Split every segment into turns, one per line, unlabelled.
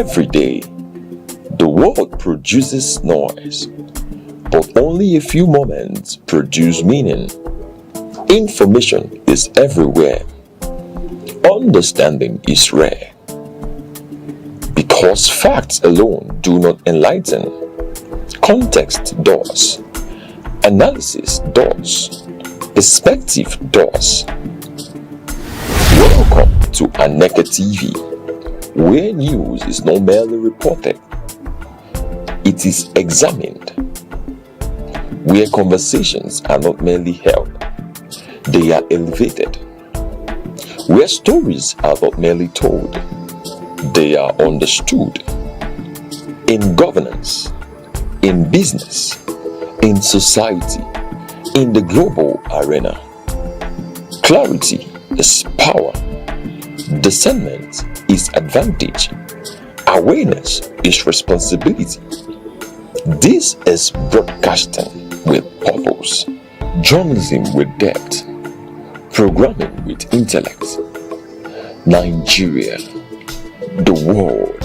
Every day, the world produces noise, but only a few moments produce meaning. Information is everywhere. Understanding is rare. Because facts alone do not enlighten, context does, analysis does, perspective does. Welcome to Aneke TV, where news is not merely reported, it is examined. Where conversations are not merely held, they are elevated. Where stories are not merely told, they are understood. In governance, in business, in society, in the global arena, clarity is power, discernment is advantage, awareness is responsibility. This is broadcasting with purpose, journalism with depth, programming with intellect. Nigeria, the world,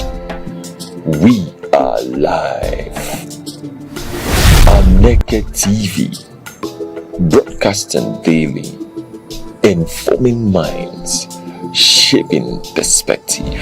we are live. Aneke TV, broadcasting daily, informing minds, shaping perspective.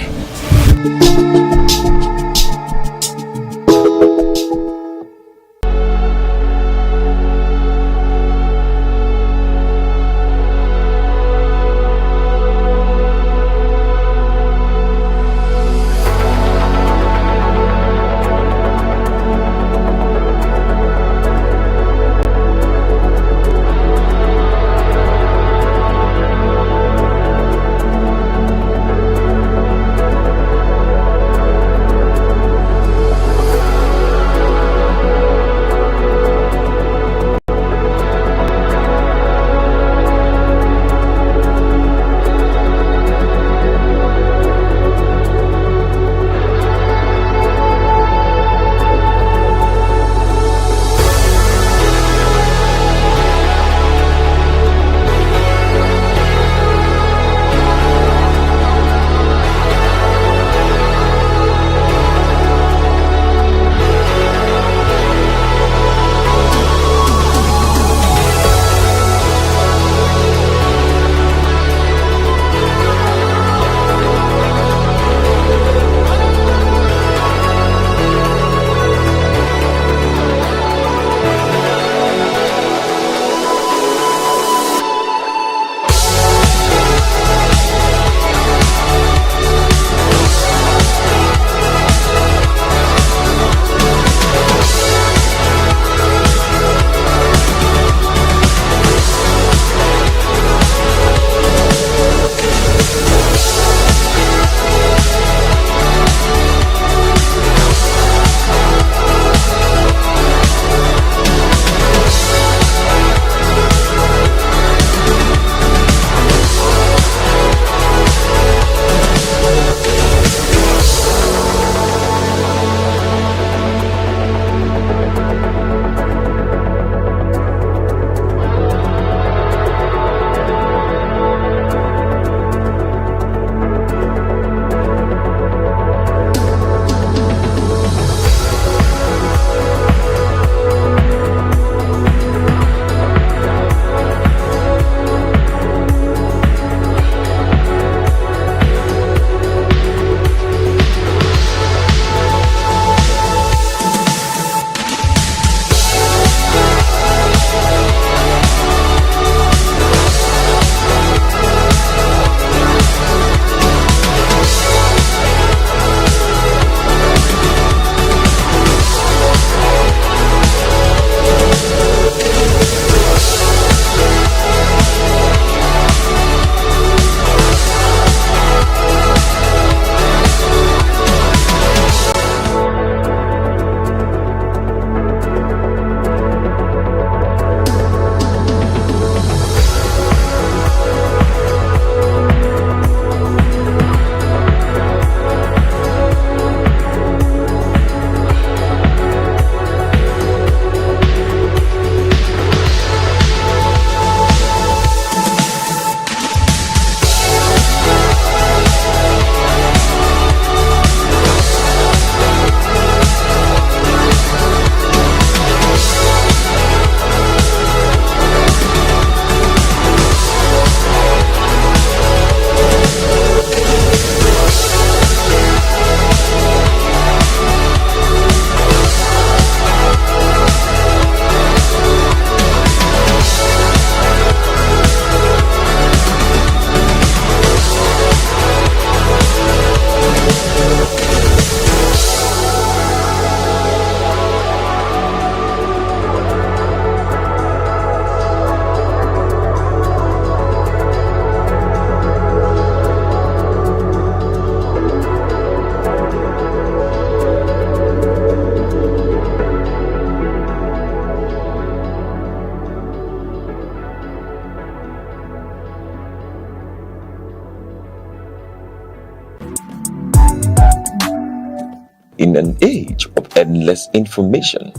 In an age of endless information,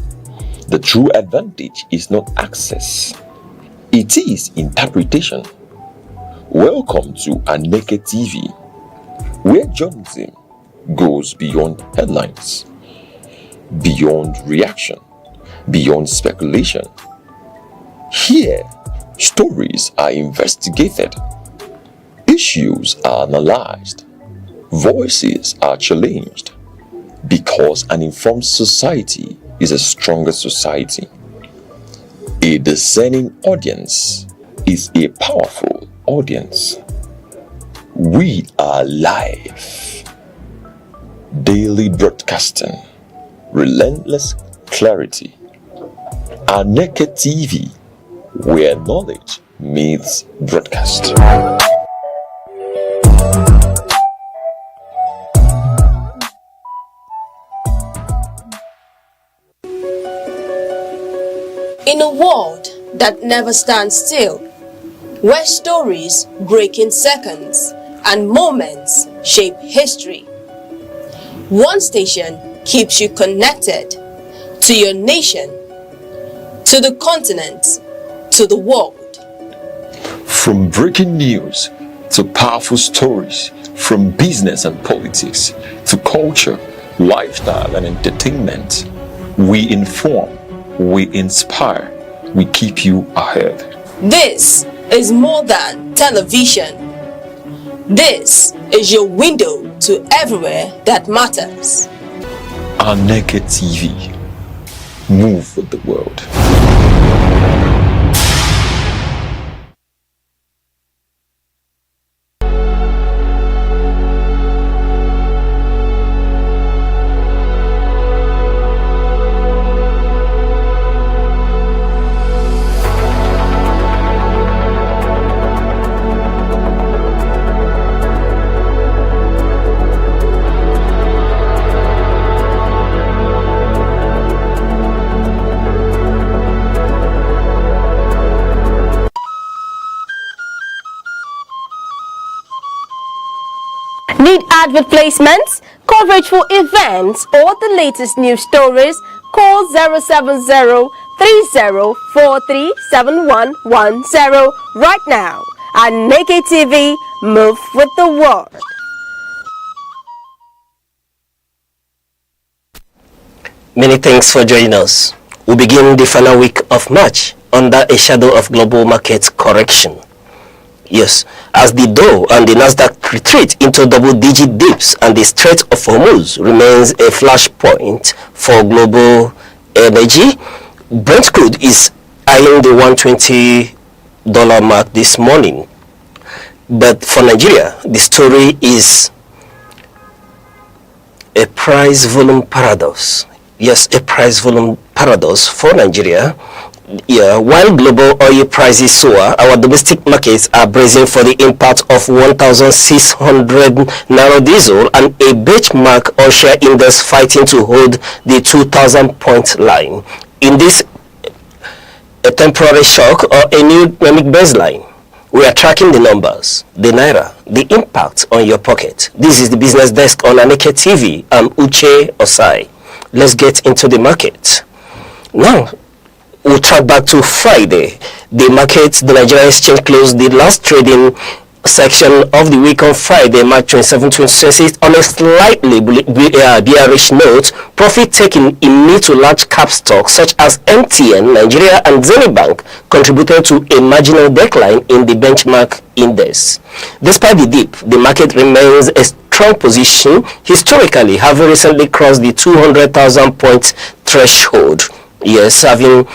the true advantage is not access, it is interpretation. Welcome to Aneke TV, where journalism goes beyond headlines, beyond reaction, beyond speculation. Here, stories are investigated, issues are analyzed, voices are challenged, because an informed society is a stronger society. A discerning audience is a powerful audience. We are live, daily broadcasting, relentless clarity. Aneke TV, where knowledge meets broadcast.
In a world that never stands still, where stories break in seconds and moments shape history, one station keeps you connected to your nation, to the continent, to the world.
From breaking news to powerful stories, from business and politics to culture, lifestyle and entertainment, we inform, we inspire, we keep you ahead.
This is more than television. This is your window to everywhere that matters.
Aneke TV. Move with the world.
Need advert placements, coverage for events, or the latest news stories? Call 070-3043-7110 right now. Aneke TV, move with the world.
Many thanks for joining us. We begin the final week of March under a shadow of global market correction. Yes, as the Dow and the Nasdaq retreat into double-digit dips and the Strait of Hormuz remains a flashpoint for global energy, Brent crude is eyeing the $120 mark this morning. But for Nigeria, the story is a price-volume paradox. Yes, a price-volume paradox for Nigeria. Yeah, while global oil prices soar, our domestic markets are bracing for the impact of 1,600 naira diesel and a benchmark oil share index fighting to hold the 2,000-point line. In this, a temporary shock or a new dynamic baseline, we are tracking the numbers, the naira, the impact on your pocket. This is the business desk on Aneke TV. I'm Uche Osai. Let's get into the market. Now, we'll track back to Friday. The markets, the Nigerian exchange closed the last trading section of the week on Friday, March 27, 2026, on a slightly bearish note. Profit taking in mid to large cap stocks such as MTN, Nigeria, and Zenith Bank contributed to a marginal decline in the benchmark index. Despite the dip, the market remains a strong position, historically having recently crossed the 200,000 point threshold. Yes, having.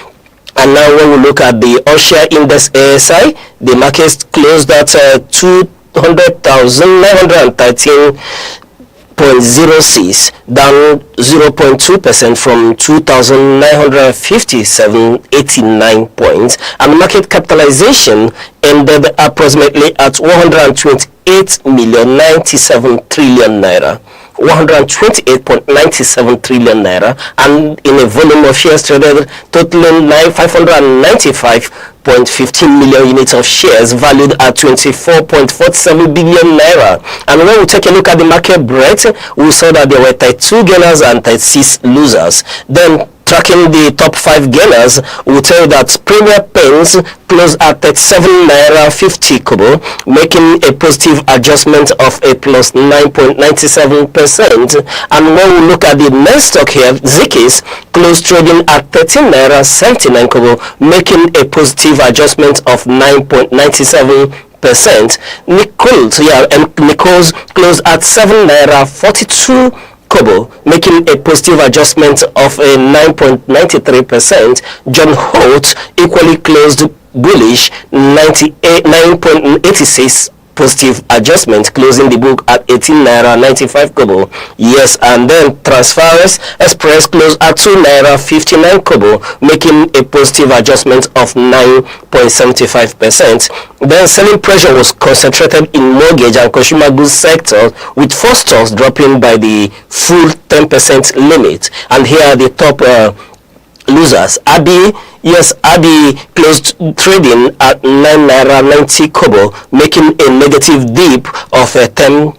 And now when we look at the all-share index ASI, the market closed at 200,913.06, down 0.2% from 2,957.89 points, and the market capitalization ended approximately at 128,097 trillion naira. 128.97 trillion naira, and in a volume of shares traded totaling 595.15 million units of shares valued at 24.47 billion naira. And when we take a look at the market breadth, we saw that there were 32 gainers and 36 losers. Then tracking the top 5 gainers, we'll tell you that Premier Paints closed at 37 naira 50 kobo, making a positive adjustment of a plus 9.97%. And when we look at the next stock here, Zikis closed trading at 13 naira 79 kobo, making a positive adjustment of 9.97%. Nichols closed at 7 naira 42 kobo, making a positive adjustment of a 9.93%. John Holt equally closed bullish, 9.86 positive adjustment, closing the book at 18 naira 95 kobo. Yes, and then Transference Express closed at 2 naira 59 kobo, making a positive adjustment of 9.75%. Then selling pressure was concentrated in mortgage and consumer goods sector, with 4 stocks dropping by the full 10% limit. And here are the top losers. Abi closed trading at 9 naira 90 kobo, making a negative dip of 10%.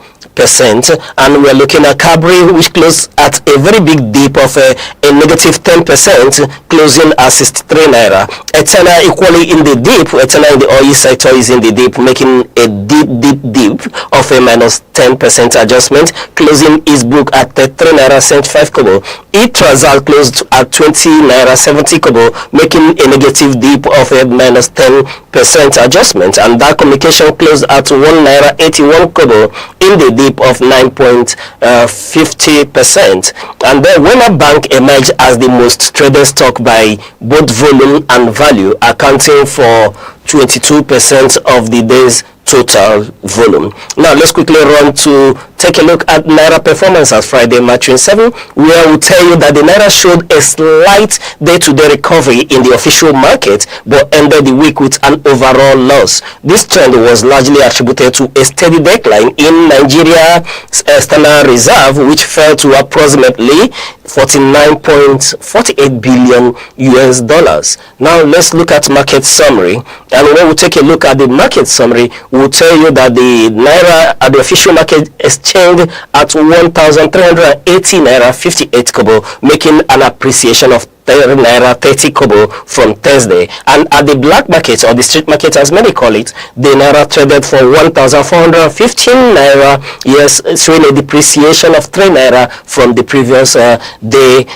And we're looking at Cabri, which closed at a very big dip of a negative 10%, closing at 63 naira. Etana equally in the dip. Etana in the oil sector is in the dip, making a dip of a minus 10% adjustment, closing its book at 3 naira 75 kobo. Itrazal closed at 20 naira 70 kobo, making a negative dip of a minus 10% adjustment. And that communication closed at 1 naira 81 kobo, in the dip of 9.50%. And then Wena Bank emerged as the most traded stock by both volume and value, accounting for 22% of the day's total volume. Now let's quickly run to take a look at Naira performance as Friday, March 27, where we tell you that the Naira showed a slight day-to-day recovery in the official market, but ended the week with an overall loss. This trend was largely attributed to a steady decline in Nigeria's external reserve, which fell to approximately 49.48 billion US dollars. Now let's look at market summary. And when we take a look at the market summary, we'll tell you that the Naira at the official market exchanged at 1,380 naira 58 kobo, making an appreciation of naira 30 kobo from Thursday. And at the black market, or the street market as many call it, the Naira traded for 1,415 naira, yes, showing a depreciation of 3 naira from the previous day,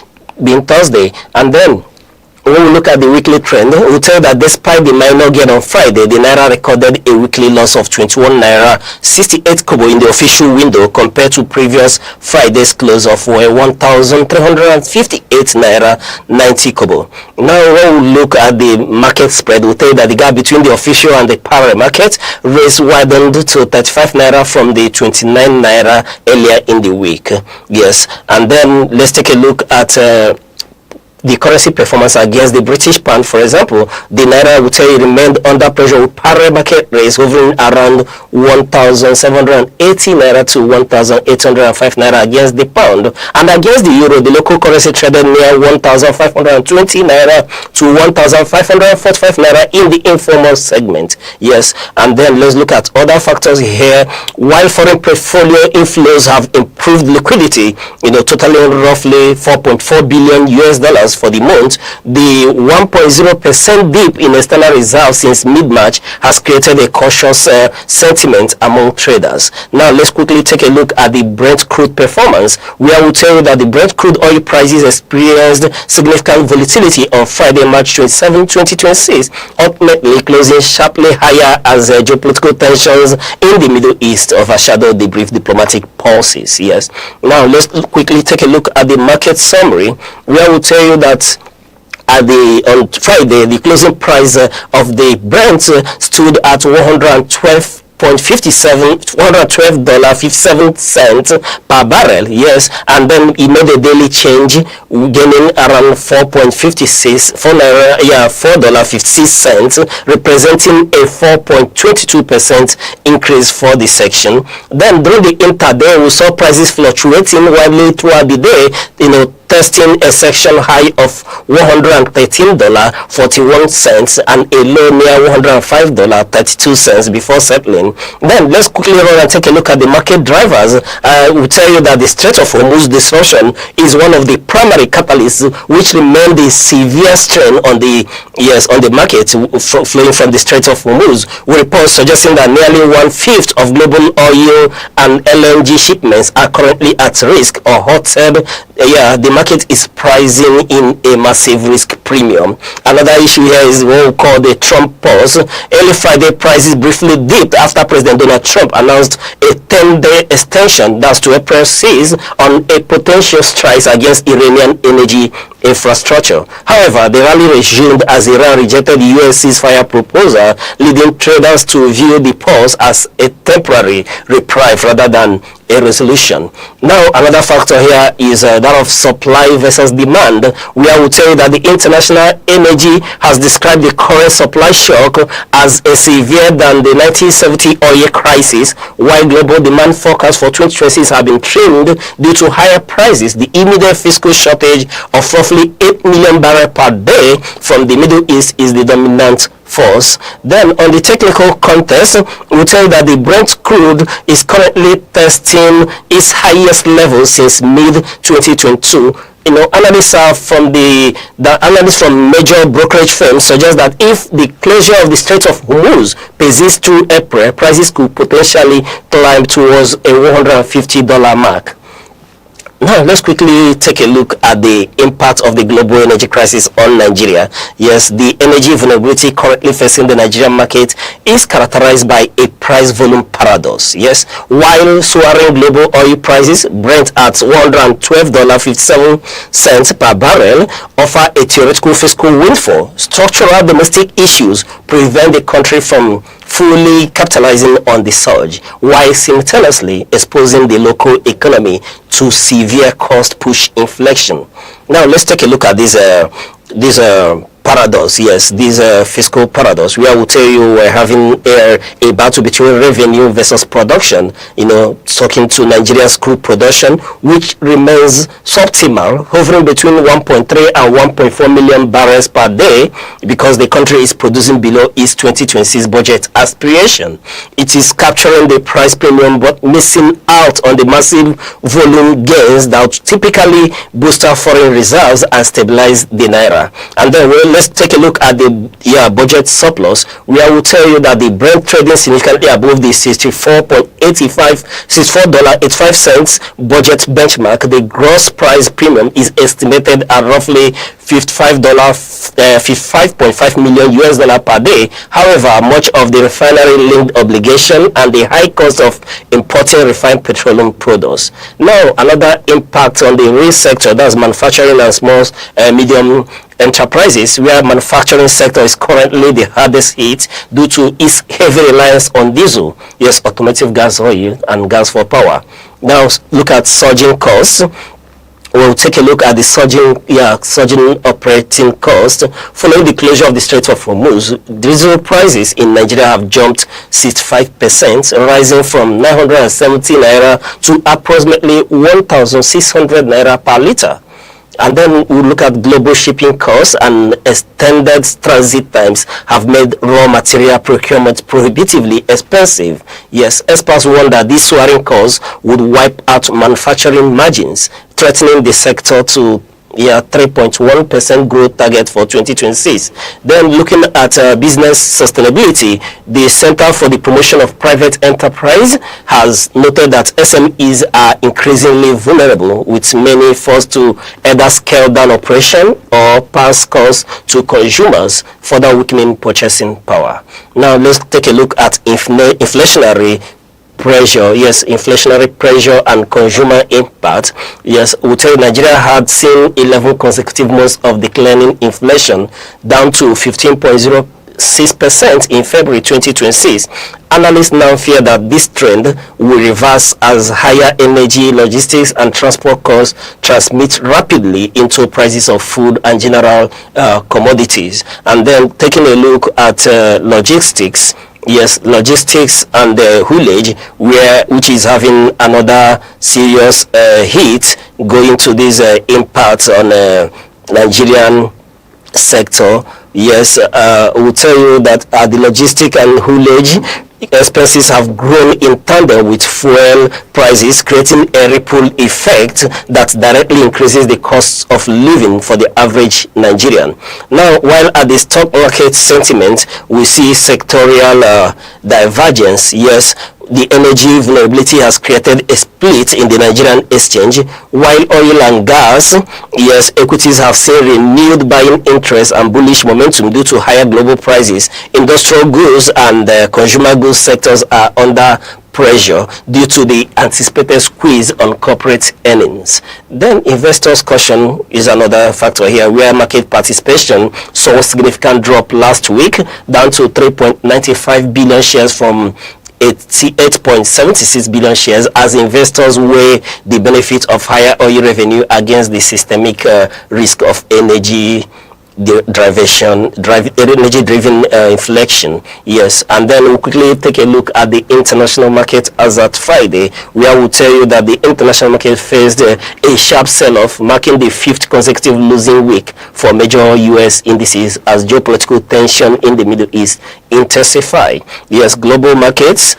being Thursday. And then when we look at the weekly trend, we'll tell that despite the minor gain on Friday, the Naira recorded a weekly loss of 21 naira 68 kobo in the official window, compared to previous Friday's close of 1,358 naira 90 kobo. Now when we look at the market spread, we'll tell you that the gap between the official and the parallel market rates widened to 35 naira from the 29 naira earlier in the week. Yes, and then let's take a look at the currency performance against the British pound. For example, the Naira, will tell you, remained under pressure with parallel market rates hovering around 1,780 naira to 1,805 naira against the pound. And against the euro, the local currency traded near 1,520 naira to 1,545 naira in the informal segment. Yes, and then let's look at other factors here. While foreign portfolio inflows have improved liquidity, totaling roughly 4.4 billion US dollars for the month, the 1.0% dip in external reserves since mid-March has created a cautious sentiment among traders. Now let's quickly take a look at the Brent crude performance, where we'll tell you that the Brent crude oil prices experienced significant volatility on Friday, March 27, 2026, ultimately closing sharply higher as geopolitical tensions in the Middle East overshadowed the brief diplomatic pulses. Yes. Now let's quickly take a look at the market summary, where we'll tell you that on Friday, the closing price of the Brent stood at $112 $112.57 per barrel, yes, and then it made a daily change, gaining around 4.56, representing a 4.22% increase for the section. Then during the intraday, we saw prices fluctuating widely throughout the day, testing a section high of $113.41 and a low near $105.32 before settling. Then let's quickly run and take a look at the market drivers. We'll tell you that the Strait of Hormuz disruption is one of the primary catalysts which remain the severe strain on the market flowing from the Strait of Hormuz. With reports suggesting that nearly 1/5 of global oil and LNG shipments are currently at risk or halted. The market is pricing in a massive risk premium. Another issue here is what we call the Trump pause. Early Friday, prices briefly dipped after President Donald Trump announced a 10-day extension, that's to April 6, on a potential strikes against Iranian energy infrastructure. However, the rally resumed as Iran rejected the US ceasefire proposal, leading traders to view the pause as a temporary reprieve rather than a resolution. Now, another factor here is that of supply versus demand, where we tell you that the International Energy has described the current supply shock as a severe than the 1970 oil crisis, while global demand forecasts for 2026 have been trimmed due to higher prices. The immediate fiscal shortage of roughly 8 million barrels per day from the Middle East is the dominant force. Then on the technical context, we tell you that the Brent crude is currently testing its highest level since mid-2022. Analysts from the analysts from major brokerage firms suggest that if the closure of the Strait of Hormuz persists through April, prices could potentially climb towards a $150 mark. Now, let's quickly take a look at the impact of the global energy crisis on Nigeria. Yes, the energy vulnerability currently facing the Nigerian market is characterized by a price-volume paradox. Yes, while soaring global oil prices, Brent at $112.57 per barrel, offer a theoretical fiscal windfall, structural domestic issues prevent the country from fully capitalizing on the surge, while simultaneously exposing the local economy to severe cost push inflation. Now let's take a look at this paradox. Yes, this fiscal paradox, where I will tell you we're having a battle between revenue versus production. Talking to Nigeria's crude production, which remains suboptimal, hovering between 1.3 and 1.4 million barrels per day, because the country is producing below its 2026 budget aspiration. It is capturing the price premium but missing out on the massive volume gains that typically boost our foreign reserves and stabilize the naira. And then let's take a look at the budget surplus, where I will tell you that the Brent trading significantly above the $64.85 budget benchmark. The gross price premium is estimated at roughly $55.5 million US dollar per day. However, much of the refinery linked obligation and the high cost of importing refined petroleum products. Now, another impact on the real sector, that's manufacturing and small medium enterprises, where manufacturing sector is currently the hardest hit due to its heavy reliance on diesel, yes, automotive gas oil and gas for power. Now look at surging costs. We'll take a look at the surging operating cost. Following the closure of the Strait of Hormuz, diesel prices in Nigeria have jumped 65%, rising from 970 naira to approximately 1,600 naira per liter. And then we look at global shipping costs, and extended transit times have made raw material procurement prohibitively expensive. Yes, experts warn that these soaring costs would wipe out manufacturing margins, threatening the sector to 3.1% growth target for 2026. Then looking at business sustainability, the Center for the Promotion of Private Enterprise has noted that SMEs are increasingly vulnerable, with many forced to either scale down operation or pass costs to consumers, further weakening purchasing power. Now let's take a look at inflationary pressure. Yes, inflationary pressure and consumer impact. Yes, we tell Nigeria had seen 11 consecutive months of declining inflation, down to 15.0 6% in February 2026. Analysts now fear that this trend will reverse as higher energy, logistics, and transport costs transmit rapidly into prices of food and general commodities. And then taking a look at logistics. Yes, logistics and haulage, which is having another serious hit going to this impact on Nigerian sector. Yes, we'll tell you that the logistic and haulage expenses have grown in tandem with fuel prices, creating a ripple effect that directly increases the cost of living for the average Nigerian. Now, while at the stock market sentiment, we see sectorial divergence. Yes, the energy vulnerability has created a split in the Nigerian exchange, while oil and gas, yes, equities have seen renewed buying interest and bullish momentum due to higher global prices. Industrial goods and consumer goods sectors are under pressure due to the anticipated squeeze on corporate earnings. Then investors' caution is another factor here, where market participation saw a significant drop last week, down to 3.95 billion shares from 88.76 billion shares, as investors weigh the benefit of higher oil revenue against the systemic risk of energy energy-driven inflection. Yes, and then we'll quickly take a look at the international market as at Friday, where we'll tell you that the international market faced a sharp sell-off, marking the 5th consecutive losing week for major U.S. indices as geopolitical tension in the Middle East intensified. Yes, global markets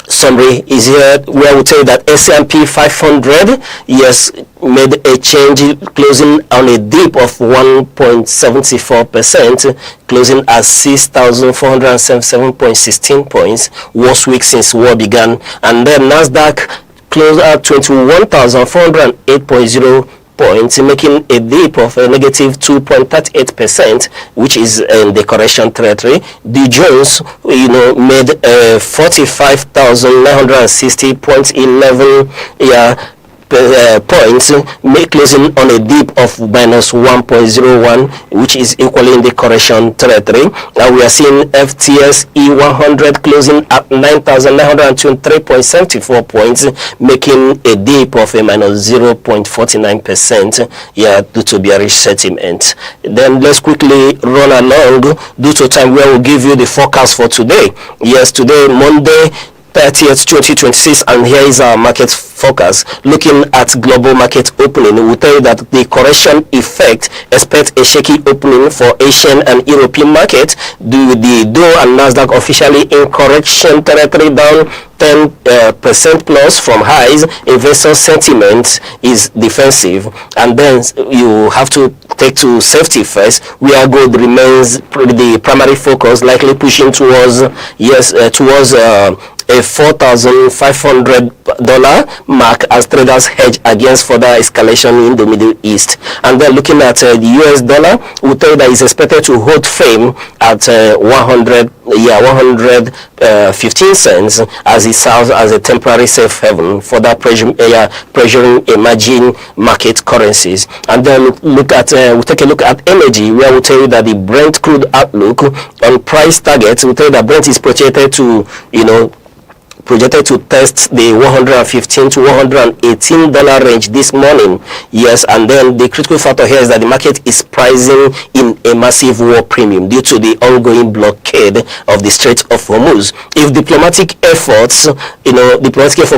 summary is here, where we tell you that S&P 500 yes made a change, closing on a dip of 1.74%, closing at 6,477.16 points, worst week since war began. And then Nasdaq closed at 21,408.0 points, making a dip of a negative 2.38%, which is in the correction territory. The Jones, made 45,960.11 points, closing on a dip of minus 1.01, which is equally in the correction territory. Now we are seeing FTS E100 closing at 9,923.74 points, making a dip of a minus 0.49%, due to bearish sentiment. Then let's quickly run along due to time, where we'll give you the forecast for today. Yes, today, Monday 30th 2026, and here is our market focus. Looking at global market opening, we tell you that the correction effect, expect a shaky opening for Asian and European market. The Dow and Nasdaq officially in correction territory, down 10% plus from highs. Investor sentiment is defensive, and then you have to take to safety first, where gold remains the primary focus, likely pushing towards a $4,500 mark as traders hedge against further escalation in the Middle East. And then looking at the US dollar, we tell you that it's expected to hold firm at 115 cents, as it serves as a temporary safe haven, further pressuring emerging market currencies. And then we'll take a look at energy, where we'll tell you that the Brent crude outlook on price targets, we'll tell you that Brent is projected to test the $115 to $118 range this morning. Yes, and then the critical factor here is that the market is pricing in a massive war premium due to the ongoing blockade of the Strait of Hormuz. If diplomatic efforts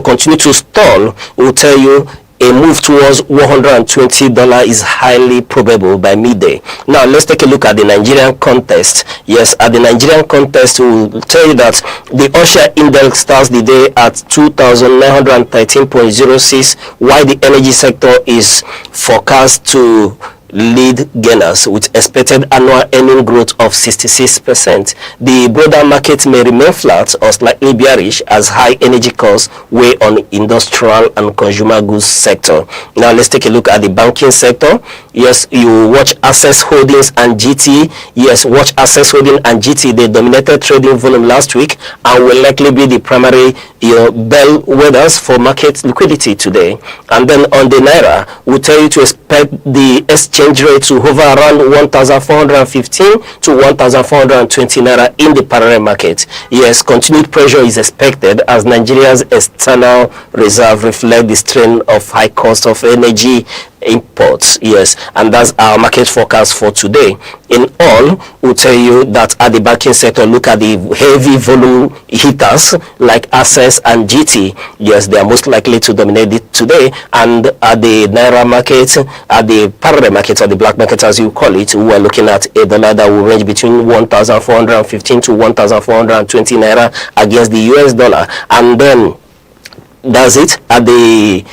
continue to stall, we'll tell you a move towards $120 is highly probable by midday. Now let's take a look at the Nigerian contest. Yes, at the Nigerian contest, we'll tell you that the Osha index starts the day at 2,913.06, while the energy sector is forecast to lead gainers with expected annual earning growth of 66%. The broader market may remain flat or slightly bearish as high energy costs weigh on industrial and consumer goods sector. Now let's take a look at the banking sector. Yes, you watch Access Holdings and GT. Yes, watch Access Holdings and GT. They dominated trading volume last week and will likely be the primary bellwethers for market liquidity today. And then on the Naira, we'll tell you to expect the exchange rate to hover around 1,415 to 1,420 naira in the parallel market. Yes, continued pressure is expected as Nigeria's external reserve reflect the strain of high cost of energy imports. Yes, and that's our market forecast for today. In all, we'll tell you that at the banking sector, look at the heavy volume hitters like Access and GT. Yes, they are most likely to dominate it today. And at the Naira market, at the parallel market or the black market as you call it, we are looking at a dollar that will range between 1,415 to 1,420 naira against the US dollar. And then that's it. At the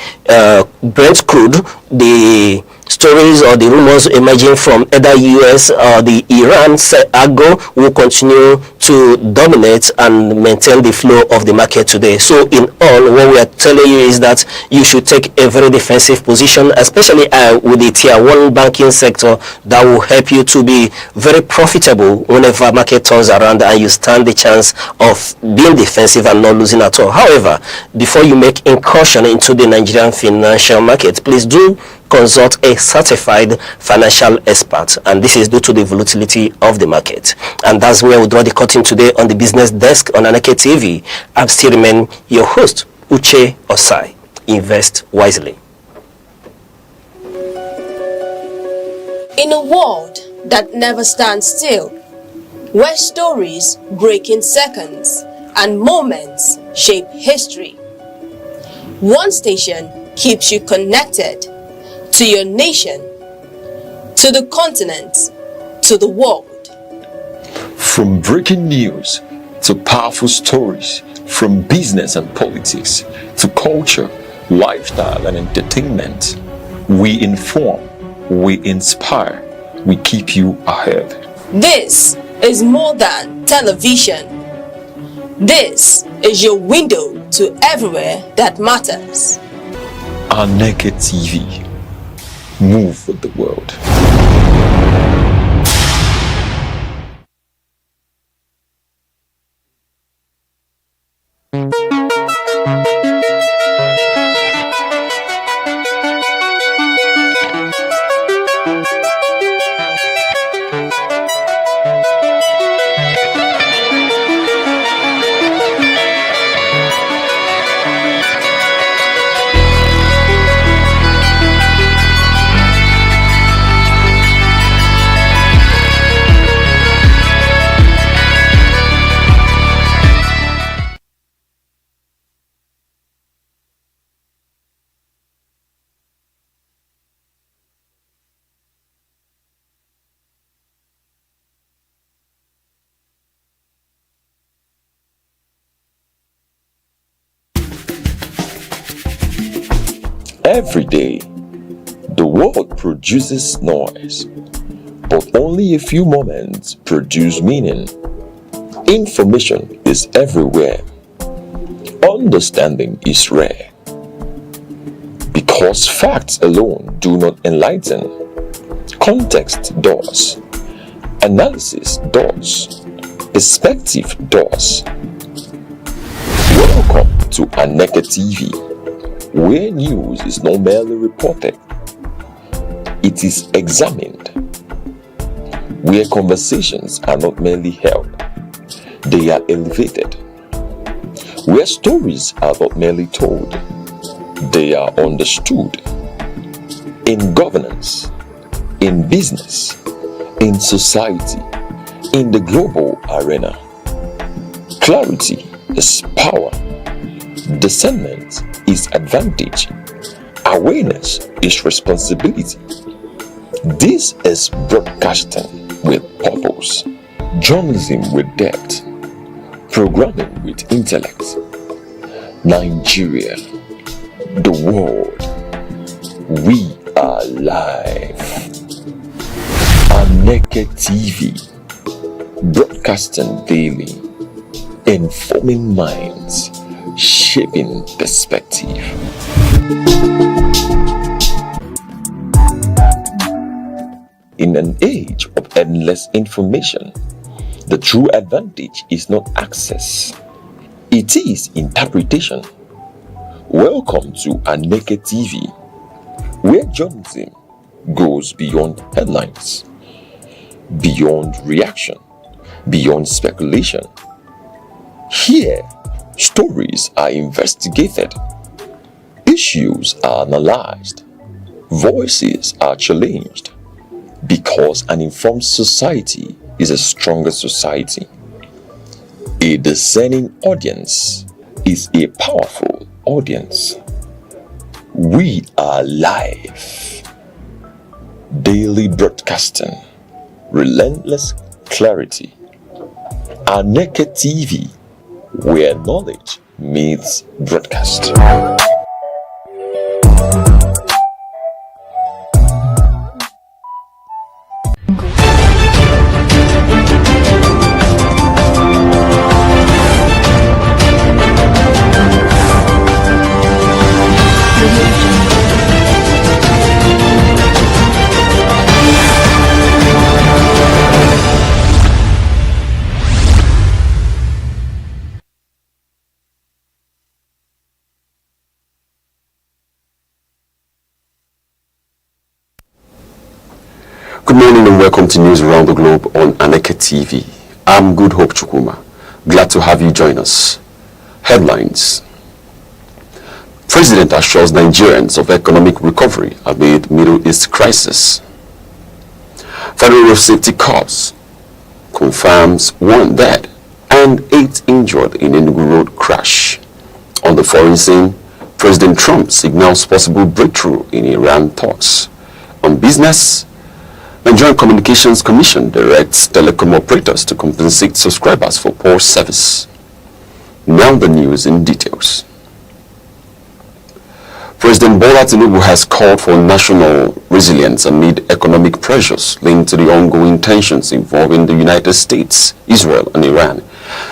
Brent crude, the stories or the rumors emerging from either US or the Iran agro will continue to dominate and maintain the flow of the market today. So in all, what we are telling you is that you should take a very defensive position, especially with the tier 1 banking sector. That will help you to be very profitable whenever market turns around and you stand the chance of being defensive and not losing at all. However, before you make incursion into the Nigerian financial market, please do consult a certified financial expert, and this is due to the volatility of the market. And that's where we draw the curtain today on the business desk on Aneke TV. I still remain your host, Uche Osai. Invest wisely.
In a world that never stands still, where stories break in seconds and moments shape history, one station keeps you connected to your nation, to the continent, to the world.
From breaking news to powerful stories, from business and politics to culture, lifestyle and entertainment, we inform, we inspire, we keep you ahead.
This is more than television. This is your window to everywhere that matters.
Aneke TV. Move with the world. Every day, the world produces noise, but only a few moments produce meaning. Information is everywhere. Understanding is rare. Because facts alone do not enlighten, context does. Analysis does. Perspective does. Welcome to Aneke TV, where news is not merely reported, it is examined. Where conversations are not merely held, they are elevated. Where stories are not merely told, they are understood. In governance, in business, in society, in the global arena, clarity is power. Discernment is advantage. Awareness is responsibility. This is broadcasting with purpose, journalism with depth, programming with intellect. Nigeria, the world, we are live. Aneke TV, broadcasting daily, informing minds, shaping perspective. In an age of endless information, the true advantage is not access, it is interpretation. Welcome to Aneke TV, where journalism goes beyond headlines, beyond reaction, beyond speculation. Here, stories are investigated, issues are analyzed, voices are challenged, because an informed society is a stronger society. A discerning audience is a powerful audience. We are live, daily broadcasting, relentless clarity. Aneke TV, where knowledge meets broadcast. Good morning and welcome to News Around the Globe on Aneke TV. I'm Good Hope Chukuma. Glad to have you join us. Headlines. President assures Nigerians of economic recovery amid Middle East crisis. Federal Road Safety Corps confirms 1 dead and 8 injured in Enugu Road crash. On the foreign scene, President Trump signals possible breakthrough in Iran talks. On business, Nigerian Communications Commission directs telecom operators to compensate subscribers for poor service. Now the news in details. President Bola Tinubu has called for national resilience amid economic pressures linked to the ongoing tensions involving the United States, Israel, and Iran.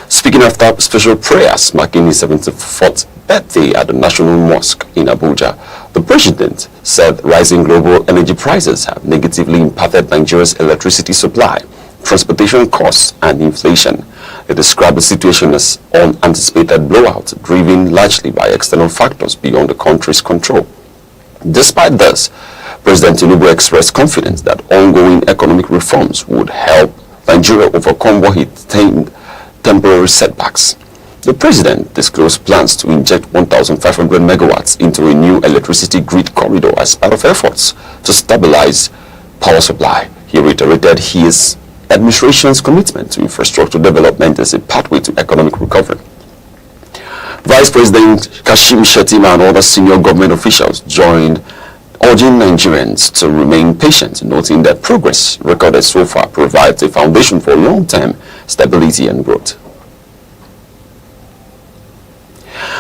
Speaking after special prayers marking his 74th birthday at the National Mosque in Abuja, the president said rising global energy prices have negatively impacted Nigeria's electricity supply, transportation costs, and inflation. He described the situation as unanticipated blowout driven largely by external factors beyond the country's control. Despite this, President Tinubu expressed confidence that ongoing economic reforms would help Nigeria overcome what he termed temporary setbacks. The president disclosed plans to inject 1,500 megawatts into a new electricity grid corridor as part of efforts to stabilize power supply. He reiterated his administration's commitment to infrastructure development as a pathway to economic recovery. Vice President Kashim Shettima and other senior government officials joined urging Nigerians to remain patient, noting that progress recorded so far provides a foundation for long-term stability and growth.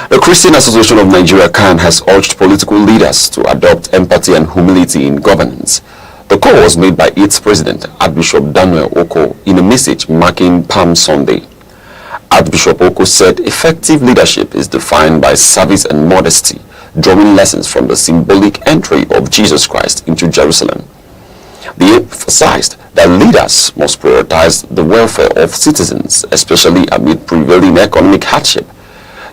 The Christian Association of Nigeria (CAN) has urged political leaders to adopt empathy and humility in governance. The call was made by its president, Archbishop Daniel Oko, in a message marking Palm Sunday. Archbishop Oko said effective leadership is defined by service and modesty, drawing lessons from the symbolic entry of Jesus Christ into Jerusalem. They emphasized that leaders must prioritize the welfare of citizens, especially amid prevailing economic hardship.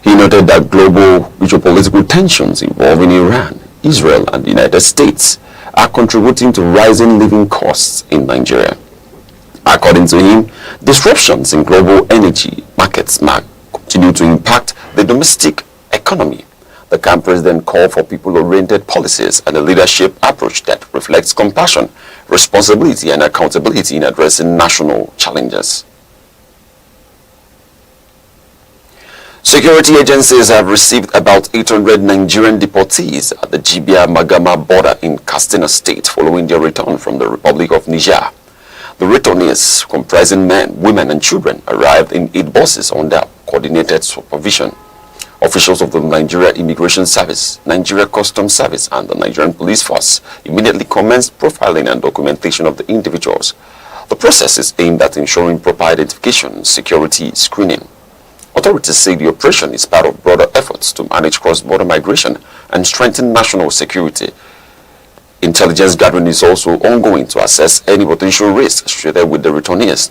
He noted that global geopolitical tensions involving Iran, Israel, and the United States are contributing to rising living costs in Nigeria. According to him, disruptions in global energy markets might continue to impact the domestic economy. The CAN president called for people-oriented policies and a leadership approach that reflects compassion, responsibility, and accountability in addressing national challenges. Security agencies have received about 800 Nigerian deportees at the Jibia-Magama border in Katsina State following their return from the Republic of Niger. The returnees, comprising men, women, and children, arrived in 8 buses under coordinated supervision. Officials of the Nigeria Immigration Service, Nigeria Customs Service, and the Nigerian Police Force immediately commenced profiling and documentation of the individuals. The process is aimed at ensuring proper identification and security screening. Authorities say the operation is part of broader efforts to manage cross-border migration and strengthen national security. Intelligence gathering is also ongoing to assess any potential risks associated with the returnees.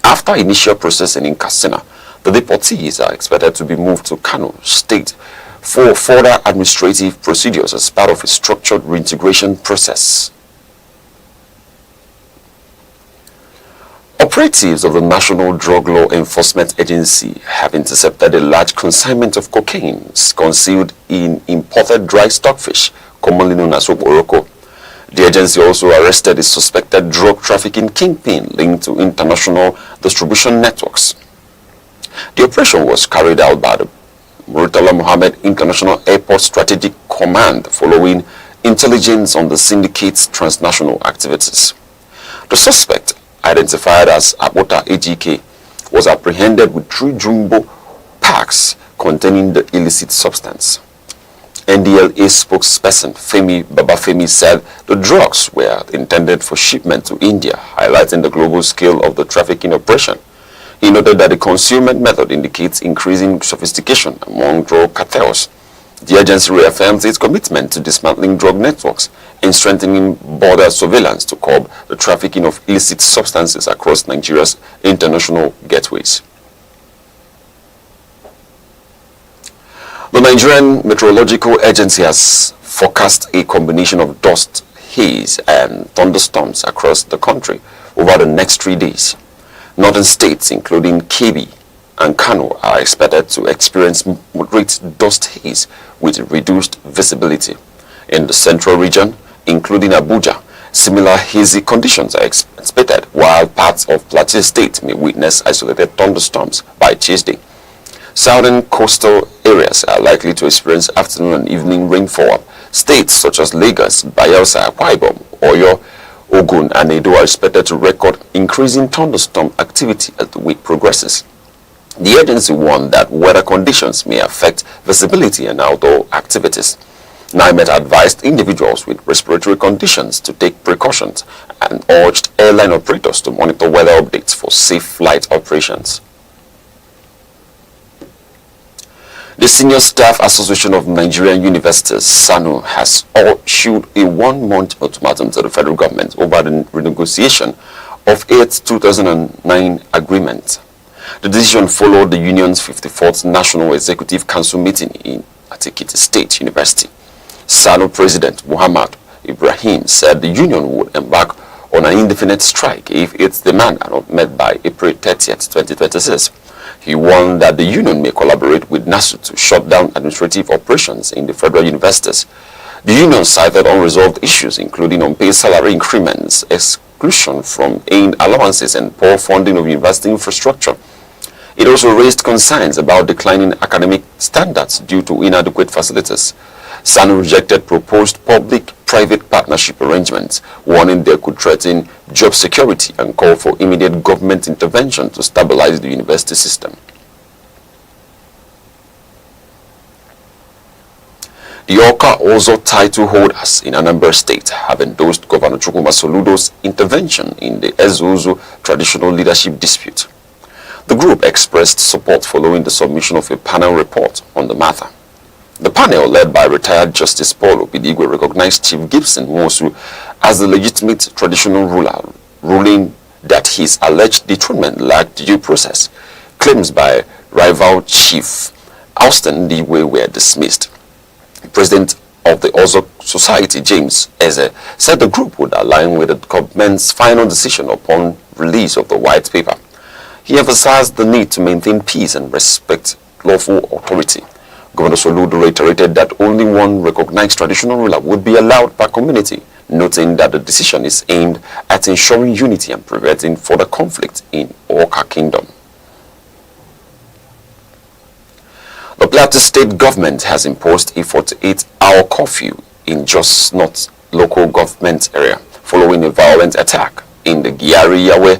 After initial processing in Katsina, the deportees are expected to be moved to Kano State for further administrative procedures as part of a structured reintegration process. Operatives of the National Drug Law Enforcement Agency have intercepted a large consignment of cocaine concealed in imported dry stockfish, commonly known as oporoko. The agency also arrested a suspected drug trafficking kingpin linked to international distribution networks. The operation was carried out by the Murtala Mohammed International Airport Strategic Command following intelligence on the syndicate's transnational activities. The suspect, identified as Abota AGK, was apprehended with 3 jumbo packs containing the illicit substance. NDLA spokesperson Femi Babafemi said the drugs were intended for shipment to India, highlighting the global scale of the trafficking operation. He noted that the concealment method indicates increasing sophistication among drug cartels. The agency reaffirms its commitment to dismantling drug networks and strengthening border surveillance to curb the trafficking of illicit substances across Nigeria's international gateways. The Nigerian Meteorological Agency has forecast a combination of dust, haze, and thunderstorms across the country over the next 3 days. Northern states, including Kebbi and Kano, are expected to experience moderate dust haze with reduced visibility. In the central region, including Abuja, similar hazy conditions are expected, while parts of Plateau State may witness isolated thunderstorms by Tuesday. Southern coastal areas are likely to experience afternoon and evening rainfall. States such as Lagos, Bayelsa, Akwa Ibom, Oyo, Ogun, and Edo are expected to record increasing thunderstorm activity as the week progresses. The agency warned that weather conditions may affect visibility and outdoor activities. NIMET advised individuals with respiratory conditions to take precautions and urged airline operators to monitor weather updates for safe flight operations. The Senior Staff Association of Nigerian Universities, SANU, has issued a 1-month ultimatum to the federal government over the renegotiation of its 2009 agreement. The decision followed the union's 54th National Executive Council meeting in Aneke State University. SANU President Muhammad Ibrahim said the union would embark on an indefinite strike if its demands are not met by April 30th, 2026. He warned that the union may collaborate with NASU to shut down administrative operations in the federal universities. The union cited unresolved issues including unpaid salary increments, exclusion from aid allowances, and poor funding of university infrastructure. It also raised concerns about declining academic standards due to inadequate facilities. SANU rejected proposed public-private partnership arrangements, warning they could threaten job security and call for immediate government intervention to stabilize the university system. The Oka also title holders in Anambra State have endorsed Governor Chukwuma Soludo's intervention in the Ezuzu traditional leadership dispute. The group expressed support following the submission of a panel report on the matter. The panel, led by retired Justice Paul Obidigwe, recognized Chief Gibson Mosu as the legitimate traditional ruler, ruling that his alleged dethronement lacked due process. Claims by rival Chief Austin Ndiwe were dismissed. The president of the Ozo Society, James Eze, said the group would align with the government's final decision upon release of the white paper. He emphasized the need to maintain peace and respect lawful authority. Governor Soludo reiterated that only one recognized traditional ruler would be allowed per community, noting that the decision is aimed at ensuring unity and preventing further conflict in Oka Kingdom. The Plateau State government has imposed a 48-hour curfew in Jos North local government area following a violent attack in the Giari Yawe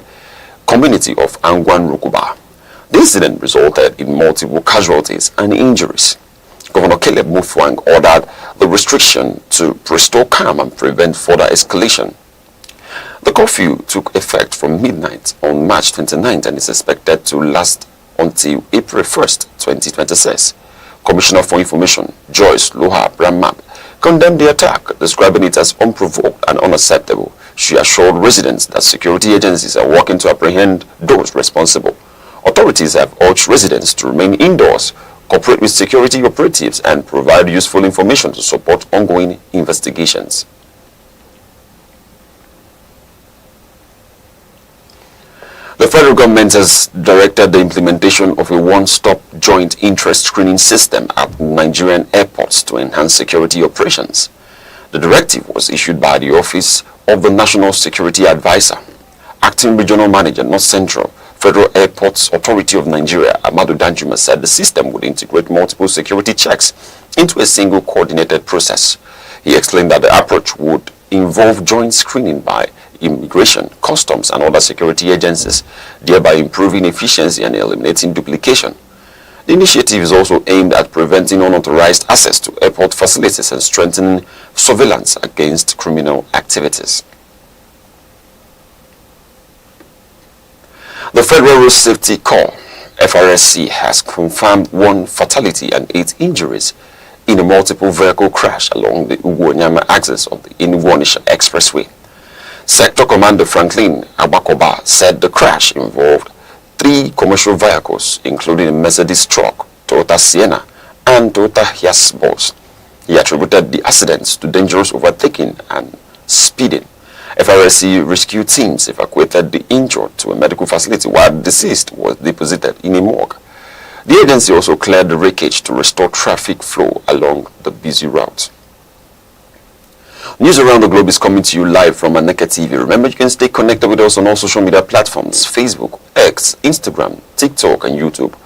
community of Angwan Rukuba. The incident resulted in multiple casualties and injuries. Governor Caleb Mutfwang ordered the restriction to restore calm and prevent further escalation. The curfew took effect from midnight on March 29th and is expected to last until April 1st, 2026. Commissioner for Information, Joyce Loha Bramap, condemned the attack, describing it as unprovoked and unacceptable. She assured residents that security agencies are working to apprehend those responsible. Authorities have urged residents to remain indoors, cooperate with security operatives, and provide useful information to support ongoing investigations. The federal government has directed the implementation of a one-stop joint interest screening system at Nigerian airports to enhance security operations. The directive was issued by the Office of the National Security Advisor. Acting Regional Manager, North Central, Federal Airports Authority of Nigeria, Amadu Danjuma, said the system would integrate multiple security checks into a single coordinated process. He explained that the approach would involve joint screening by immigration, customs, and other security agencies, thereby improving efficiency and eliminating duplication. The initiative is also aimed at preventing unauthorized access to airport facilities and strengthening surveillance against criminal activities. The Federal Road Safety Corps, FRSC, has confirmed 1 fatality and 8 injuries in a multiple vehicle crash along the Ugwu-Onyama axis of the Enugu-Onitsha Expressway. Sector Commander Franklin Abakoba said the crash involved 3 commercial vehicles, including a Mercedes truck, Toyota Sienna, and Toyota Hiace bus. He attributed the accidents to dangerous overtaking and speeding. FRSC rescue teams evacuated the injured to a medical facility while the deceased was deposited in a morgue. The agency also cleared the wreckage to restore traffic flow along the busy route. News around the globe is coming to you live from Aneke TV. Remember, you can stay connected with us on all social media platforms: Facebook, X, Instagram, TikTok, and YouTube,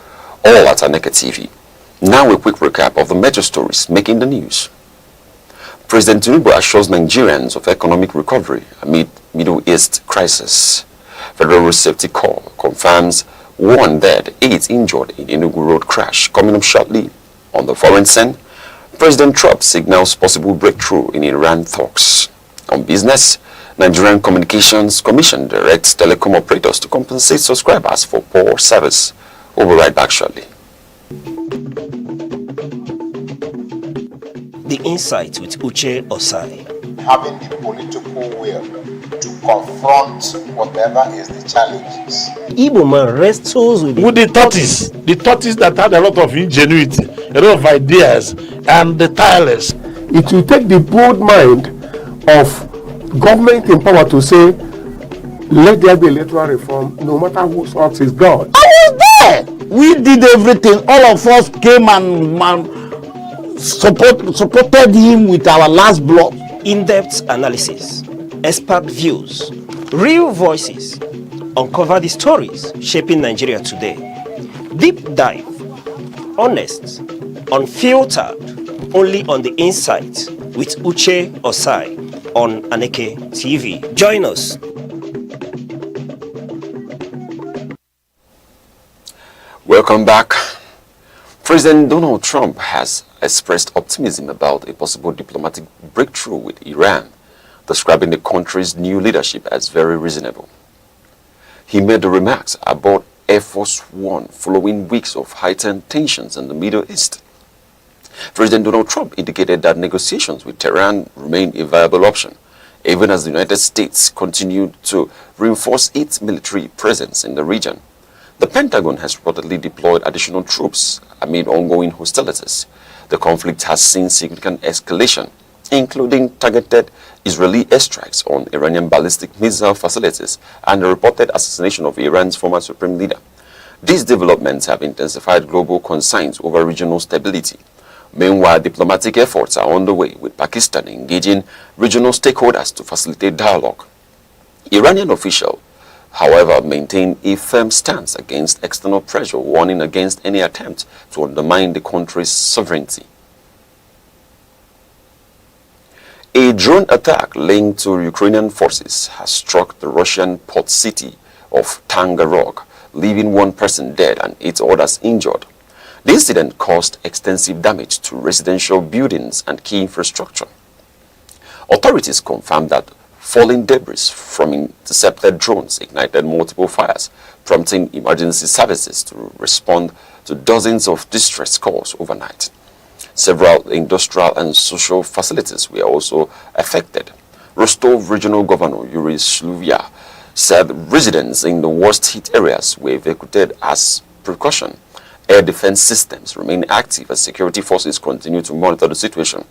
all at Aneke TV. Now a quick recap of the major stories making the news. President Tinubu assures Nigerians of economic recovery amid Middle East crisis. Federal Road Safety Corps confirms 1 dead, 8 injured in Enugu Road crash. Coming up shortly. On the foreign scene, President Trump signals possible breakthrough in Iran talks. On business, Nigerian Communications Commission directs telecom operators to compensate subscribers for poor service. We'll be right back shortly.
The Insight with Uche Osai.
Having the political will to confront whatever is the challenges.
Igbo man wrestles with
the tortoise that had a lot of ingenuity, a lot of ideas, and the tireless.
It will take the bold mind of government in power to say, let there be electoral reform, no matter whose ox is God.
I was there. We did everything. All of us came and supported him with our last blood.
In-depth analysis, expert views, real voices. Uncover the stories shaping Nigeria today. Deep dive, honest, unfiltered, only on The Insight with Uche Osai on Aneke TV. Join us.
Welcome back. President Donald Trump has expressed optimism about a possible diplomatic breakthrough with Iran, describing the country's new leadership as very reasonable. He made the remarks about Air Force One following weeks of heightened tensions in the Middle East. President Donald Trump indicated that negotiations with Tehran remain a viable option, even as the United States continued to reinforce its military presence in the region. The Pentagon has reportedly deployed additional troops amid ongoing hostilities. The conflict has seen significant escalation, including targeted Israeli airstrikes on Iranian ballistic missile facilities and the reported assassination of Iran's former supreme leader. These developments have intensified global concerns over regional stability. Meanwhile, diplomatic efforts are underway, with Pakistan engaging regional stakeholders to facilitate dialogue. Iranian officials, however, maintain a firm stance against external pressure, warning against any attempt to undermine the country's sovereignty. A drone attack linked to Ukrainian forces has struck the Russian port city of Tangarog, leaving 1 person dead and 8 others injured. The incident caused extensive damage to residential buildings and key infrastructure. Authorities confirmed that falling debris from intercepted drones ignited multiple fires, prompting emergency services to respond to dozens of distress calls overnight. Several industrial and social facilities were also affected. Rostov Regional Governor Yuri Sluvia said residents in the worst-hit areas were evacuated as precaution. Air defense systems remain active as security forces continue to monitor the situation.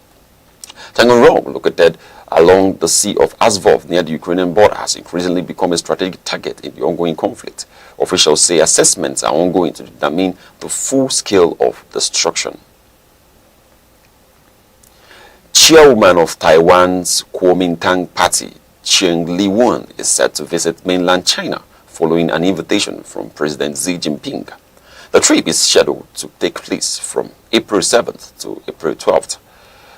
Taganrog, located along the Sea of Azov near the Ukrainian border, has increasingly become a strategic target in the ongoing conflict. Officials say assessments are ongoing to determine the full scale of destruction. Chairwoman of Taiwan's Kuomintang Party, Cheng Li-wen, is set to visit mainland China following an invitation from President Xi Jinping. The trip is scheduled to take place from April 7th to April 12th.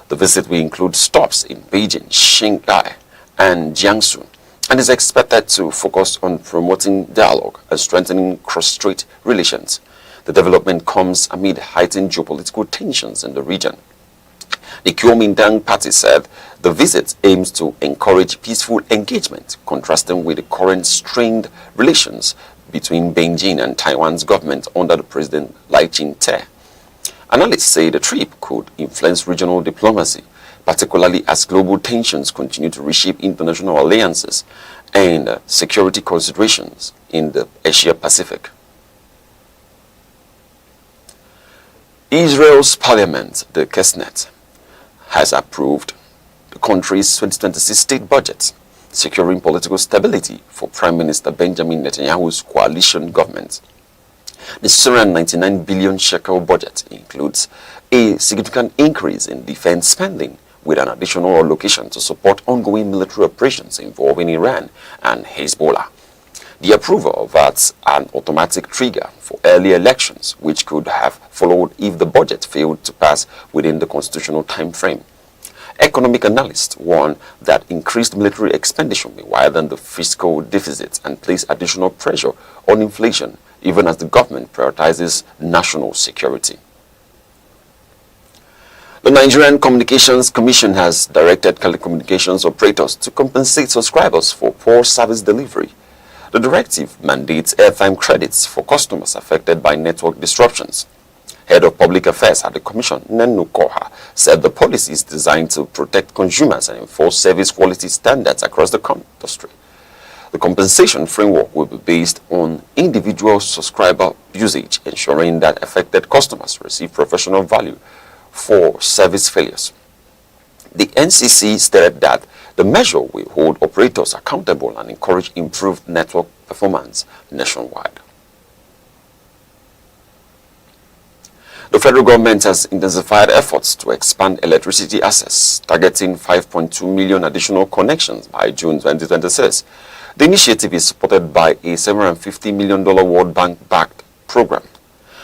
The visit will include stops in Beijing, Shanghai, and Jiangsu, and is expected to focus on promoting dialogue and strengthening cross-strait relations. The development comes amid heightened geopolitical tensions in the region. The Kuomintang Party said the visit aims to encourage peaceful engagement, contrasting with the current strained relations between Beijing and Taiwan's government under the President Lai Ching-te. Analysts say the trip could influence regional diplomacy, particularly as global tensions continue to reshape international alliances and security considerations in the Asia-Pacific. Israel's parliament, the Knesset, has approved the country's 2026 state budget, securing political stability for Prime Minister Benjamin Netanyahu's coalition government. The 799 billion shekel budget includes a significant increase in defense spending, with an additional allocation to support ongoing military operations involving Iran and Hezbollah. The approval adds an automatic trigger for early elections, which could have followed if the budget failed to pass within the constitutional time frame. Economic analysts warn that increased military expenditure may widen the fiscal deficit and place additional pressure on inflation, even as the government prioritizes national security. The Nigerian Communications Commission has directed telecommunications operators to compensate subscribers for poor service delivery. The directive mandates airtime credits for customers affected by network disruptions. Head of Public Affairs at the Commission, Nenu Koha, said the policy is designed to protect consumers and enforce service quality standards across the industry. The compensation framework will be based on individual subscriber usage, ensuring that affected customers receive professional value for service failures. The NCC stated that the measure will hold operators accountable and encourage improved network performance nationwide. The federal government has intensified efforts to expand electricity access, targeting 5.2 million additional connections by June 2026. The initiative is supported by a $750 million World Bank-backed program.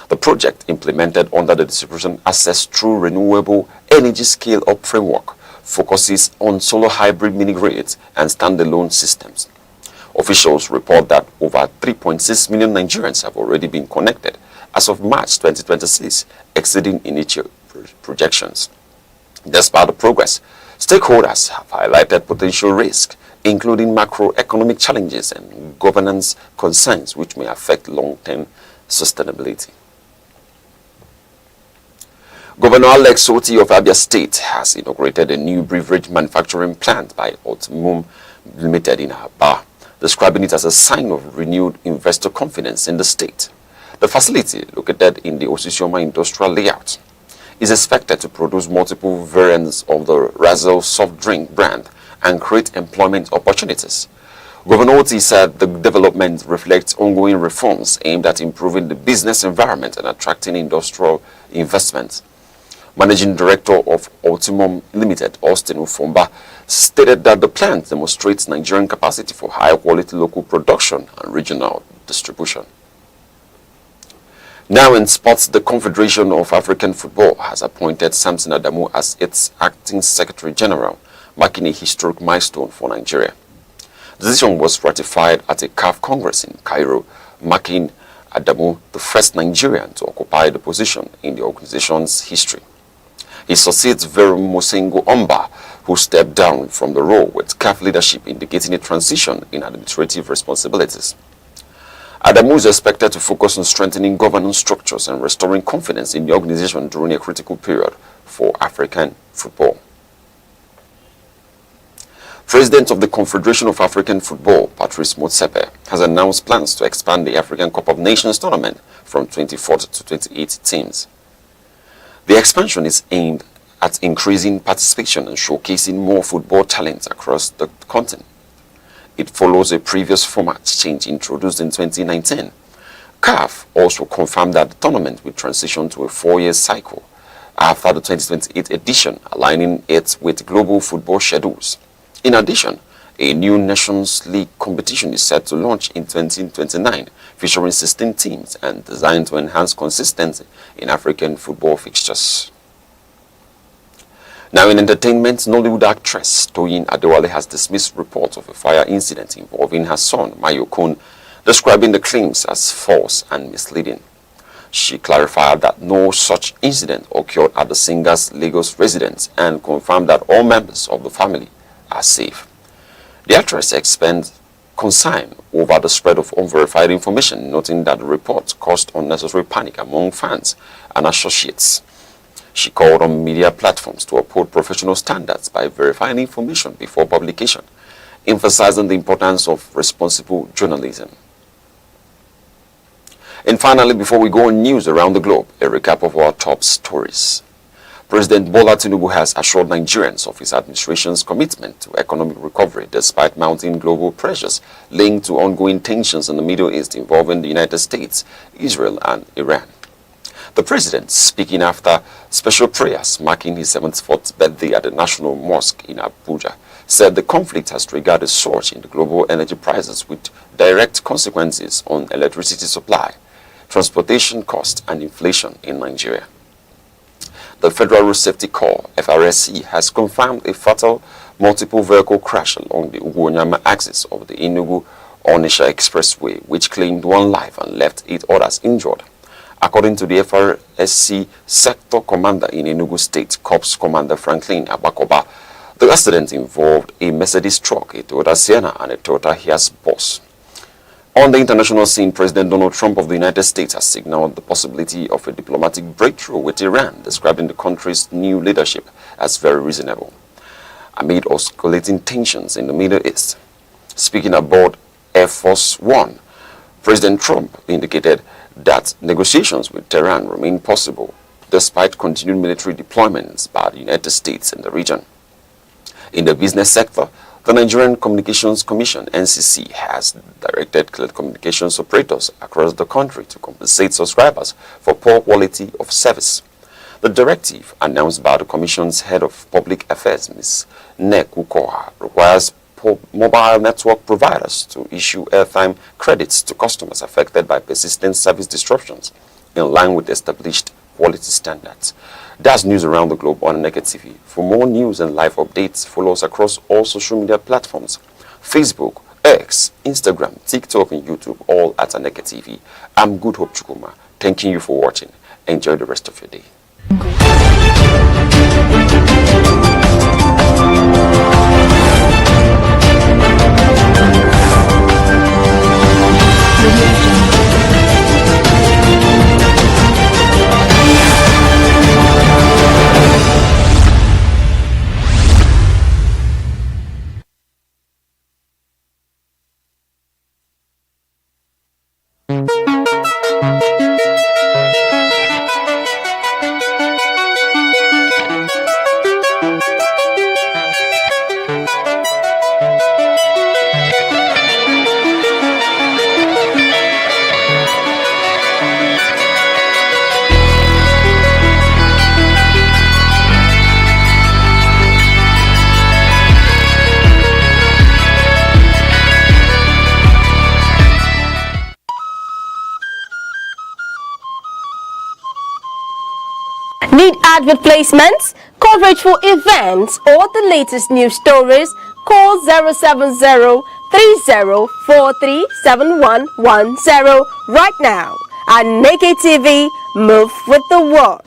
The project, implemented under the Distribution Access Through Renewable Energy Scale-Up Framework, focuses on solar hybrid mini-grids and standalone systems. Officials report that over 3.6 million Nigerians have already been connected as of March 2026, exceeding initial projections. Despite the progress, stakeholders have highlighted potential risks, including macroeconomic challenges and governance concerns which may affect long-term sustainability. Governor Alex Soti of Abia State has inaugurated a new beverage manufacturing plant by Ultimum Limited in Aba, describing it as a sign of renewed investor confidence in the state. The facility, located in the Osisioma industrial layout, is expected to produce multiple variants of the Razzle soft drink brand and create employment opportunities. Governor Oti said the development reflects ongoing reforms aimed at improving the business environment and attracting industrial investment. Managing Director of Ultimum Limited, Austin Ufomba, stated that the plant demonstrates Nigerian capacity for high-quality local production and regional distribution. Now in sports, the Confederation of African Football has appointed Samson Adamu as its acting Secretary General, marking a historic milestone for Nigeria. The decision was ratified at a CAF Congress in Cairo, making Adamu the first Nigerian to occupy the position in the organization's history. He succeeds Veru Mosengo Omba, who stepped down from the role with CAF leadership, indicating a transition in administrative responsibilities. Adamu is expected to focus on strengthening governance structures and restoring confidence in the organization during a critical period for African football. President of the Confederation of African Football, Patrice Motsepe, has announced plans to expand the African Cup of Nations tournament from 24 to 28 teams. The expansion is aimed at increasing participation and showcasing more football talents across the continent. It follows a previous format change introduced in 2019. CAF also confirmed that the tournament will transition to a 4-year cycle after the 2028 edition, aligning it with global football schedules. In addition, a new Nations League competition is set to launch in 2029, featuring 16 teams and designed to enhance consistency in African football fixtures. Now in entertainment, Nollywood actress Toyin Adewale has dismissed reports of a fire incident involving her son, Mayokun, describing the claims as false and misleading. She clarified that no such incident occurred at the singer's Lagos residence and confirmed that all members of the family are safe. The actress expressed concern over the spread of unverified information, noting that the report caused unnecessary panic among fans and associates. She called on media platforms to uphold professional standards by verifying information before publication, emphasizing the importance of responsible journalism. And finally, before we go on news around the globe, a recap of our top stories. President Bola Tinubu has assured Nigerians of his administration's commitment to economic recovery despite mounting global pressures linked to ongoing tensions in the Middle East involving the United States, Israel, and Iran. The president, speaking after special prayers marking his 74th birthday at the National Mosque in Abuja, said the conflict has triggered a surge in the global energy prices with direct consequences on electricity supply, transportation costs, and inflation in Nigeria. The Federal Road Safety Corps, FRSC, has confirmed a fatal multiple vehicle crash along the Ugwuonyama axis of the Enugu-Onitsha Expressway, which claimed 1 life and left 8 others injured. According to the FRSC Sector Commander in Enugu State, Corps Commander Franklin Abakoba, the accident involved a Mercedes truck, a Toyota Sienna, and a Toyota Hiace bus. On the international scene, President Donald Trump of the United States has signaled the possibility of a diplomatic breakthrough with Iran, describing the country's new leadership as very reasonable, amid escalating tensions in the Middle East. Speaking aboard Air Force One, President Trump indicated that negotiations with Tehran remain possible despite continued military deployments by the United States in the region. In the business sector, the Nigerian Communications Commission, NCC, has directed telecommunications operators across the country to compensate subscribers for poor quality of service. The directive, announced by the Commission's Head of Public Affairs, Ms. Aneke Ukoha, requires mobile network providers to issue airtime credits to customers affected by persistent service disruptions in line with established quality standards. That's news around the globe on Aneke TV. For more news and live updates, follow us across all social media platforms: Facebook, X, Instagram, TikTok, and YouTube, all at Aneke TV. I'm Good Hope Chukuma, thanking you for watching. Enjoy the rest of your day.
Need advert placements, coverage for events, or the latest news stories? Call 070-3043-7110 right now. Aneke TV, move with the world.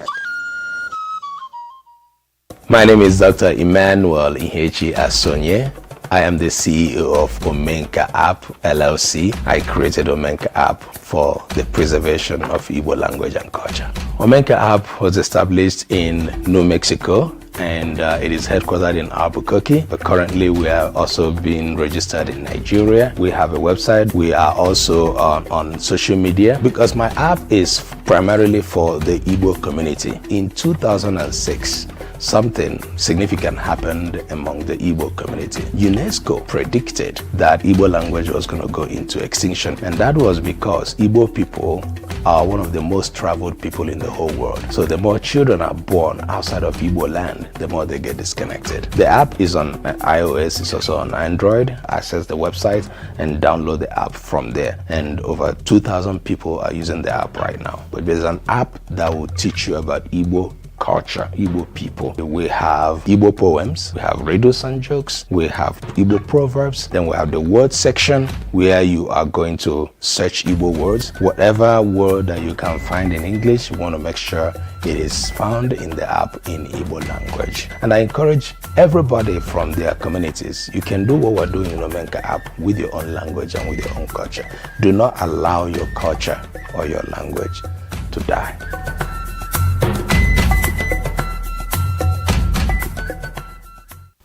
My name is Dr. Emmanuel Ihechi Asonye. I am the CEO of Omenka App LLC. I created Omenka App for the preservation of Igbo language and culture. Omenka App was established in New Mexico, and it is headquartered in Albuquerque, but currently we are also being registered in Nigeria. We have a website. We are also on social media, because my app is primarily for the Igbo community. In 2006, something significant happened among the Igbo community. UNESCO predicted that Igbo language was going to go into extinction, and that was because Igbo people are one of the most traveled people in the whole world. So the more children are born outside of Igbo land, the more they get disconnected. The app is on iOS, it's also on Android. Access the website and download the app from there. And over 2,000 people are using the app right now. But there's an app that will teach you about Igbo culture, Igbo people. We have Igbo poems, we have riddles and jokes, we have Igbo proverbs, then we have the word section where you are going to search Igbo words. Whatever word that you can find in English, you want to make sure it is found in the app in Igbo language. And I encourage everybody from their communities, you can do what we're doing in Omenka app with your own language and with your own culture. Do not allow your culture or your language to die.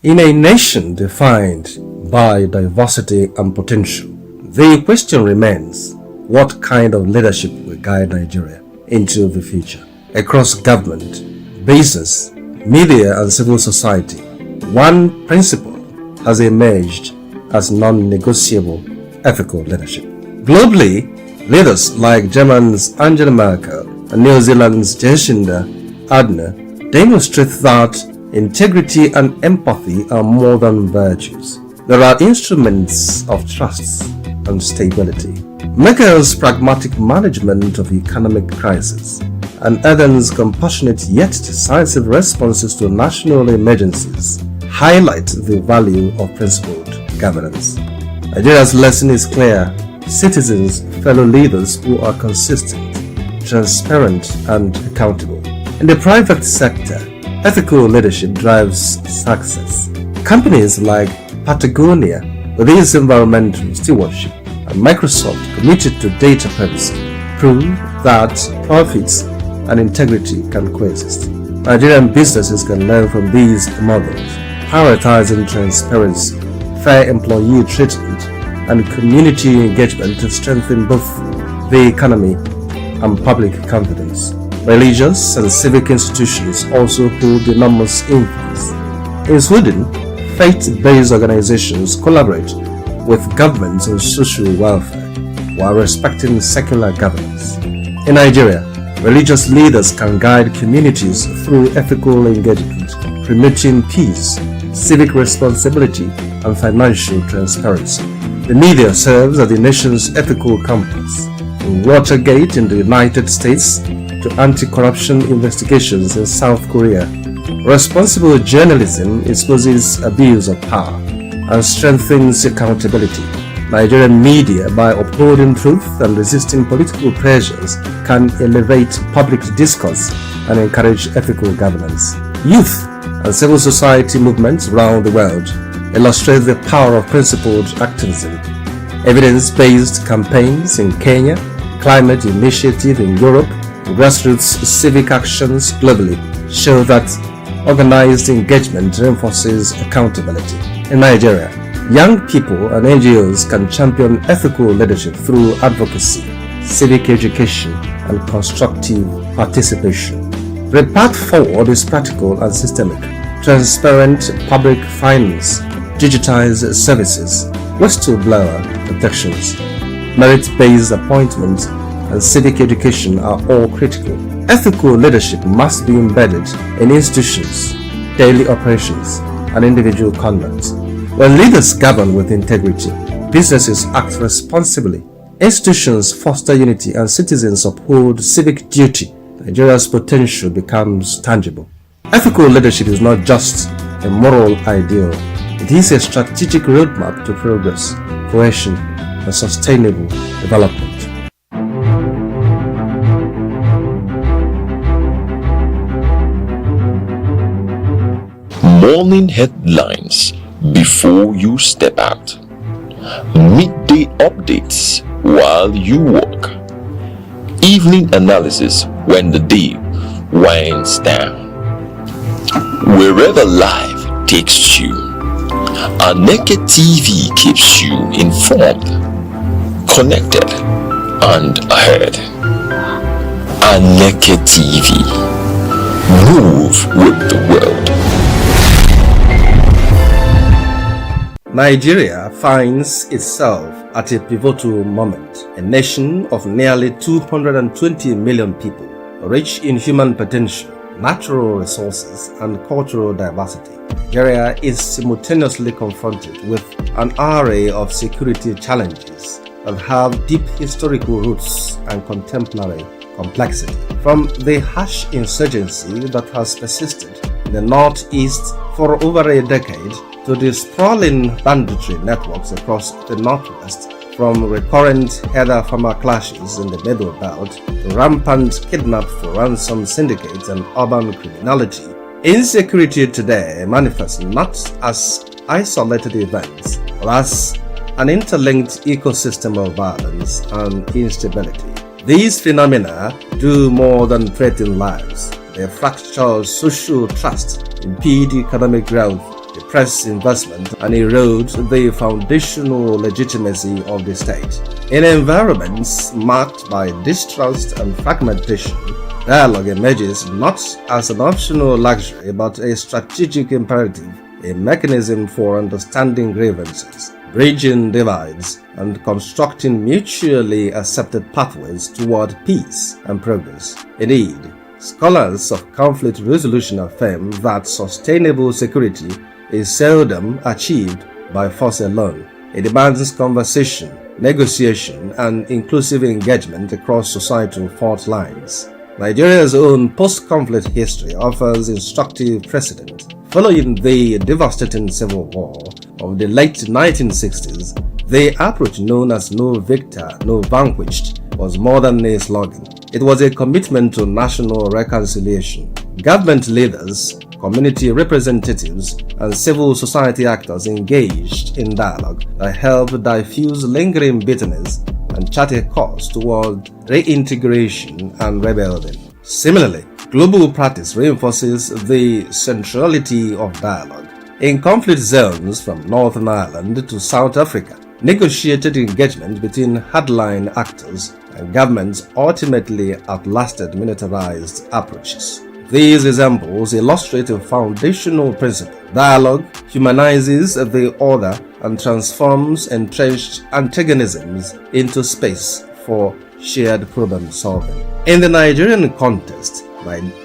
In a nation defined by diversity and potential, the question remains, what kind of leadership will guide Nigeria into the future? Across government, business, media and civil society, one principle has emerged as non-negotiable ethical leadership. Globally, leaders like Germany's Angela Merkel and New Zealand's Jacinda Ardern demonstrate that integrity and empathy are more than virtues. They are instruments of trust and stability. Merkel's pragmatic management of economic crisis and Ardern's compassionate yet decisive responses to national emergencies highlight the value of principled governance. Nigeria's lesson is clear. Citizens, fellow leaders who are consistent, transparent and accountable. In the private sector, ethical leadership drives success. Companies like Patagonia, with its environmental stewardship, and Microsoft, committed to data privacy, prove that profits and integrity can coexist. Nigerian businesses can learn from these models, prioritizing transparency, fair employee treatment, and community engagement to strengthen both the economy and public confidence. Religious and civic institutions also hold enormous influence. In Sweden, faith-based organizations collaborate with governments on social welfare while respecting secular governance. In Nigeria, religious leaders can guide communities through ethical engagement, promoting peace, civic responsibility, and financial transparency. The media serves as the nation's ethical compass. From Watergate in the United States to anti-corruption investigations in South Korea, responsible journalism exposes abuse of power and strengthens accountability. Nigerian media, by upholding truth and resisting political pressures, can elevate public discourse and encourage ethical governance. Youth and civil society movements around the world illustrate the power of principled activism. Evidence-based campaigns in Kenya, climate initiative in Europe, grassroots civic actions globally show that organized engagement reinforces accountability. In Nigeria, young people and NGOs can champion ethical leadership through advocacy, civic education, and constructive participation. The path forward is practical and systemic. Transparent public finance, digitized services, whistleblower protections, merit-based appointments, and civic education are all critical. Ethical leadership must be embedded in institutions, daily operations, and individual conduct. When leaders govern with integrity, businesses act responsibly, institutions foster unity, and citizens uphold civic duty, Nigeria's potential becomes tangible. Ethical leadership is not just a moral ideal, it is a strategic roadmap to progress, cohesion, and sustainable development.
Morning headlines before you step out. Midday updates while you work. Evening analysis when the day winds down. Wherever life takes you, Aneke TV keeps you informed, connected, and ahead. Aneke TV. Move with the world.
Nigeria finds itself at a pivotal moment. A nation of nearly 220 million people, rich in human potential, natural resources, and cultural diversity. Nigeria is simultaneously confronted with an array of security challenges that have deep historical roots and contemporary complexity. From the harsh insurgency that has persisted in the northeast for over a decade to the sprawling banditry networks across the northwest, from recurrent heather-farmer clashes in the Middle Belt to rampant kidnap for ransom syndicates and urban criminality, insecurity today manifests not as isolated events, but as an interlinked ecosystem of violence and instability. These phenomena do more than threaten lives. They fracture social trust, impede economic growth, depress investment, and erode the foundational legitimacy of the state. In environments marked by distrust and fragmentation, dialogue emerges not as an optional luxury but a strategic imperative, a mechanism for understanding grievances, bridging divides, and constructing mutually accepted pathways toward peace and progress. Indeed, scholars of conflict resolution affirm that sustainable security is seldom achieved by force alone. It demands conversation, negotiation, and inclusive engagement across societal fault lines. Nigeria's own post-conflict history offers instructive precedent. Following the devastating civil war of the late 1960s, the approach known as "no victor, no vanquished" was more than a slogan. It was a commitment to national reconciliation. Government leaders, community representatives, and civil society actors engaged in dialogue that helped diffuse lingering bitterness and chart a course toward reintegration and rebuilding. Similarly, global practice reinforces the centrality of dialogue. In conflict zones from Northern Ireland to South Africa, negotiated engagement between hardline actors and governments ultimately outlasted militarized approaches. These examples illustrate a foundational principle. Dialogue humanizes the other and transforms entrenched antagonisms into space for shared problem solving. In the Nigerian context,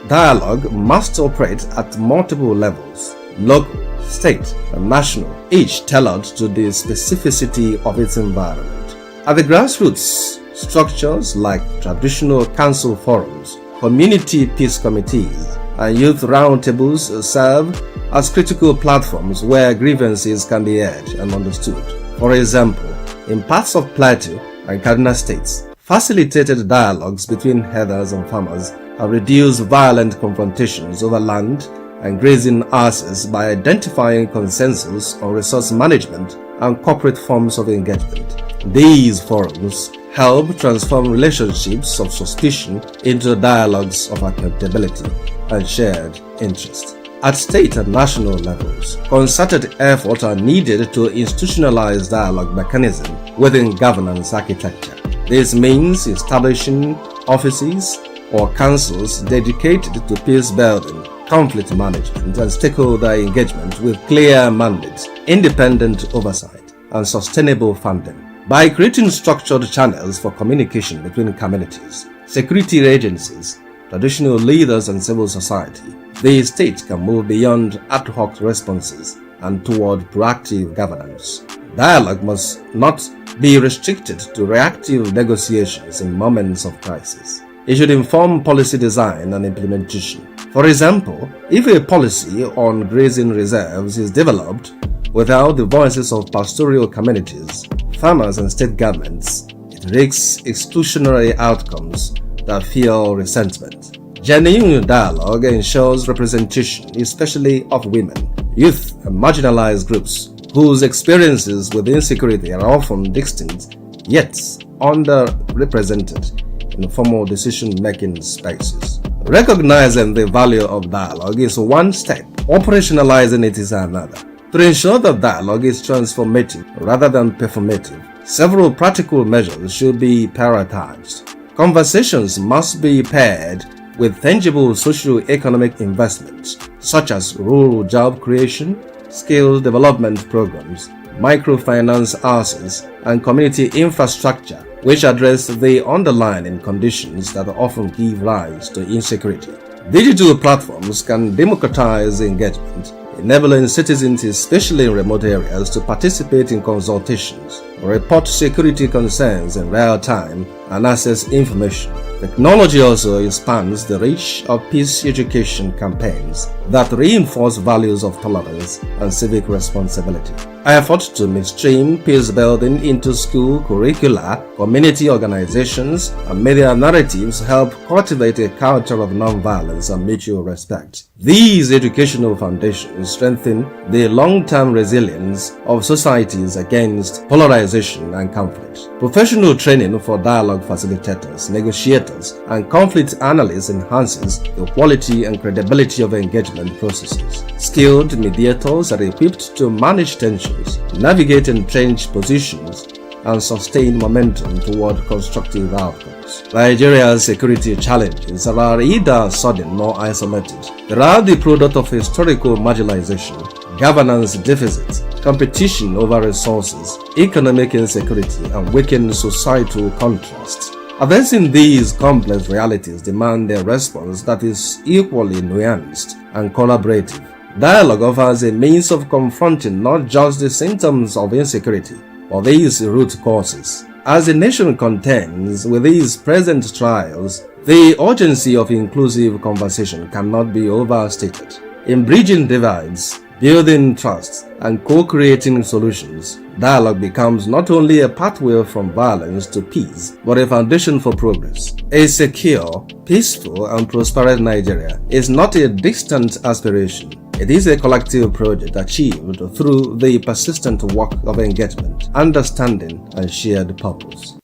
dialogue must operate at multiple levels: local, state, and national, each tailored to the specificity of its environment. At the grassroots, structures like traditional council forums, community peace committees, and youth roundtables serve as critical platforms where grievances can be heard and understood. For example, in parts of Plateau and Kaduna states, facilitated dialogues between herders and farmers have reduced violent confrontations over land and grazing access by identifying consensus on resource management and corporate forms of engagement. These forums help transform relationships of suspicion into dialogues of accountability and shared interest. At state and national levels, concerted efforts are needed to institutionalize dialogue mechanisms within governance architecture. This means establishing offices or councils dedicated to peace building, conflict management, and stakeholder engagement with clear mandates, independent oversight, and sustainable funding. By creating structured channels for communication between communities, security agencies, traditional leaders, and civil society, the state can move beyond ad hoc responses and toward proactive governance. Dialogue must not be restricted to reactive negotiations in moments of crisis. It should inform policy design and implementation. For example, if a policy on grazing reserves is developed without the voices of pastoral communities, farmers, and state governments, it risks exclusionary outcomes that fuel resentment. Genuine dialogue ensures representation, especially of women, youth, and marginalized groups whose experiences with insecurity are often distinct yet underrepresented in formal decision-making spaces. Recognizing the value of dialogue is one step, operationalizing it is another. To ensure that dialogue is transformative rather than performative, several practical measures should be prioritized. Conversations must be paired with tangible socio-economic investments such as rural job creation, skill development programs, microfinance houses, and community infrastructure, which address the underlying conditions that often give rise to insecurity. Digital platforms can democratize engagement, enabling citizens, especially in remote areas, to participate in consultations, report security concerns in real time, and access information. Technology also expands the reach of peace education campaigns that reinforce values of tolerance and civic responsibility. Efforts to mainstream peace building into school curricula, community organizations, and media narratives help cultivate a culture of nonviolence and mutual respect. These educational foundations strengthen the long-term resilience of societies against polarization and conflict. Professional training for dialogue facilitators, negotiators, and conflict analysts enhances the quality and credibility of engagement processes. Skilled mediators are equipped to manage tensions, navigate entrenched positions, and sustain momentum toward constructive outcomes. Nigeria's security challenges are either sudden nor isolated. They are the product of historical marginalization, governance deficits, competition over resources, economic insecurity, and weakened societal contrasts. Addressing these complex realities demand a response that is equally nuanced and collaborative. Dialogue offers a means of confronting not just the symptoms of insecurity, but these root causes. As the nation contends with these present trials, the urgency of inclusive conversation cannot be overstated. In bridging divides, building trust, and co-creating solutions, dialogue becomes not only a pathway from violence to peace, but a foundation for progress. A secure, peaceful, and prosperous Nigeria is not a distant aspiration. It is a collective project achieved through the persistent work of engagement, understanding, and shared purpose.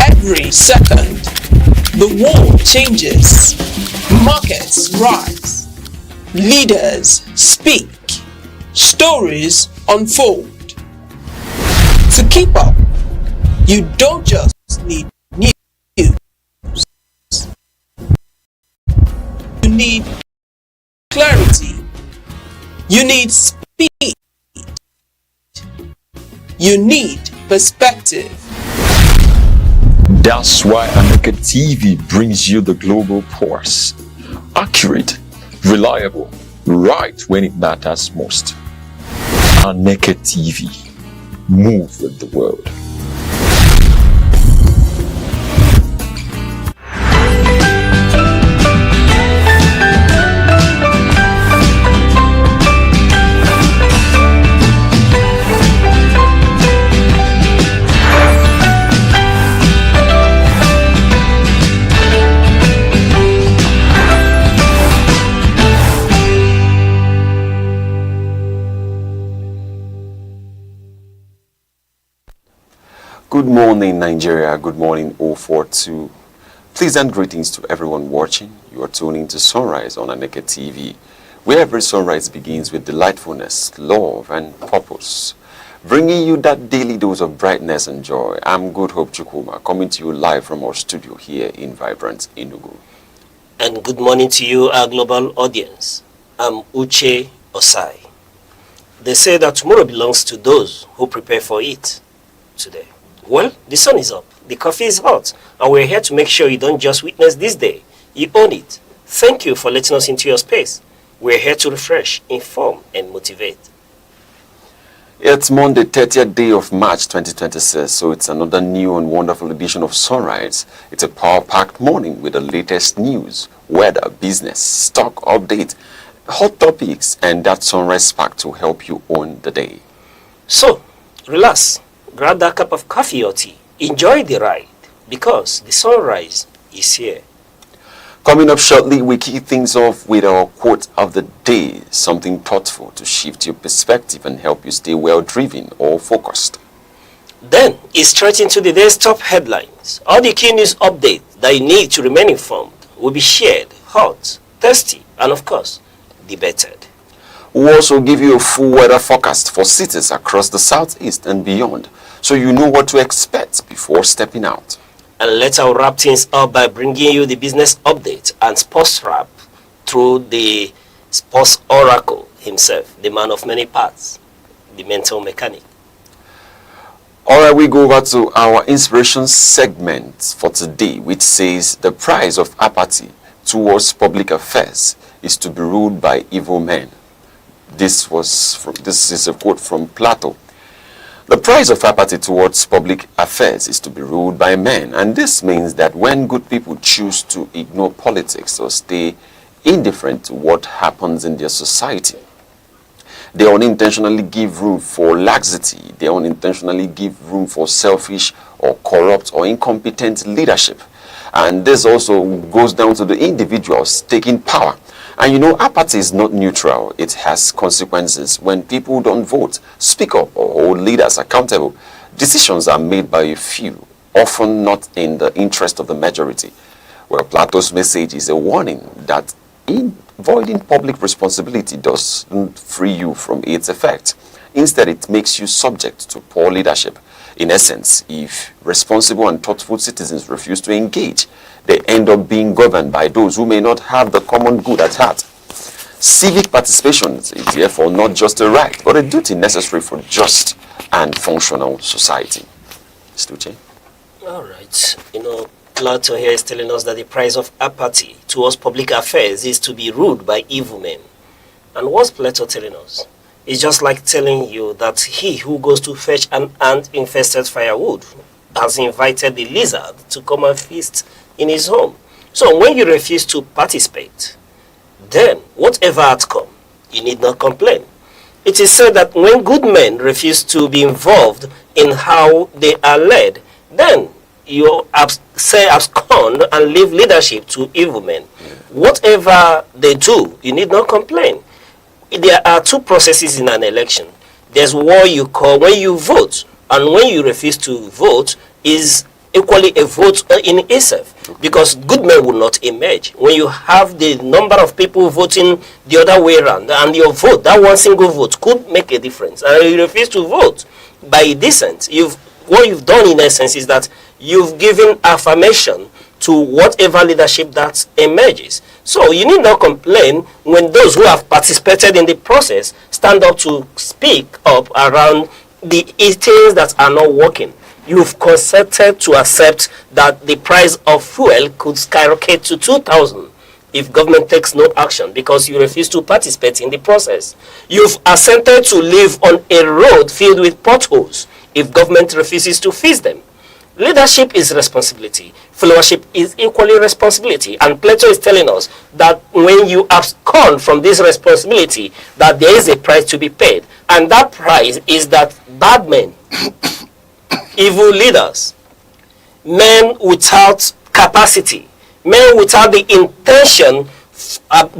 Every second, the world changes, markets rise, leaders speak, stories unfold. To keep up, you don't just need news, you need clarity, you need speed, you need perspective.
That's why Aneke TV brings you the global pulse. Accurate, reliable, right when it matters most. Aneke TV. Move with the world.
Good morning, Nigeria. Good morning, 042. Pleasant greetings to everyone watching. You are tuning to Sunrise on Aneke TV, where every sunrise begins with delightfulness, love, and purpose. Bringing you that daily dose of brightness and joy. I'm Good Hope Chukuma, coming to you live from our studio here in vibrant Enugu.
And good morning to you, our global audience. I'm Uche Osai. They say that tomorrow belongs to those who prepare for it today. Well, the sun is up, the coffee is hot, and we're here to make sure you don't just witness this day, you own it. Thank you for letting us into your space. We're here to refresh, inform, and motivate.
It's Monday, 30th day of March 2026, so it's another new and wonderful edition of Sunrise. It's a power-packed morning with the latest news, weather, business, stock update, hot topics, and that Sunrise Spark to help you own the day.
So, relax. Grab that cup of coffee or tea. Enjoy the ride, because the sunrise is here.
Coming up shortly, we kick things off with our quote of the day, something thoughtful to shift your perspective and help you stay well-driven or focused.
Then, it's straight into the day's top headlines. All the key news updates that you need to remain informed will be shared, hot, thirsty, and of course, debated.
We'll also give you a full weather forecast for cities across the southeast and beyond, so you know what to expect before stepping out.
And let's wrap things up by bringing you the business update and sports wrap through the sports oracle himself, the man of many parts, the mental mechanic.
All right, we go over to our inspiration segment for today, which says the price of apathy towards public affairs is to be ruled by evil men. This is a quote from Plato. The price of apathy towards public affairs is to be ruled by men, and this means that when good people choose to ignore politics or stay indifferent to what happens in their society, they unintentionally give room for laxity, they unintentionally give room for selfish or corrupt or incompetent leadership. And this also goes down to the individuals taking power. And you know, apathy is not neutral. It has consequences. When people don't vote, speak up, or hold leaders accountable, decisions are made by a few, often not in the interest of the majority. Well, Plato's message is a warning that avoiding public responsibility doesn't free you from its effect. Instead, it makes you subject to poor leadership. In essence, if responsible and thoughtful citizens refuse to engage, they end up being governed by those who may not have the common good at heart. Civic participation is therefore not just a right, but a duty necessary for just and functional society. Stuche?
All right. You know, Plato here is telling us that the price of apathy towards public affairs is to be ruled by evil men. And what's Plato telling us? It's just like telling you that he who goes to fetch an ant-infested firewood has invited the lizard to come and feast in his home. So when you refuse to participate, then whatever outcome, you need not complain. It is said that when good men refuse to be involved in how they are led, then you say abscond and leave leadership to evil men. Whatever they do, you need not complain. There are two processes in an election. There's what you call when you vote, and when you refuse to vote is equally a vote in itself, because good men will not emerge. When you have the number of people voting the other way around, and your vote, that one single vote, could make a difference, and you refuse to vote by dissent, what you've done in essence is that you've given affirmation to whatever leadership that emerges. So you need not complain when those who have participated in the process stand up to speak up around the things that are not working. You've consented to accept that the price of fuel could skyrocket to 2,000 if government takes no action because you refuse to participate in the process. You've assented to live on a road filled with potholes if government refuses to fix them. Leadership is responsibility. Followership is equally responsibility. And Plato is telling us that when you abscond from this responsibility, that there is a price to be paid. And that price is that bad men, evil leaders, men without capacity, men without the intention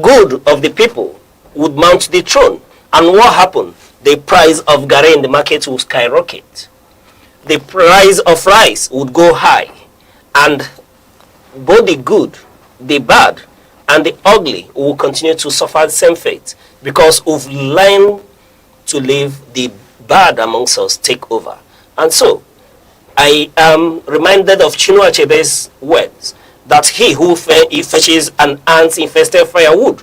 good of the people would mount the throne. And what happened? The price of garri in the market will skyrocket. The price of rice would go high, and both the good, the bad, and the ugly will continue to suffer the same fate because we've learned to leave the bad amongst us take over. And so, I am reminded of Chinua Achebe's words that he who fetches an ant-infested firewood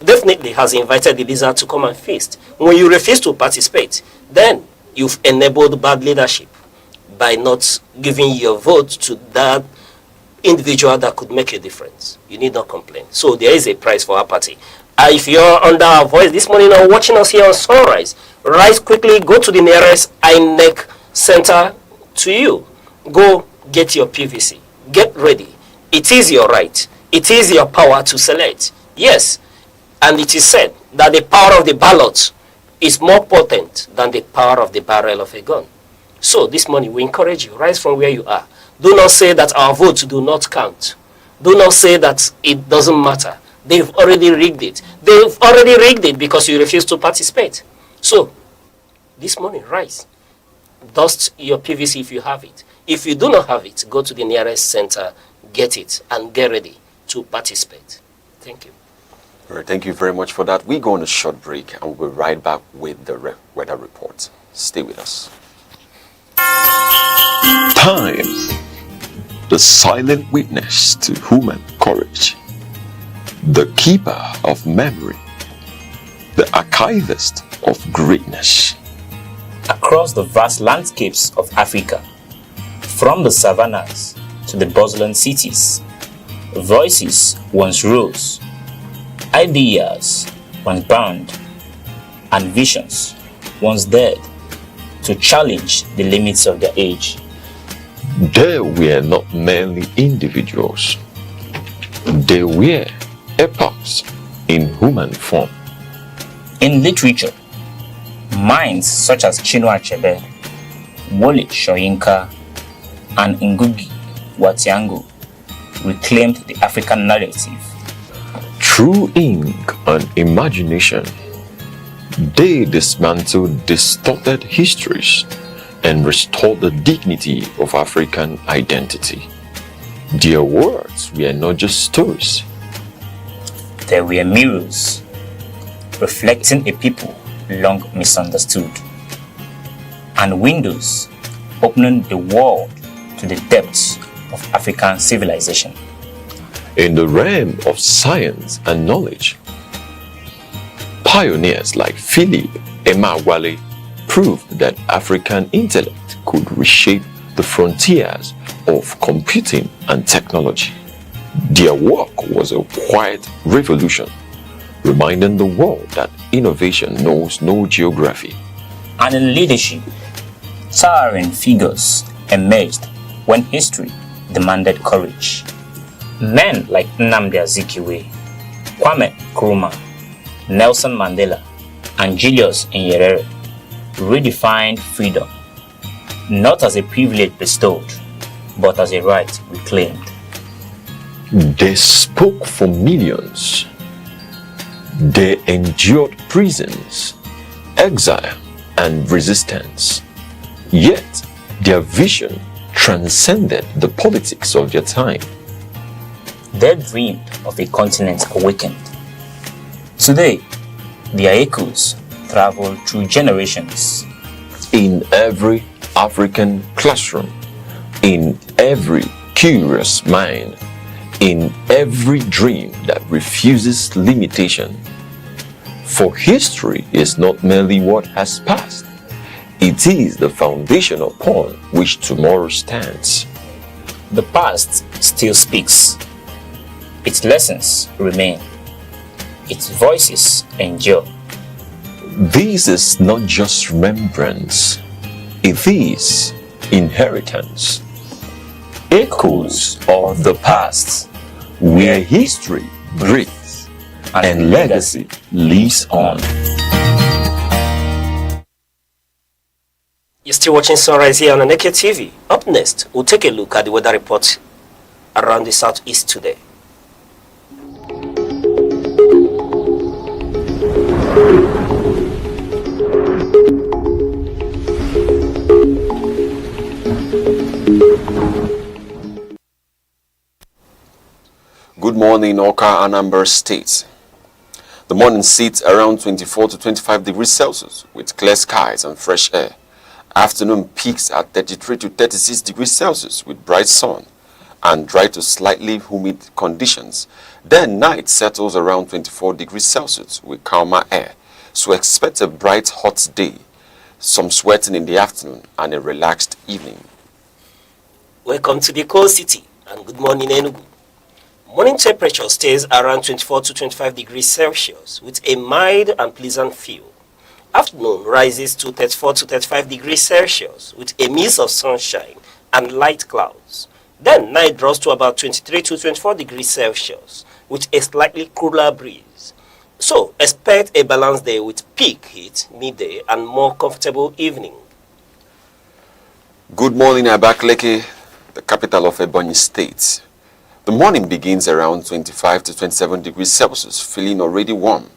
definitely has invited the lizard to come and feast. When you refuse to participate, then you've enabled bad leadership by not giving your vote to that individual that could make a difference. You need not complain. So there is a price for apathy. If you're under our voice this morning or watching us here on Sunrise, rise quickly, go to the nearest Aneke center to you. Go get your PVC. Get ready. It is your right. It is your power to select. Yes. And it is said that the power of the ballot is more potent than the power of the barrel of a gun. So this morning we encourage you, rise from where you are. Do not say that our votes do not count. Do not say that it doesn't matter. They've already rigged it. They've already rigged it because you refuse to participate. So this morning, rise. Dust your PVC if you have it. If you do not have it, go to the nearest center, get it, and get ready to participate. Thank you.
All right, thank you very much for that. We go on a short break and we'll be right back with the weather report. Stay with us.
Time the silent witness to human courage, the keeper of memory, the archivist of greatness.
Across the vast landscapes of Africa, from the savannas to the bustling cities, voices once rose, ideas once bound, and visions once dared to challenge the limits of their age.
They were not merely individuals. They were epochs in human form.
In literature, minds such as Chinua Achebe, Wole Soyinka, and Ngugi wa Thiong'o reclaimed the African narrative.
Through ink and imagination, they dismantled distorted histories and restored the dignity of African identity. Their words were not just stories.
They were mirrors, reflecting a people long misunderstood, and windows opening the world to the depths of African civilization.
In the realm of science and knowledge, pioneers like Philip Emeagwali proved that African intellect could reshape the frontiers of computing and technology. Their work was a quiet revolution, reminding the world that innovation knows no geography.
And in leadership, towering figures emerged when history demanded courage. Men like Nnamdi Azikiwe, Kwame Nkrumah, Nelson Mandela, and Julius Nyerere redefined freedom, not as a privilege bestowed, but as a right reclaimed.
They spoke for millions. They endured prisons, exile, and resistance. Yet, their vision transcended the politics of their time.
They dreamed of a continent awakened. Today, their echoes travel through generations.
In every African classroom, in every curious mind, in every dream that refuses limitation. For history is not merely what has passed, it is the foundation upon which tomorrow stands.
The past still speaks. Its lessons remain. Its voices endure.
This is not just remembrance, it is inheritance. Echoes of the past, where history breathes and legacy lives on.
You're still watching Sunrise here on Aneke TV. Up next, we'll take a look at the weather report around the southeast today.
Good morning, Oka, Anambra State. The morning sits around 24 to 25 degrees Celsius with clear skies and fresh air. Afternoon peaks at 33 to 36 degrees Celsius with bright sun and dry to slightly humid conditions. Then night settles around 24 degrees Celsius with calmer air. So expect a bright hot day, some sweating in the afternoon and a relaxed evening.
Welcome to the cold city and good morning, Enugu. Morning temperature stays around 24 to 25 degrees Celsius with a mild and pleasant feel. Afternoon rises to 34 to 35 degrees Celsius with a mix of sunshine and light clouds. Then night drops to about 23 to 24 degrees Celsius with a slightly cooler breeze. So expect a balanced day with peak heat midday and more comfortable evening.
Good morning, Abakaliki, the capital of Ebonyi State. The morning begins around 25 to 27 degrees Celsius, feeling already warm.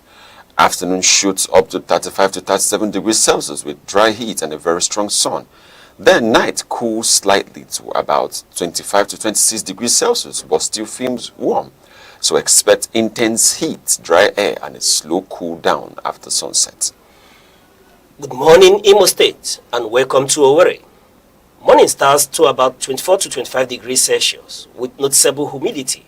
Afternoon shoots up to 35 to 37 degrees Celsius with dry heat and a very strong sun. Then night cools slightly to about 25 to 26 degrees Celsius, but still feels warm. So expect intense heat, dry air, and a slow cool down after sunset.
Good morning, Imo State, and welcome to Owerri. Morning starts to about 24 to 25 degrees Celsius with noticeable humidity.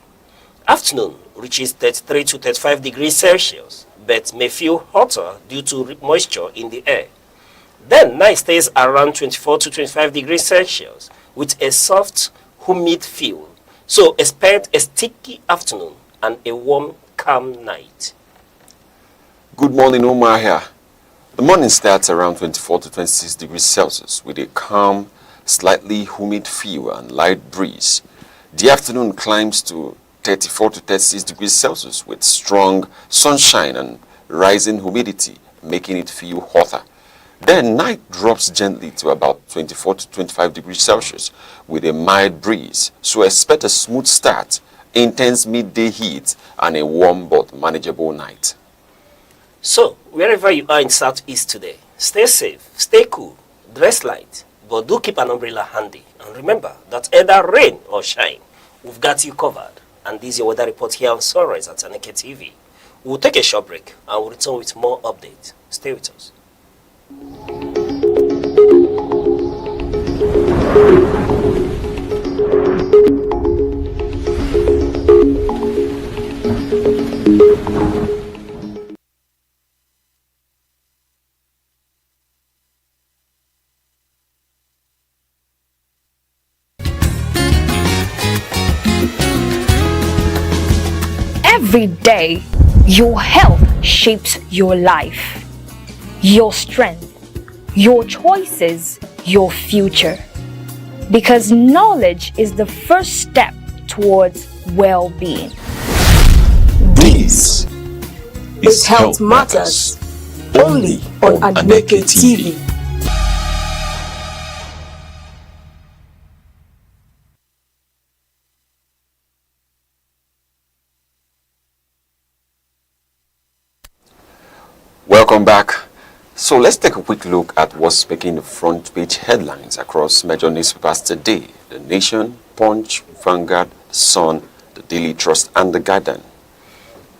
Afternoon reaches 33 to 35 degrees Celsius, but may feel hotter due to moisture in the air. Then night stays around 24 to 25 degrees Celsius with a soft, humid feel. So expect a sticky afternoon and a warm, calm night.
Good morning, Omar here. The morning starts around 24 to 26 degrees Celsius with a calm, slightly humid feel and light breeze. The afternoon climbs to 34 to 36 degrees Celsius with strong sunshine and rising humidity, making it feel hotter. Then night drops gently to about 24 to 25 degrees Celsius with a mild breeze. So expect a smooth start, intense midday heat, and a warm but manageable night.
So, wherever you are in Southeast today, stay safe, stay cool, dress light, but do keep an umbrella handy. And remember that either rain or shine, we've got you covered. And this is your weather report here on Sunrise at Aneke TV. We'll take a short break and we'll return with more updates. Stay with us.
Every day, your health shapes your life, your strength, your choices, your future. Because knowledge is the first step towards well-being.
This is Health Matters, only on Aneke TV.
Welcome back. So let's take a quick look at what's making the front page headlines across major newspapers today. The Nation, Punch, Vanguard, The Sun, The Daily Trust, and The Guardian.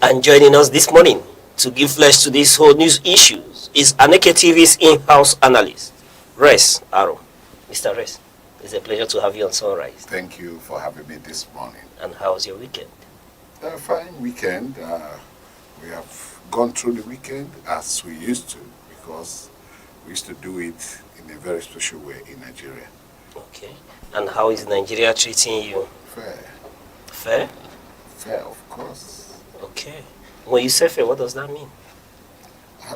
And joining us this morning to give flesh to these whole news issues is Aneke TV's in-house analyst, Res Aro. Mr. Res, it's a pleasure to have you on Sunrise.
Thank you for having me this morning.
And how was your weekend?
A fine weekend. We have gone through the weekend as we used to, because we used to do it in a very special way in Nigeria.
Okay. And how is Nigeria treating you?
Fair.
Fair?
Fair, of course.
Okay. When you say fair, what does that mean?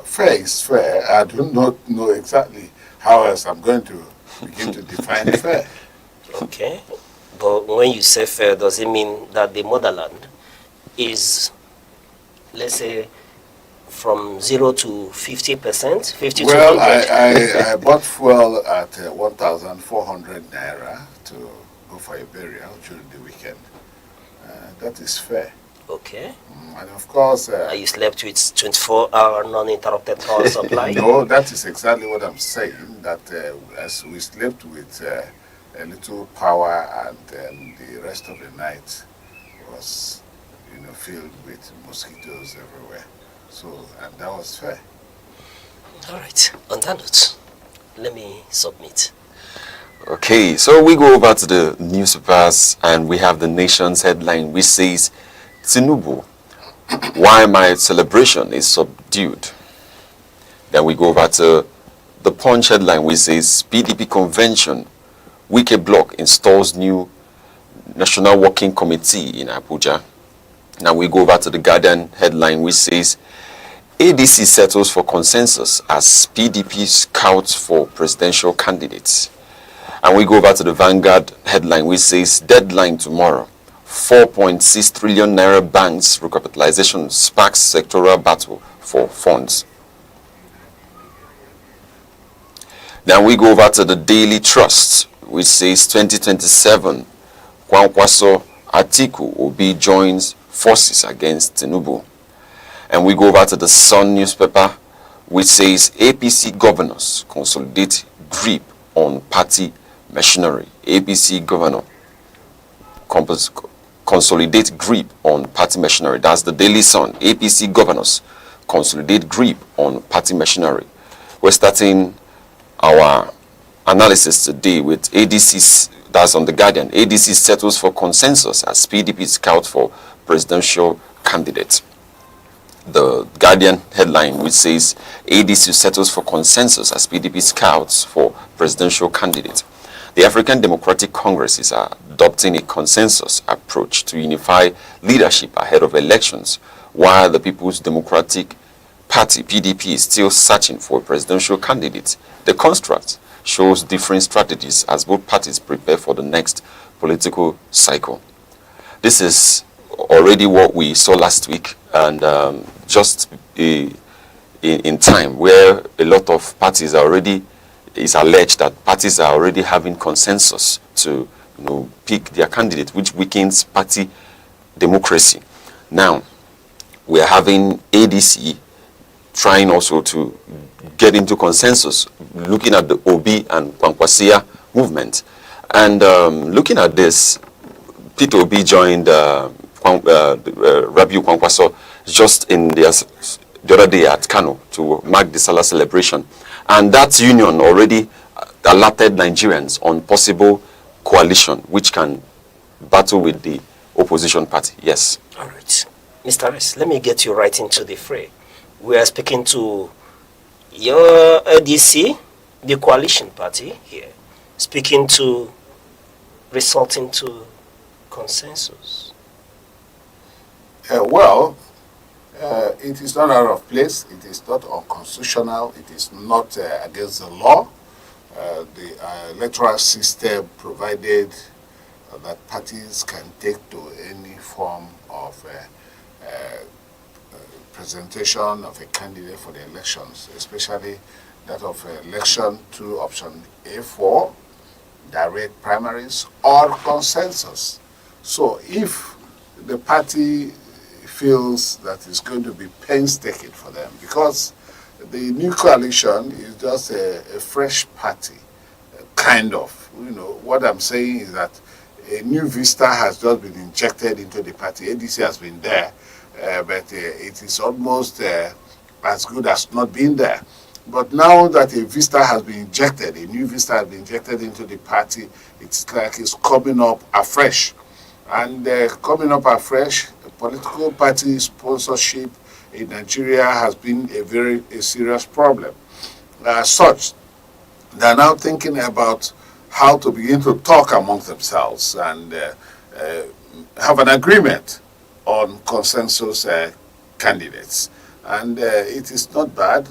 Fair is fair. I do not know exactly how else I'm going to begin to define fair.
Okay. But when you say fair, does it mean that the motherland is, let's say, from 0 to 50%? 50
well,
to 100?
I bought fuel at 1,400 naira to go for a burial during the weekend. That is fair.
Okay.
And of course...
you slept with 24-hour non-interrupted power supply?
No, that is exactly what I'm saying, that as we slept with a little power and the rest of the night was, filled with mosquitoes everywhere. So, and that was fair.
All right. On that note, let me submit.
Okay, so we go over to the newspapers and we have the Nation's headline which says, Tinubu, why my celebration is subdued. Then we go over to the Punch headline which says, PDP convention, Wike bloc installs new National Working Committee in Abuja. Now we go over to the Guardian headline which says, ADC settles for consensus as PDP scouts for presidential candidates. And we go over to the Vanguard headline which says, deadline tomorrow, 4.6 trillion naira banks recapitalization sparks sectoral battle for funds. Then we go over to the Daily Trust which says 2027, Kwankwaso Atiku Obi joins forces against Tinubu. And we go over to the Sun newspaper which says APC governors consolidate grip on party machinery. APC governor consolidate grip on party machinery. That's the Daily Sun. APC governors consolidate grip on party machinery. We're starting our analysis today with ADC, that's on The Guardian. ADC settles for consensus as PDP scout for presidential candidate. The Guardian headline, which says ADC settles for consensus as PDP scouts for presidential candidate. The African Democratic Congress is adopting a consensus approach to unify leadership ahead of elections, while the People's Democratic Party, PDP, is still searching for a presidential candidate. The construct shows different strategies as both parties prepare for the next political cycle. This is already what we saw last week, and just in time where a lot of parties are already, it's alleged that parties are already having consensus to pick their candidate, which weakens party democracy. Now, we are having ADC trying also to get into consensus, looking at the Obi and Kwankwasia movement. And looking at this, Peter Obi joined Rabiu Kwankwaso just in the other day at Kano to mark the Salah celebration. And that union already alerted Nigerians on possible coalition which can battle with the opposition party. Yes.
All right. Mr. S, let me get you right into the fray. We are speaking to your ADC, the coalition party here, speaking to resulting to consensus.
It is not out of place. It is not unconstitutional. It is not against the law. The electoral system provided that parties can take to any form of presentation of a candidate for the elections, especially that of election to option A4, direct primaries, or consensus. So if the party feels that it's going to be painstaking for them, because the new coalition is just a fresh party, kind of. What I'm saying is that a new vista has just been injected into the party. ADC has been there, but it is almost as good as not being there. But now that a vista has been injected, a new vista has been injected into the party, it's like it's coming up afresh. And coming up afresh, political party sponsorship in Nigeria has been a serious problem. Such, they are now thinking about how to begin to talk among themselves and have an agreement on consensus candidates. And it is not bad.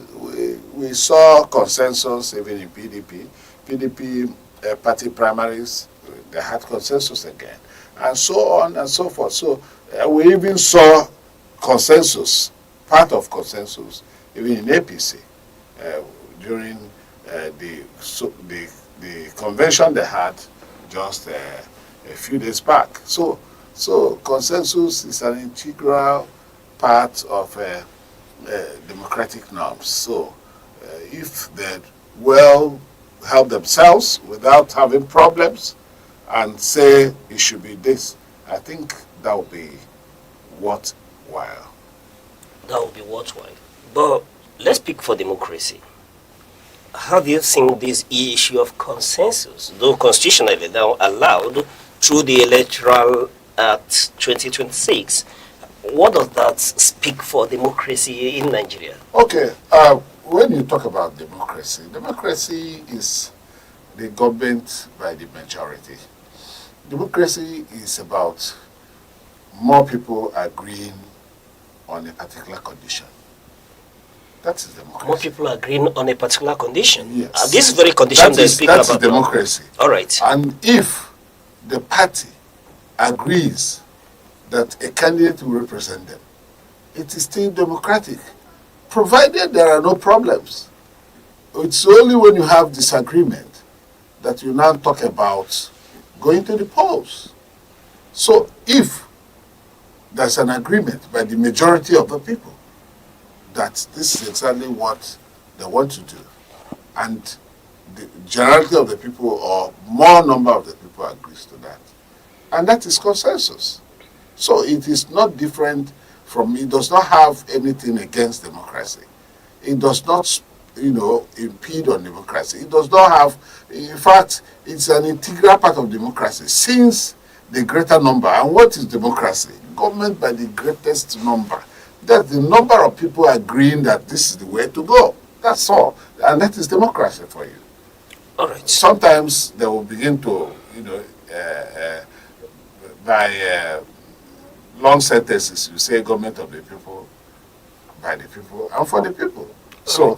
We saw consensus even in PDP. PDP party primaries, they had consensus again, and so on and so forth. So we even saw consensus, part of consensus, even in APC during the convention they had just a few days back. So consensus is an integral part of democratic norms. So if they help themselves without having problems and say it should be this, I think that would be worthwhile.
That would be worthwhile. But let's speak for democracy. How do you think this issue of consensus, though constitutionally now allowed through the Electoral Act 2026, what does that speak for democracy in Nigeria?
Okay, when you talk about democracy, democracy is the government by the majority. Democracy is about more people agreeing on a particular condition. That is democracy.
More people agreeing on a particular condition?
Yes.
This very condition they speak about.
That's democracy.
All right.
And if the party agrees that a candidate will represent them, it is still democratic, provided there are no problems. It's only when you have disagreement that you now talk about going to the polls. So if there's an agreement by the majority of the people that this is exactly what they want to do, and the generality of the people or more number of the people agrees to that, and that is consensus. So it is not different from, it does not have anything against democracy. It does not impede on democracy. It does not have, in fact, it's an integral part of democracy since the greater number. And what is democracy? Government by the greatest number. That's the number of people agreeing that this is the way to go. That's all. And that is democracy for you.
All right.
Sometimes they will begin to, by long sentences, you say government of the people, by the people, and for the people. So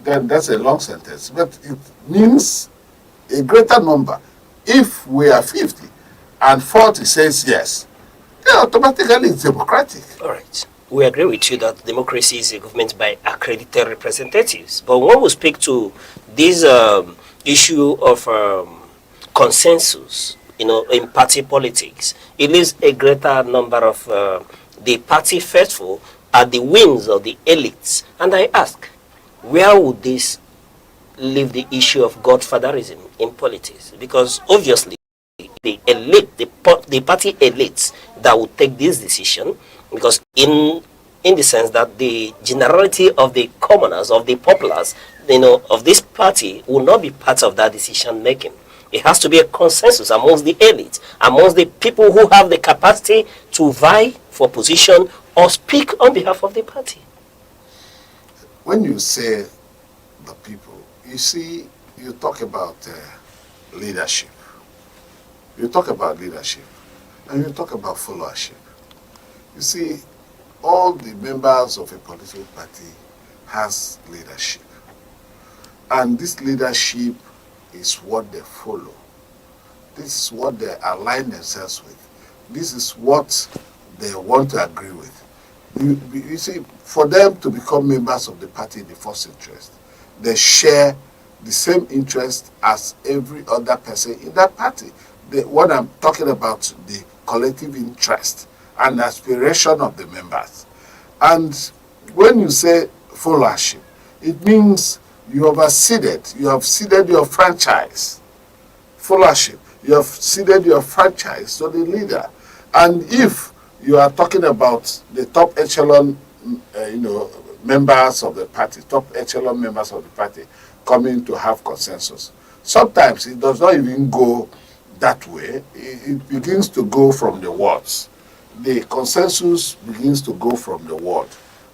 then that's a long sentence. But it means a greater number. If we are 50 and 40 says yes, then automatically it's democratic.
All right. We agree with you that democracy is a government by accredited representatives. But when we speak to this issue of consensus, in party politics, it leaves a greater number of the party faithful at the wings of the elites. And I ask, where would this leave the issue of godfatherism in politics? Because obviously, the elite, the party elites that would take this decision, because in the sense that the generality of the commoners, of the populace, of this party will not be part of that decision making. It has to be a consensus amongst the elite, amongst the people who have the capacity to vie for position or speak on behalf of the party.
When you say the people, you see, you talk about leadership. You talk about leadership, and you talk about followership. You see, all the members of a political party has leadership. And this leadership is what they follow. This is what they align themselves with. This is what they want to agree with. You see, for them to become members of the party in the first interest, they share the same interest as every other person in that party. What I'm talking about, the collective interest and aspiration of the members. And when you say followership, it means you have ceded your franchise. Followership, you have ceded your franchise to the leader. And if you are talking about the top echelon, members of the party, top echelon members of the party coming to have consensus, sometimes it does not even go that way. It begins to go from the wards. The consensus begins to go from the ward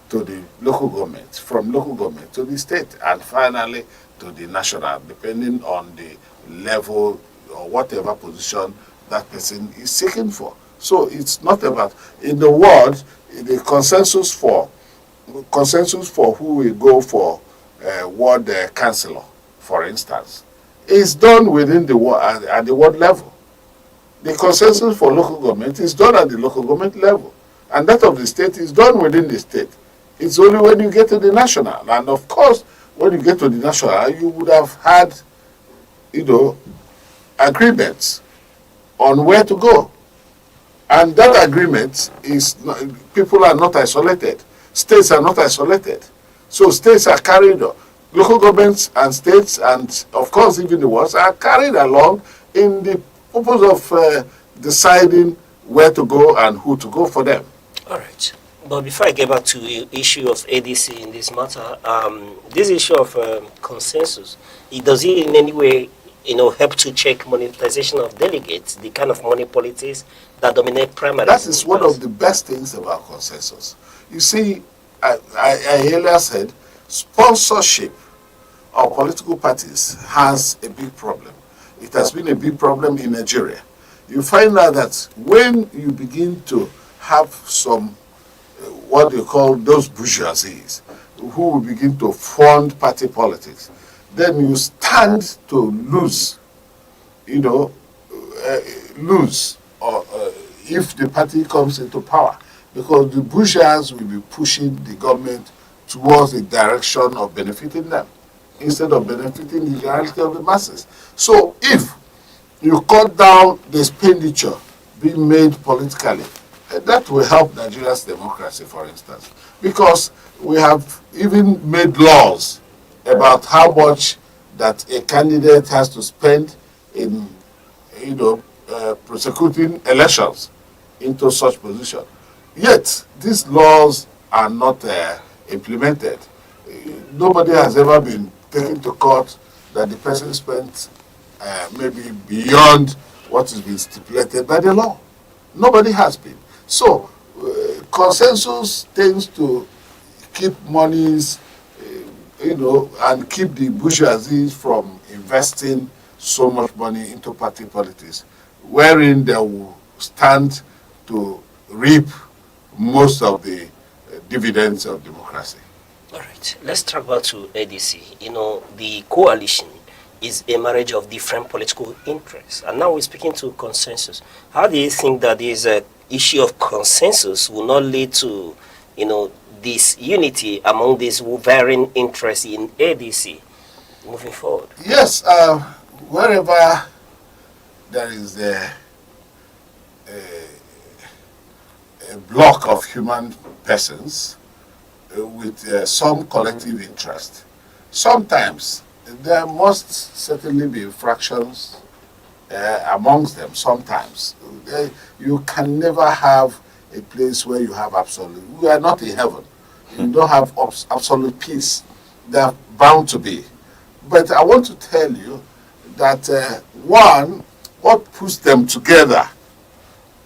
to the local government, from local government to the state, and finally to the national, depending on the level or whatever position that person is seeking for. So it's not about, in the world, the consensus for who will go for ward councillor, for instance, is done within the ward, at the ward level. The consensus for local government is done at the local government level, and that of the state is done within the state. It's only when you get to the national, and of course, when you get to the national, you would have had, agreements on where to go. And that agreement is, people are not isolated. States are not isolated. So states are carried, local governments and states, and of course even the wards, are carried along in the purpose of deciding where to go and who to go for them.
All right. But before I get back to the issue of ADC in this matter, this issue of consensus, does it in any way, help to check monetization of delegates, the kind of money politics that dominate primaries?
That is one of the best things about consensus. You see, I earlier said, sponsorship of political parties has a big problem. It has been a big problem in Nigeria. You find out that when you begin to have some, what they call those bourgeoisies, who will begin to fund party politics, then you stand to lose, if the party comes into power, because the bourgeois will be pushing the government towards the direction of benefiting them, instead of benefiting the reality of the masses. So if you cut down the expenditure being made politically, that will help Nigeria's democracy, for instance, because we have even made laws about how much that a candidate has to spend in, prosecuting elections into such position. Yet, these laws are not implemented. Nobody has ever been taken to court that the person spent maybe beyond what has been stipulated by the law. Nobody has been. So, consensus tends to keep monies, and keep the bourgeoisie from investing so much money into party politics, wherein they will stand to reap most of the dividends of democracy.
All right, let's talk about to ADC. The coalition is a marriage of different political interests, and now we're speaking to consensus. How do you think that this issue of consensus will not lead to, this unity among these varying interests in ADC moving forward?
Yes, wherever there is a block of human persons with some collective interest, sometimes there must certainly be fractions amongst them. Sometimes you can never have a place where you have absolute. We are not in heaven. You don't have absolute peace. They are bound to be. But I want to tell you that what puts them together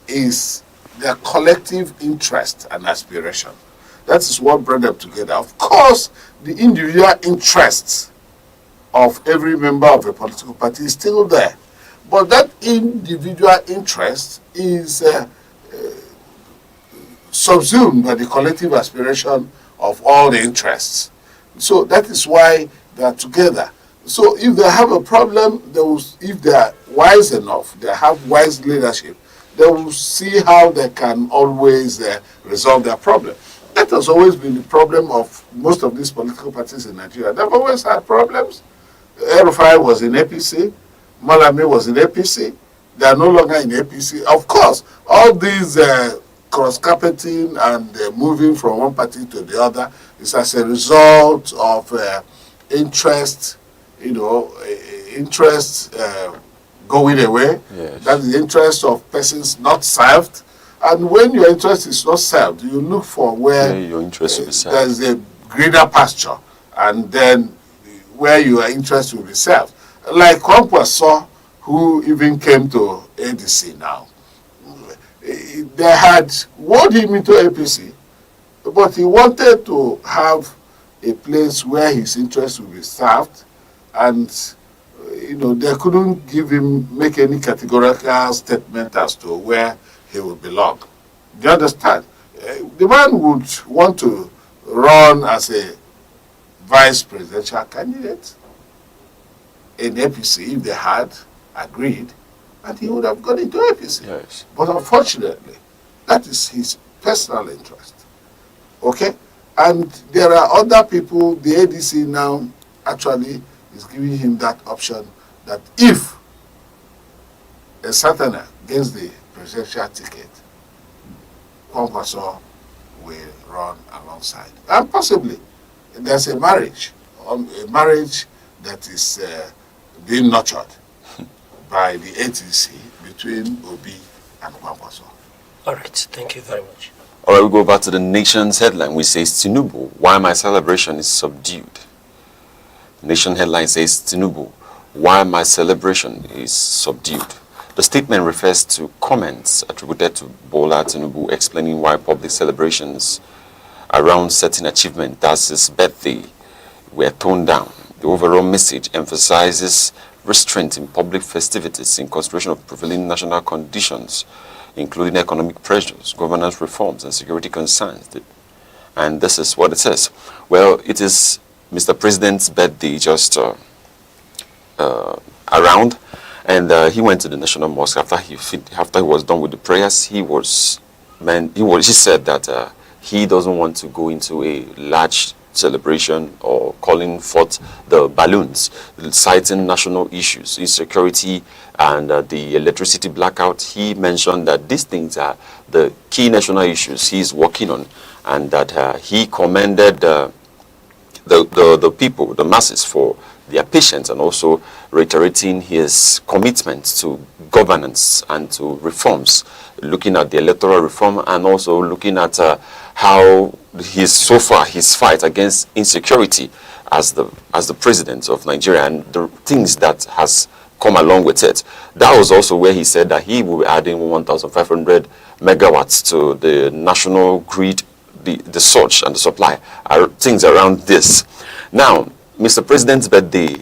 is their collective interest and aspiration. That is what brought them together. Of course, the individual interests of every member of a political party is still there. But that individual interest is subsumed by the collective aspiration of all the interests. So that is why they are together. So if they have a problem, if they are wise enough, they have wise leadership, they will see how they can always resolve their problem. That has always been the problem of most of these political parties in Nigeria. They've always had problems. El-Rufai was in APC, Malami was in APC, they are no longer in APC. Of course, all these cross-carpeting and moving from one party to the other is as a result of interest, going away.
Yes.
That's the interest of persons not served. And when your interest is not served, you look for where
your interest will be served.
there's a greener pasture, and then where your interest will be served. Like Kwankwaso, who even came to ADC now. They had won him into APC, but he wanted to have a place where his interest will be served, and they couldn't make any categorical statement as to where he would belong. Do you understand? The man would want to run as a vice presidential candidate in APC if they had agreed, and he would have gone into APC.
Yes.
But unfortunately, that is his personal interest. Okay? And there are other people, the ADC now actually is giving him that option, that if a Satana gets the presidential ticket, Kwankwaso will run alongside. And possibly there's a marriage that is being nurtured by the ATC between Obi and Kwankwaso.
All right, thank you very much.
All right, we go back to the Nation's headline, which says, Tinubu, why my celebration is subdued. Nation headline says, Tinubu, why my celebration is subdued. The statement refers to comments attributed to Bola Tinubu explaining why public celebrations around certain achievement, that's his birthday, were toned down. The overall message emphasizes restraint in public festivities in consideration of prevailing national conditions, including economic pressures, governance reforms, and security concerns. And this is what it says. Well, it is Mr. President's birthday just around, and he went to the National Mosque after he was done with the prayers. He said that he doesn't want to go into a large celebration or calling forth the balloons, citing national issues, insecurity, and the electricity blackout. He mentioned that these things are the key national issues he's working on, and that he commended the people, the masses, for their patience, and also reiterating his commitment to governance and to reforms, looking at the electoral reform, and also looking at how so far his fight against insecurity as the president of Nigeria and the things that has come along with it. That was also where he said that he will be adding 1,500 megawatts to the national grid, the surge and the supply, things around this. Now, Mr. President's birthday,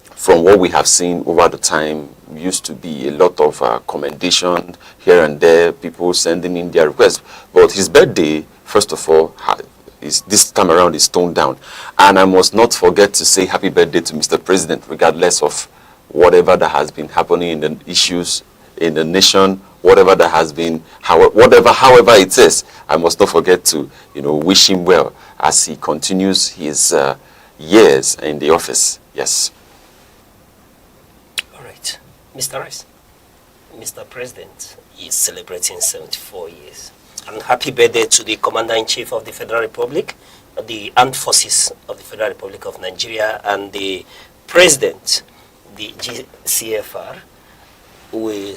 from what we have seen over the time, used to be a lot of commendation here and there, people sending in their requests. But his birthday, first of all, this time around is toned down. And I must not forget to say happy birthday to Mr. President, regardless of whatever that has been happening in the issues in the nation, whatever that has been, however it is. I must not forget to, wish him well as he continues his years in the office. Yes.
All right. Mr. Rice, Mr. President is celebrating 74 years. And happy birthday to the Commander-in-Chief of the Federal Republic, the Armed Forces of the Federal Republic of Nigeria, and the President, the GCFR. We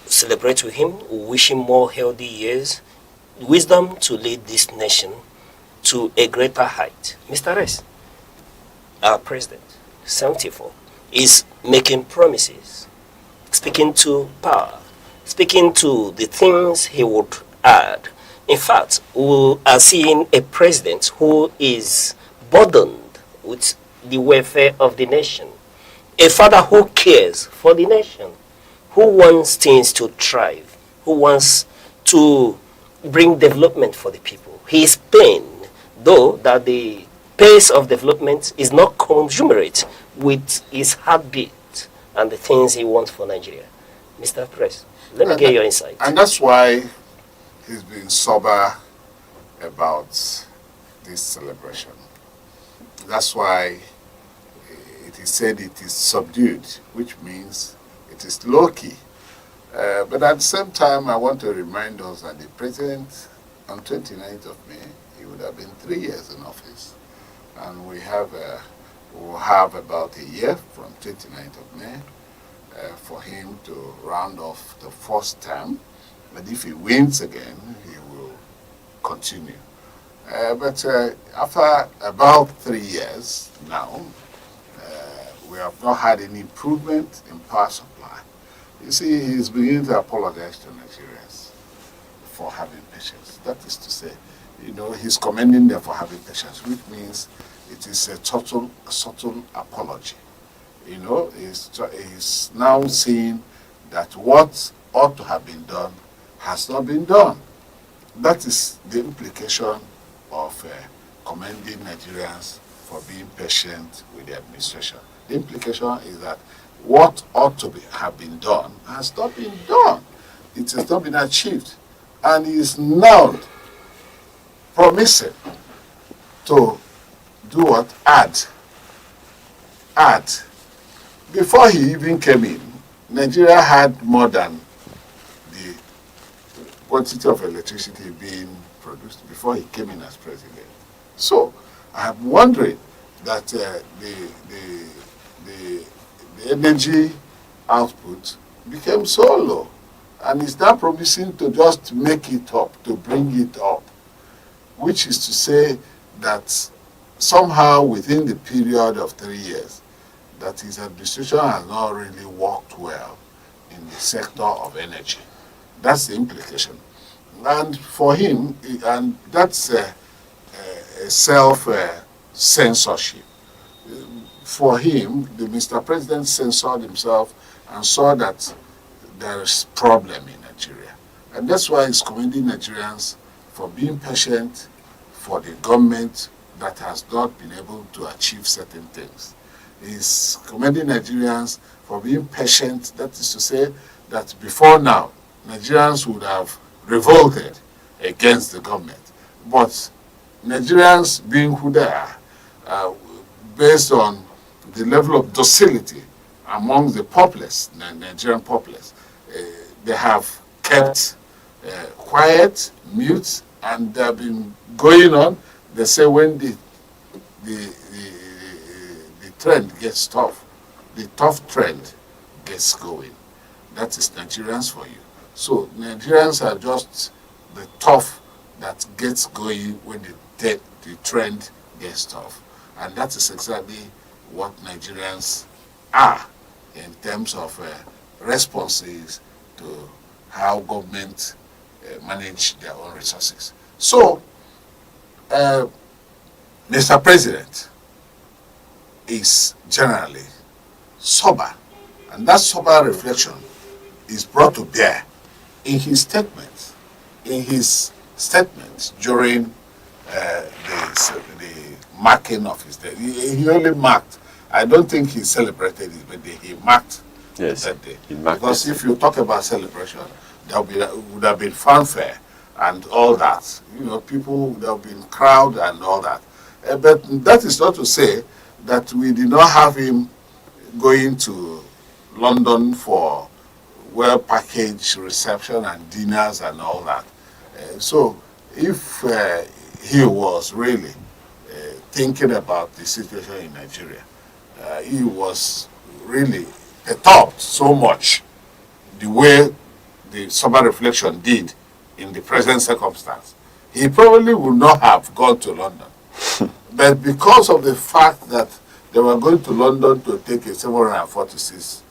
celebrate with him, wish him more healthy years, wisdom to lead this nation to a greater height. Mr. Rice, our President, 74, is making promises, speaking to power, speaking to the things he would add. In fact, we are seeing a president who is burdened with the welfare of the nation, a father who cares for the nation, who wants things to thrive, who wants to bring development for the people. He is pained, though, that the pace of development is not commensurate with his heartbeat and the things he wants for Nigeria. Mr. Press, let me get your insight.
And that's why he's been sober about this celebration. That's why it is said it is subdued, which means it is low-key. But at the same time, I want to remind us that the president, on 29th of May, he would have been 3 years in office. And we will have about a year from 29th of May for him to round off the first term. But if he wins again, he will continue. But after about 3 years now, we have not had any improvement in power supply. You see, he's beginning to apologize to Nigerians for having patience. That is to say, he's commending them for having patience, which means it is a subtle apology. He's now saying that what ought to have been done has not been done. That is the implication of commending Nigerians for being patient with the administration. The implication is that what ought to have been done has not been done. It has not been achieved. And he is now promising to do what? Add. Before he even came in, Nigeria had more than the quantity of electricity being produced before he came in as president. So I'm wondering that the energy output became so low, and he's now promising to just make it up, to bring it up, which is to say that somehow within the period of 3 years, that his administration has not really worked well in the sector of energy. That's the implication. And for him, and that's a self-censorship. For him, the Mr. President censored himself and saw that there is problem in Nigeria. And that's why he's commending Nigerians for being patient for the government that has not been able to achieve certain things. He's commending Nigerians for being patient. That is to say that before now, Nigerians would have revolted against the government. But Nigerians, being who they are, based on the level of docility among the populace, the Nigerian populace, they have kept quiet, mute, and they have been going on. They say when the trend gets tough, the tough trend gets going. That is Nigerians for you. So Nigerians are just the tough that gets going when the the trend gets tough. And that is exactly what Nigerians are in terms of responses to how government manage their own resources. So, Mr. President is generally sober, and that sober reflection is brought to bear in his statements. In his statements during the marking of his day, he only marked. I don't think he celebrated his birthday. He marked his birthday. Because if you talk about celebration, there would have been fanfare and all that. You know, people, there have been crowd and all that. But that is not to say that we did not have him going to London for well-packaged reception and dinners and all that. So if he was really thinking about the situation in Nigeria, he was really perturbed so much the way the sober reflection did in the present circumstance. He probably would not have gone to London. But because of the fact that they were going to London to take a $746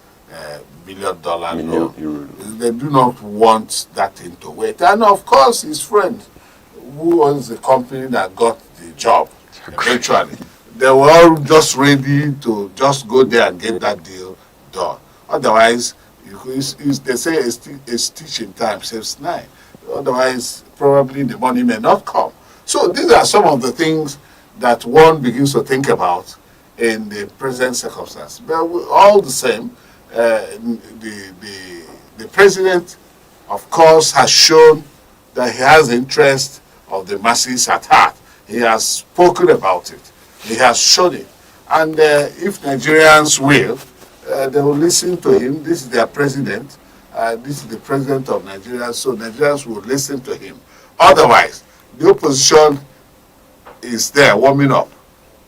billion loan, they do not want that thing to wait. And of course, his friend, who owns the company that got the job, eventually, they were all just ready to just go there and get that deal done. Otherwise, they say a stitch in time saves nine. Otherwise, probably the money may not come. So these are some of the things that one begins to think about in the present circumstance. But all the same, the president, of course, has shown that he has interest of the masses at heart. He has spoken about it. He has shown it. And if Nigerians will, they will listen to him. This is their president. This is the president of Nigeria, so Nigerians will listen to him. Otherwise, the opposition is there warming up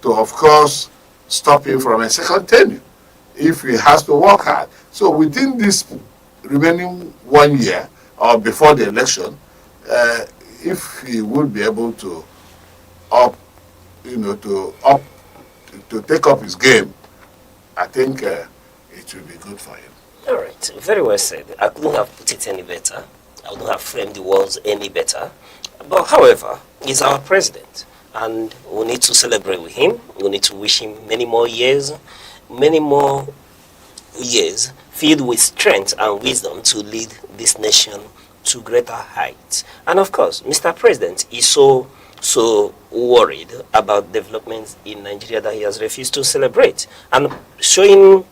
to, of course, stop him from a second tenure if he has to work hard. So within this remaining 1 year or before the election, if he would be able to take up his game, I think it will be good for him.
All right, very well said. I couldn't have put it any better. I wouldn't have framed the words any better. But however, he's our president, and we need to celebrate with him. We need to wish him many more years filled with strength and wisdom to lead this nation to greater heights. And of course, Mr. President is so worried about developments in Nigeria that he has refused to celebrate, and showing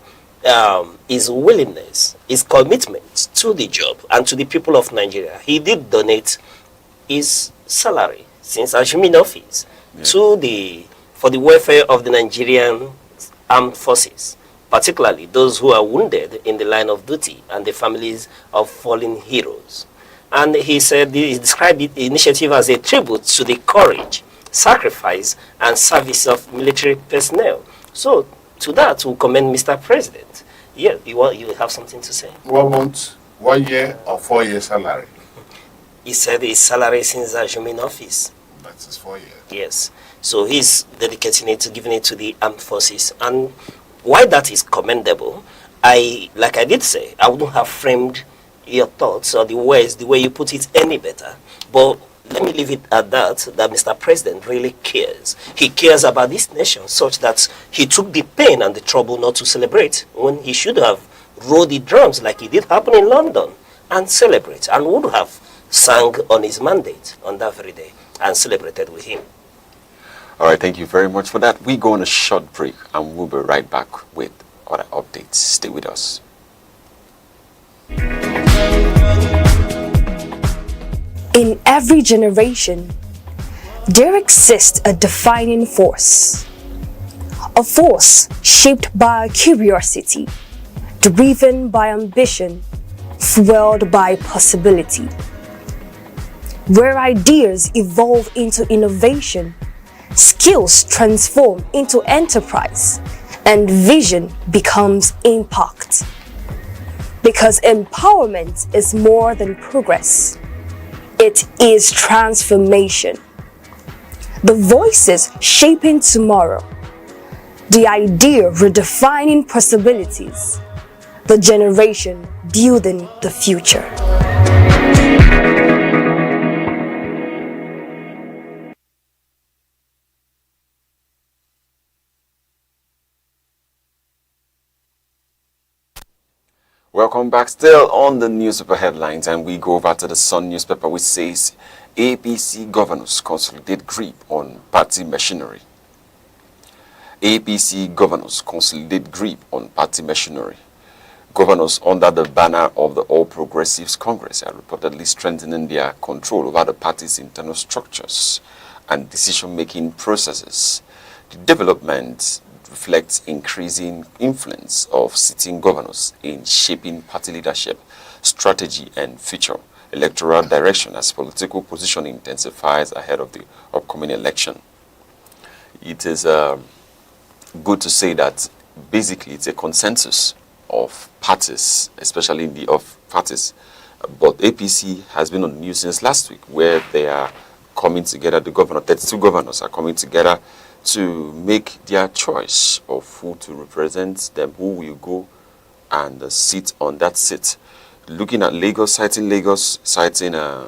his willingness, his commitment to the job and to the people of Nigeria. He did donate his salary since assuming office for the welfare of the Nigerian armed forces, particularly those who are wounded in the line of duty and the families of fallen heroes. And he said he described the initiative as a tribute to the courage, sacrifice, and service of military personnel. So to that, we commend Mr. President. Yeah, you have something to say?
1 month, 1 year, or 4 year salary?
He said his salary since assuming office.
That is 4 years.
Yes. So he's dedicating it to giving it to the armed forces. And why that is commendable, like I did say, I wouldn't have framed your thoughts or the words the way you put it any better. But let me leave it at that Mr. President really cares. He cares about this nation such that he took the pain and the trouble not to celebrate when he should have rolled the drums like it did happen in London and celebrate, and would have sang on his mandate on that very day and celebrated with him.
All right, thank you very much for that. We go on a short break and we'll be right back with other updates. Stay with us.
In every generation, there exists a defining force. A force shaped by curiosity, driven by ambition, fueled by possibility. Where ideas evolve into innovation, skills transform into enterprise, and vision becomes impact. Because empowerment is more than progress. It is transformation. The voices shaping tomorrow. The idea redefining possibilities. The generation building the future.
Welcome back. Still on the newspaper headlines, and we go over to the Sun newspaper, which says APC governors consolidate grip on party machinery. APC governors consolidate grip on party machinery. Governors under the banner of the All Progressives Congress are reportedly strengthening their control over the party's internal structures and decision-making processes. The development reflects increasing influence of sitting governors in shaping party leadership, strategy, and future electoral direction as political positioning intensifies ahead of the upcoming election. It is good to say that basically it's a consensus of parties, especially in the of parties. But APC has been on the news since last week, where they are coming together. The 32 governors are coming together to make their choice of who to represent them, who will go and sit on that seat. Looking at Lagos, citing the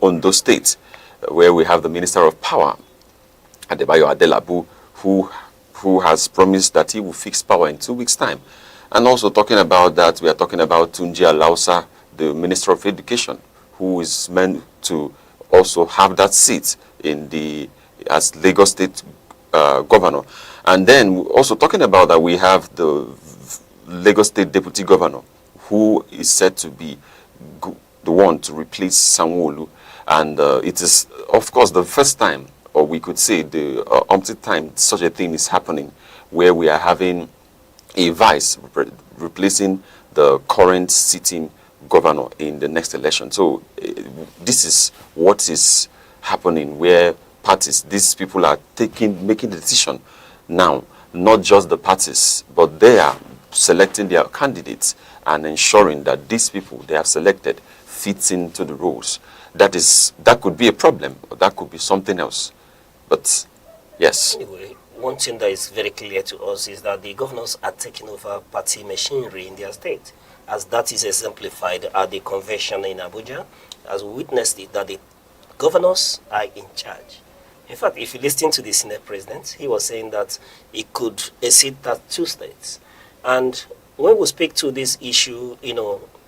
Ondo State, where we have the Minister of Power, Adebayo Adelabu, who has promised that he will fix power in 2 weeks' time. And also talking about that, we are talking about Tunji Alausa, the Minister of Education, who is meant to also have that seat as Lagos State Governor. And then also talking about that, we have the Lagos State Deputy Governor, who is said to be the one to replace Sanwo-Olu. And it is, of course, the first time, or we could say the umpteenth time such a thing is happening, where we are having a vice replacing the current sitting governor in the next election. So this is what is happening, where parties, these people are making the decision now, not just the parties, but they are selecting their candidates and ensuring that these people they have selected fits into the roles. That could be a problem, or that could be something else. But yes.
Anyway, one thing that is very clear to us is that the governors are taking over party machinery in their state, as that is exemplified at the convention in Abuja, as we witnessed it, that the governors are in charge. In fact, if you listen to the Senate president, he was saying that he could exceed 32 states. And when we speak to this issue,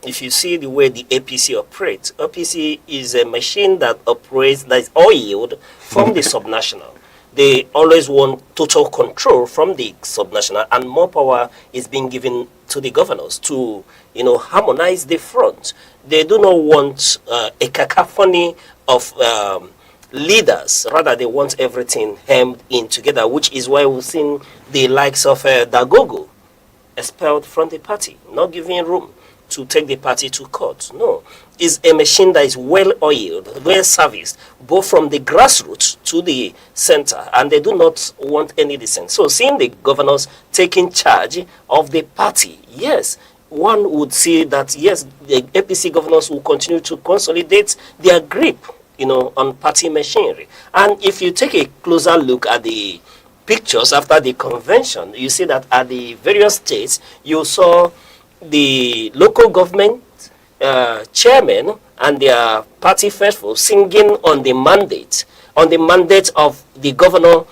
if you see the way the APC operates, APC is a machine that operates, that is oiled from the subnational. They always want total control from the subnational, and more power is being given to the governors to, harmonize the front. They do not want a cacophony of leaders. Rather, they want everything hemmed in together, which is why we've seen the likes of Dagogo expelled from the party, not giving room to take the party to court. No, it's a machine that is well oiled, well serviced, both from the grassroots to the center, and they do not want any dissent. So seeing the governors taking charge of the party, yes, one would see that, yes, the APC governors will continue to consolidate their grip, on party machinery. And if you take a closer look at the pictures after the convention, you see that at the various states, you saw the local government chairmen and their party faithful singing on the mandate of the governor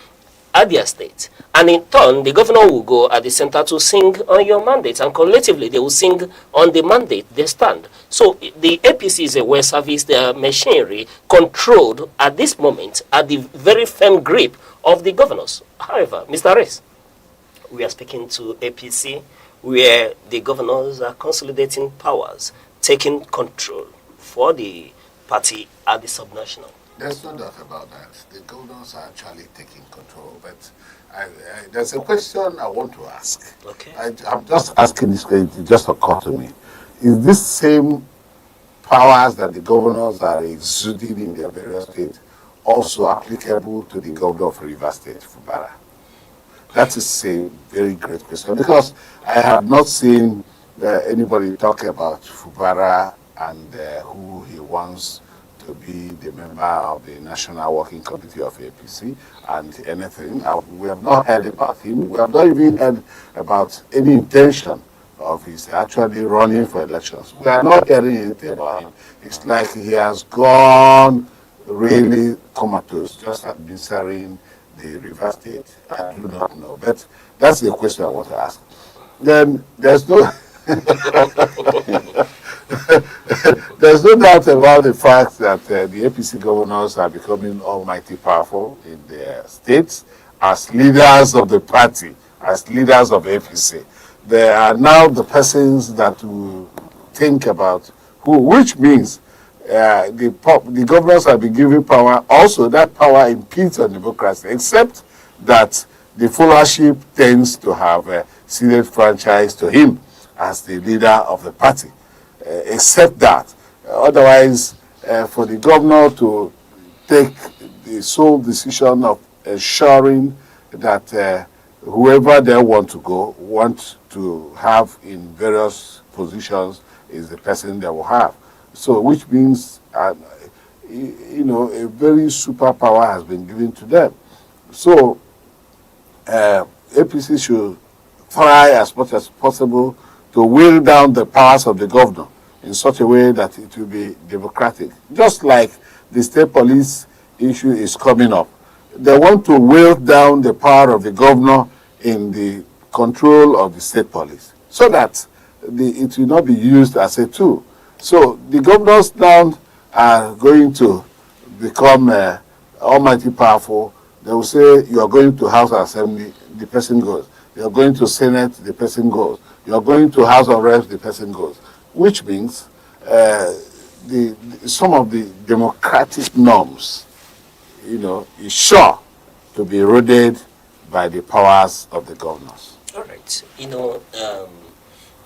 at their state. And in turn, the governor will go at the center to sing on your mandate, and collectively they will sing on the mandate they stand. So the APC is a well-serviced machinery controlled at this moment at the very firm grip of the governors. However, Mr. Reyes, we are speaking to APC, where the governors are consolidating powers, taking control for the party at the subnational.
There's no doubt about that. The governors are actually taking control, but there's a question I want to ask.
Okay.
I'm just asking this question, it just occurred to me. Is this same powers that the governors are exuding in their various states also applicable to the governor of Rivers State, Fubara? That is a very great question, because I have not seen anybody talk about Fubara and who he wants to to be the member of the National Working Committee of APC and anything. We have not heard about him. We have not even heard about any intention of his actually running for elections. We are not hearing anything about him. It's like he has gone really comatose, just administering the River State. I do not know. But that's the question I want to ask. Then there's no there's no doubt about the fact that the APC governors are becoming almighty powerful in their states as leaders of the party, as leaders of APC. They are now the persons that will think about who, which means the governors have been given power. Also, that power impedes on democracy, except that the followership tends to have ceded franchise to him as the leader of the party. Except that. Otherwise, for the governor to take the sole decision of ensuring that whoever they want to have in various positions is the person they will have. So, which means, you know, a very superpower has been given to them. So, APC should try as much as possible to wield down the powers of the governor in such a way that it will be democratic. Just like the state police issue is coming up. They want to wield down the power of the governor in the control of the state police so that it will not be used as a tool. So the governors now are going to become almighty powerful. They will say, you are going to House of Assembly, the person goes. You are going to Senate, the person goes. You are going to House of Reps, the person goes. Which means some of the democratic norms, you know, is sure to be eroded by the powers of the governors.
All right. You know,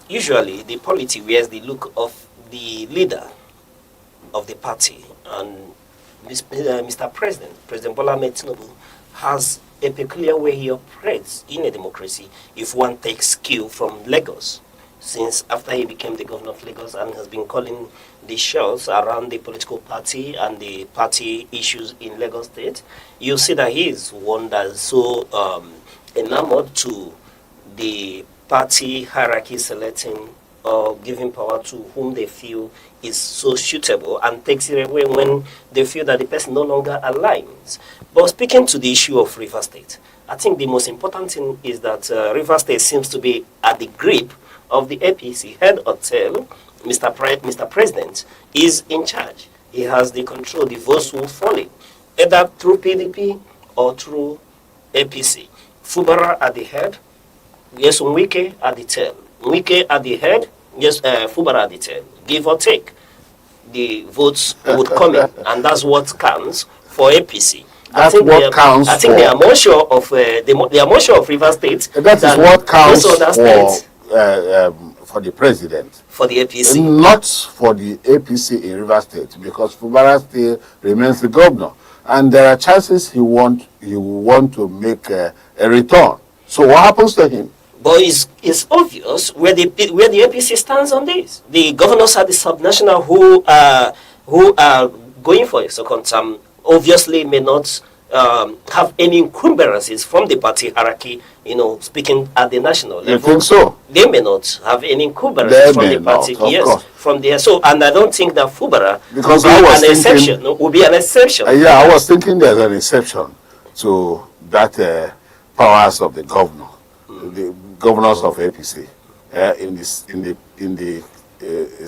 usually the polity wears the look of the leader of the party, and Mr. President Bola Ahmed Tinubu has a peculiar way he operates in a democracy if one takes cue from Lagos. Since after he became the governor of Lagos and has been calling the shots around the political party and the party issues in Lagos State, you see that he is one that is so enamored to the party hierarchy selecting or giving power to whom they feel is so suitable and takes it away when they feel that the person no longer aligns. But speaking to the issue of River State, I think the most important thing is that River State seems to be at the grip of the APC head or tail. Mr. President is in charge. He has the control. The votes will follow, either through PDP or through APC. Fubara at the head, yes, Wike at the tail. Wike at the head, yes, Fubara at the tail. Give or take, the votes would come in, and that's what counts for APC.
That's what counts.
I think they are more sure of they are more sure of River State.
That is what counts for the president.
For the APC,
not for the APC in River State, because Fubara still remains the governor, and there are chances he will want to make a return. So what happens to him?
But it's obvious where the APC stands on this. The governors are the subnational who are going for a second term. Obviously, may not have any encumbrances from the party hierarchy. You know, speaking at the national level.
You think so?
They may not have any encumbrances from the party. Yes, from there. So, and I don't think that Fubara will be an exception.
Yeah, I was thinking there's an exception to that powers of the governor. The governors of APC in the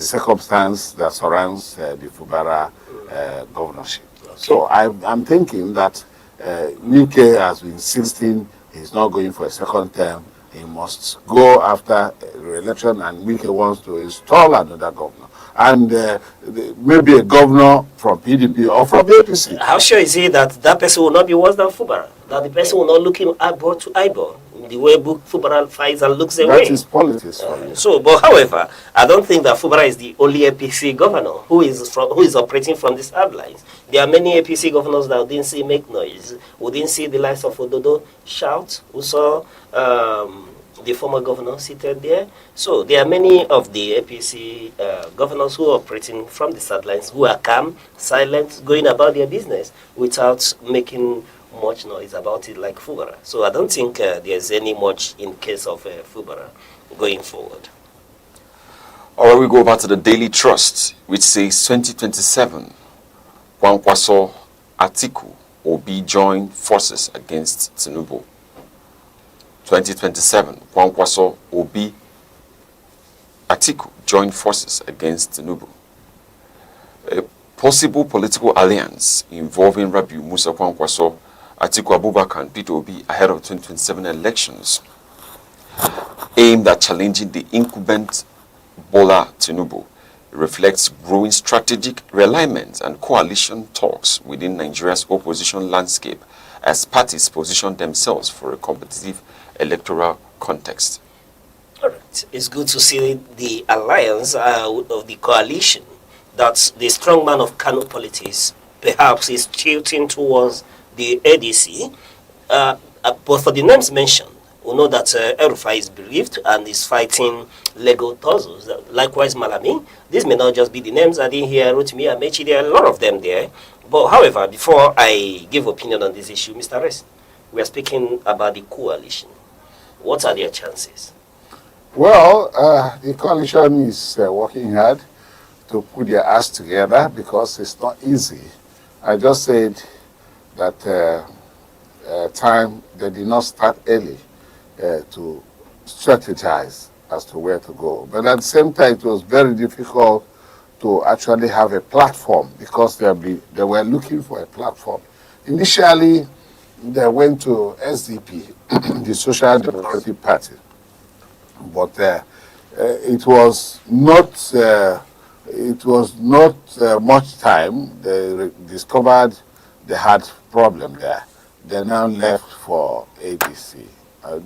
circumstance that surrounds the Fubara governorship. So I'm thinking that Aneke has been insisting he's not going for a second term. He must go after re-election, and Aneke wants to install another governor. And maybe a governor from PDP or from APC.
How sure is he that that person will not be worse than Fubara? That the person will not look him eyeball to eyeball? The way Fubara fights and looks away.
That is politics for you.
So, but however, I don't think that Fubara is the only APC governor who is operating from the sidelines. There are many APC governors that we didn't see make noise. We didn't see the likes of Ododo shout. We saw the former governor seated there. So there are many of the APC governors who are operating from the sidelines who are calm, silent, going about their business without making much noise about it like Fubara. So I don't think there's any much in case of Fubara going forward.
All right, we go back to the Daily Trust, which says 2027, Kwankwaso, Atiku, Obi join forces against Tinubu. 2027, Kwankwaso, Obi, Atiku join forces against Tinubu. A possible political alliance involving Rabiu Musa Kwankwaso, Atiku Abubakar and Peter Obi ahead of 2027 elections, aimed at challenging the incumbent Bola Tinubu. It reflects growing strategic realignment and coalition talks within Nigeria's opposition landscape as parties position themselves for a competitive electoral context.
All right. It's good to see the alliance of the coalition, that the strong man of Kano politics perhaps is tilting towards the ADC. But for the names mentioned, we know that El-Rufai is bereaved and is fighting legal tussles. Likewise, Malami. These may not just be the names I didn't hear. Rotimi Amechi, there are a lot of them there. But however, before I give opinion on this issue, Mr. Rest, we are speaking about the coalition. What are their chances?
Well, the coalition is working hard to put their ass together because it's not easy. I just said that they did not start early to strategize as to where to go. But at the same time, it was very difficult to actually have a platform because they were looking for a platform. Initially, they went to SDP, the Social Democratic Party, but it was not much time. They discovered they had problem there. They now left for ADC.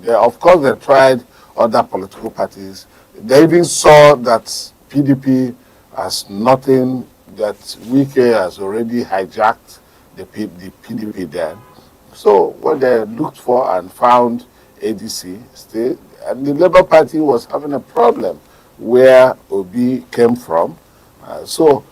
Of course, they tried other political parties. They even saw that PDP as nothing, that Wike has already hijacked the PDP then. So what they looked for and found ADC still, and the Labour Party was having a problem where Obi came from. So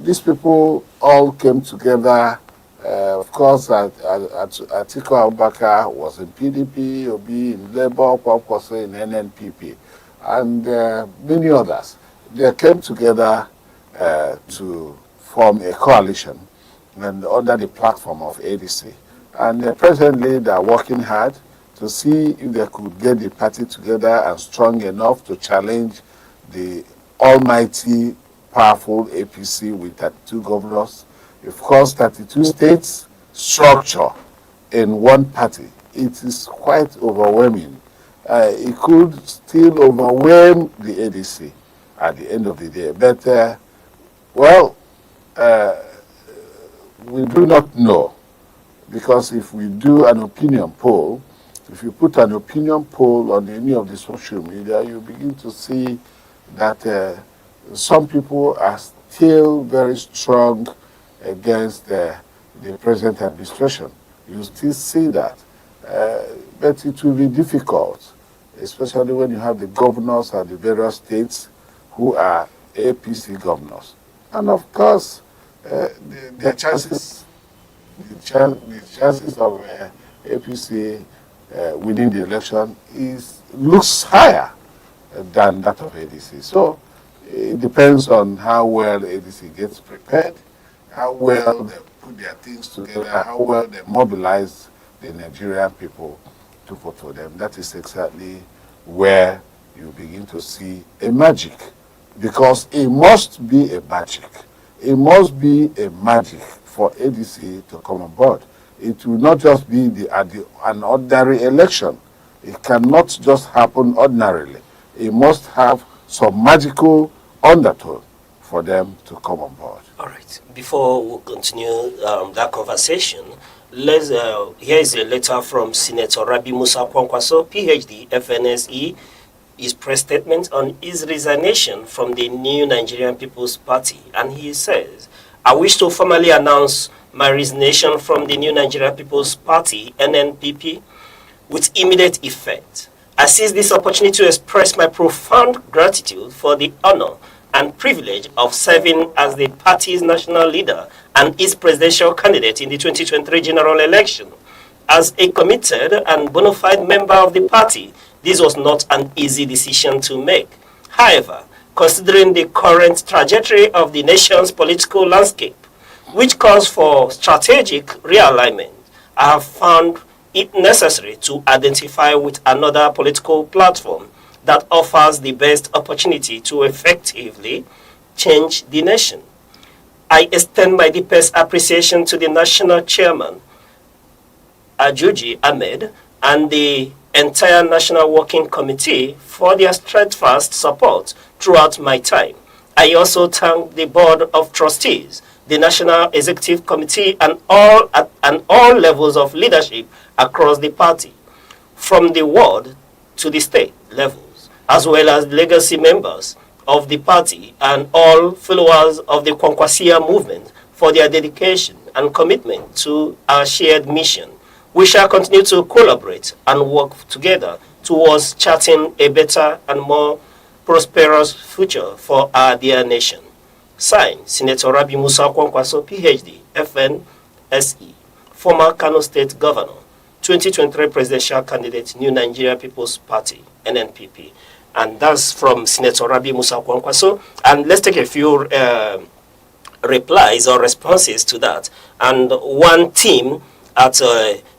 these people all came together. Of course, Atiku Abubakar was in PDP, Obi in Labour, Kwankwaso in NNPP, and many others. They came together to form a coalition and under the platform of ADC. And presently, they are working hard to see if they could get the party together and strong enough to challenge the almighty, powerful APC with 32 governors. Of course, 32 states structure in one party. It is quite overwhelming. It could still overwhelm the ADC at the end of the day. But, we do not know. Because if we do an opinion poll, if you put an opinion poll on any of the social media, you begin to see that some people are still very strong against the present administration. You still see that. But it will be difficult, especially when you have the governors of the various states who are APC governors. And of course, their chances, the chances of APC winning the election looks higher than that of ADC. So it depends on how well ADC gets prepared, how well they put their things together, how well they mobilize the Nigerian people to vote for them. That is exactly where you begin to see a magic, because it must be a magic. It must be a magic for ADC to come on board. It will not just be an ordinary election. It cannot just happen ordinarily. It must have some magical undertone for them to come on board.
All right. Before we continue that conversation, here is a letter from Senator Rabi Musa Kwankwaso, PhD, FNSE, his press statement on his resignation from the New Nigerian People's Party. And he says, I wish to formally announce my resignation from the New Nigerian People's Party, NNPP, with immediate effect. I seize this opportunity to express my profound gratitude for the honor and privilege of serving as the party's national leader and its presidential candidate in the 2023 general election. As a committed and bona fide member of the party, this was not an easy decision to make. However, considering the current trajectory of the nation's political landscape, which calls for strategic realignment, I have found it necessary to identify with another political platform that offers the best opportunity to effectively change the nation. I extend my deepest appreciation to the national chairman, Ajuji Ahmed, and the entire National Working Committee for their steadfast support throughout my time. I also thank the Board of Trustees, the National Executive Committee, and all levels of leadership across the party, from the ward to the state levels, as well as legacy members of the party and all followers of the Kwankwasia movement for their dedication and commitment to our shared mission. We shall continue to collaborate and work together towards charting a better and more prosperous future for our dear nation. Signed, Senator Rabi Musa Kwankwaso, PhD, FNSE, former Kano State Governor, 2023 presidential candidate, New Nigeria People's Party, NNPP. And that's from Senator Rabi Musa Kwankwaso. And let's take a few replies or responses to that. And one team at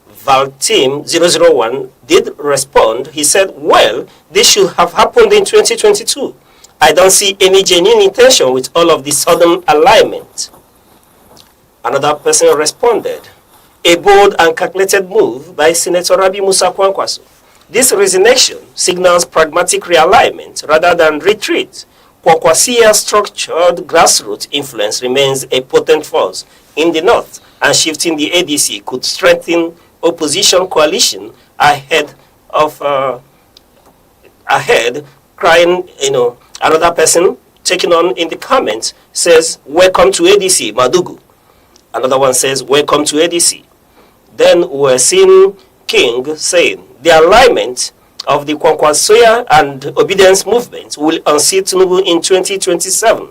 Val Team 001 did respond. He said, well, this should have happened in 2022. I don't see any genuine intention with all of this sudden alignment. Another person responded, a bold and calculated move by Senator Rabi Musa Kwankwaso. This resignation signals pragmatic realignment rather than retreat. Kwankwasia's structured grassroots influence remains a potent force in the north, and shifting the ADC could strengthen opposition coalition ahead, crying, another person taking on in the comments says, welcome to ADC, Madugu. Another one says, welcome to ADC. Then we're seeing King saying, the alignment of the Kwankwasoya and obedience movement will unseat Tinubu in 2027.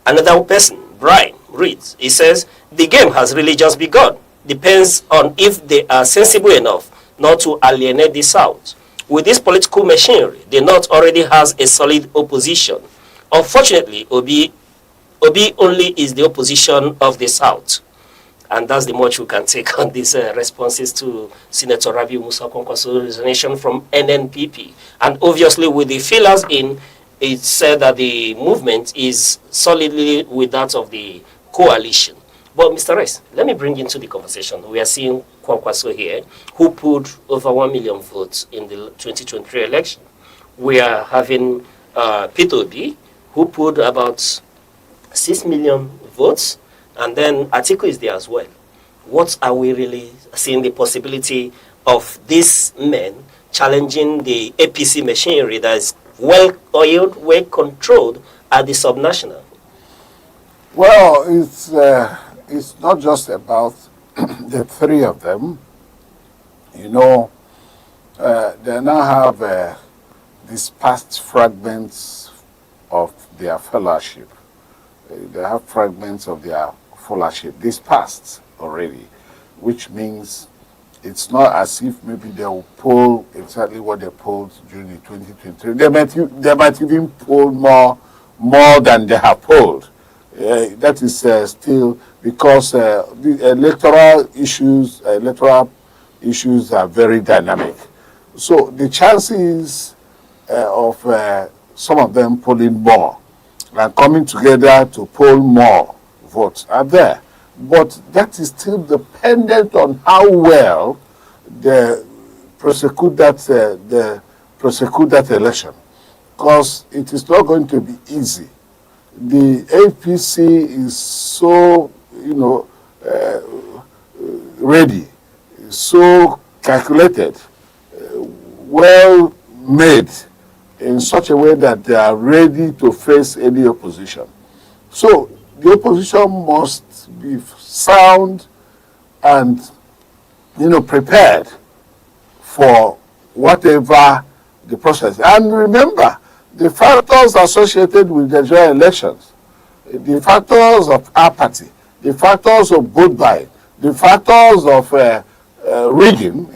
Another person, Brian, reads, he says, the game has really just begun. Depends on if they are sensible enough not to alienate the South. With this political machinery, the North already has a solid opposition. Unfortunately, Obi only is the opposition of the South. And that's the much we can take on these responses to Senator Rabi Musa Kwankwaso's resignation from NNPP. And obviously, with the fillers in, it said that the movement is solidly with that of the coalition. But Mr. Rice, let me bring into the conversation. We are seeing Kwankwaso here, who pulled over 1 million votes in the 2023 election. We are having Peter Obi, who pulled about 6 million votes. And then Atiku is there as well. What are we really seeing the possibility of these men challenging the APC machinery that is well-oiled, well-controlled at the subnational?
Well, it's not just about the three of them. They now have dispersed fragments of their fellowship. They have fragments of their fellowship dispersed already, which means it's not as if maybe they will pull exactly what they pulled during the 2023. They might even pull more than they have pulled. That is still because the electoral issues are very dynamic. So the chances of some of them pulling more and coming together to pull more votes are there. But that is still dependent on how well they prosecute that election, because it is not going to be easy. The APC is so, ready, so calculated, well made, in such a way that they are ready to face any opposition. So the opposition must be sound and, prepared for whatever the process. And remember, the factors associated with the general elections, the factors of apathy, the factors of vote buying, the factors of rigging,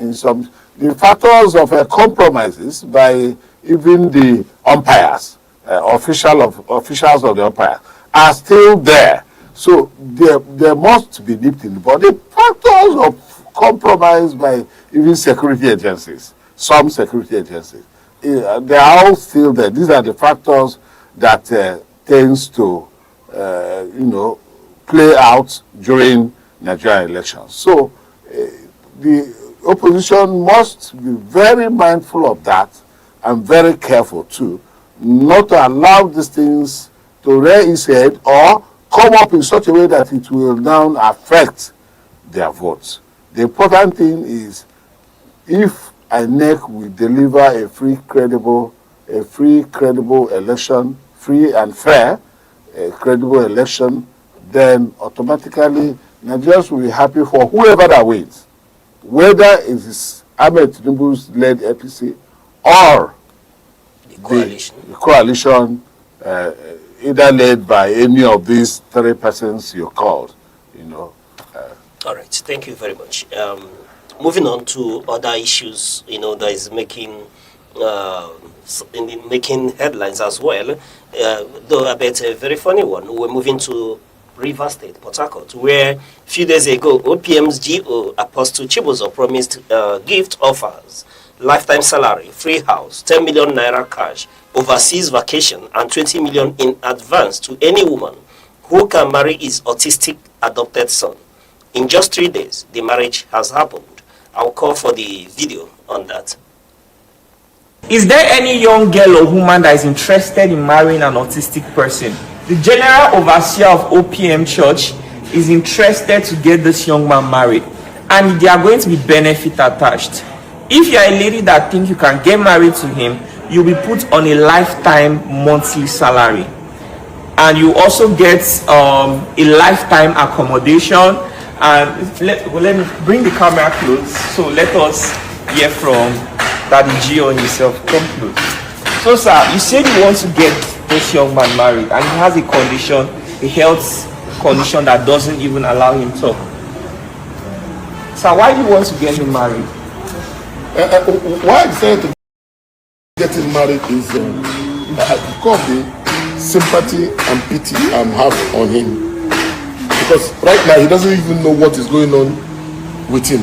the factors of compromises by even the umpires, officials of the umpire, are still there. So they must be nipped in the bud. The factors of compromise by even security agencies, some security agencies, they are all still there. These are the factors that tends to, play out during Nigerian elections. So the opposition must be very mindful of that and very careful too, not to allow these things to rear its head or come up in such a way that it will now affect their votes. The important thing is, if Aneke will deliver a free, credible election, free and fair, credible election, then automatically Nigerians will be happy for whoever that wins, whether it is Ahmed Tinubu's led APC or the coalition either led by any of these three persons you called,
All right, thank you very much. Moving on to other issues, that is making headlines as well. Though I bet a very funny one. We're moving to River State, Port Harcourt, where a few days ago, OPM's GO Apostle Chibuzo promised gift offers, lifetime salary, free house, 10 million naira cash, overseas vacation, and 20 million in advance to any woman who can marry his autistic adopted son. In just 3 days, the marriage has happened. I'll call for the video on that.
Is there any young girl or woman that is interested in marrying an autistic person? The general overseer of OPM Church is interested to get this young man married, and there are going to be benefits attached. If you are a lady that think you can get married to him, you'll be put on a lifetime monthly salary, and you also get a lifetime accommodation. And let me bring the camera close, so let us hear from Daddy Gio himself. Come close. So sir, you said you want to get this young man married, and he has a condition, a health condition that doesn't even allow him to talk. So why do you want to get him married?
Why I decided to get him married is because of the sympathy and pity I have on him. Because right now he doesn't even know what is going on with him.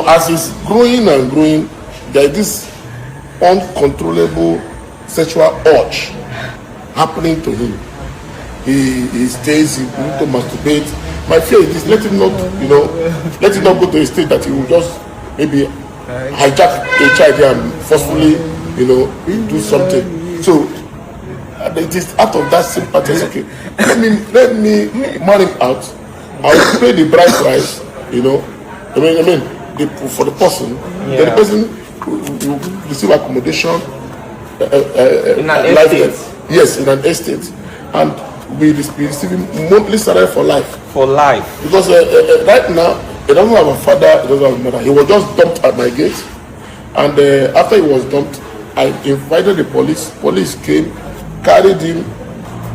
As he's growing and growing, there is this uncontrollable sexual urge happening to him. He stays, he needs to masturbate. My fear is let him not, let him not go to a state that he will just maybe hijack a child and forcefully, do something. So it is out of that sympathy. Okay, let me marry him out. I'll pay the bride price. For the person. Yeah. Then the person will receive accommodation
in an estate.
Yes, in an estate, and we receiving monthly salary for life.
For life.
Because right now he doesn't have a father, he doesn't have a mother. He was just dumped at my gate, and after he was dumped, I invited the police. Police came, carried him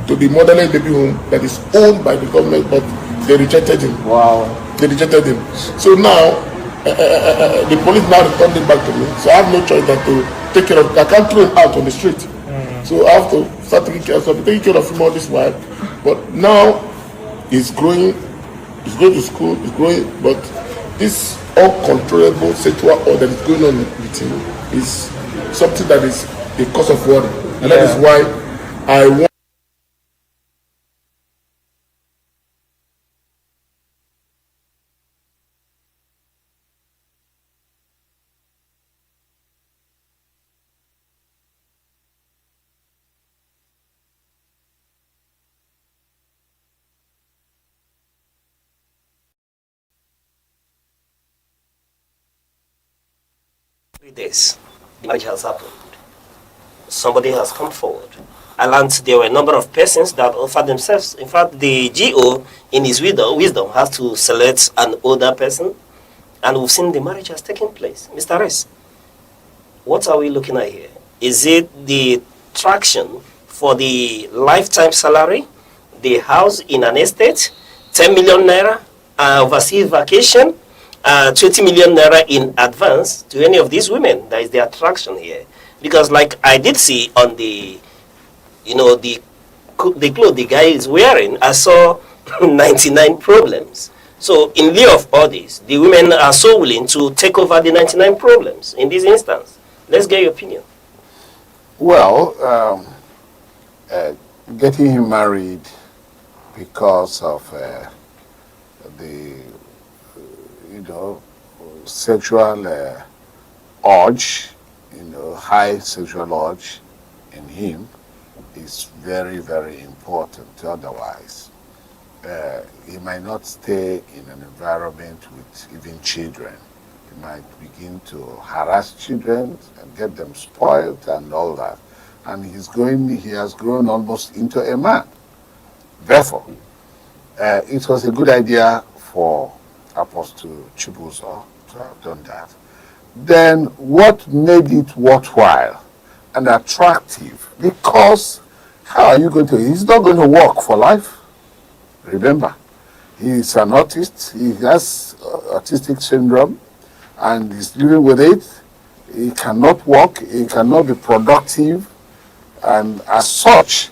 to the motherless baby home that is owned by the government, but they rejected him.
Wow.
They rejected him. So now the police now returned him back to me. So I have no choice than to take care of. I can't throw him out on the street. So I have to start taking care of him all this while. But now he's growing. He's going to school. He's growing. But this uncontrollable sexual order that is going on with him is something that is a cause of worry, and that is why I want.
This, the marriage has happened. Somebody has come forward. I learned there were a number of persons that offered themselves. In fact, the GO, in his wisdom, has to select an older person, and we've seen the marriage has taken place. Mr. Rez. what are we looking at here? Is it the traction for the lifetime salary, the house in an estate, 10 million naira, overseas vacation, 20 million naira in advance to any of these women? That is the attraction here. Because like I did see on the, the clothes the guy is wearing, I saw 99 problems. So in lieu of all this, the women are so willing to take over the 99 problems in this instance. Let's get your opinion.
Well, getting him married because of the, sexual urge, high sexual urge in him is very, very important. Otherwise, he might not stay in an environment with even children. He might begin to harass children and get them spoiled and all that. And he has grown almost into a man. Therefore, it was a good idea for Apostle Chibuzo to have done that. Then what made it worthwhile and attractive? Because how are you going to, he's not going to work for life. Remember, he's an autist, he has autistic syndrome, and he's living with it. He cannot work, he cannot be productive, and as such,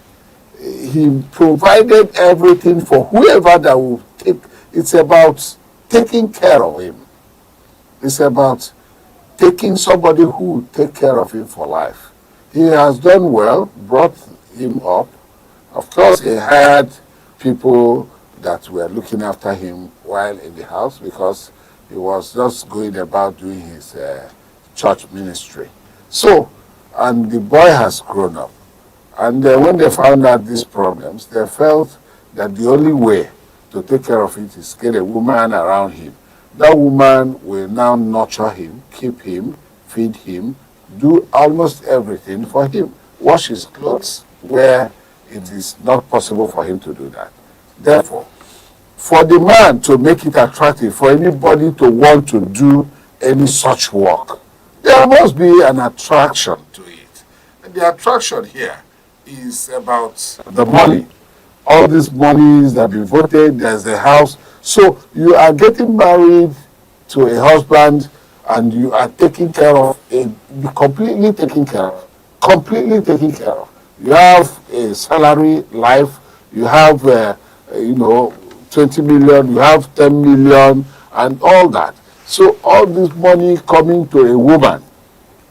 he provided everything for whoever that will take. It's about taking care of him. It's about taking somebody who will take care of him for life. He has done well, brought him up. Of course, he hired people that were looking after him while in the house because he was just going about doing his church ministry. So, and the boy has grown up. And when they found out these problems, they felt that the only way to take care of it is get a woman around him. That woman will now nurture him, keep him, feed him, do almost everything for him, wash his clothes where it is not possible for him to do that. Therefore, for the man to make it attractive, for anybody to want to do any such work, there must be an attraction to it. And the attraction here is about the money. All these monies that have been voted, there's the house. So you are getting married to a husband and you are taking care of, completely taken care of. You have a salary life, you have, 20 million, you have 10 million and all that. So all this money coming to a woman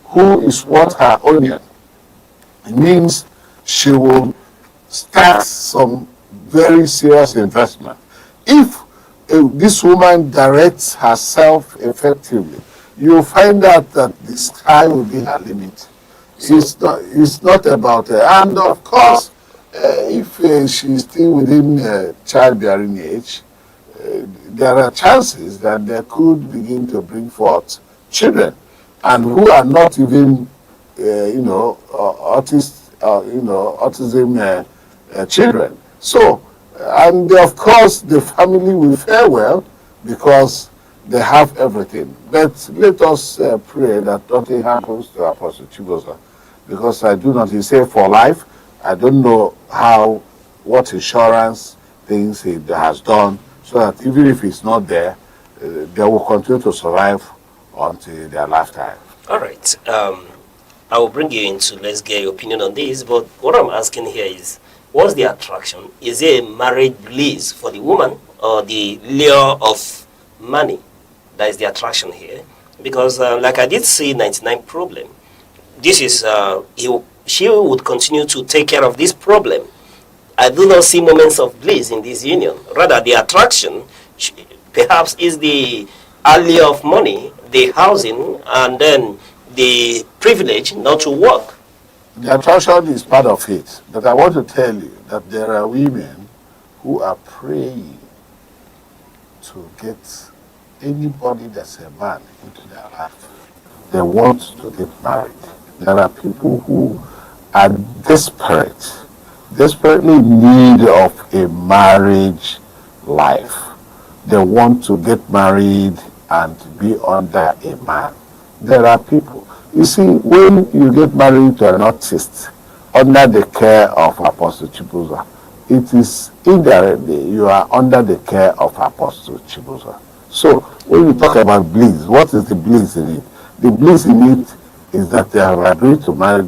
who is worth her onion, it means she will start some very serious investment. If this woman directs herself effectively, you'll find out that the sky will be her limit. It's not about her. And of course, if she's still within childbearing age, there are chances that they could begin to bring forth children, and who are not even, autism children. So, and of course, the family will fare well because they have everything. But let us pray that nothing happens to Apostle Chibuzo, because I do not, he said for life. I don't know what insurance things he has done, so that even if he's not there, they will continue to survive until their lifetime.
All right. I will bring you into, let's get your opinion on this, but what I'm asking here is, what's the attraction? Is it a marriage bliss for the woman or the lure of money that is the attraction here? Because like I did see 99 problem, this is, she would continue to take care of this problem. I do not see moments of bliss in this union. Rather, the attraction perhaps is the allure of money, the housing, and then the privilege not to work.
The attraction is part of it. But I want to tell you that there are women who are praying to get anybody that's a man into their life. They want to get married. There are people who are desperately in need of a marriage life. They want to get married and be under a man. There are people. You see, when you get married to an artist under the care of Apostle Chibuza, it is indirectly you are under the care of Apostle Chibuza. So when you talk about bliss, what is the bliss in it? The bliss in it is that they have agreed to marry,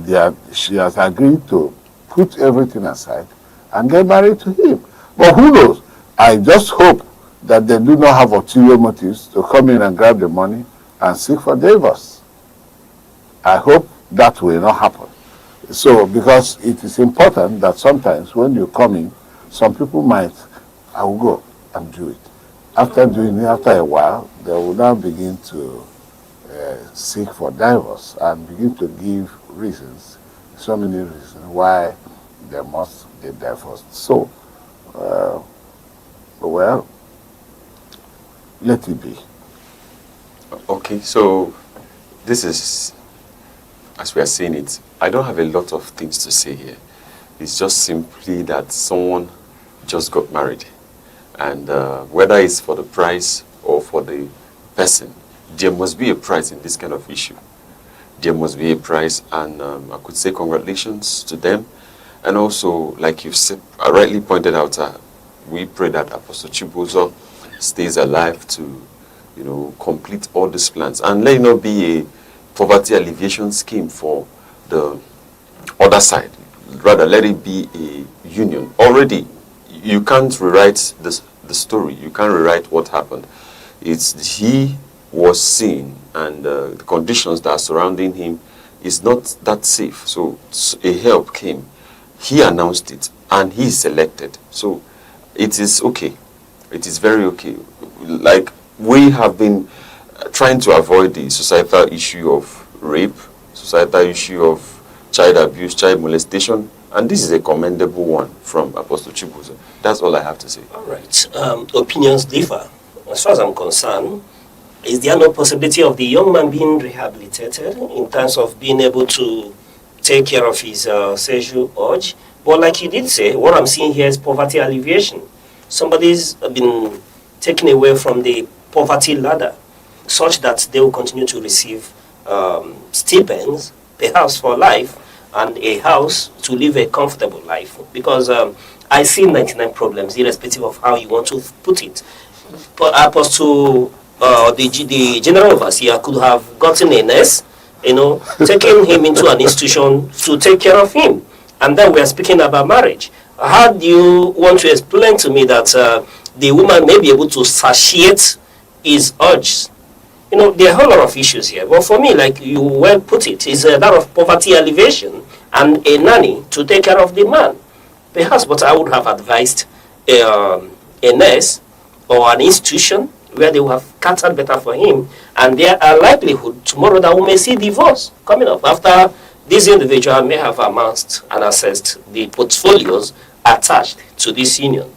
she has agreed to put everything aside and get married to him. But who knows? I just hope that they do not have ulterior motives to come in and grab the money and seek for divorce. I hope that will not happen. So, because it is important that sometimes when you come in, some people might, I will go and do it. After doing it, after a while, they will now begin to seek for divorce and begin to give reasons, so many reasons why they must get divorced. So, well, let it be.
Okay, so this is, as we are saying it, I don't have a lot of things to say here. It's just simply that someone just got married. And whether it's for the price or for the person, there must be a price in this kind of issue. There must be a price, and I could say congratulations to them. And also, like you've said, rightly pointed out, we pray that Apostle Chibuzo stays alive to, complete all these plans. And let it not be a poverty alleviation scheme for the other side. Rather, let it be a union. Already, you can't rewrite the story. You can't rewrite what happened. It's he was seen, and the conditions that are surrounding him is not that safe. So a help came. He announced it, and he selected. So it is okay. It is very okay. Like, we have been trying to avoid the societal issue of rape, societal issue of child abuse, child molestation, and this is a commendable one from Apostle Chibuzo. That's all I have to say.
All right. Opinions differ. As far as I'm concerned, is there no possibility of the young man being rehabilitated in terms of being able to take care of his sexual urge? But like you did say, what I'm seeing here is poverty alleviation. Somebody's been taken away from the poverty ladder such that they will continue to receive stipends, perhaps for life, and a house to live a comfortable life. Because I see 99 problems, irrespective of how you want to put it. But Apostle, the general overseer could have gotten a nurse, taking him into an institution to take care of him. And then we are speaking about marriage. How do you want to explain to me that the woman may be able to satiate his urges? There are a whole lot of issues here. But for me, like you well put it, is a lot of poverty alleviation and a nanny to take care of the man. Perhaps, but I would have advised a nurse or an institution where they will have catered better for him, and there are likelihood tomorrow that we may see divorce coming up after this individual may have amassed and assessed the portfolios attached to this union.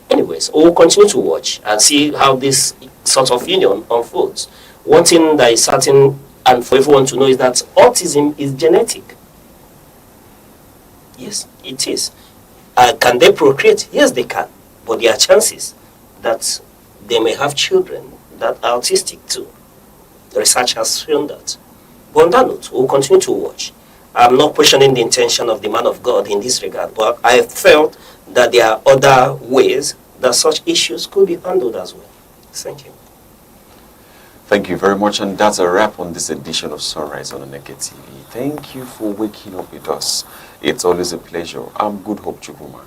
Anyways, we'll continue to watch and see how this sort of union unfolds. One thing that is certain, and for everyone to know, is that autism is genetic. Yes, it is. Can they procreate? Yes, they can. But there are chances that they may have children that are autistic too. The research has shown that. But on that note, we'll continue to watch. I'm not questioning the intention of the man of God in this regard, but I felt that there are other ways that such issues could be handled as well. Thank you.
Thank you very much, and that's a wrap on this edition of Sunrise on Aneke TV. Thank you for waking up with us. It's always a pleasure. I'm Good Hope Chukuma.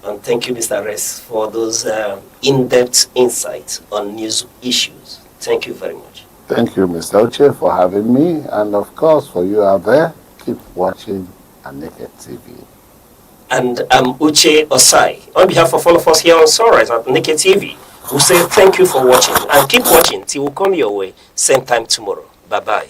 And thank you, Mr. Ress, for those in-depth insights on news issues. Thank you very much.
Thank you, Mr. Uche, for having me. And of course, for you out there, keep watching Aneke TV.
And I'm Uche Osai. On behalf of all of us here on Sunrise at Aneke TV, we say thank you for watching. And keep watching till we come your way, same time tomorrow. Bye-bye.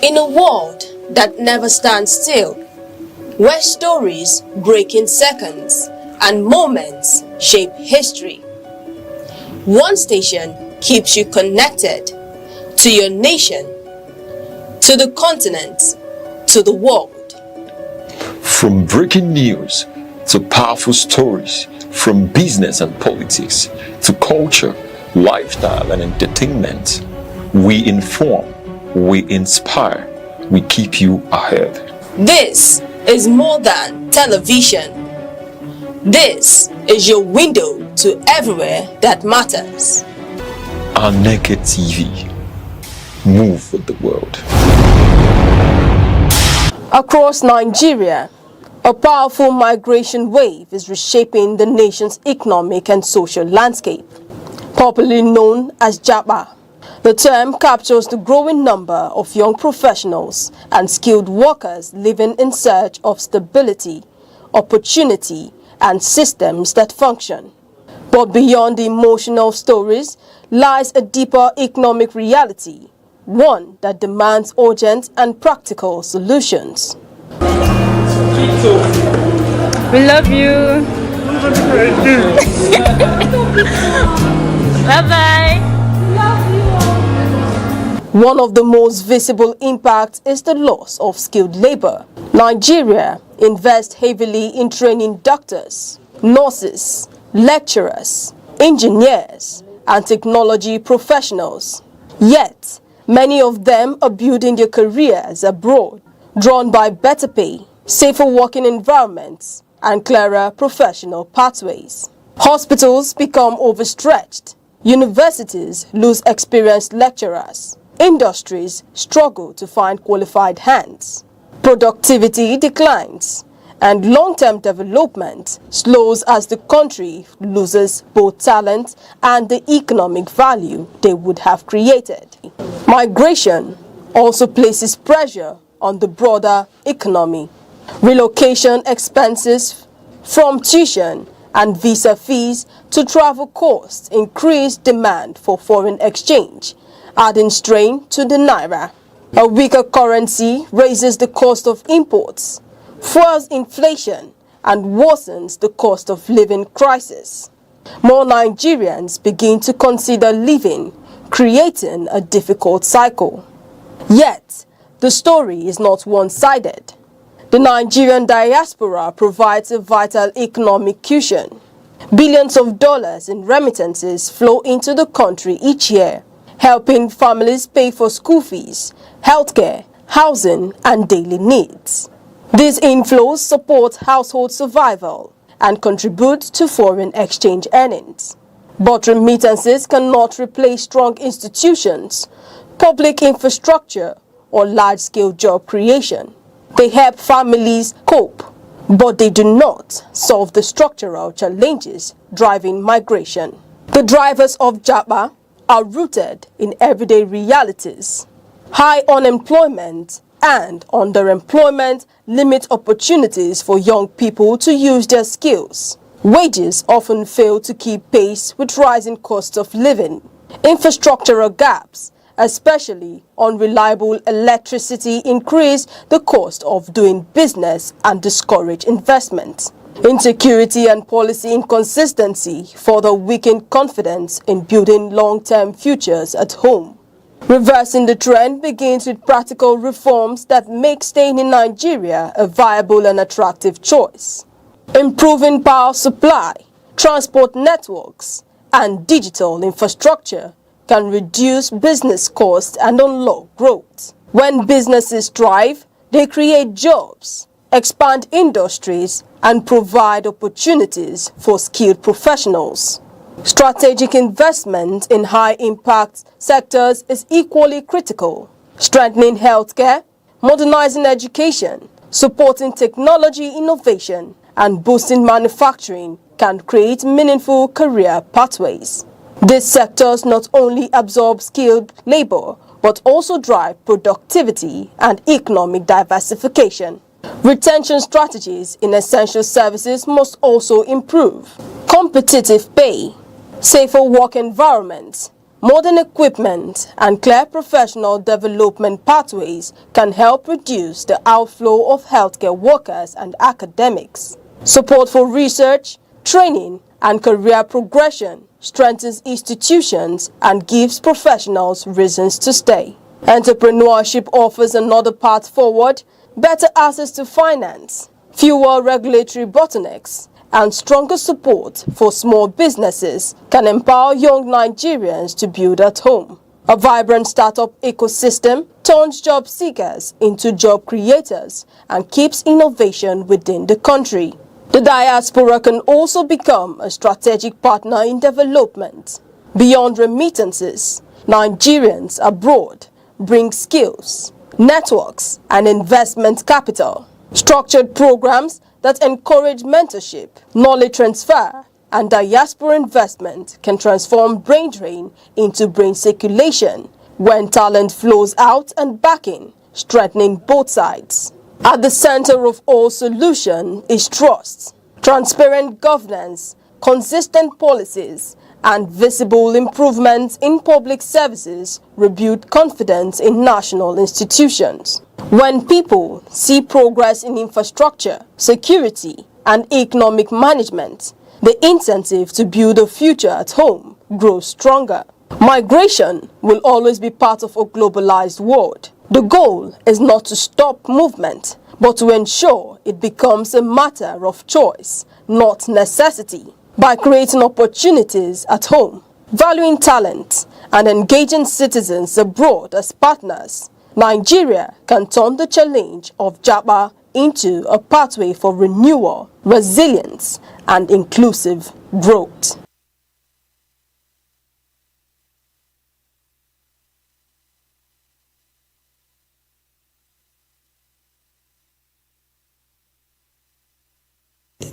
In a world that never stands still, where stories break in seconds and moments shape history, one station keeps you connected to your nation, to the continent, to the world.
From breaking news to powerful stories, from business and politics to culture, lifestyle and entertainment, we inform, we inspire, we keep you ahead.
This is more than television. This is your window to everywhere that matters.
Aneke TV. Move with the world.
Across Nigeria, a powerful migration wave is reshaping the nation's economic and social landscape, popularly known as Japa. The term captures the growing number of young professionals and skilled workers living in search of stability, opportunity, and systems that function. But beyond the emotional stories lies a deeper economic reality, one that demands urgent and practical solutions.
We love you. Bye-bye.
One of the most visible impacts is the loss of skilled labor. Nigeria invests heavily in training doctors, nurses, lecturers, engineers, and technology professionals. Yet, many of them are building their careers abroad, drawn by better pay, safer working environments, and clearer professional pathways. Hospitals become overstretched. Universities lose experienced lecturers. Industries struggle to find qualified hands. Productivity declines, and long-term development slows as the country loses both talent and the economic value they would have created. Migration also places pressure on the broader economy. Relocation expenses from tuition and visa fees to travel costs increase demand for foreign exchange, adding strain to the naira. A weaker currency raises the cost of imports, fuels inflation, and worsens the cost of living crisis. More Nigerians begin to consider leaving, creating a difficult cycle. Yet, the story is not one-sided. The Nigerian diaspora provides a vital economic cushion. Billions of dollars in remittances flow into the country each year, helping families pay for school fees, healthcare, housing, and daily needs. These inflows support household survival and contribute to foreign exchange earnings. But remittances cannot replace strong institutions, public infrastructure, or large-scale job creation. They help families cope, but they do not solve the structural challenges driving migration. The drivers of Japa are rooted in everyday realities. High unemployment and underemployment limit opportunities for young people to use their skills. Wages often fail to keep pace with rising costs of living. Infrastructural gaps, especially unreliable electricity, increase the cost of doing business and discourage investment. Insecurity and policy inconsistency further weaken confidence in building long-term futures at home. Reversing the trend begins with practical reforms that make staying in Nigeria a viable and attractive choice. Improving power supply, transport networks, and digital infrastructure can reduce business costs and unlock growth. When businesses thrive, they create jobs, expand industries, and provide opportunities for skilled professionals. Strategic investment in high-impact sectors is equally critical. Strengthening healthcare, modernizing education, supporting technology innovation, and boosting manufacturing can create meaningful career pathways. These sectors not only absorb skilled labor, but also drive productivity and economic diversification. Retention strategies in essential services must also improve. Competitive pay, safer work environments, Modern equipment and clear professional development pathways can help reduce the outflow of healthcare workers and academics. Support for research, training, and career progression strengthens institutions and gives professionals reasons to stay. Entrepreneurship offers another path forward, better access to finance, fewer regulatory bottlenecks, and stronger support for small businesses can empower young Nigerians to build at home. A vibrant startup ecosystem turns job seekers into job creators and keeps innovation within the country. The diaspora can also become a strategic partner in development. Beyond remittances, Nigerians abroad bring skills, networks, and investment capital. Structured programs that encourage mentorship, knowledge transfer, and diaspora investment can transform brain drain into brain circulation when talent flows out and backing, strengthening both sides. At the center of all solution is trust, transparent governance, consistent policies, and visible improvements in public services rebuild confidence in national institutions. When people see progress in infrastructure, security, and economic management, the incentive to build a future at home grows stronger. Migration will always be part of a globalized world. The goal is not to stop movement, but to ensure it becomes a matter of choice, not necessity. By creating opportunities at home, valuing talent, and engaging citizens abroad as partners, Nigeria can turn the challenge of Japa into a pathway for renewal, resilience, and inclusive growth.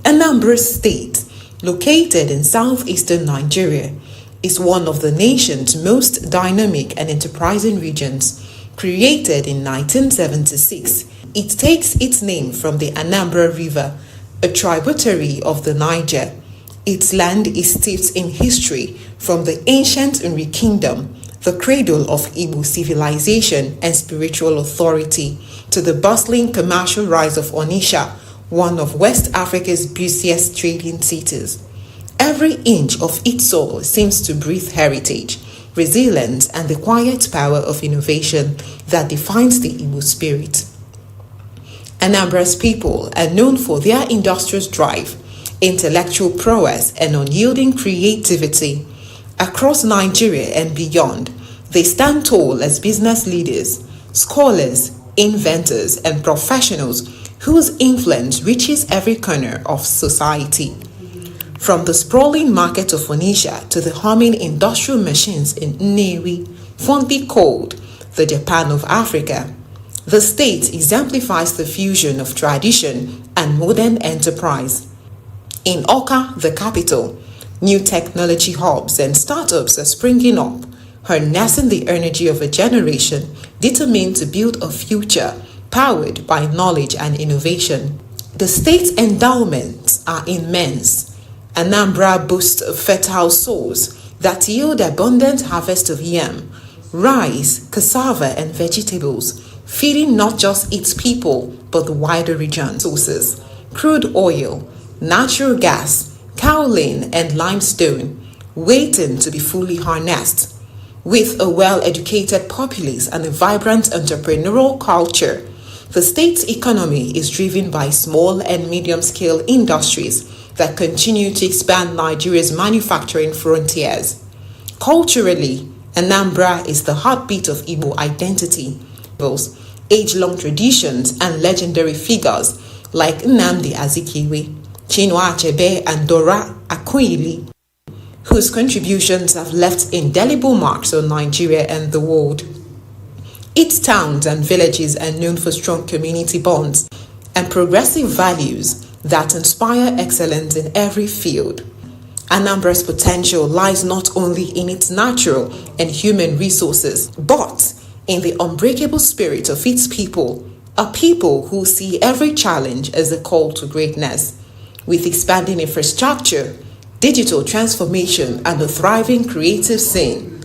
Anambra State, located in southeastern Nigeria, is one of the nation's most dynamic and enterprising regions. Created in 1976, it takes its name from the Anambra River, a tributary of the Niger. Its land is steeped in history from the ancient Nri Kingdom, the cradle of Igbo civilization and spiritual authority, to the bustling commercial rise of Onitsha, one of West Africa's busiest trading cities. Every inch of its soil seems to breathe heritage, resilience, and the quiet power of innovation that defines the Igbo spirit. Anambra's people are known for their industrious drive, intellectual prowess, and unyielding creativity. Across Nigeria and beyond, they stand tall as business leaders, scholars, inventors, and professionals whose influence reaches every corner of society. From the sprawling market of Onitsha to the humming industrial machines in Nnewi, fondly called the Japan of Africa, the state exemplifies the fusion of tradition and modern enterprise. In Awka, the capital, new technology hubs and startups are springing up, harnessing the energy of a generation determined to build a future powered by knowledge and innovation. The state's endowments are immense. Anambra boasts of fertile soils that yield abundant harvest of yam, rice, cassava, and vegetables, feeding not just its people but the wider region. Sources: crude oil, natural gas, kaolin, and limestone, waiting to be fully harnessed. With a well-educated populace and a vibrant entrepreneurial culture, the state's economy is driven by small and medium-scale industries that continue to expand Nigeria's manufacturing frontiers. Culturally, Anambra is the heartbeat of Igbo identity. Age-long traditions and legendary figures like Nnamdi Azikiwe, Chinua Achebe, and Dora Akunyili, whose contributions have left indelible marks on Nigeria and the world. Its towns and villages are known for strong community bonds and progressive values that inspire excellence in every field. Anambra's potential lies not only in its natural and human resources, but in the unbreakable spirit of its people, a people who see every challenge as a call to greatness. With expanding infrastructure, digital transformation, and a thriving creative scene,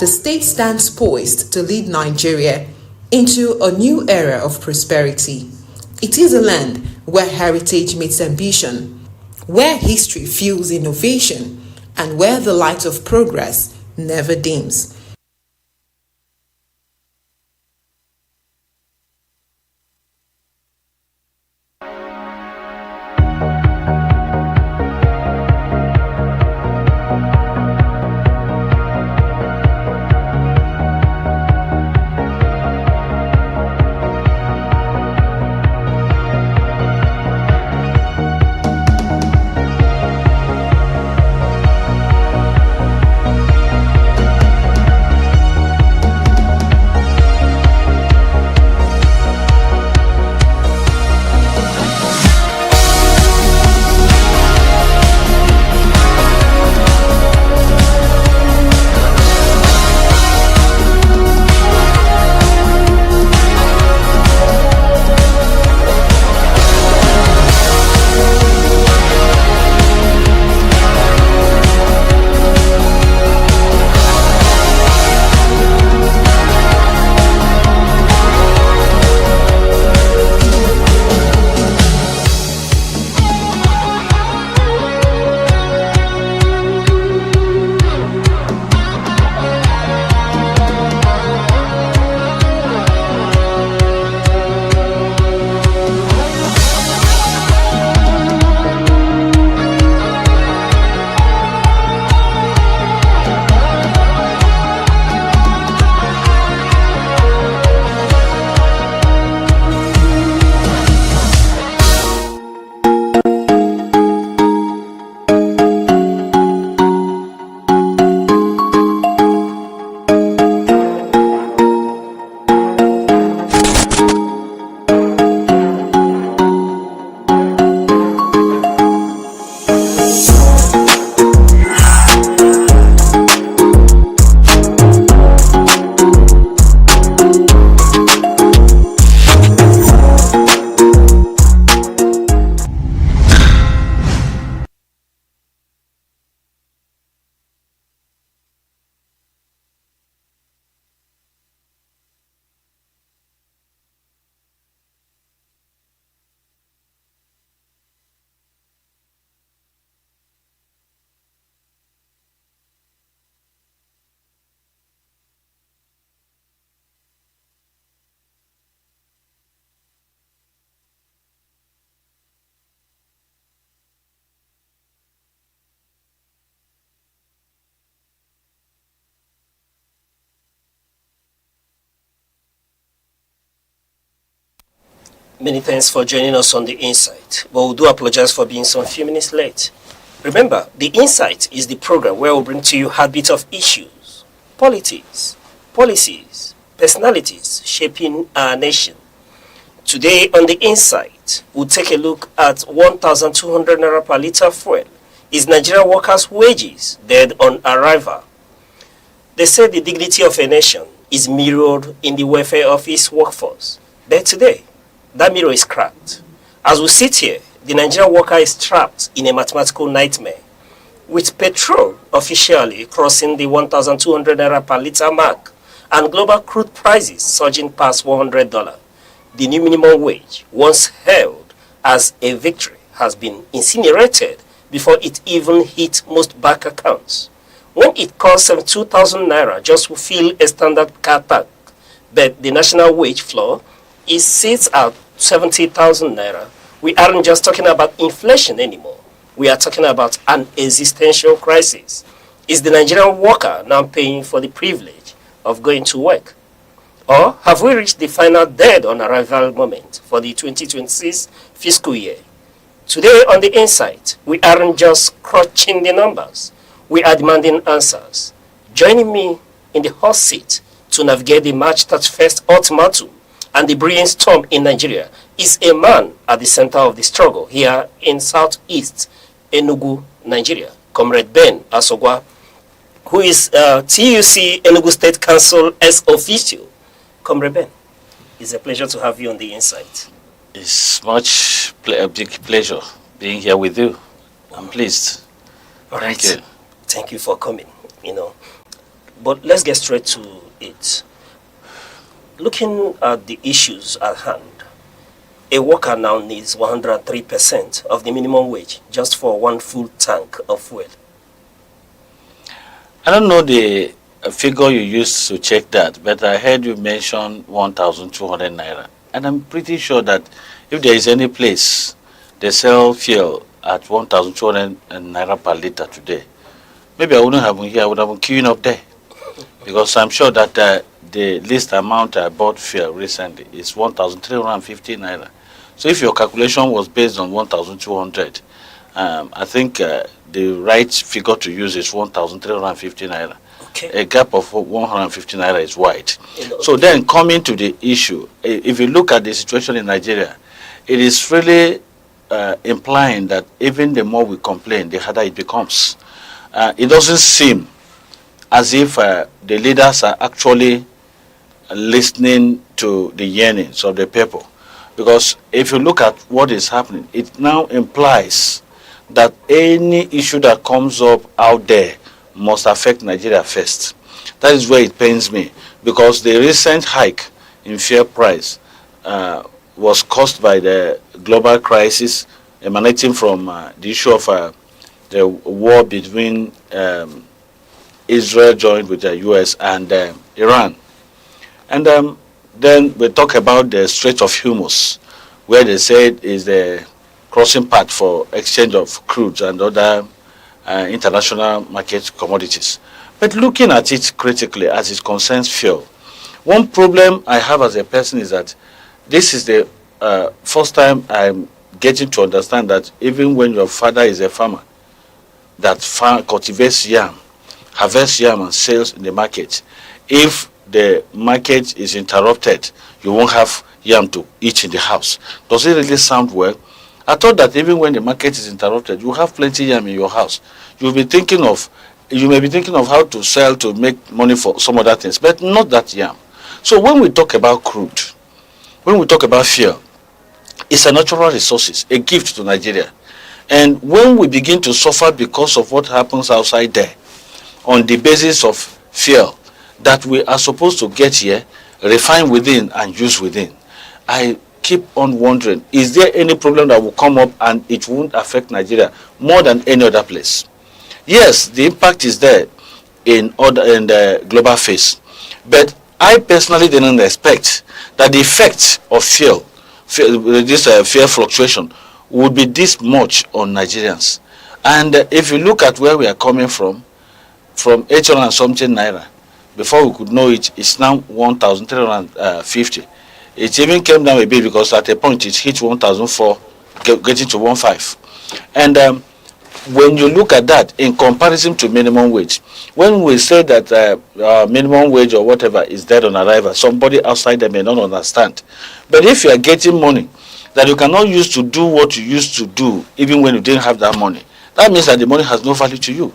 the state stands poised to lead Nigeria into a new era of prosperity. It is a land where heritage meets ambition, where history fuels innovation, and where the light of progress never dims.
Many thanks for joining us on The Insight, but we do apologize for being some few minutes late. Remember, The Insight is the program where we'll bring to you heartbeat of issues, politics, policies, personalities shaping our nation. Today on The Insight, we'll take a look at 1,200 naira per litre fuel. Is Nigerian workers' wages dead on arrival? They say the dignity of a nation is mirrored in the welfare of its workforce. But today, that mirror is cracked. As we sit here, the Nigerian worker is trapped in a mathematical nightmare, with petrol officially crossing the 1,200 naira per litre mark and global crude prices surging past $100. The new minimum wage, once held as a victory, has been incinerated before it even hit most bank accounts. When it costs 72,000 naira just to fill a standard car tank, but the national wage floor sits at 70,000 naira, we aren't just talking about inflation anymore. We are talking about an existential crisis. Is the Nigerian worker now paying for the privilege of going to work? Or have we reached the final dead on arrival moment for the 2026 fiscal year? Today on The Insight, we aren't just crunching the numbers. We are demanding answers. Joining me in the hot seat to navigate the March 31st ultimatum and the brewing storm in Nigeria is a man at the center of the struggle here in southeast Enugu, Nigeria, Comrade Ben Asogwa, who is TUC Enugu State Council ex officio. Comrade Ben, it's a pleasure to have you on The Insight.
It's a big pleasure being here with you. I'm pleased.
All right.
Thank you.
Thank you for coming. But let's get straight to it. Looking at the issues at hand, a worker now needs 103% of the minimum wage just for one full tank of fuel.
I don't know the figure you used to check that, but I heard you mention 1,200 naira. And I'm pretty sure that if there is any place they sell fuel at 1,200 naira per liter today, maybe I wouldn't have been here, I would have been queuing up there. Because I'm sure that the least amount I bought fuel recently is 1,350 naira. So if your calculation was based on 1,200, I think the right figure to use is 1,350 naira.
Okay.
A gap of 150 naira is wide. So then coming to the issue, if you look at the situation in Nigeria, it is really implying that even the more we complain, the harder it becomes. It doesn't seem as if the leaders are actually listening to the yearnings of the people. Because if you look at what is happening, it now implies that any issue that comes up out there must affect Nigeria first. That is where it pains me, because the recent hike in fuel price was caused by the global crisis emanating from the issue of the war between Israel joined with the US and Iran. And then we talk about the Strait of Hormuz, where they said is the crossing path for exchange of crude and other international market commodities. But looking at it critically as it concerns fuel, one problem I have as a person is that this is the first time I'm getting to understand that even when your father is a farmer that cultivates yam, harvests yam and sells in the market, if the market is interrupted, you won't have yam to eat in the house. Does it really sound well? I thought that even when the market is interrupted, you have plenty yam in your house. You may be thinking of how to sell to make money for some other things, but not that yam. So when we talk about crude, when we talk about fuel, it's a natural resource, a gift to Nigeria. And when we begin to suffer because of what happens outside there, on the basis of fuel that we are supposed to get here, refine within and use within, I keep on wondering, is there any problem that will come up and it won't affect Nigeria more than any other place? Yes, the impact is there in the global phase, but I personally didn't expect that the effect of fuel fluctuation would be this much on Nigerians. And if you look at where we are coming from 800 and something naira, before we could know it, it's now 1,350. It even came down a bit because at a point it hit 1,004, getting to 15. And when you look at that in comparison to minimum wage, when we say that minimum wage or whatever is dead on arrival, somebody outside there may not understand. But if you are getting money that you cannot use to do what you used to do, even when you didn't have that money, that means that the money has no value to you.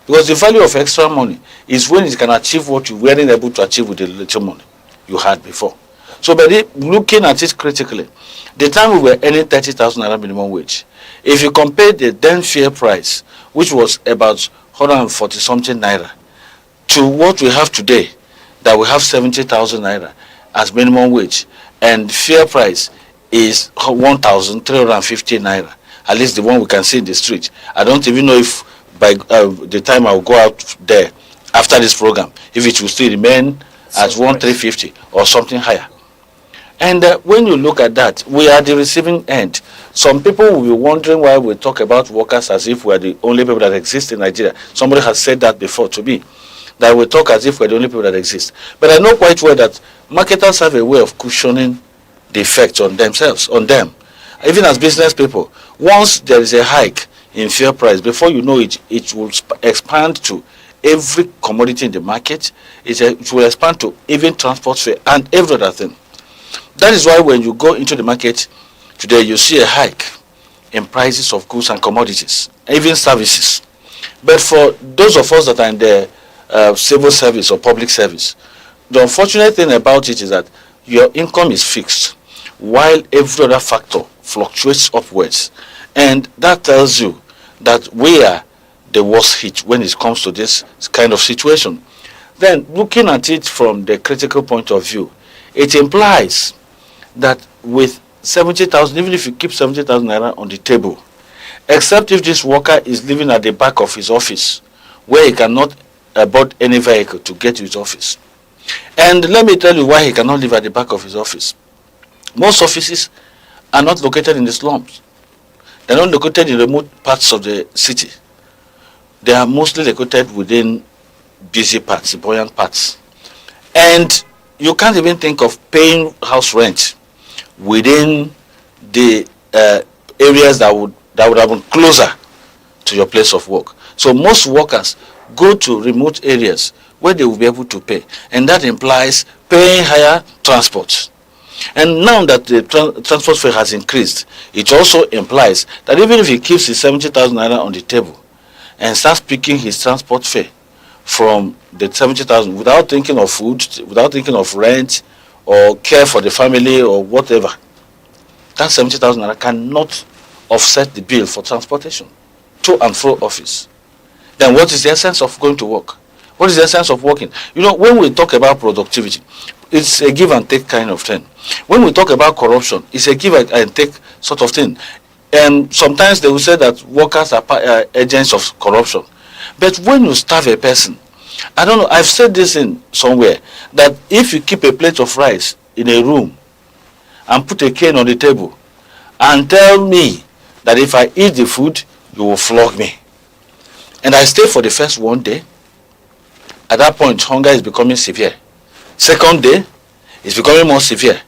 Because the value of extra money is when it can achieve what you weren't able to achieve with the little money you had before. So by looking at it critically, the time we were earning 30,000 naira minimum wage, if you compare the then fair price, which was about 140 something naira, to what we have today, that we have 70,000 naira as minimum wage, and fair price is 1,350 naira, at least the one we can see in the street. I don't even know if by the time I will go out there after this program, if it will still remain at 1,350 or something higher. And when you look at that, we are the receiving end. Some people will be wondering why we talk about workers as if we are the only people that exist in Nigeria. Somebody has said that before to me, that we talk as if we're the only people that exist. But I know quite well that marketers have a way of cushioning the effects on themselves, on them. Even as business people, once there is a hike in fuel price, before you know it, it will expand to every commodity in the market. It will expand to even transport fare and every other thing. That is why when you go into the market today, you see a hike in prices of goods and commodities, even services. But for those of us that are in the civil service or public service, the unfortunate thing about it is that your income is fixed, while every other factor fluctuates upwards. And that tells you that we are the worst hit when it comes to this kind of situation. Then, looking at it from the critical point of view, it implies that with 70,000, even if you keep 70,000 naira on the table, except if this worker is living at the back of his office, where he cannot board any vehicle to get to his office. And let me tell you why he cannot live at the back of his office. Most offices are not located in the slums. They're not located in remote parts of the city. They are mostly located within busy parts, buoyant parts. And you can't even think of paying house rent within the areas that would have been closer to your place of work. So most workers go to remote areas where they will be able to pay. And that implies paying higher transport. And now that the transport fare has increased, it also implies that even if he keeps his 70,000 naira on the table and starts picking his transport fare from the 70,000 without thinking of food, without thinking of rent or care for the family or whatever, that 70,000 naira cannot offset the bill for transportation to and fro office. Then what is the essence of going to work? What is the essence of working? You know, when we talk about productivity, it's a give and take kind of thing. When we talk about corruption, it's a give and take sort of thing. And sometimes they will say that workers are agents of corruption. But when you starve a person, I don't know, I've said this in somewhere, that if you keep a plate of rice in a room and put a cane on the table and tell me that if I eat the food, you will flog me, and I stay for the first one day, at that point, hunger is becoming severe. Second day, it's becoming more severe.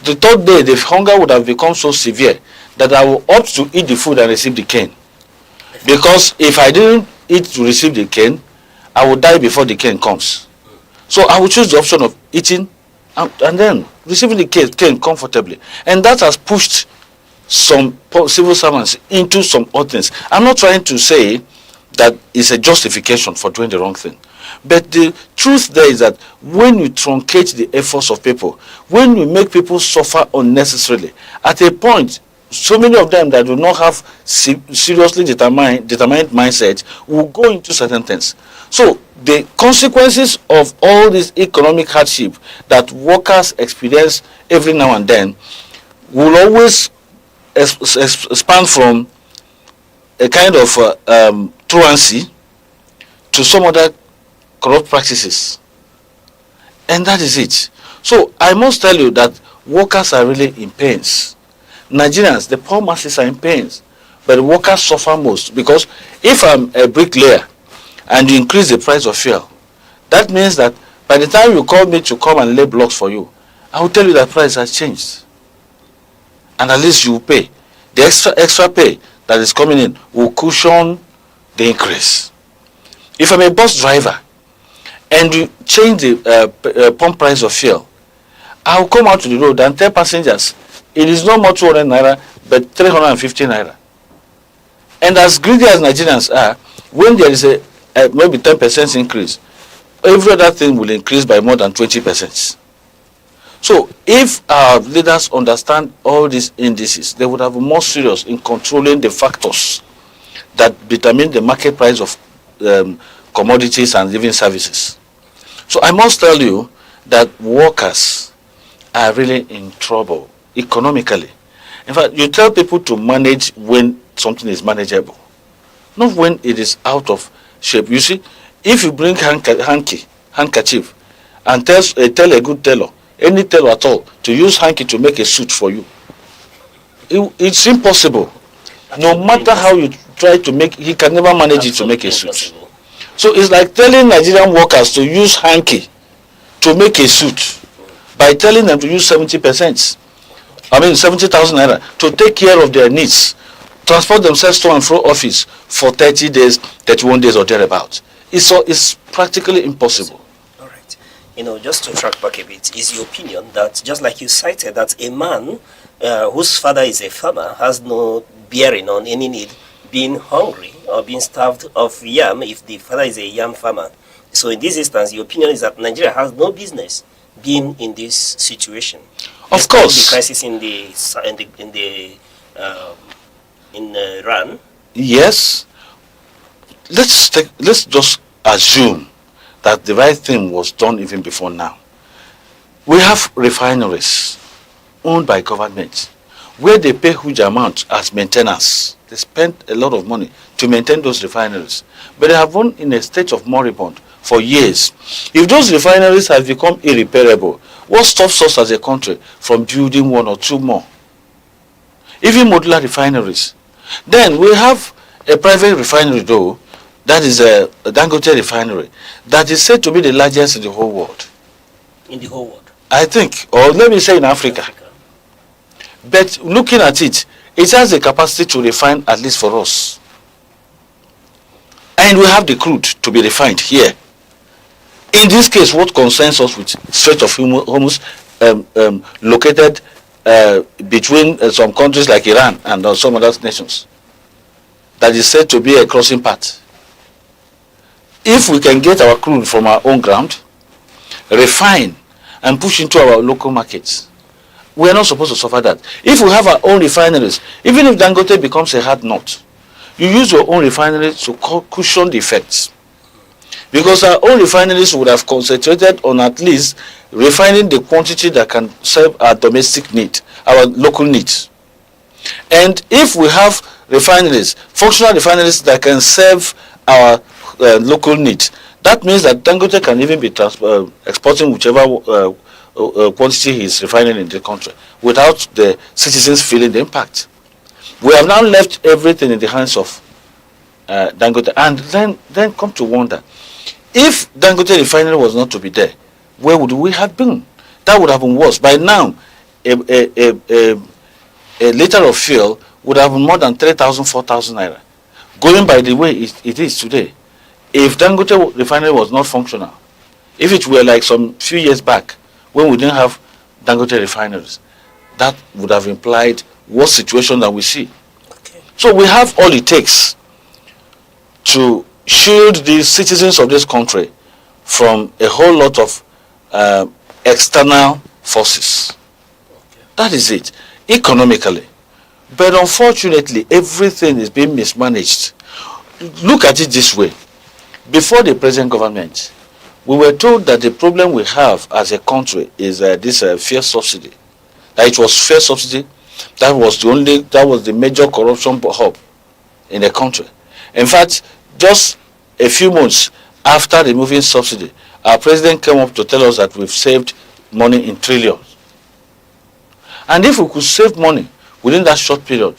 The third day, the hunger would have become so severe that I will opt to eat the food and receive the cane. Because if I didn't eat to receive the cane, I will die before the cane comes. So I will choose the option of eating and then receiving the cane comfortably. And that has pushed some civil servants into some odd things. I'm not trying to say that it's a justification for doing the wrong thing. But the truth there is that when you truncate the efforts of people, when you make people suffer unnecessarily, at a point, so many of them that do not have seriously determined mindset will go into certain things. So the consequences of all this economic hardship that workers experience every now and then will always expand from a kind of truancy to some other corrupt practices. And that is it. So I must tell you that workers are really in pains. Nigerians, the poor masses are in pains, but the workers suffer most, because if I'm a bricklayer and you increase the price of fuel, that means that by the time you call me to come and lay blocks for you, I will tell you that price has changed. And at least you will pay. The extra pay that is coming in will cushion the increase. If I'm a bus driver and you change the pump price of fuel, I will come out to the road and tell passengers it is no more 200 naira but 350 naira. And as greedy as Nigerians are, when there is a maybe 10% increase, every other thing will increase by more than 20%. So if our leaders understand all these indices, they would have been more serious in controlling the factors that determine the market price of commodities and living services. So I must tell you that workers are really in trouble economically. In fact, you tell people to manage when something is manageable, not when it is out of shape. You see, if you bring handkerchief and tell a good tailor, any tailor at all, to use hanky to make a suit for you, it's impossible. No matter how you try to make, he can never manage it to make a suit. So it's like telling Nigerian workers to use hanky to make a suit by telling them to use 70%. 70,000 naira to take care of their needs, transport themselves to and fro office for 30 days, 31 days or thereabouts. It's practically impossible.
All right. Just to track back a bit, is your opinion that, just like you cited, that a man whose father is a farmer has no bearing on any need being hungry or being starved of yam if the father is a yam farmer? So in this instance, your opinion is that Nigeria has no business being in this situation.
Of course.
The crisis in Iran.
Yes. Let's just assume that the right thing was done even before now. We have refineries owned by government where they pay huge amounts as maintenance. They spend a lot of money to maintain those refineries, but they have been in a state of moribund for years. If those refineries have become irreparable, what stops us as a country from building one or two more? Even modular refineries. Then we have a private refinery though, that is a Dangote refinery, that is said to be the largest in the whole world.
In the whole world?
I think, or let me say in Africa. But looking at it, it has the capacity to refine at least for us. And we have the crude to be refined here. In this case, what concerns us with Strait of Hormuz located between some countries like Iran and some other nations, that is said to be a crossing path. If we can get our crude from our own ground, refine and push into our local markets, we are not supposed to suffer that. If we have our own refineries, even if Dangote becomes a hard nut, you use your own refineries to cushion the effects. Because our own refineries would have concentrated on at least refining the quantity that can serve our domestic need, our local needs. And if we have refineries, functional refineries that can serve our local needs, that means that Dangote can even be exporting whichever quantity he is refining in the country without the citizens feeling the impact. We have now left everything in the hands of Dangote, and then come to wonder, if Dangote refinery was not to be there, where would we have been? That would have been worse. By now, a liter of fuel would have been more than 3,000, 4,000 naira. Going by the way it is today, if Dangote refinery was not functional, if it were like some few years back when we didn't have Dangote refineries, that would have implied what situation that we see. Okay. So we have all it takes to shield the citizens of this country from a whole lot of external forces. Okay. That is it, economically. But unfortunately, everything is being mismanaged. Look at it this way. Before the present government, we were told that the problem we have as a country is this fuel subsidy. That it was fuel subsidy that was the major corruption hub in the country. In fact, just a few months after removing subsidy, our president came up to tell us that we've saved money in trillions. And if we could save money within that short period,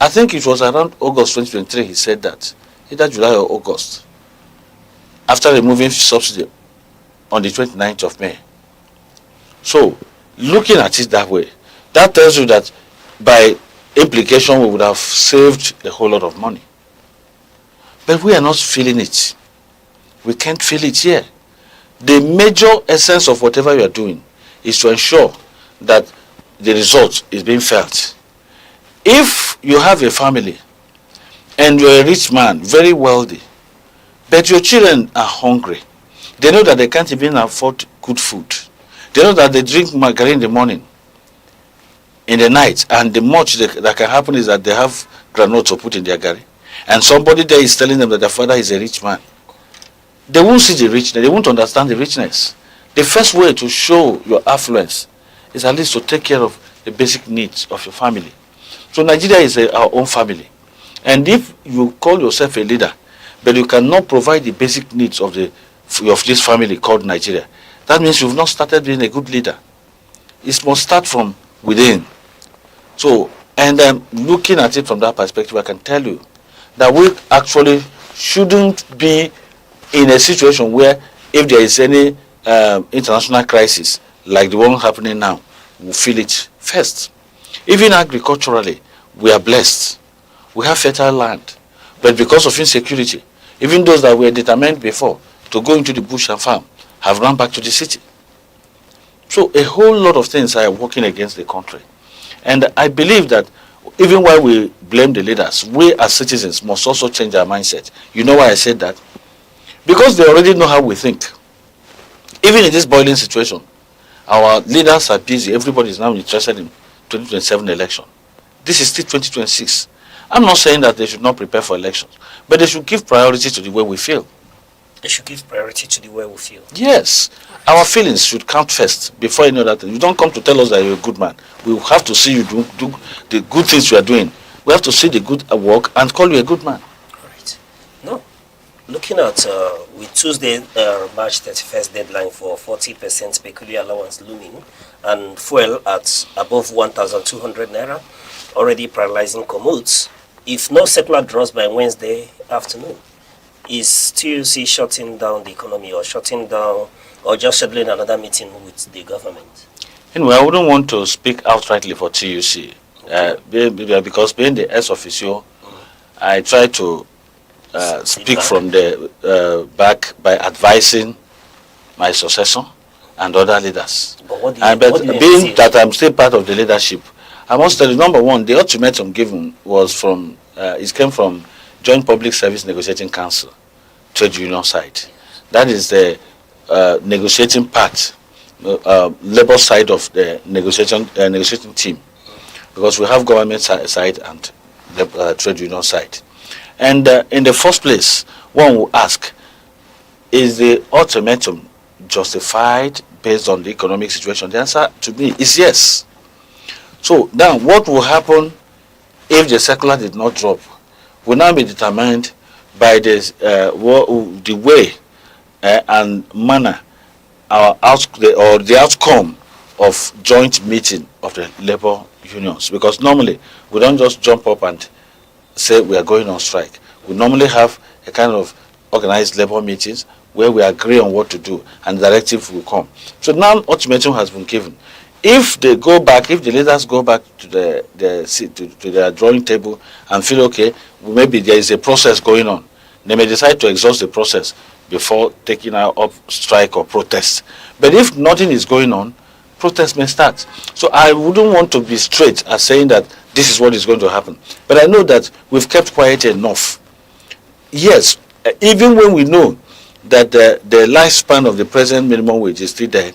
I think it was around August 2023 he said that, either July or August, after removing subsidy on the 29th of May. So, looking at it that way, that tells you that by implication we would have saved a whole lot of money. But we are not feeling it. We can't feel it here. The major essence of whatever you are doing is to ensure that the result is being felt. If you have a family and you're a rich man, very wealthy, but your children are hungry, they know that they can't even afford good food. They know that they drink margarine in the morning, in the night, and the much that can happen is that they have granola to put in their garri. And somebody there is telling them that their father is a rich man. They won't see the richness, they won't understand the richness. The first way to show your affluence is at least to take care of the basic needs of your family. So Nigeria is our own family. And if you call yourself a leader, but you cannot provide the basic needs of this family called Nigeria, that means you've not started being a good leader. It must start from within. So, and looking at it from that perspective, I can tell you that we actually shouldn't be in a situation where if there is any international crisis like the one happening now, we feel it first. Even agriculturally, we are blessed. We have fertile land. But because of insecurity, even those that were determined before to go into the bush and farm have run back to the city. So a whole lot of things are working against the country. And I believe that even while we blame the leaders, we as citizens must also change our mindset. You know why I said that? Because they already know how we think. Even in this boiling situation, our leaders are busy. Everybody is now interested in 2027 election. This is still 2026. I'm not saying that they should not prepare for elections, but they should give priority to the way we feel.
They should give priority to the way we feel.
Yes. Our feelings should count first before any other thing. You don't come to tell us that you're a good man. We have to see you do the good things you are doing. We have to see the good work and call you a good man.
Right. No. Looking at with Tuesday, March 31st deadline for 40% peculiar allowance looming and fuel at above 1,200 naira, already paralyzing commutes. If no secular draws by Wednesday afternoon, is TUC shutting down the economy or shutting down or just scheduling another meeting with the government?
Anyway, I wouldn't want to speak outrightly for TUC because being the ex officio, I try to speak from the back by advising my successor and other leaders.
But
being that I'm still part of the leadership, I must tell you, number one, the ultimatum given was from, it came from Joint Public Service Negotiating Council, trade union side. That is the negotiating part, labor side of the negotiating team, because we have government side and the trade union side. And in the first place, one will ask, is the ultimatum justified based on the economic situation? The answer to me is yes. So now what will happen if the circular did not drop will now be determined by the way and manner the outcome of joint meeting of the labor unions. Because normally we don't just jump up and say we are going on strike. We normally have a kind of organized labor meetings where we agree on what to do and the directive will come. So now ultimatum has been given. If they go back, if the leaders go back to their drawing table and feel okay, maybe there is a process going on, they may decide to exhaust the process before taking up strike or protest. But if nothing is going on, protest may start. So I wouldn't want to be straight as saying that this is what is going to happen. But I know that we've kept quiet enough. Yes, even when we know that the lifespan of the present minimum wage is still there,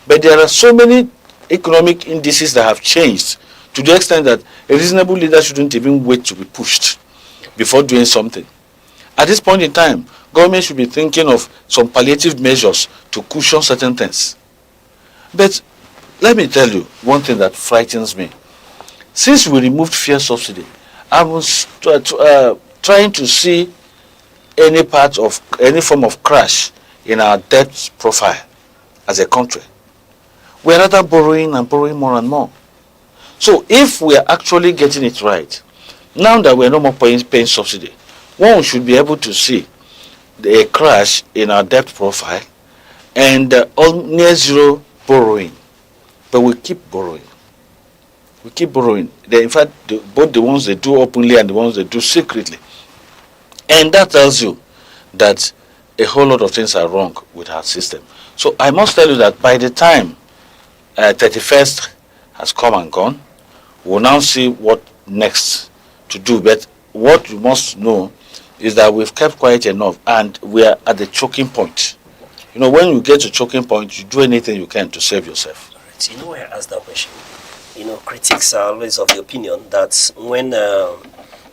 but there are so many economic indices that have changed to the extent that a reasonable leader shouldn't even wait to be pushed before doing something. At this point in time, government should be thinking of some palliative measures to cushion certain things. But let me tell you one thing that frightens me. Since we removed fuel subsidy, I was trying to see any form of crash in our debt profile as a country. We're rather borrowing and borrowing more and more. So if we are actually getting it right, now that we're no more paying subsidy, one should be able to see a crash in our debt profile and near zero borrowing. But we keep borrowing. We keep borrowing. In fact, both the ones they do openly and the ones they do secretly. And that tells you that a whole lot of things are wrong with our system. So I must tell you that by the time 31st has come and gone, we'll now see what next to do. But what you must know is that we've kept quiet enough and we are at the choking point. You know, when you get to choking point, you do anything you can to save yourself.
Right. You know why I asked that question? You know, critics are always of the opinion that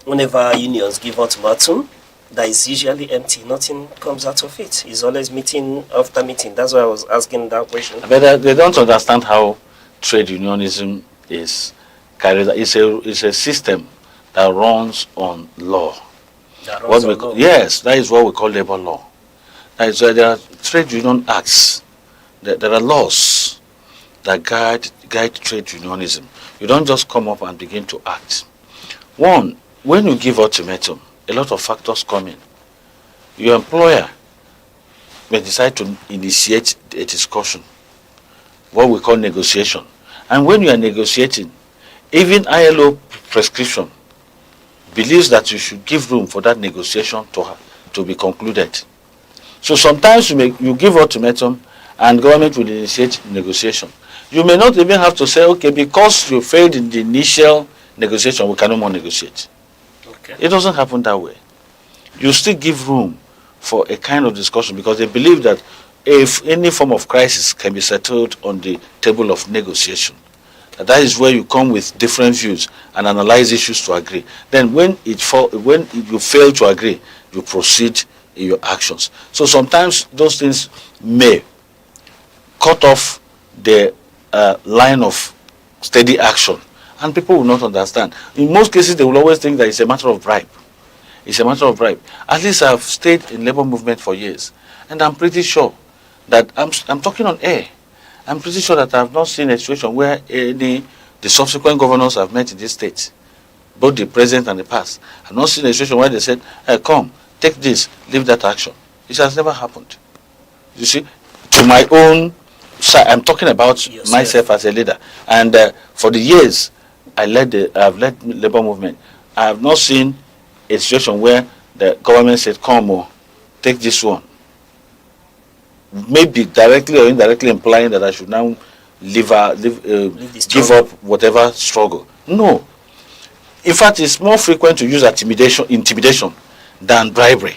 whenever unions give ultimatum, that is usually empty. Nothing comes out of it. It's always meeting after meeting. That's why I was asking that question.
But they don't understand how trade unionism is carried. It's a system that runs on law. Yes, that is what we call labor law. That is why there are trade union acts. There are laws that guide trade unionism. You don't just come up and begin to act. One, when you give ultimatum, a lot of factors come in. Your employer may decide to initiate a discussion, what we call negotiation. And when you are negotiating, even ILO prescription believes that you should give room for that negotiation to be concluded. So sometimes you give ultimatum and government will initiate negotiation. You may not even have to say, okay, because you failed in the initial negotiation, we can no more negotiate. Okay. It doesn't happen that way. You still give room for a kind of discussion because they believe that if any form of crisis can be settled on the table of negotiation, that is where you come with different views and analyze issues to agree. Then when you fail to agree, you proceed in your actions. So sometimes those things may cut off the line of steady action, and people will not understand. In most cases, they will always think that it's a matter of bribe. It's a matter of bribe. At least I've stayed in labor movement for years, and I'm pretty sure that I'm talking on air. I'm pretty sure that I've not seen a situation where the subsequent governors I've met in this state, both the present and the past, I've not seen a situation where they said, hey, come, take this, leave that action. It has never happened. You see, to my own side, I'm talking about myself as a leader. And for the years I've led labor movement, I have not seen a situation where the government said, come, take this one. Maybe directly or indirectly implying that I should now give up whatever struggle. No. In fact, it's more frequent to use intimidation than bribery.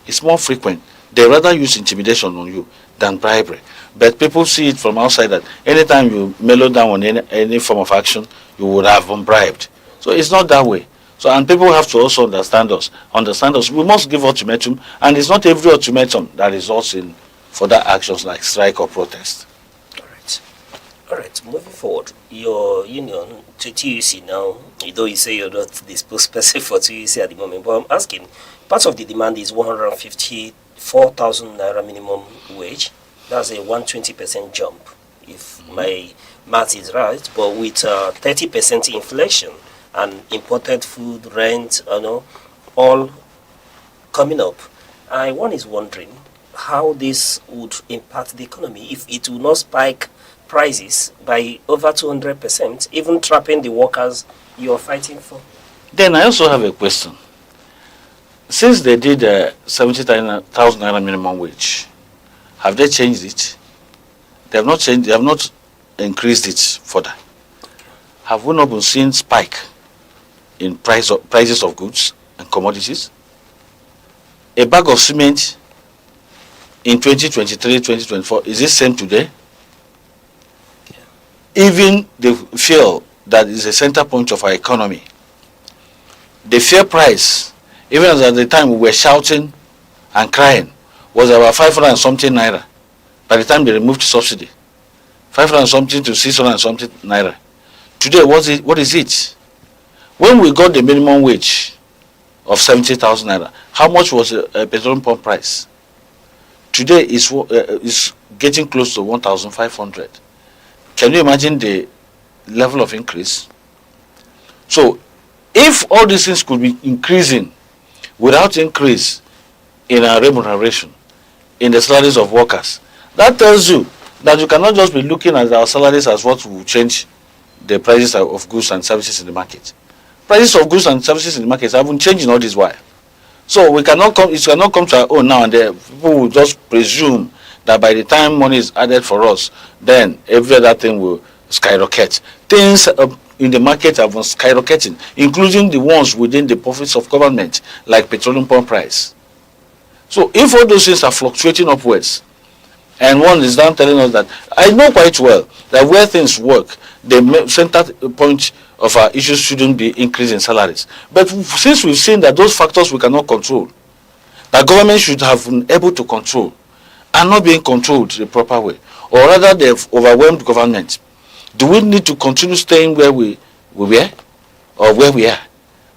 It's more frequent. They rather use intimidation on you than bribery. But people see it from outside that anytime you mellow down on any form of action, you would have been bribed. So it's not that way. So, and people have to also understand us. We must give ultimatum, and it's not every ultimatum that results in further actions like strike or protest.
All right, moving forward, your union to TUC now, though you say you're not the spokesperson for TUC at the moment, but I'm asking, part of the demand is 154,000 naira minimum wage. That's a 120% jump, if my math is right, but with 30% inflation and imported food, rent, all coming up. One is wondering how this would impact the economy if it will not spike prices by over 200%, even trapping the workers you are fighting for.
Then I also have a question. Since they did 70,000 naira minimum wage, have they changed it? They have not changed. They have not increased it further. Have we not been seeing spike in prices of goods and commodities? A bag of cement in 2023, 2024 is it same today? Even the fuel that is a center point of our economy, the fuel price, even as at the time we were shouting and crying, was about 500 and something naira. By the time they removed subsidy, 500 and something to 600 and something naira. Today, what is it? When we got the minimum wage of 70,000 naira, how much was a petroleum pump price? Today is getting close to 1,500. Can you imagine the level of increase? So, if all these things could be increasing without increase in our remuneration, in the salaries of workers, that tells you that you cannot just be looking at our salaries as what will change the prices of goods and services in the market. Prices of goods and services in the market haven't changed in all this while. So it cannot come to our own now and then. People will just presume that by the time money is added for us, then every other thing will skyrocket. Things in the market have been skyrocketing, including the ones within the profits of government, like petroleum pump price. So if all those things are fluctuating upwards, and one is down telling us that, I know quite well that where things work, the center point of our issues shouldn't be increase in salaries. But since we've seen that those factors we cannot control, that government should have been able to control, are not being controlled the proper way, or rather they've overwhelmed government, do we need to continue staying where we were or where we are?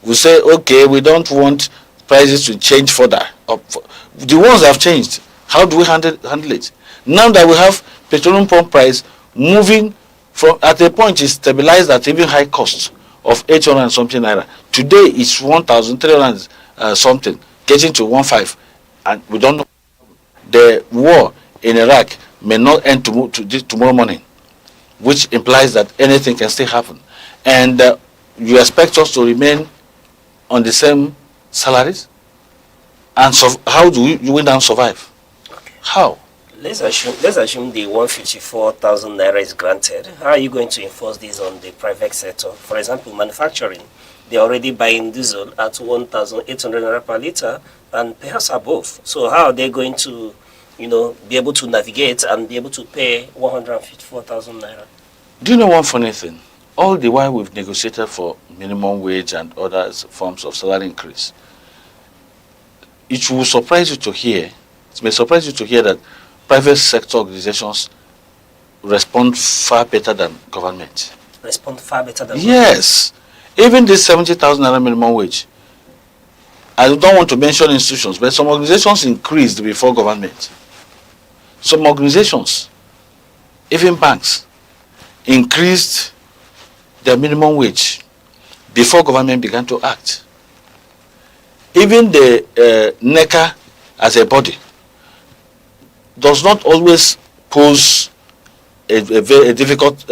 We say, okay, we don't want prices to change further. The ones that have changed, how do we handle it? Now that we have petroleum pump price moving from, at a point it's stabilized at even high cost of 800 and something naira. Today it's 1,300 something, getting to 1,500, and we don't know. The war in Iraq may not end tomorrow morning, which implies that anything can still happen. And you expect us to remain on the same salaries? And so how do you now survive?
Okay.
How?
Let's assume the 154,000 naira is granted. How are you going to enforce this on the private sector? For example, manufacturing, they're already buying diesel at 1,800 naira per liter and perhaps above. So how are they going to, be able to navigate and be able to pay 154,000 naira?
Do you know one funny thing? All the while we've negotiated for minimum wage and other forms of salary increase, it will surprise you to hear, it may surprise you to hear that private sector organizations respond far better than government.
Respond far better than
Yes. Even this 70,000 naira minimum wage, I don't want to mention institutions, but some organizations increased before government. Some organizations, even banks, increased their minimum wage before government began to act. Even the NECA as a body does not always pose a very difficult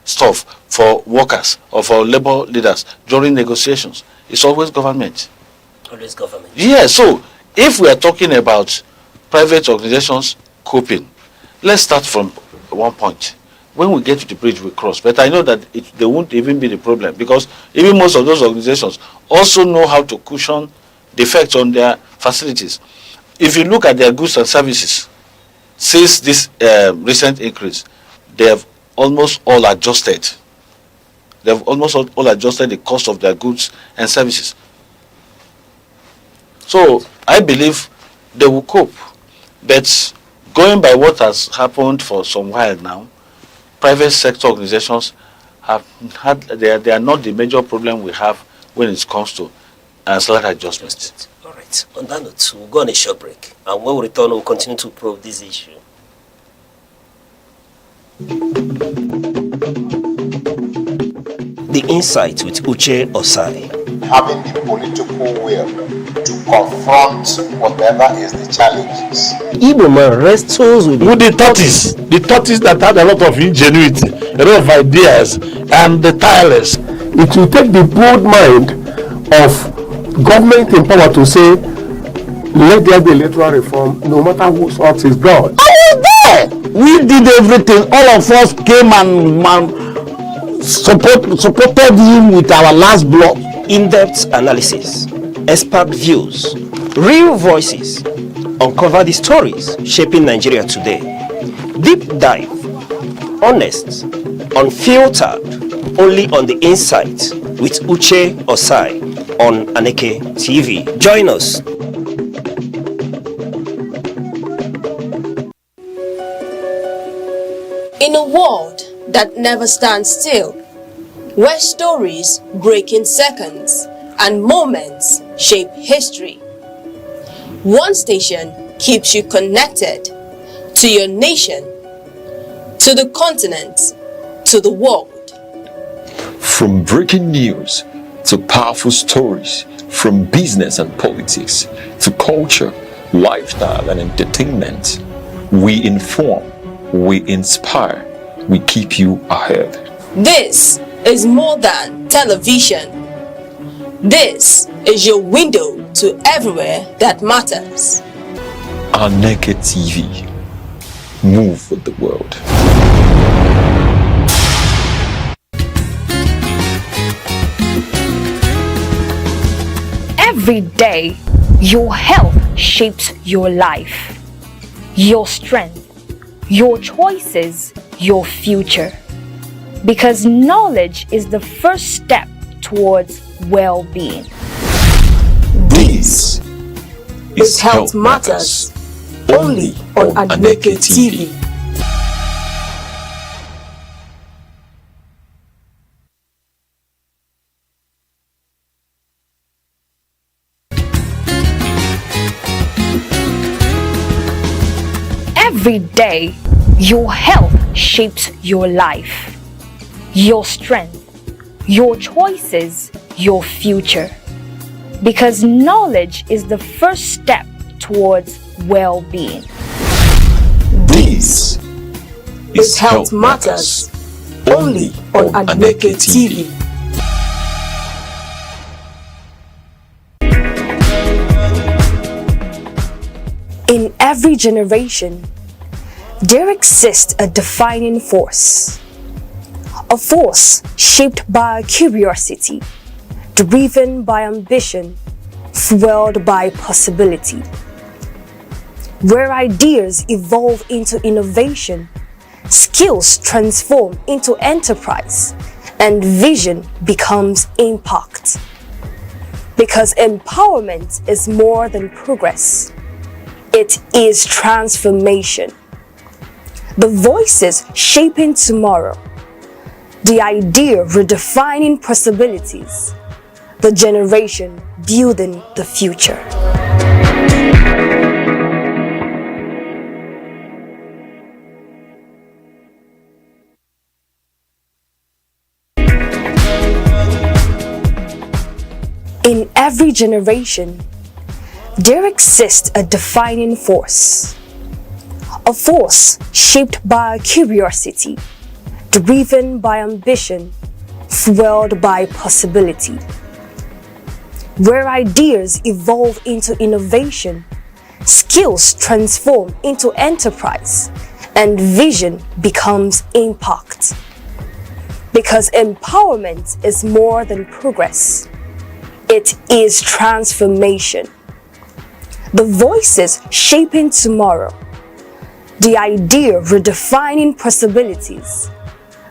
stuff for workers or for labor leaders during negotiations. It's always government.
Always government.
Yeah, so if we are talking about private organizations coping, let's start from one point. When we get to the bridge, we cross. But I know that they won't even be the problem, because even most of those organizations also know how to cushion the effects on their facilities. If you look at their goods and services, since this recent increase, they have almost all adjusted. They have almost all adjusted the cost of their goods and services. So I believe they will cope. But going by what has happened for some while now, private sector organizations have had, they are not the major problem we have when it comes to salary adjustments.
All right. On that note, we'll go on a short break. And when we return, we'll continue to probe this issue. The Insight with Uche Osai.
Having the political will to confront whatever is the challenges.
Igbo man wrestles with
the tortoise that had a lot of ingenuity, a lot of ideas, and the tireless.
It will take the bold mind of government in power to say, let there be electoral reform, no matter whose ox is God.
I was there. We did everything. All of us came and supported him with our last block.
In-depth analysis, expert views, real voices, uncover the stories shaping Nigeria today. Deep dive, honest, unfiltered, only on The Insight with Uche Osai on Aneke TV. Join us.
In a world that never stands still, where stories break in seconds and moments shape history, one station keeps you connected to your nation, to the continent, to the world.
From breaking news to powerful stories, from business and politics to culture, lifestyle and entertainment, we inform, we inspire, we keep you ahead.
This is more than television. This is your window to everywhere that matters.
Aneke TV. Move with the world.
Every day, your health shapes your life, your strength, your choices, your future. Because knowledge is the first step towards well-being.
This is
Health Matters, only on Aneke TV.
Every day, your health shapes your life, your strength, your choices, your future. Because knowledge is the first step towards well-being.
This is
Health Matters, only on Aneke TV.
In every generation, there exists a defining force. A force shaped by curiosity, driven by ambition, fueled by possibility. Where ideas evolve into innovation, skills transform into enterprise, and vision becomes impact.
Because empowerment is more than progress. It is transformation. The voices shaping tomorrow. The idea redefining possibilities. The generation building the future. In every generation, there exists a defining force. A force shaped by curiosity, driven by ambition, fueled by possibility. Where ideas evolve into innovation, skills transform into enterprise, and vision becomes impact. Because empowerment is more than progress. It is transformation. The voices shaping tomorrow. The idea redefining possibilities.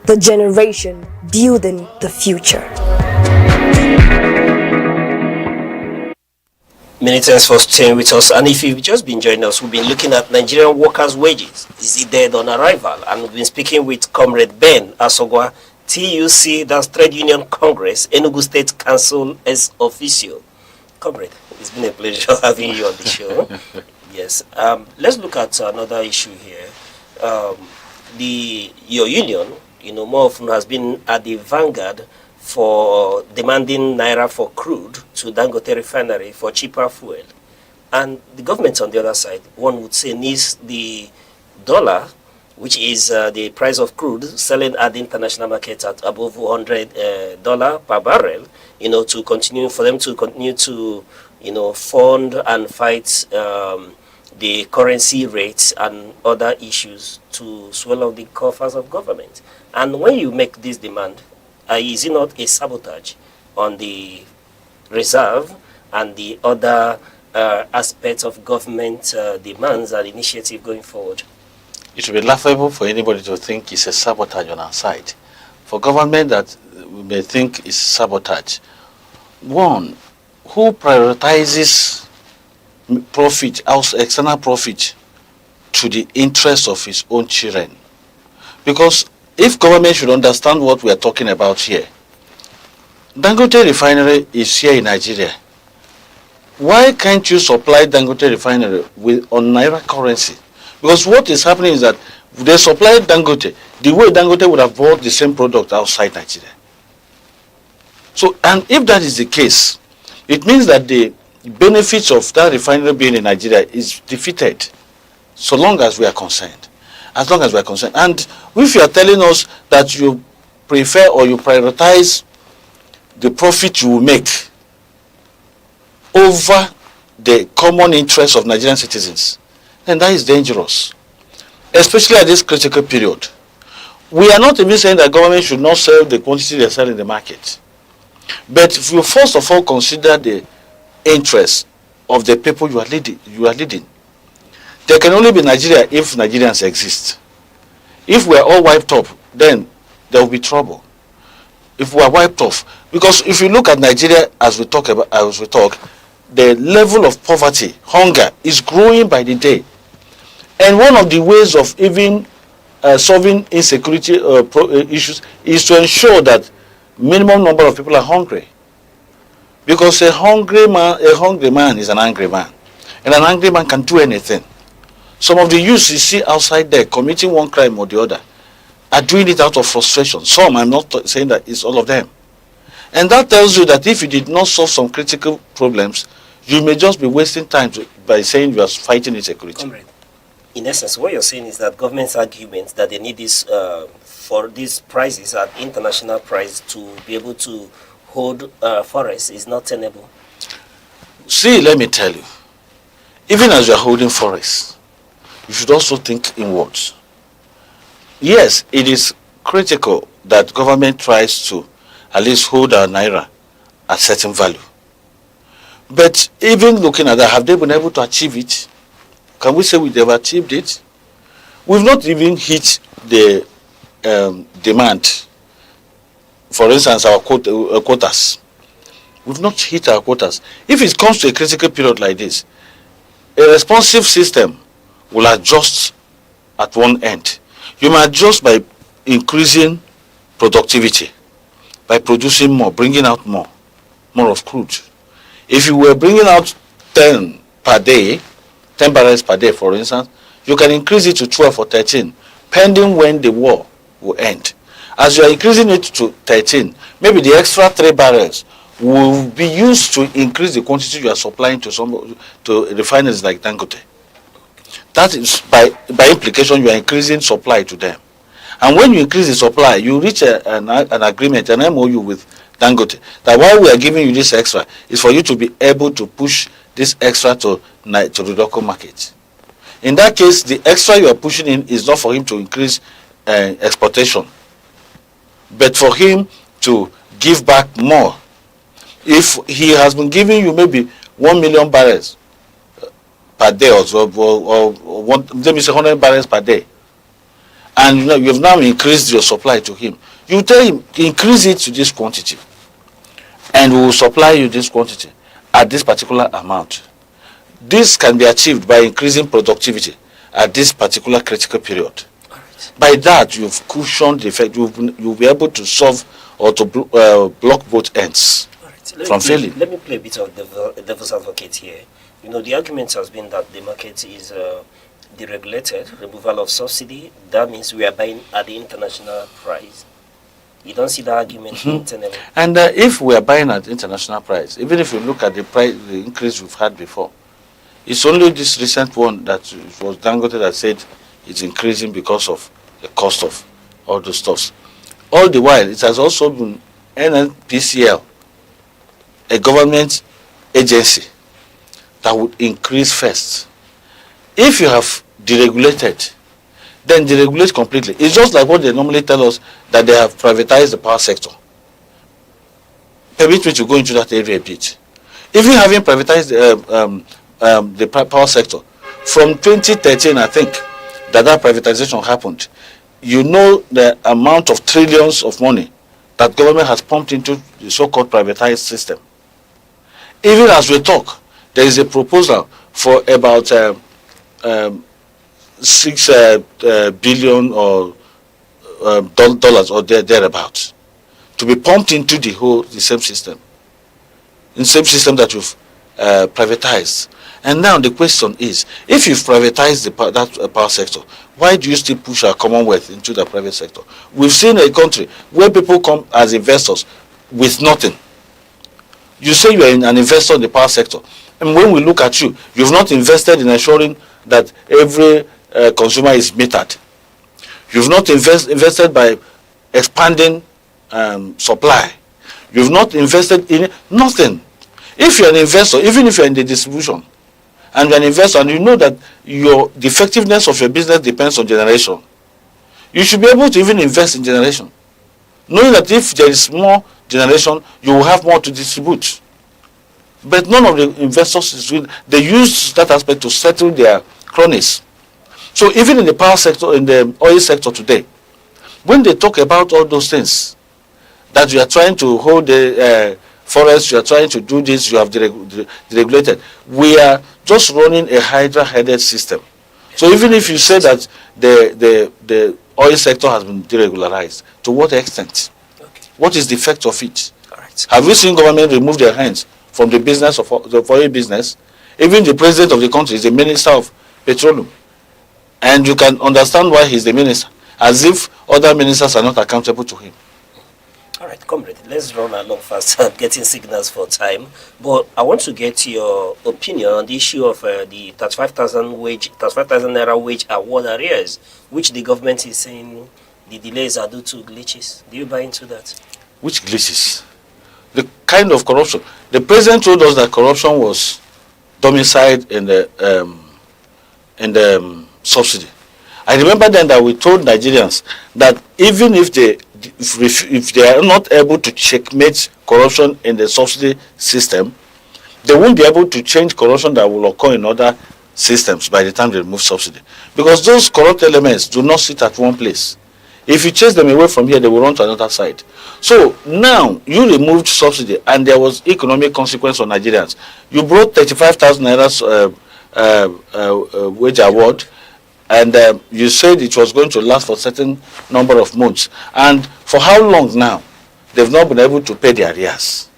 The generation building the future.
Many thanks for staying with us. And if you've just been joining us, we've been looking at Nigerian workers' wages. Is it dead on arrival? And we've been speaking with Comrade Ben Asogwa, TUC, that's Trade Union Congress, Enugu State Council as official. Comrade, it's been a pleasure having you on the show. Yes. Let's look at another issue here. Your union, more often has been at the vanguard for demanding naira for crude to Dangote refinery for cheaper fuel. And the government on the other side, one would say, needs the dollar, which is the price of crude selling at the international market at above $100 per barrel, to continue, for them to continue to, fund and fight the currency rates and other issues to swell up the coffers of government. And when you make this demand, is it not a sabotage on the reserve and the other aspects of government demands and initiative going forward?
It would be laughable for anybody to think it's a sabotage on our side. For government that we may think is sabotage, one, who prioritizes profit, external profit, to the interest of his own children? Because if government should understand what we are talking about here, Dangote refinery is here in Nigeria. Why can't you supply Dangote refinery on naira currency? Because what is happening is that they supply Dangote the way Dangote would have bought the same product outside Nigeria. So, and if that is the case, it means that the benefits of that refinery being in Nigeria is defeated, so long as we are concerned. As long as we are concerned. And if you are telling us that you prefer or you prioritize the profit you will make over the common interests of Nigerian citizens, then that is dangerous, especially at this critical period. We are not even saying that government should not sell the quantity they sell in the market. But if you first of all consider the interests of the people you are leading, there can only be Nigeria if Nigerians exist. If we are all wiped off, then there will be trouble. If we are wiped off, because if you look at Nigeria as we talk, the level of poverty, hunger is growing by the day. And one of the ways of even solving insecurity issues is to ensure that minimum number of people are hungry. Because a hungry man is an angry man. And an angry man can do anything. Some of the youths you see outside there committing one crime or the other are doing it out of frustration. Some, I'm not saying that it's all of them. And that tells you that if you did not solve some critical problems, you may just be wasting time by saying you are fighting insecurity.
Comrade, in essence, what you're saying is that government's argument that they need this for these prices at international price to be able to hold forests is not tenable.
See, let me tell you, even as you are holding forests, you should also think inwards. Yes, it is critical that government tries to at least hold our naira at certain value. But even looking at that, have they been able to achieve it? Can we say they've achieved it? We've not even hit the demand. For instance, our quotas. We've not hit our quotas. If it comes to a critical period like this, a responsive system will adjust at one end. You may adjust by increasing productivity, by producing more, bringing out more of crude. If you were bringing out 10 per day, 10 barrels per day, for instance, you can increase it to 12 or 13, pending when the war will end. As you are increasing it to 13, maybe the extra 3 barrels will be used to increase the quantity you are supplying to refineries like Dangote. That is, by implication, you are increasing supply to them. And when you increase the supply, you reach an agreement, an MOU with Dangote, that while we are giving you this extra, is for you to be able to push this extra to the local market. In that case, the extra you are pushing in is not for him to increase exportation, but for him to give back more. If he has been giving you maybe 1 million barrels per day or so, or let me say 100 barrels per day, and you have now increased your supply to him, you tell him, increase it to this quantity, and we will supply you this quantity at this particular amount. This can be achieved by increasing productivity at this particular critical period. By that, you've cushioned the effect. You'll be able to solve or to block both ends from failing.
Let me play a bit of devil's advocate here. You know, the argument has been that the market is deregulated, removal of subsidy. That means we are buying at the international price. You don't see that argument internally.
And if we are buying at international price, even if you look at the price, the increase we've had before, it's only this recent one that it was Dangote that said it's increasing because of the cost of all the stuffs. All the while, it has also been NNPCL, a government agency, that would increase first. If you have deregulated, then deregulate completely. It's just like what they normally tell us, that they have privatized the power sector. Permit me to go into that area a bit. Even having privatized the power sector, from 2013, I think, that privatization happened, you know the amount of trillions of money that government has pumped into the so-called privatized system. Even as we talk, there is a proposal for about 6 billion or dollars or thereabouts to be pumped into the same system, that you've privatized. And now the question is, if you've privatized that power sector, why do you still push our Commonwealth into the private sector? We've seen a country where people come as investors with nothing. You say you are an investor in the power sector, and when we look at you, you've not invested in ensuring that every consumer is metered. You've not invested by expanding supply. You've not invested in nothing. If you're an investor, even if you're in the distribution, and you're an investor, and you know that the effectiveness of your business depends on generation, you should be able to even invest in generation, knowing that if there is more generation, you will have more to distribute. But none of the investors they use that aspect to settle their cronies. So even in the power sector, in the oil sector today, when they talk about all those things, that you are trying to hold the forest, you are trying to do this, you have deregulated, we are just running a hydra-headed system. So even if you say that the oil sector has been deregularized, to what extent? Okay. What is the effect of it? Right. Have you seen government remove their hands from the business of the oil business? Even the president of the country is the minister of petroleum. And you can understand why he's the minister, as if other ministers are not accountable to him.
All right, comrade, let's run along fast. I'm getting signals for time. But I want to get your opinion on the issue of the 35,000 naira wage award arrears, which the government is saying the delays are due to glitches. Do you buy into that?
Which glitches? The kind of corruption. The president told us that corruption was domiciled in the subsidy. I remember then that we told Nigerians that even if they are not able to checkmate corruption in the subsidy system, they won't be able to change corruption that will occur in other systems by the time they remove subsidy. Because those corrupt elements do not sit at one place. If you chase them away from here, they will run to another side. So now you removed subsidy, and there was economic consequence on Nigerians. You brought 35,000 naira wage award, and you said it was going to last for a certain number of months. And for how long now? They've not been able to pay their arrears.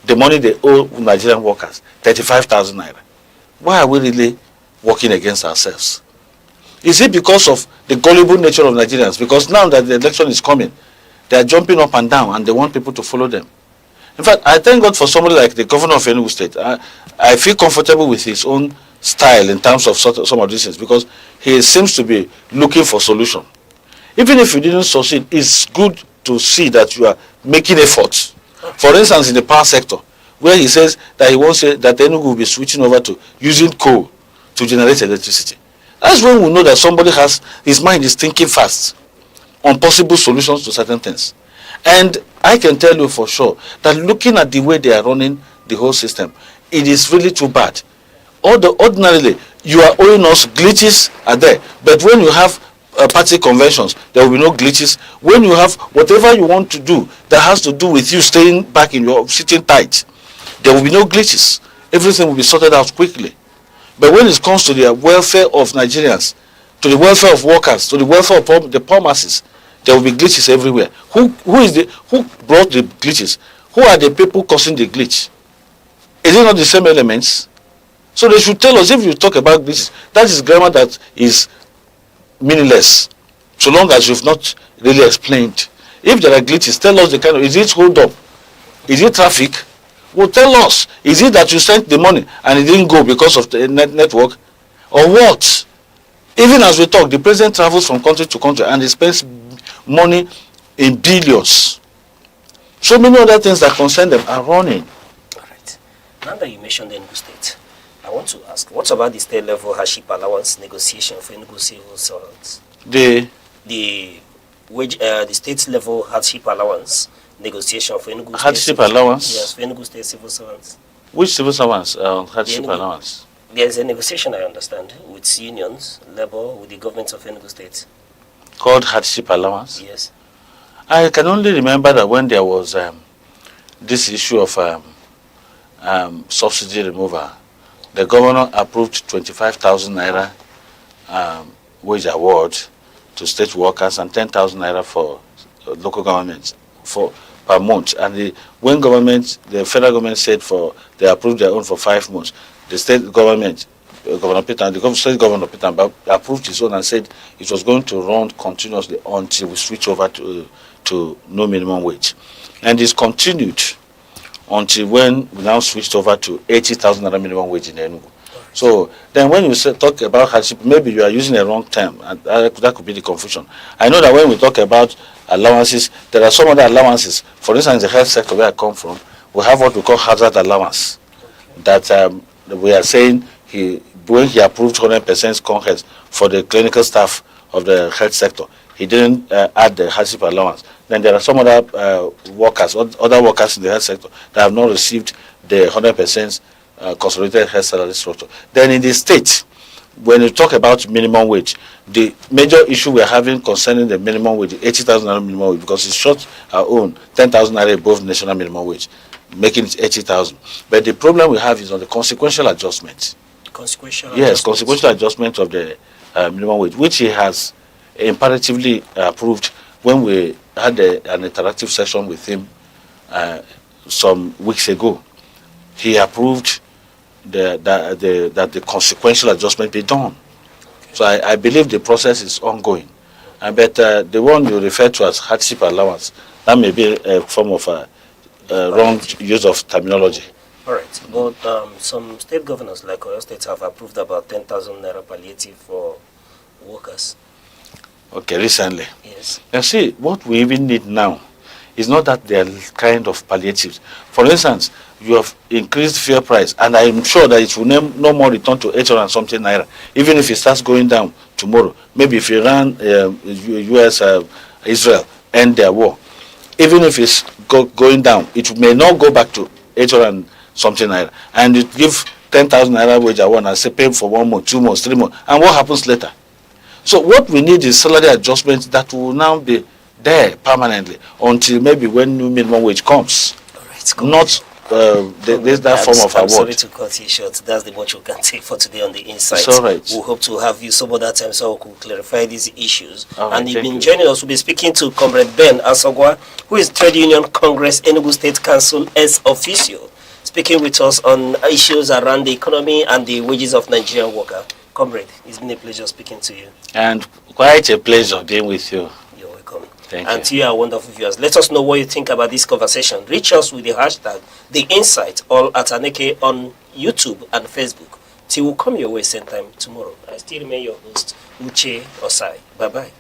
The money they owe Nigerian workers, 35,000 naira. Why are we really working against ourselves? Is it because of the gullible nature of Nigerians? Because now that the election is coming, they are jumping up and down and they want people to follow them. In fact, I thank God for somebody like the governor of Enugu State. I feel comfortable with his own style in terms of some of these things, because he seems to be looking for solution. Even if you didn't succeed, it's good to see that you are making efforts. For instance, in the power sector, where he says that he wants that Enugu will be switching over to using coal to generate electricity. That's when we know that somebody has, his mind is thinking fast on possible solutions to certain things. And I can tell you for sure that looking at the way they are running the whole system, it is really too bad. Ordinarily, you are owing us, glitches are there. But when you have party conventions, there will be no glitches. When you have whatever you want to do that has to do with you staying back in your sitting tight, there will be no glitches. Everything will be sorted out quickly. But when it comes to the welfare of Nigerians, to the welfare of workers, to the welfare of the poor masses, there will be glitches everywhere. Who brought the glitches? Who are the people causing the glitch? Is it not the same elements? So they should tell us. If you talk about glitches, that is grammar that is meaningless, so long as you've not really explained. If there are glitches, tell us the kind of, is it hold up? Is it traffic? Well, tell us. Is it that you sent the money and it didn't go because of the network? Or what? Even as we talk, the president travels from country to country and he spends money in billions. So many other things that concern them are running.
All right. Now that you mentioned the Enugu State, I want to ask, what about the state level hardship allowance negotiation for Enugu civil servants? The state level hardship allowance negotiation for Enugu
hardship allowance?
Yes, for Enugu State civil servants.
Which civil servants hardship allowance?
There's a negotiation, I understand, with unions, labor, with the government of Enugu State.
Called hardship allowance?
Yes.
I can only remember that when there was this issue of subsidy removal, the governor approved 25,000 naira wage award to state workers and 10,000 naira for local governments per month. And when the federal government said they approved their own for 5 months, the state government, the state governor Peter approved his own and said it was going to run continuously until we switch over to no minimum wage. And it's continued until when we now switched over to 80,000 minimum wage in Enugu. So then when you talk about hardship, maybe you are using a wrong term, and that could be the confusion. I know that when we talk about allowances, there are some other allowances. For instance, the health sector where I come from, we have what we call hazard allowance. That we are saying when he approved 100% conhealth for the clinical staff of the health sector, he didn't add the hardship allowance. Then there are some other workers in the health sector that have not received the 100% consolidated health salary structure. Then in the state, when you talk about minimum wage, the major issue we are having concerning the minimum wage, 80,000 minimum wage, because it's short our own 10,000 above national minimum wage, making it 80,000. But the problem we have is on the consequential adjustment. Consequential adjustment of the minimum wage, which he has imperatively approved when we had an interactive session with him some weeks ago. He approved that the consequential adjustment be done. So I believe the process is ongoing. But the one you refer to as hardship allowance, that may be a form of wrong use of terminology.
All right, but some state governors like Oyo State have approved about 10,000 naira palliative for workers.
Okay, recently.
Yes.
Now see, what we even need now is not that they are kind of palliatives. For instance, you have increased fuel price, and I'm sure that it will no more return to 800 and something naira, even if it starts going down tomorrow. Maybe if Iran, US, Israel end their war, even if it's going down, it may not go back to 800 and something naira, and you give 10,000 naira wage award and say pay for 1 month, 2 months, 3 months, and what happens later? So what we need is salary adjustment that will now be there permanently until maybe when new minimum wage comes. Not that form of
I'm
award.
sorry to cut you short. That's the much we can take for today on the Insights.
It's all right.
We hope to have you some other time so we could clarify these issues.
All right,
and you've been
you.
joining us. We'll be speaking to Comrade Ben Asogwa, who is Trade Union Congress Enugu State Council ex officio, speaking with us on issues around the economy and the wages of Nigerian worker. Comrade, it's been a pleasure speaking to you.
And quite a pleasure being with you.
You're welcome.
Thank
and
you.
to you, our wonderful viewers, let us know what you think about this conversation. Reach us with the hashtag The Insight, all at Aneke on YouTube and Facebook. Till we come your way same time tomorrow. I still remain your host, Uche Osai. Bye-bye.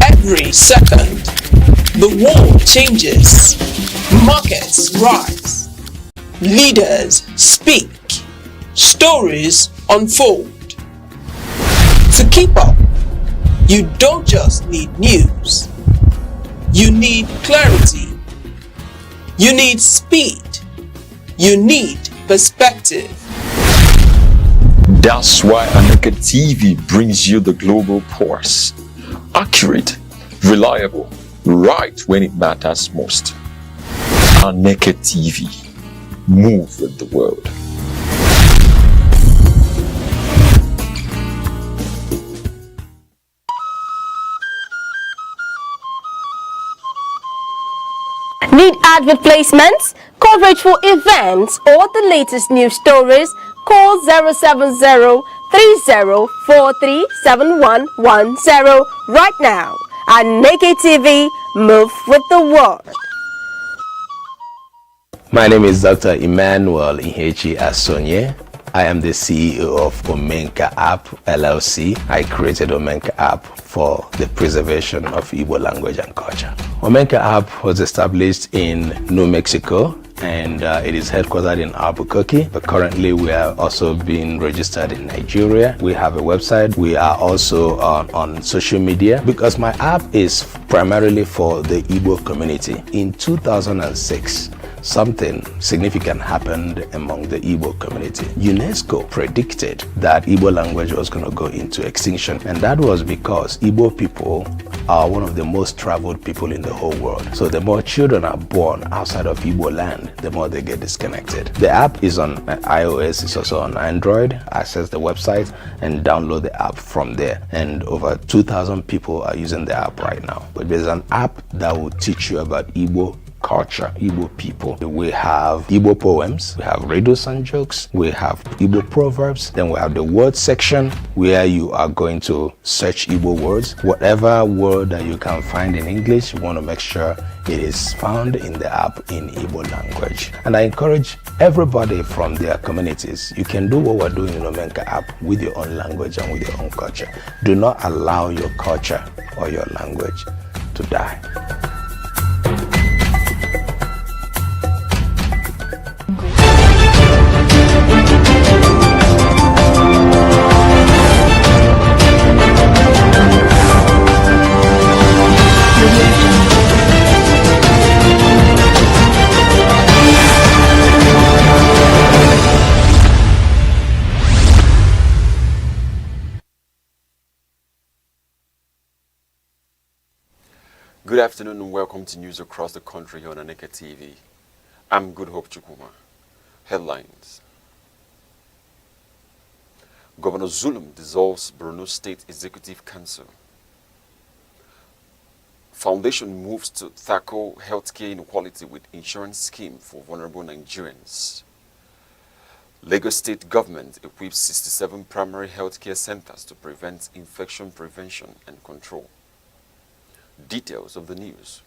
Every second, the world changes, markets rise, leaders speak, stories unfold. To keep up, you don't just need news, you need clarity, you need speed, you need perspective.
That's why Aneke TV brings you the global pulse. Accurate, reliable, right when it matters most. Aneke TV. Move with the world.
Need advert placements, coverage for events, or the latest news stories? Call 070-3043-7110 right now. Aneke TV, move with the world.
My name is Dr. Emmanuel Ihechi Asonye. I am the CEO of Omenka App LLC. I created Omenka App for the preservation of Igbo language and culture. Omenka App was established in New Mexico and it is headquartered in Albuquerque, but currently we are also being registered in Nigeria. We have a website. We are also on social media because my app is primarily for the Igbo community. In 2006, something significant happened among the Igbo community. UNESCO predicted that Igbo language was going to go into extinction, and that was because Igbo people are one of the most traveled people in the whole world. So the more children are born outside of Igbo land, the more they get disconnected. The app is on iOS, it's also on Android. Access the website and download the app from there. And over 2,000 people are using the app right now. But there's an app that will teach you about Igbo culture, Igbo people. We have Igbo poems, we have riddles and jokes, we have Igbo proverbs, then we have the word section where you are going to search Igbo words. Whatever word that you can find in English, you want to make sure it is found in the app in Igbo language. And I encourage everybody from their communities, you can do what we're doing in Omenka app with your own language and with your own culture. Do not allow your culture or your language to die.
Good afternoon and welcome to news across the country on Aneke TV. I'm Good Hope Chukuma. Headlines. Governor Zulum dissolves Borno State Executive Council. Foundation moves to tackle healthcare inequality with insurance scheme for vulnerable Nigerians. Lagos State government equips 67 primary healthcare centers to prevent infection prevention and control. Details of the news.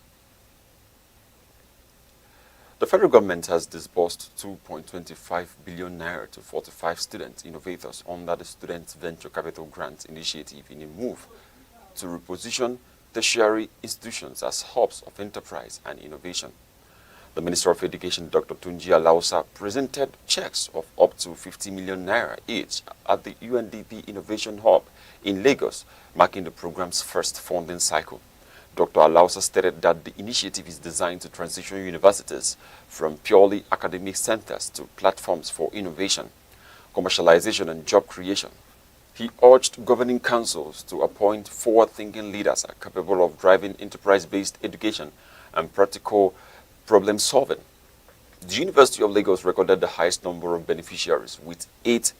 The federal government has disbursed 2.25 billion naira to 45 student innovators under the Student Venture Capital Grant Initiative in a move to reposition tertiary institutions as hubs of enterprise and innovation. The Minister of Education, Dr. Tunji Alausa, presented checks of up to 50 million naira each at the UNDP Innovation Hub in Lagos, marking the program's first funding cycle. Dr. Alausa stated that the initiative is designed to transition universities from purely academic centers to platforms for innovation, commercialization, and job creation. He urged governing councils to appoint forward-thinking leaders capable of driving enterprise-based education and practical problem-solving. The University of Lagos recorded the highest number of beneficiaries, with 8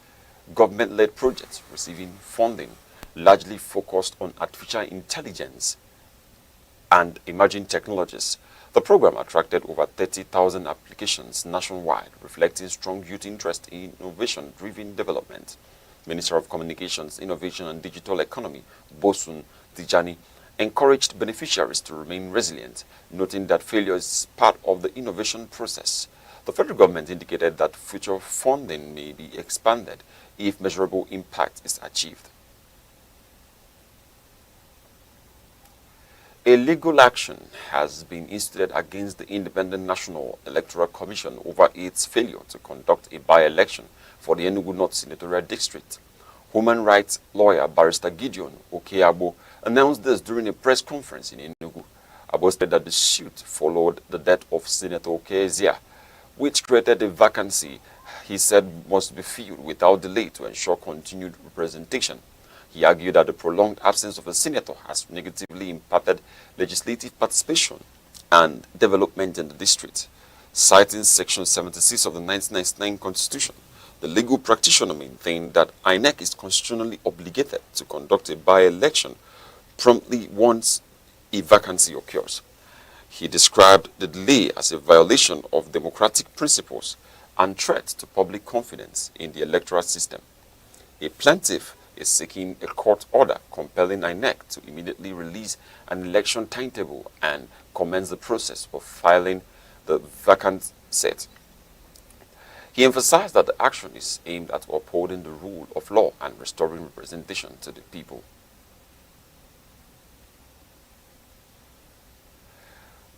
government-led projects receiving funding, largely focused on artificial intelligence and emerging technologies. The program attracted over 30,000 applications nationwide, reflecting strong youth interest in innovation-driven development. Minister of Communications, Innovation and Digital Economy, Bosun Tijani, encouraged beneficiaries to remain resilient, noting that failure is part of the innovation process. The federal government indicated that future funding may be expanded if measurable impact is achieved. A legal action has been instituted against the Independent National Electoral Commission over its failure to conduct a by-election for the Enugu North Senatorial District. Human rights lawyer Barrister Gideon Okeabo announced this during a press conference in Enugu. Abo said that the suit followed the death of Senator Okeezia, which created a vacancy he said must be filled without delay to ensure continued representation. He argued that the prolonged absence of a senator has negatively impacted legislative participation and development in the district. Citing Section 76 of the 1999 Constitution, the legal practitioner maintained that Aneke is constitutionally obligated to conduct a by-election promptly once a vacancy occurs. He described the delay as a violation of democratic principles and threat to public confidence in the electoral system. A plaintiff is seeking a court order compelling Aneke to immediately release an election timetable and commence the process of filing the vacant seat. He emphasized that the action is aimed at upholding the rule of law and restoring representation to the people.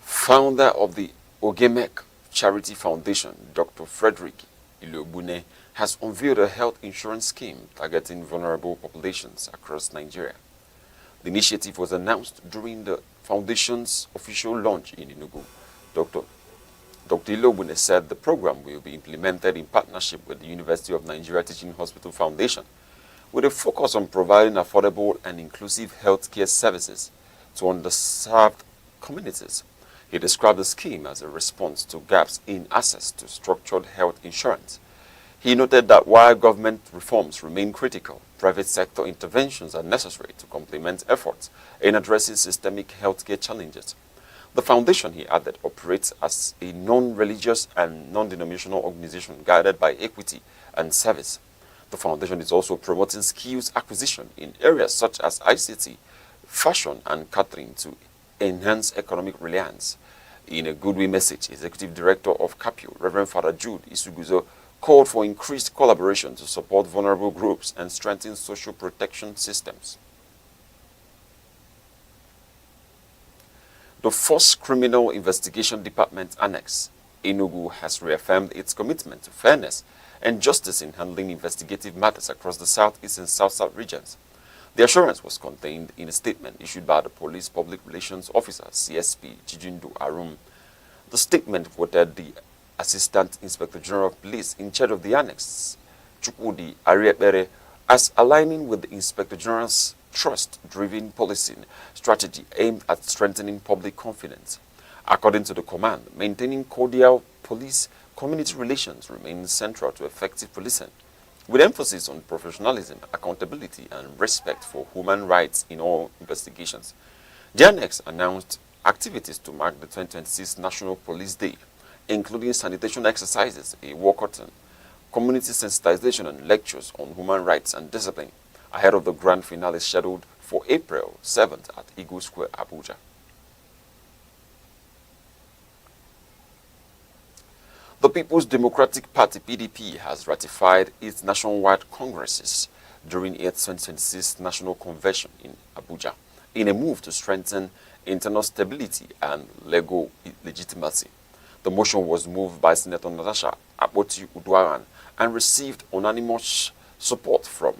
Founder of the Ogemek Charity Foundation, Dr. Frederick Ilobune, has unveiled a health insurance scheme targeting vulnerable populations across Nigeria. The initiative was announced during the foundation's official launch in Enugu. Dr. Ilobune said the program will be implemented in partnership with the University of Nigeria Teaching Hospital Foundation, with a focus on providing affordable and inclusive healthcare services to underserved communities. He described the scheme as a response to gaps in access to structured health insurance. He noted that while government reforms remain critical, private sector interventions are necessary to complement efforts in addressing systemic healthcare challenges. The foundation, he added, operates as a non-religious and non-denominational organization guided by equity and service. The foundation is also promoting skills acquisition in areas such as ICT, fashion, and catering to enhance economic reliance. In a goodwill message, Executive Director of CAPIO, Reverend Father Jude Isuguzo, called for increased collaboration to support vulnerable groups and strengthen social protection systems. The Force Criminal Investigation Department Annex, Enugu, has reaffirmed its commitment to fairness and justice in handling investigative matters across the Southeast and South-South regions. The assurance was contained in a statement issued by the Police Public Relations Officer, CSP Chijindu Arum. The statement quoted the Assistant Inspector General of Police in charge of the annex, Chukwudi Ariepere, as aligning with the Inspector General's trust-driven policing strategy aimed at strengthening public confidence. According to the command, maintaining cordial police-community relations remains central to effective policing, with emphasis on professionalism, accountability, and respect for human rights in all investigations. JANEX announced activities to mark the 2026 National Police Day, including sanitation exercises, a walkathon, community sensitization, and lectures on human rights and discipline, ahead of the grand finale scheduled for April 7th at Eagle Square, Abuja. The People's Democratic Party (PDP) has ratified its nationwide congresses during its 2026 National Convention in Abuja, in a move to strengthen internal stability and legal legitimacy. The motion was moved by Senator Natasha Akpoti-Uduaghan and received unanimous support from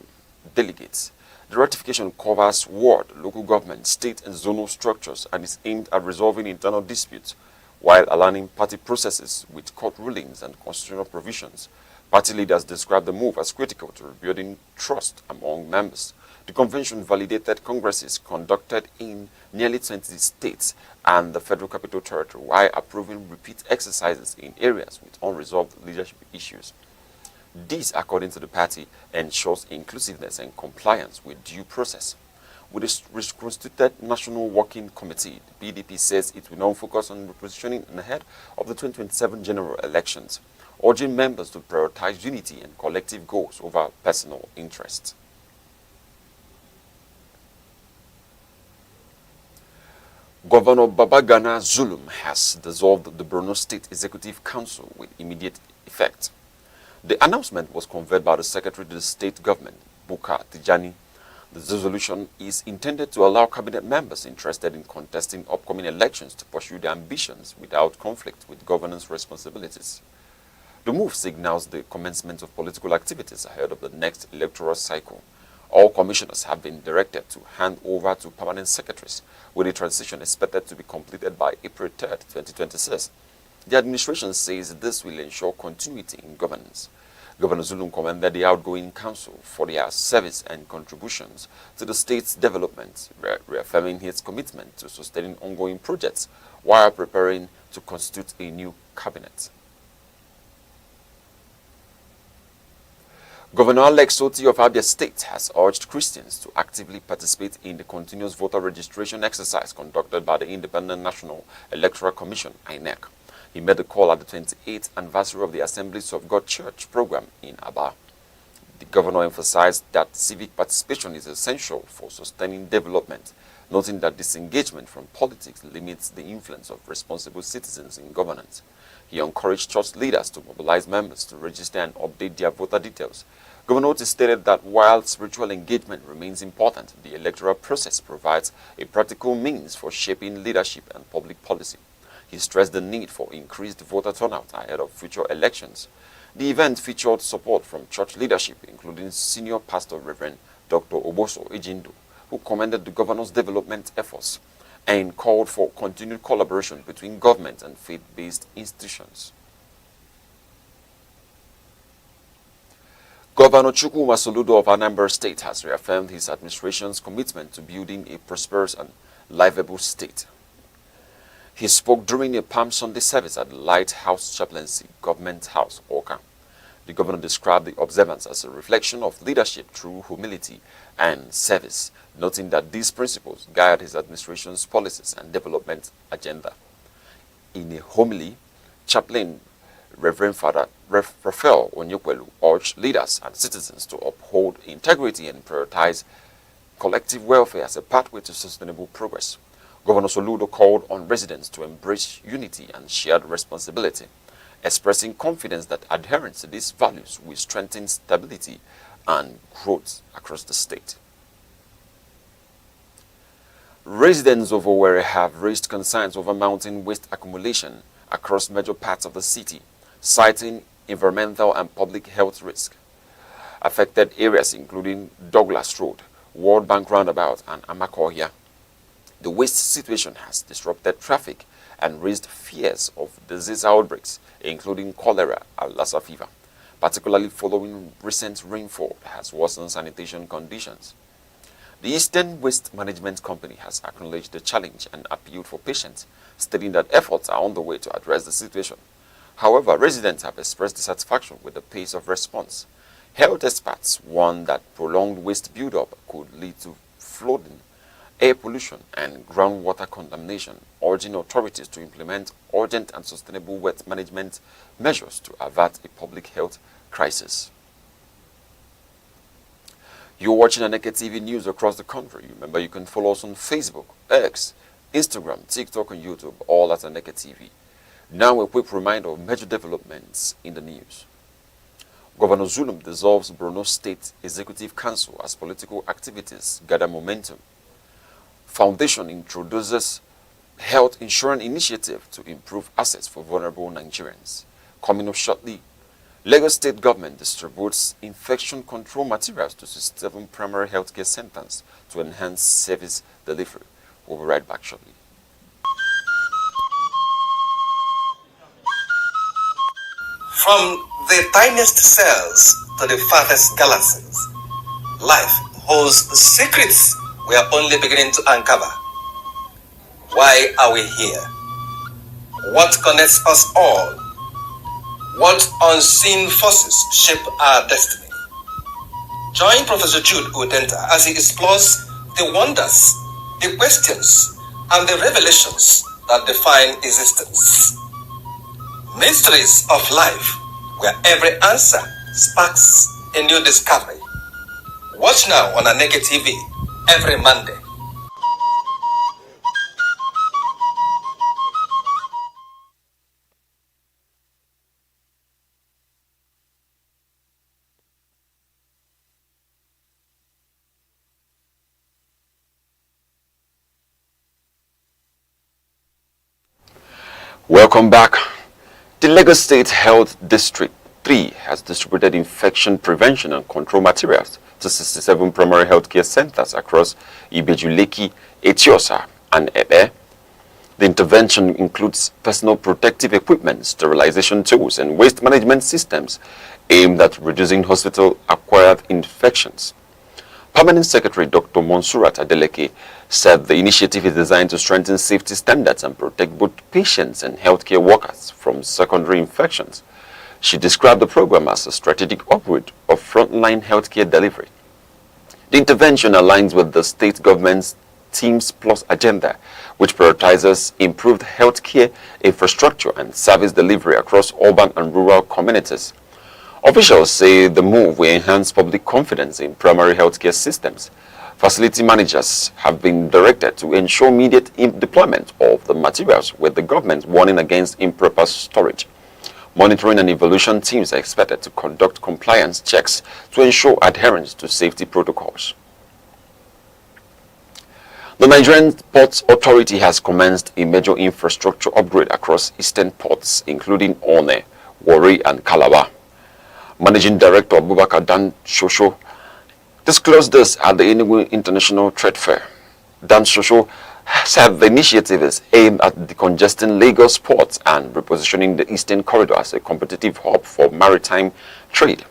delegates. The ratification covers ward, local government, state and zonal structures and is aimed at resolving internal disputes while aligning party processes with court rulings and constitutional provisions. Party leaders described the move as critical to rebuilding trust among members. The convention validated congresses conducted in nearly 20 states and the Federal Capital Territory while approving repeat exercises in areas with unresolved leadership issues. This, according to the party, ensures inclusiveness and compliance with due process. With a reconstituted National Working Committee, the PDP says it will now focus on repositioning ahead of the 2027 general elections, urging members to prioritize unity and collective goals over personal interests. Governor Babagana Zulum has dissolved the Borno State Executive Council with immediate effect. The announcement was conveyed by the Secretary to the State Government, Buka Tijani. The dissolution is intended to allow cabinet members interested in contesting upcoming elections to pursue their ambitions without conflict with governance responsibilities. The move signals the commencement of political activities ahead of the next electoral cycle. All commissioners have been directed to hand over to permanent secretaries, with the transition expected to be completed by April 3rd, 2026. The administration says this will ensure continuity in governance. Governor Zulum commended the outgoing council for their service and contributions to the state's development, reaffirming his commitment to sustaining ongoing projects while preparing to constitute a new cabinet. Governor Alex Oti of Abia State has urged Christians to actively participate in the continuous voter registration exercise conducted by the Independent National Electoral Commission, INEC. He made the call at the 28th anniversary of the Assemblies of God Church program in Aba. The governor emphasized that civic participation is essential for sustaining development, noting that disengagement from politics limits the influence of responsible citizens in governance. He encouraged church leaders to mobilize members to register and update their voter details. Governor Oti stated that while spiritual engagement remains important, the electoral process provides a practical means for shaping leadership and public policy. He stressed the need for increased voter turnout ahead of future elections. The event featured support from church leadership, including Senior Pastor Reverend Dr. Oboso Ejindo, who commended the governor's development efforts and called for continued collaboration between government and faith-based institutions. Governor Chukwuma Soludo of Anambra State has reaffirmed his administration's commitment to building a prosperous and livable state. He spoke during a Palm Sunday service at the Lighthouse Chaplaincy, Government House, Oka. The governor described the observance as a reflection of leadership through humility and service, noting that these principles guide his administration's policies and development agenda. In a homily, Chaplain Reverend Father Raphael Onyekwelu urged leaders and citizens to uphold integrity and prioritize collective welfare as a pathway to sustainable progress. Governor Soludo called on residents to embrace unity and shared responsibility, expressing confidence that adherence to these values will strengthen stability and growth across the state. Residents of Owerri have raised concerns over mountain waste accumulation across major parts of the city, citing environmental and public health risk. Affected areas including Douglas Road, World Bank Roundabout, and Amakohia. The waste situation has disrupted traffic and raised fears of disease outbreaks, including cholera and Lassa fever, particularly following recent rainfall that has worsened sanitation conditions. The Eastern Waste Management Company has acknowledged the challenge and appealed for patience, stating that efforts are on the way to address the situation. However, residents have expressed dissatisfaction with the pace of response. Health experts warn that prolonged waste buildup could lead to flooding, air pollution, and groundwater contamination, urging authorities to implement urgent and sustainable waste management measures to avert a public health crisis. You're watching Aneke TV news across the country. Remember, you can follow us on Facebook, X, Instagram, TikTok, and YouTube, all at Aneke TV. Now a quick reminder of major developments in the news. Governor Zulum dissolves Borno State Executive Council as political activities gather momentum. Foundation introduces health insurance initiative to improve access for vulnerable Nigerians. Coming up shortly, Lagos State government distributes infection control materials to 67 primary healthcare centers to enhance service delivery. We'll be right back shortly.
From the tiniest cells to the farthest galaxies, life holds secrets we are only beginning to uncover. Why are we here? What connects us all? What unseen forces shape our destiny? Join Professor Jude Udenta as he explores the wonders, the questions, and the revelations that define existence. Mysteries of life, where every answer sparks a new discovery. Watch now on Aneke TV every Monday.
Welcome back. The Lagos State Health District 3 has distributed infection prevention and control materials to 67 primary healthcare centers across Ibeju-Lekki, Etiosa, and Ebe. The intervention includes personal protective equipment, sterilization tools, and waste management systems aimed at reducing hospital-acquired infections. Permanent Secretary Dr. Monsurat Adeleke said the initiative is designed to strengthen safety standards and protect both patients and healthcare workers from secondary infections. She described the program as a strategic upgrade of frontline healthcare delivery. The intervention aligns with the state government's Teams Plus agenda, which prioritizes improved healthcare infrastructure and service delivery across urban and rural communities. Officials say the move will enhance public confidence in primary healthcare systems. Facility managers have been directed to ensure immediate deployment of the materials, with the government warning against improper storage. Monitoring and evaluation teams are expected to conduct compliance checks to ensure adherence to safety protocols. The Nigerian Ports Authority has commenced a major infrastructure upgrade across eastern ports, including One, Warri, and Calabar. Managing Director Abubakar Dan Shosho disclosed this at the Enugu International Trade Fair. Dan Shosho said the initiative is aimed at decongesting Lagos ports and repositioning the Eastern Corridor as a competitive hub for maritime trade.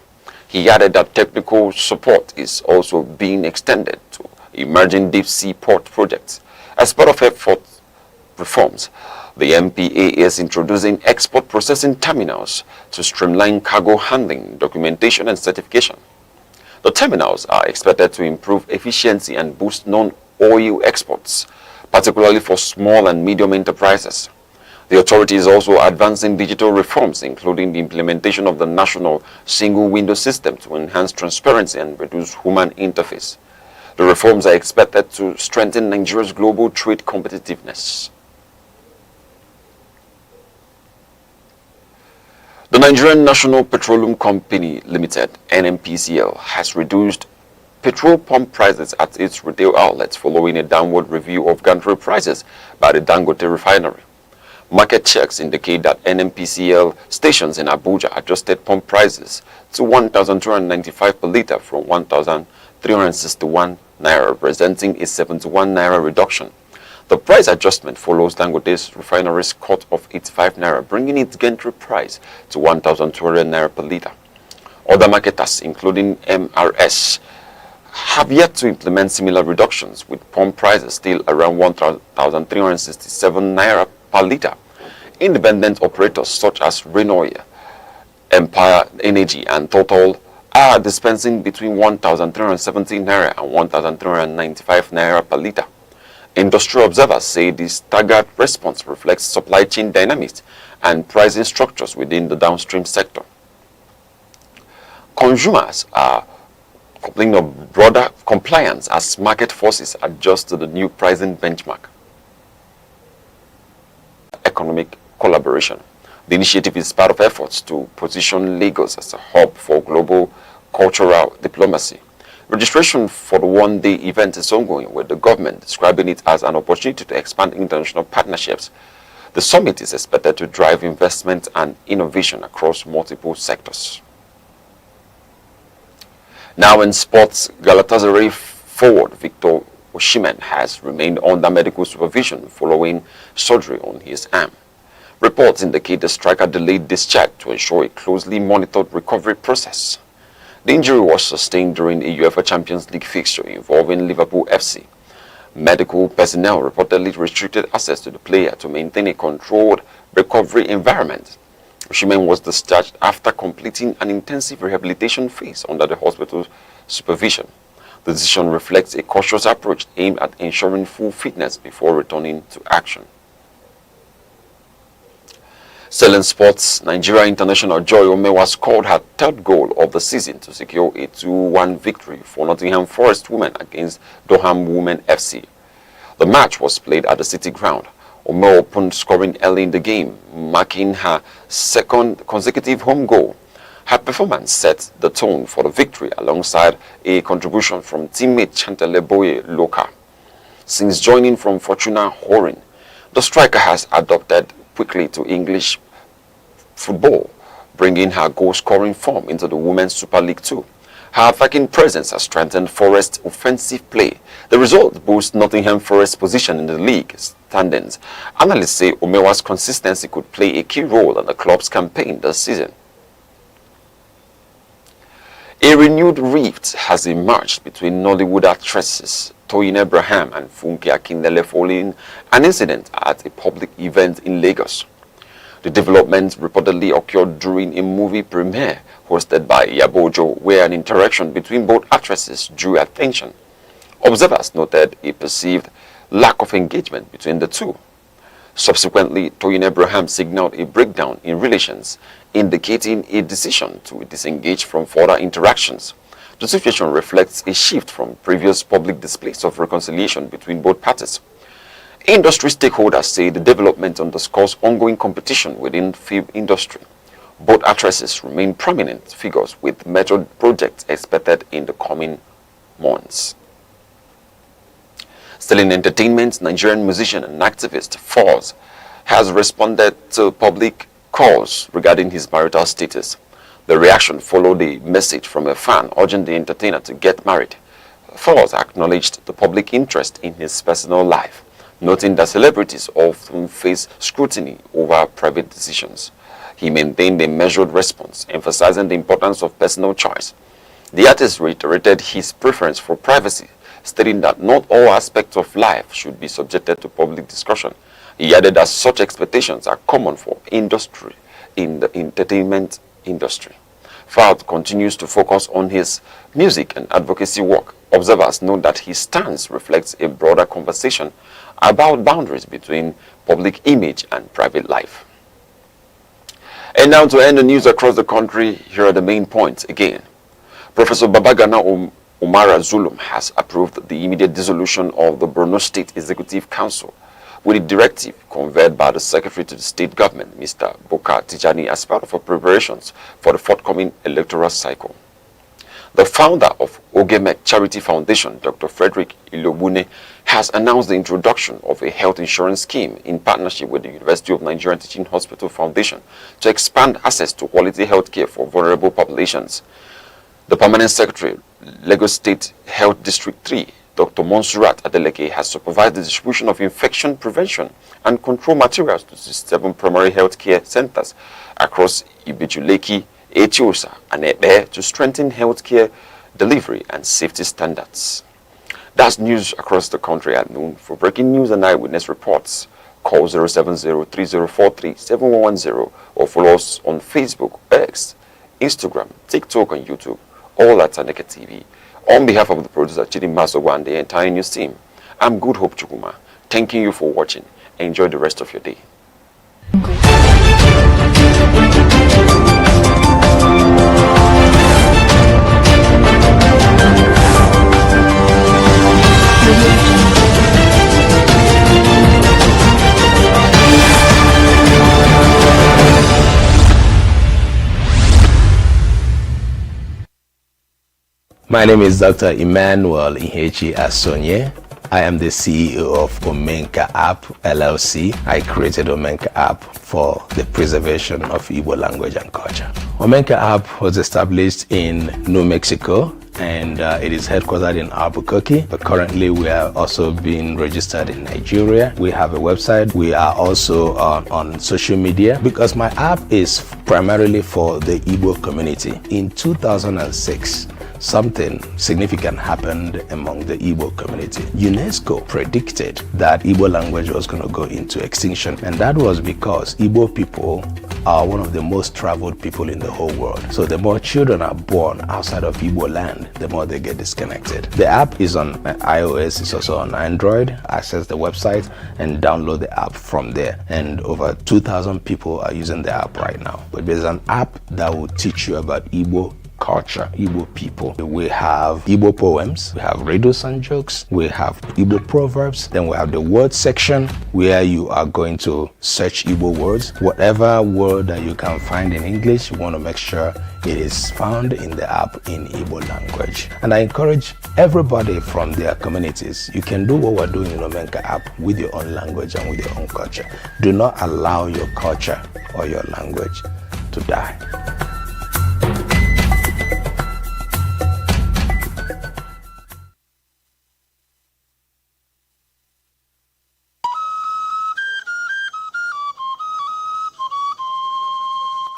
He added that technical support is also being extended to emerging deep-sea port projects. As part of effort reforms, the MPA is introducing export processing terminals to streamline cargo handling, documentation, and certification. The terminals are expected to improve efficiency and boost non-oil exports, particularly for small and medium enterprises. The authority is also advancing digital reforms, including the implementation of the national single window system to enhance transparency and reduce human interface. The reforms are expected to strengthen Nigeria's global trade competitiveness. The Nigerian National Petroleum Company Limited, NNPCL, has reduced petrol pump prices at its retail outlets following a downward review of gantry prices by the Dangote refinery. Market checks indicate that NNPCL stations in Abuja adjusted pump prices to 1,295 per litre from 1,361 naira, representing a 71 naira reduction. The price adjustment follows Dangote's refinery's cut of 85 naira, bringing its gantry price to 1,200 naira per litre. Other marketers, including MRS, have yet to implement similar reductions, with pump prices still around 1,367 naira per litre. Independent operators such as Renoir, Empire Energy and Total are dispensing between 1,370 naira and 1,395 naira per litre. Industry observers say this staggered response reflects supply chain dynamics and pricing structures within the downstream sector. Consumers are complaining of broader compliance as market forces adjust to the new pricing benchmark. Economic collaboration. The initiative is part of efforts to position Lagos as a hub for global cultural diplomacy. Registration for the one-day event is ongoing, with the government describing it as an opportunity to expand international partnerships. The summit is expected to drive investment and innovation across multiple sectors. Now in sports, Galatasaray forward Victor Osimhen has remained under medical supervision following surgery on his arm. Reports indicate the striker delayed discharge to ensure a closely monitored recovery process. The injury was sustained during a UEFA Champions League fixture involving Liverpool FC. Medical personnel reportedly restricted access to the player to maintain a controlled recovery environment. Osimhen was discharged after completing an intensive rehabilitation phase under the hospital's supervision. The decision reflects a cautious approach aimed at ensuring full fitness before returning to action. Still in sports, Nigeria international Joy Omewa scored her third goal of the season to secure a 2-1 victory for Nottingham Forest women against Durham Women FC. The match was played at the City Ground. Omewa opened scoring early in the game, marking her second consecutive home goal. Her performance set the tone for the victory alongside a contribution from teammate Chantele Boye Loka. Since joining from Fortuna Horin, the striker has adopted quickly to English football, bringing her goal-scoring form into the Women's Super League 2. Her attacking presence has strengthened Forest's offensive play. The result boosts Nottingham Forest's position in the league standings. Analysts say Omewa's consistency could play a key role in the club's campaign this season. A renewed rift has emerged between Nollywood actresses Toyin Abraham and Funke Akindele following an incident at a public event in Lagos. The development reportedly occurred during a movie premiere hosted by Yabojo, where an interaction between both actresses drew attention. Observers noted a perceived lack of engagement between the two. Subsequently, Toyin Abraham signaled a breakdown in relations, indicating a decision to disengage from further interactions. The situation reflects a shift from previous public displays of reconciliation between both parties. Industry stakeholders say the development underscores ongoing competition within the film industry. Both actresses remain prominent figures with major projects expected in the coming months. Still in entertainment, Nigerian musician and activist Foz has responded to public calls regarding his marital status. The reaction followed a message from a fan urging the entertainer to get married. Foz acknowledged the public interest in his personal life, noting that celebrities often face scrutiny over private decisions. He maintained a measured response, emphasizing the importance of personal choice. The artist reiterated his preference for privacy, stating that not all aspects of life should be subjected to public discussion. He added that such expectations are common for industry in the entertainment industry. Fahd continues to focus on his music and advocacy work. Observers note that his stance reflects a broader conversation about boundaries between public image and private life. And now to end the news across the country, here are the main points again. Professor Babagana Umara Zulum has approved the immediate dissolution of the Borno State Executive Council with a directive conveyed by the Secretary to the State Government, Mr. Boka Tijani, as part of preparations for the forthcoming electoral cycle. The founder of Ogemek Charity Foundation, Dr. Frederick Ilobune, has announced the introduction of a health insurance scheme in partnership with the University of Nigeria Teaching Hospital Foundation to expand access to quality health care for vulnerable populations. The Permanent Secretary, Lagos State Health District 3, Dr. Monsurat Adeleke, has supervised the distribution of infection prevention and control materials to 7 primary health care centers across Ibejuleki, Etiosa, and Ebe to strengthen healthcare delivery, and safety standards. That's news across the country at noon. For breaking news and eyewitness reports, call 070-3043-7110 or follow us on Facebook, X, Instagram, TikTok, and YouTube, all at Aneke TV. On behalf of the producer Chidi Masowa and the entire news team, I'm Good Hope Chukuma, thanking you for watching. Enjoy the rest of your day.
My name is Dr. Emmanuel Ihechi Asonye. I am the CEO of Omenka App LLC. I created Omenka App for the preservation of Igbo language and culture. Omenka App was established in New Mexico and it is headquartered in Albuquerque. But currently we are also being registered in Nigeria. We have a website. We are also on social media because my app is primarily for the Igbo community. In 2006, something significant happened among the Igbo community. UNESCO predicted that Igbo language was going to go into extinction, and that was because Igbo people are one of the most traveled people in the whole world. So the more children are born outside of Igbo land, the more they get disconnected. The app is on iOS, it's also on Android. Access the website and download the app from there. And over 2,000 people are using the app right now. But there's an app that will teach you about Igbo culture, Igbo people. We have Igbo poems, we have riddles and jokes, we have Igbo proverbs, then we have the word section where you are going to search Igbo words. Whatever word that you can find in English, you want to make sure it is found in the app in Igbo language. And I encourage everybody from their communities, you can do what we're doing in Omenka app with your own language and with your own culture. Do not allow your culture or your language to die.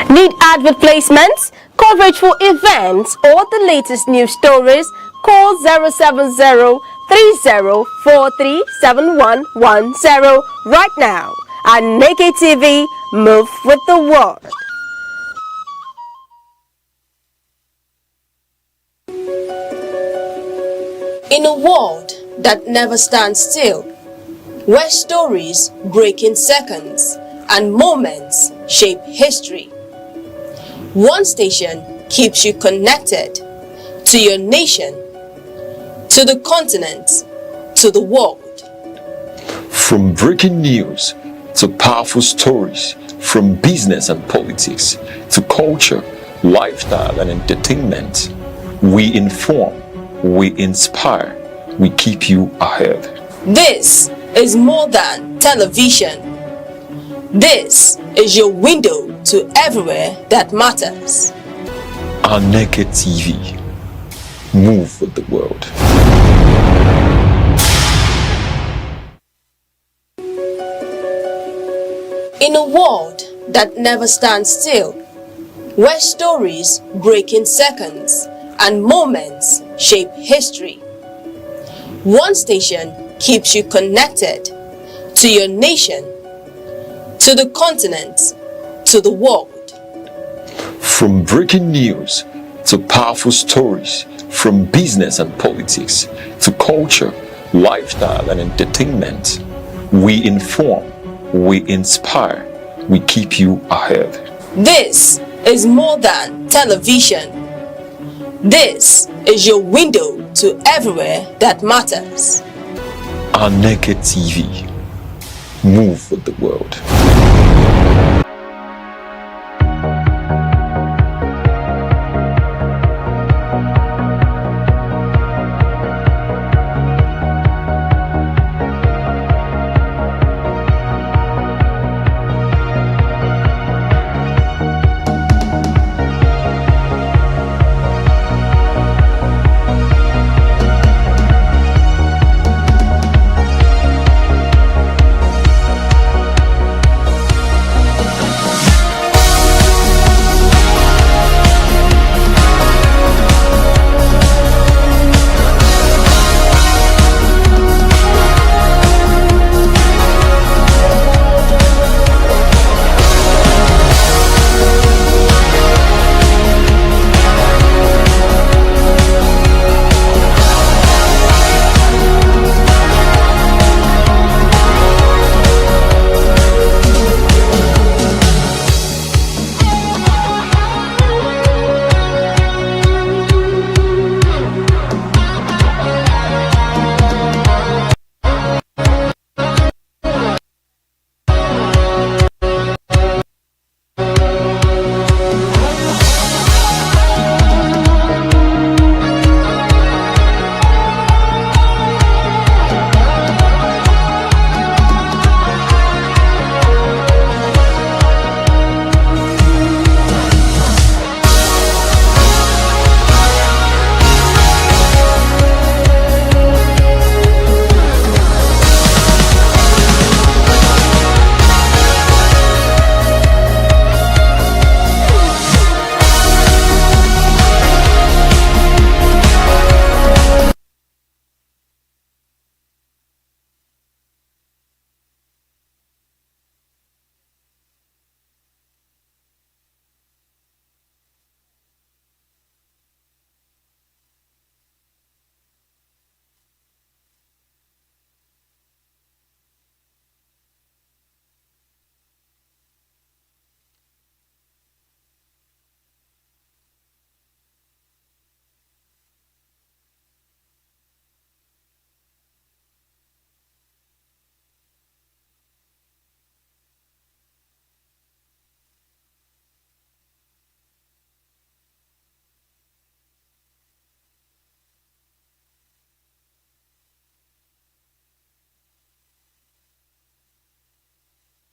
Need advert placements, coverage for events, or the latest news stories? Call 070-3043-7110 right now. Aneke TV, move with the world. In a world that never stands still, where stories break in seconds and moments shape history, one station keeps you connected to your nation, to the continent, to the world.
From breaking news to powerful stories, from business and politics to culture, lifestyle and entertainment, we inform, we inspire, we keep you ahead.
This is more than television. This is your window to everywhere that matters.
Aneke TV. Move with the world.
In a world that never stands still, where stories break in seconds and moments shape history, one station keeps you connected to your nation, to the continent, to the world.
From breaking news to powerful stories, from business and politics to culture, lifestyle and entertainment, we inform, we inspire, we keep you ahead.
This is more than television. This is your window to everywhere that matters.
Aneke TV. Move with the world.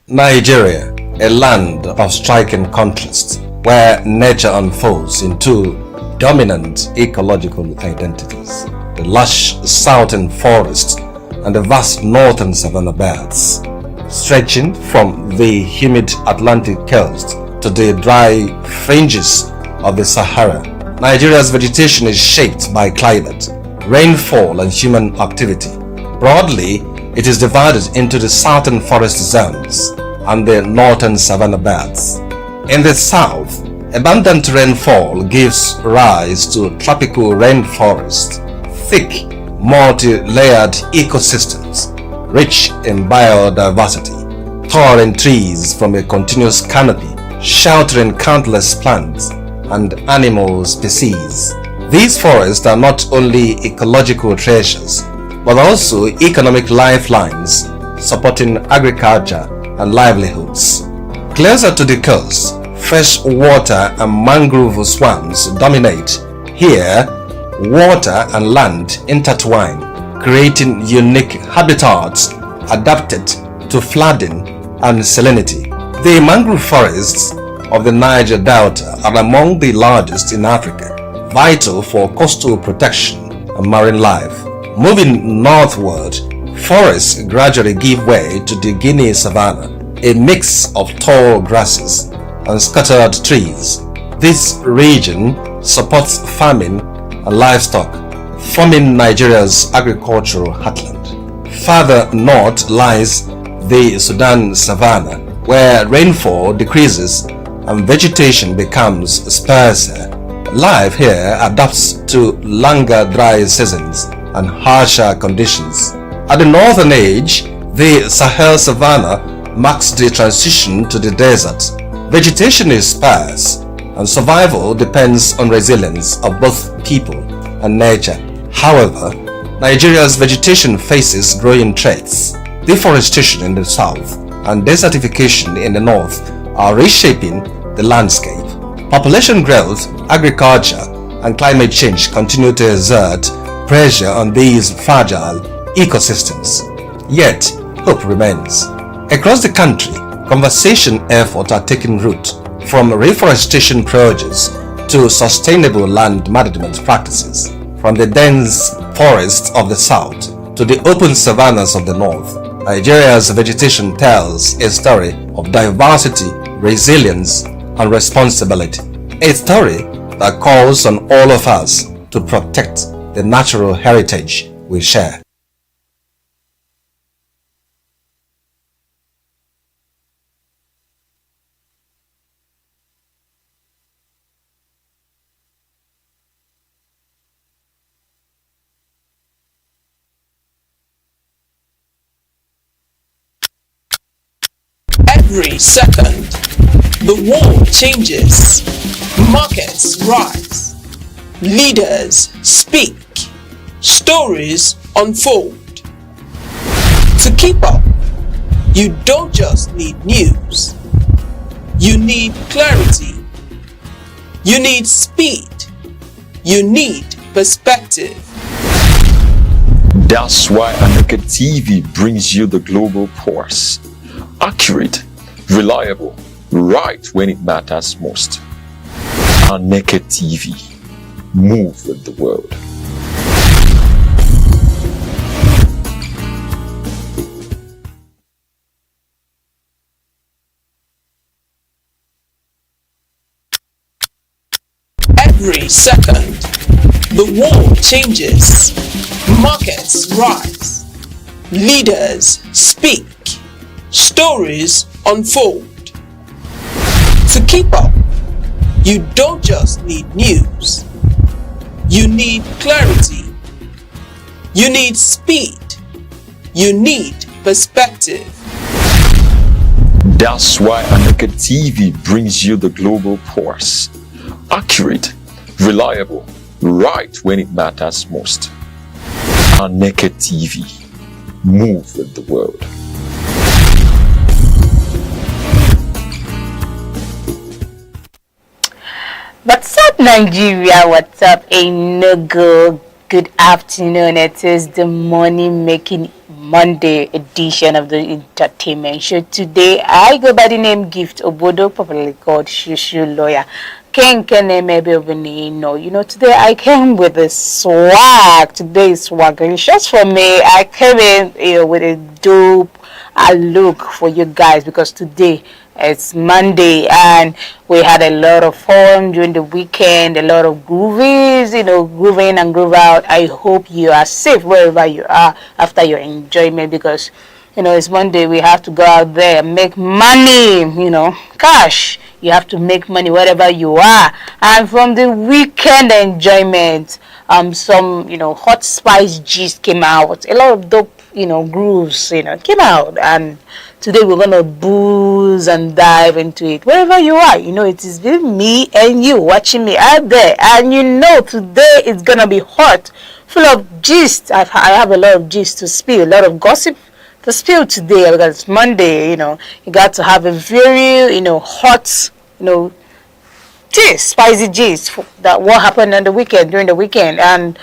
Nigeria, a land of striking contrast, where nature unfolds into dominant ecological identities. The lush southern forests and the vast northern savanna belts, stretching from the humid Atlantic coast to the dry fringes of the Sahara. Nigeria's vegetation is shaped by climate, rainfall and human activity. Broadly, it is divided into the southern forest zones and the northern savanna belts. In the south, abundant rainfall gives rise to tropical rainforest, thick, multi-layered ecosystems, rich in biodiversity, towering trees from a continuous canopy, sheltering countless plants and animal species. These forests are not only ecological treasures, but also economic lifelines, supporting agriculture and livelihoods. Closer to the coast, fresh water and mangrove swamps dominate. Here, water and land intertwine, creating unique habitats adapted to flooding and salinity. The mangrove forests of the Niger Delta are among the largest in Africa, vital for coastal protection and marine life. Moving northward, forests gradually give way to the Guinea savanna, a mix of tall grasses and scattered trees. This region supports farming and livestock, forming Nigeria's agricultural heartland. Further north lies the Sudan savanna, where rainfall decreases and vegetation becomes sparser. Life here adapts to longer dry seasons and harsher conditions. At the northern edge, the Sahel savanna marks the transition to the desert. Vegetation is sparse, and survival depends on resilience of both people and nature. However, Nigeria's vegetation faces growing threats. Deforestation in the south and desertification in the north are reshaping the landscape. Population growth, agriculture, and climate change continue to exert pressure on these fragile ecosystems. Yet, hope remains. Across the country, conservation efforts are taking root, from reforestation projects to sustainable land management practices, from the dense forests of the south to the open savannas of the north. Nigeria's vegetation tells a story of diversity, resilience, and responsibility. A story that calls on all of us to protect the natural heritage we share.
Every second, the world changes, markets rise, leaders speak, stories unfold. To keep up, you don't just need news, you need clarity, you need speed, you need perspective.
That's why Aneke TV brings you the global pulse. Accurate, reliable, right when it matters most. Aneke TV. Move with the world.
Every second, the world changes, markets rise, leaders speak, stories unfold. To keep up, you don't just need news, you need clarity, you need speed, you need perspective.
That's why Aneke TV brings you the global pulse. Accurate, reliable, right when it matters most. Aneke TV. Move with the world.
What's up, Nigeria? What's up, Enugu? Good afternoon. It is the money making Monday edition of the entertainment show. Today, I go by the name Gift Obodo, popularly called Shushu Lawyer. Ken maybe no. Today I came with a swag. Today is swagalicious for me. I came in with a dope look for you guys because today it's Monday and we had a lot of fun during the weekend, a lot of groovies, groove in and groove out. I hope you are safe wherever you are after your enjoyment because it's Monday. We have to go out there and make money, cash. You have to make money wherever you are. And from the weekend enjoyment, some, hot spice gist came out. A lot of dope, grooves, came out. And today we're going to booze and dive into it. Wherever you are, it is me and you watching me out there. And today it's going to be hot, full of gist. I have a lot of gist to spill, a lot of gossip to spill today because it's Monday. You got to have a very hot gist, spicy gist that what happened on the weekend, during the weekend. And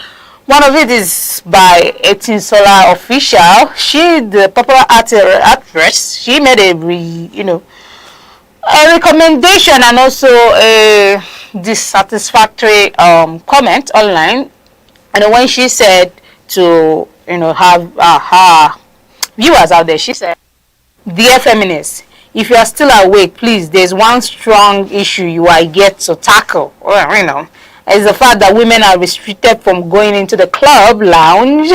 one of it is by 18 Solar Official. She, the popular actress, she made a recommendation and also a dissatisfactory comment online. And when she said to have her viewers out there, she said, "Dear feminists, if you are still awake, please, there's one strong issue you are yet to tackle. It's the fact that women are restricted from going into the club lounge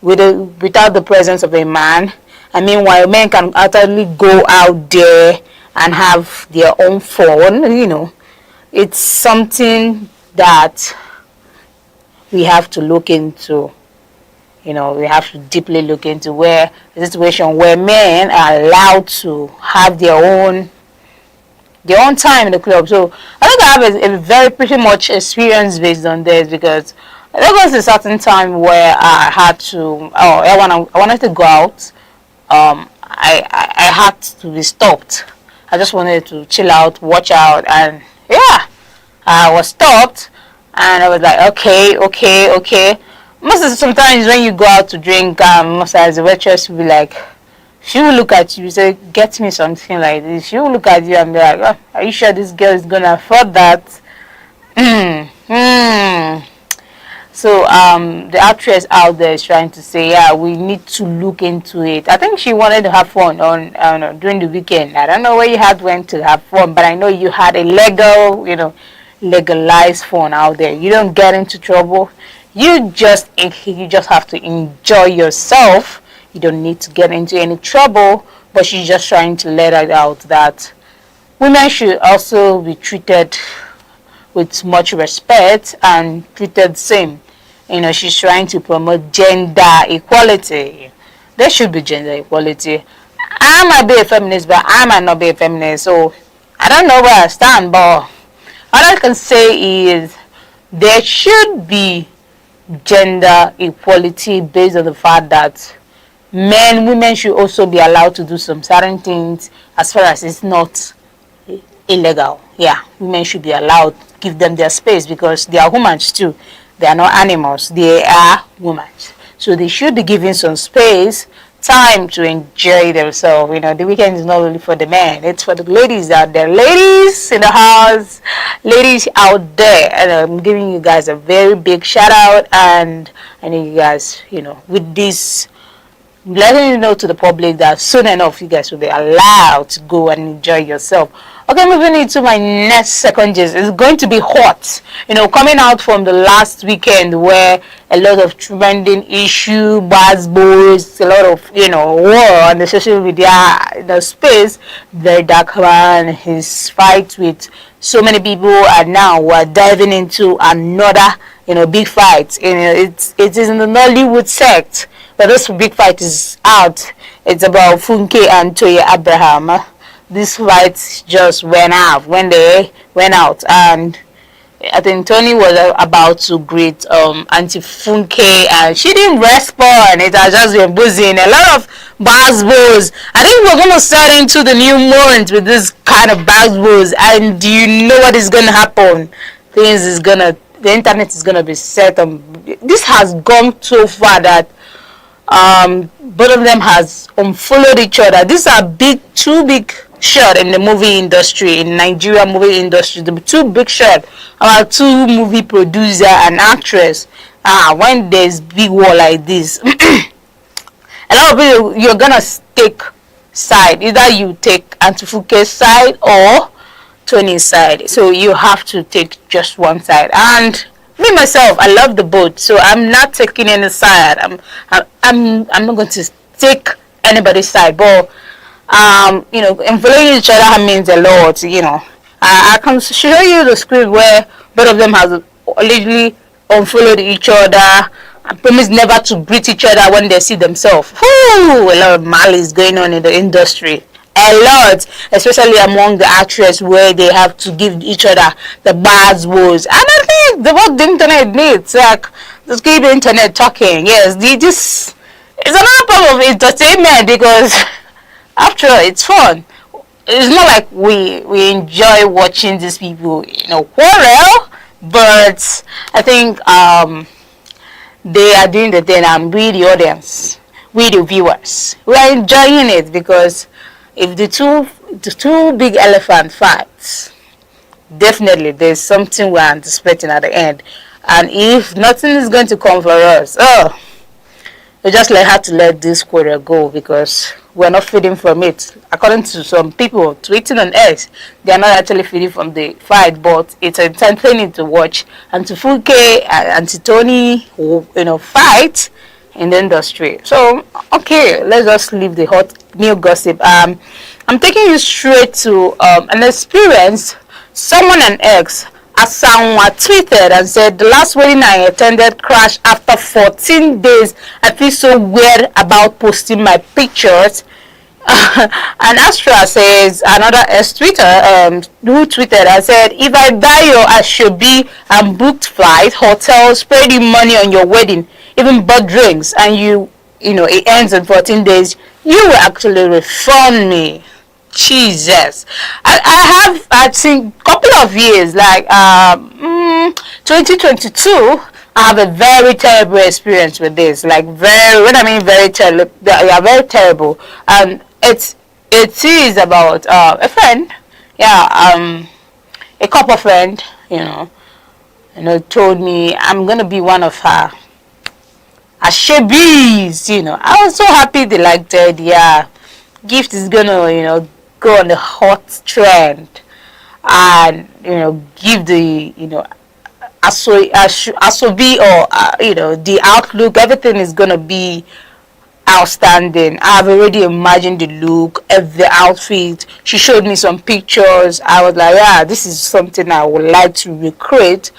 without the presence of a man. And meanwhile, men can utterly go out there and have their own fun. It's something that we have to look into. We have to deeply look into where a situation where men are allowed to have their own time in the club." So I think I have a very pretty much experience based on this because there was a certain time where I had to, I wanted to go out. I had to be stopped. I just wanted to chill out, watch out, and yeah, I was stopped, and I was like, okay. Sometimes when you go out to drink, most as the waitress will be like, she will look at you, say, "Get me something like this." She will look at you and be like, "Oh, are you sure this girl is gonna afford that?" So the actress out there is trying to say, yeah, we need to look into it. I think she wanted to have fun during the weekend. I don't know where you went to have fun, but I know you had a legalized fun out there. You don't get into trouble. You just have to enjoy yourself. You don't need to get into any trouble. But she's just trying to let it out that women should also be treated with much respect and treated same. She's trying to promote gender equality. There should be gender equality. I might be a feminist, but I might not be a feminist. So I don't know where I stand, but all I can say is there should be gender equality based on the fact that women should also be allowed to do some certain things as far as it's not illegal. Yeah, women should be allowed, give them their space because they are humans too. They are not animals, they are humans. So they should be given some space, time to enjoy themselves. The weekend is not only for the men, it's for the ladies out there. Ladies in the house, ladies out there. And I'm giving you guys a very big shout out, and I know you guys, with this, letting you know to the public that soon enough you guys will be allowed to go and enjoy yourself. Okay, moving into my next second gist. It's going to be hot. Coming out from the last weekend where a lot of trending issue, buzzwords, a lot of, war on the social media space. The dark man, his fight with so many people are now we're diving into another, big fight. It is in the Nollywood sect. But this big fight is out. It's about Funke and Toye Abraham. This fight just went out when they went out, and I think Tony was about to greet Auntie Funke, and she didn't respond. It has just been buzzing. A lot of buzzwords. I think we're gonna start into the new month with this kind of buzzwords, and do you know what is gonna happen? The internet is gonna be set on. This has gone so far that Both of them has unfollowed each other. These are two big shot in the movie industry, in Nigeria movie industry. The two big shot about two movie producer and actress. When there's big war like this, a lot of people, you're gonna take side. Either you take Antifuke's side or Tony's side. So you have to take just one side. And me myself, I love the both, so I'm not taking any side. I'm not going to take anybody's side. But and following each other means a lot. I can show you the script where both of them have allegedly unfollowed each other and promise never to greet each other when they see themselves. Whoo, a lot of malice going on in the industry. A lot, especially among the actors, where they have to give each other the buzzwords. And I think what the internet needs, like, just keep the internet talking. Yes, this is another form of entertainment, because after all, it's fun. It's not like we enjoy watching these people, quarrel, but I think they are doing the thing, and we, the audience, we, the viewers, we are enjoying it, because if the two big elephant fights, definitely there's something we're anticipating at the end. And if nothing is going to come for us, we just have to let this quarter go, because we're not feeding from it. According to some people tweeting on X, they are not actually feeding from the fight, but it's entertaining to watch. And to Fuke and to Tony, fight in the industry. So, okay, let's just leave the hot new gossip. I'm taking you straight to an experience. Someone on X, Asanwa, tweeted and said, the last wedding I attended crashed after 14 days. I feel so weird about posting my pictures. And Astra says, another ex-tweeter who tweeted and said, if I die or I should be and booked flight, hotel, spreading money on your wedding, even bought drinks, and it ends in 14 days, you will actually refund me. Jesus. I think a couple of years, like 2022, I have a very terrible experience with this. Like when I mean very terrible, they are very terrible. And it is about a friend, a couple friend, told me I'm gonna be one of her Ashebis, I was so happy they liked the idea. Gift is gonna, go on the hot trend, and give the asobi, or the outlook. Everything is gonna be outstanding. I've already imagined the look, the outfit. She showed me some pictures. I was like, yeah, this is something I would like to recreate.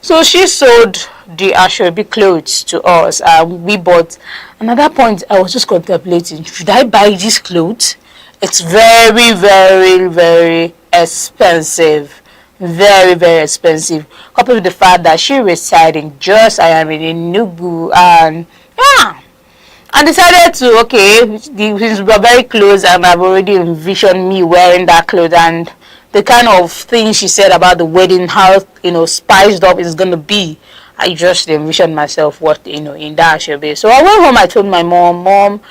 So she sold the Ashobi clothes to us. We bought. And at that point, I was just contemplating, should I buy these clothes? It's very, very, very expensive. Very, very expensive. Coupled with the fact that she resides in Jos, I am in Enugu, and yeah. I decided to, okay, since we are very close and I've already envisioned me wearing that clothes, and the kind of thing she said about the wedding, how, spiced up it's going to be, I just envisioned myself in that should be. So I went home, I told my mom,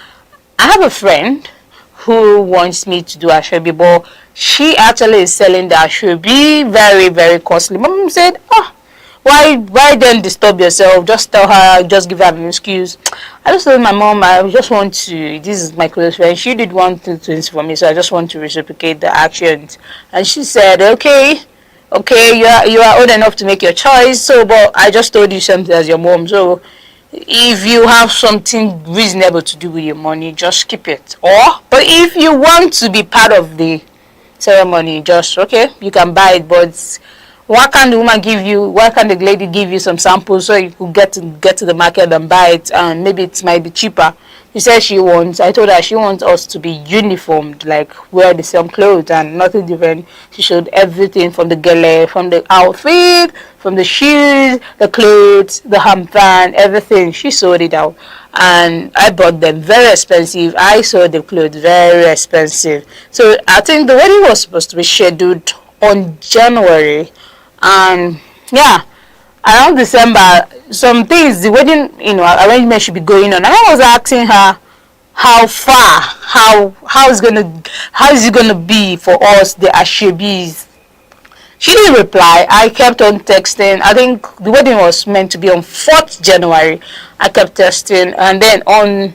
I have a friend who wants me to do Ashobi, but she actually is selling the Ashobi very, very costly. Mom said, why then disturb yourself? Just tell her, just give her an excuse. I just told my mom, I just want to, this is my close friend, she did one thing for me, so I just want to reciprocate the actions. And she said, okay, you are old enough to make your choice, so, but I just told you something as your mom, so if you have something reasonable to do with your money, just keep it. But if you want to be part of the ceremony, just, okay, you can buy it, but why can't the lady give you some samples so you could get to the market and buy it, and maybe it might be cheaper? She said I told her she wants us to be uniformed, like wear the same clothes and nothing different. She showed everything from the gele, from the outfit, from the shoes, the clothes, the hampan, everything. She sold it out, and I bought them very expensive. I sold the clothes very expensive. So I think the wedding was supposed to be scheduled on January. And yeah, around December, some things, the wedding, arrangement should be going on. And I was asking her how far, how is it gonna be for us, the Ashebis. She didn't reply. I kept on texting. I think the wedding was meant to be on 4th January. I kept texting, and then on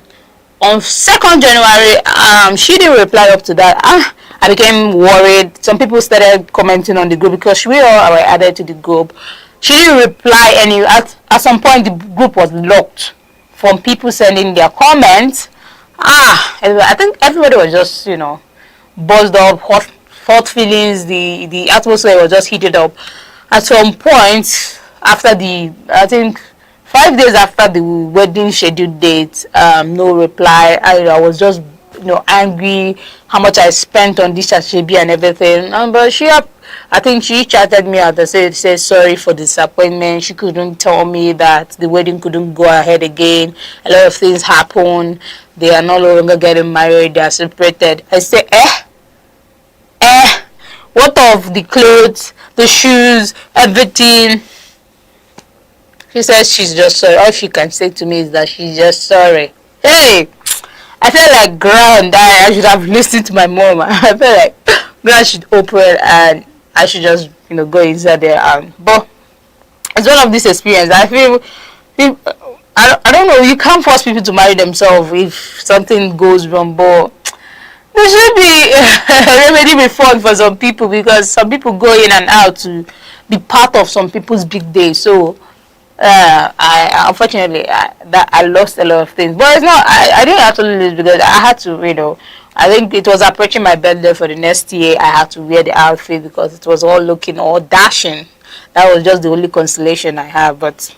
2nd January, she didn't reply up to that. I became worried. Some people started commenting on the group because we all were added to the group. She didn't reply any. At some point, the group was locked from people sending their comments. I think everybody was just, buzzed up, hot feelings. The atmosphere was just heated up. At some point, after I think 5 days after the wedding scheduled date, no reply. I was just, angry how much I spent on this Ashebi and everything. But I think she chatted me out and said sorry for the disappointment. She couldn't tell me that the wedding couldn't go ahead again. A lot of things happened. They are no longer getting married. They are separated. I said, what of the clothes, the shoes, everything? She says she's just sorry. All she can say to me is that she's just sorry. Hey, I felt like grand. I should have listened to my mom. I felt like grand should open and I should just, go inside there. But it's one of these experiences. I feel, I don't know. You can't force people to marry themselves if something goes wrong. But there should be a remedy be found for some people, because some people go in and out to be part of some people's big day. So I unfortunately I lost a lot of things, but it's not. I didn't actually lose because I had to, I think it was approaching my birthday for the next year. I had to wear the outfit because it was all looking all dashing. That was just the only consolation I have. But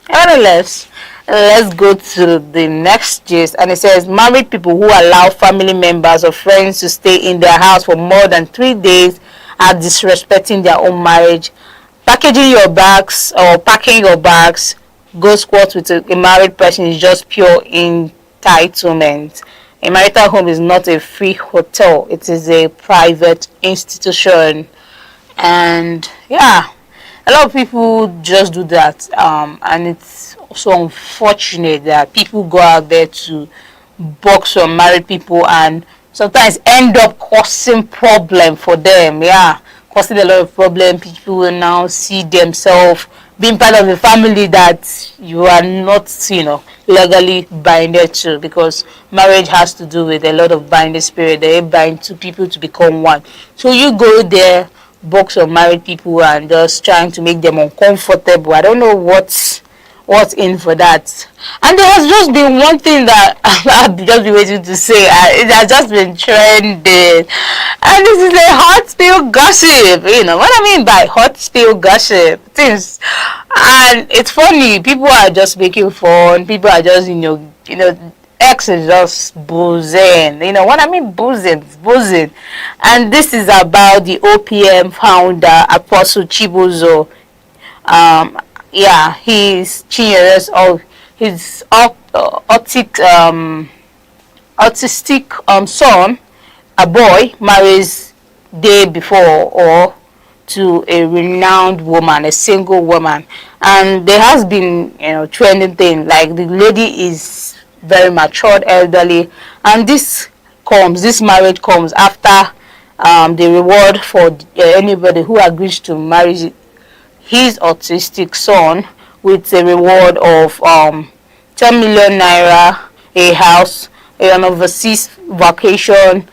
nevertheless, let's go to the next gist. And it says, married people who allow family members or friends to stay in their house for more than 3 days are disrespecting their own marriage. Packaging your bags or packing your bags, go squat with a married person is just pure entitlement. A marital home is not a free hotel. It is a private institution. And yeah, a lot of people just do that. And it's so unfortunate that people go out there to box on married people and sometimes end up causing problem for them. Yeah, causing a lot of problem. People will now see themselves being part of a family that you are not, legally binded to, because marriage has to do with a lot of binding spirit. They bind two people to become one. So you go there, box on married people and just trying to make them uncomfortable. I don't know what's in for that. And there has just been one thing that I've just been waiting to say. It has just been trending, and this is a hot spill gossip. What I mean by hot spill gossip things. And it's funny, people are just making fun, people are just X is just boozing. What I mean, boozing. And this is about the OPM founder, Apostle Chibuzo. He's Chinyere's his autistic son, a boy, marries day before or to a renowned woman, a single woman. And there has been trending thing, like the lady is very matured, elderly, and this marriage comes after the reward for anybody who agrees to marry his autistic son with a reward of 10 million naira, a house, an overseas vacation,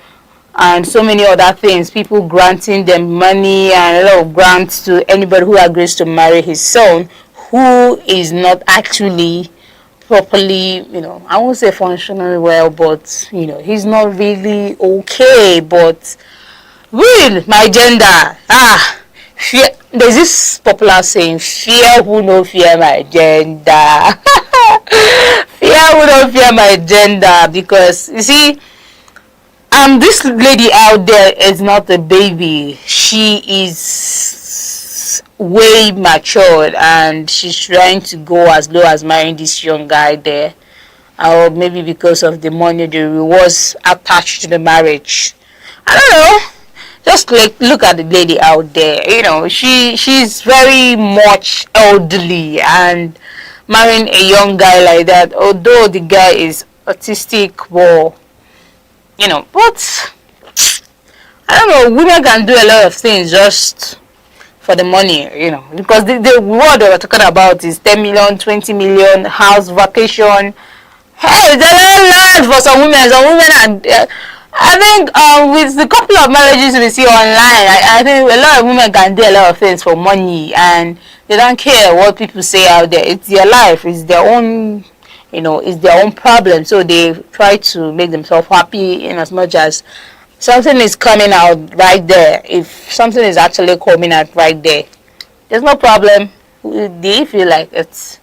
and so many other things. People granting them money and a lot of grants to anybody who agrees to marry his son, who is not actually properly, I won't say functionally well, but he's not really okay. But real, my gender, fear. There's this popular saying, fear who no fear my gender. Fear who no fear my gender, because you see, this lady out there is not a baby. She is way matured and she's trying to go as low as marrying this young guy there. Or maybe because of the money, the rewards attached to the marriage. I don't know. Just look at the lady out there. She's very much elderly, and marrying a young guy like that, although the guy is autistic, well, but I don't know, women can do a lot of things just for the money, because the word they were talking about is 10 million, 20 million, house, vacation. Hey, it's a lot for some women. Some women are, I think with the couple of marriages we see online, I think a lot of women can do a lot of things for money, and they don't care what people say out there. It's their life, it's their own, it's their own problem. So they try to make themselves happy in as much as something is coming out right there. If something is actually coming out right there, there's no problem. They feel like it's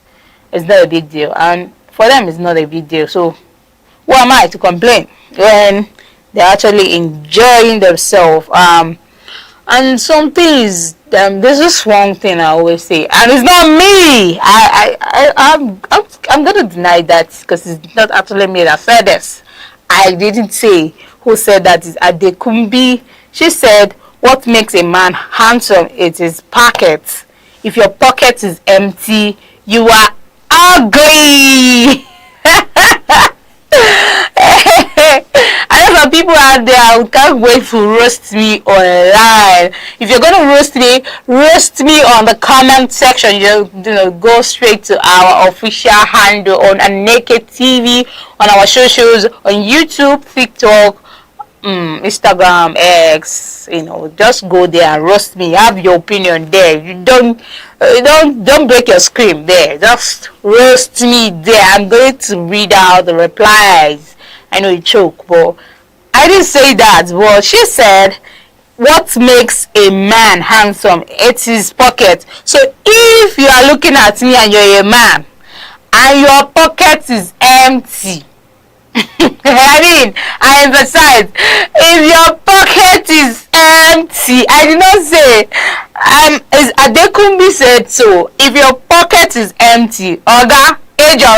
not a big deal, and for them it's not a big deal. So who am I to complain when they're actually enjoying themselves? And some things, there's this one thing I always say, and it's not me. I'm gonna deny that because it's not actually me that said this. I didn't say who said that. Is Adekumbi. She said, what makes a man handsome is his pocket. If your pocket is empty, you are ugly. I know some people out there who can't wait to roast me online. If you're gonna roast me on the comment section. Go straight to our official handle on Aneke TV, on our socials, on YouTube, TikTok, Instagram, X. Just go there and roast me. Have your opinion there. You don't break your screen there. Just roast me there. I'm going to read out the replies. I know you choke, but I didn't say that. But she said, what makes a man handsome? It's his pocket. So if you are looking at me and you're a man and your pocket is empty, I emphasize, if your pocket is empty, I did not say, as Adekumbi said so, if your pocket is empty, Oga, age or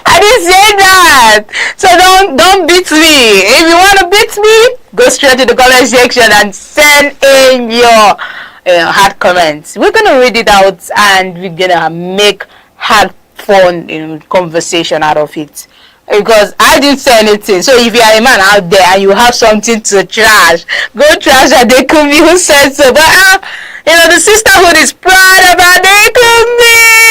I didn't say that. So don't beat me. If you want to beat me, go straight to the comment section and send in your hard comments. We're gonna read it out and we're gonna make hard fun conversation out of it, because I didn't say anything. So if you are a man out there and you have something to trash, go trash Adekumbi who said so. But the sisterhood is proud of Adekumbi.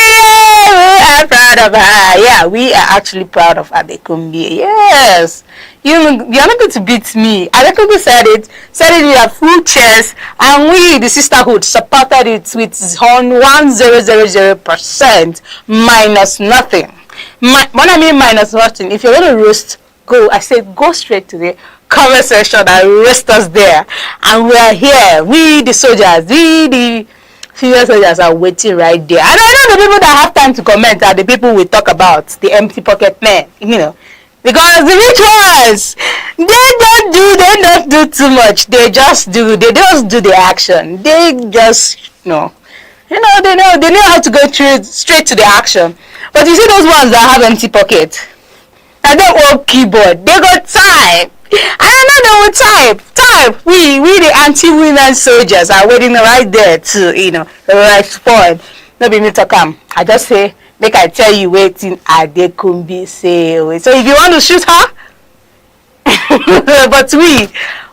We are proud of her. Yeah, we are actually proud of Adekumbi. Yes. You're not going to beat me. Adekumbi said it with a full chest, and we, the sisterhood, supported it with 1000% minus nothing. When I mean minus nothing, if you're going to roast, go straight to the comment section and roast us there. And we are here. We, the soldiers, the female soldiers are waiting right there. And I know the people that have time to comment are the people we talk about, the empty pocket men, because the rich ones, they don't do too much. They just do the action. They just, they know how to go straight to the action. But you see those ones that have empty pocket, and they work keyboard, they got type. I know they will type. We the anti-women soldiers are waiting right there to, respond. No be me to come. I just say, make I tell you waiting Adekumbi say. So if you want to shoot her, but we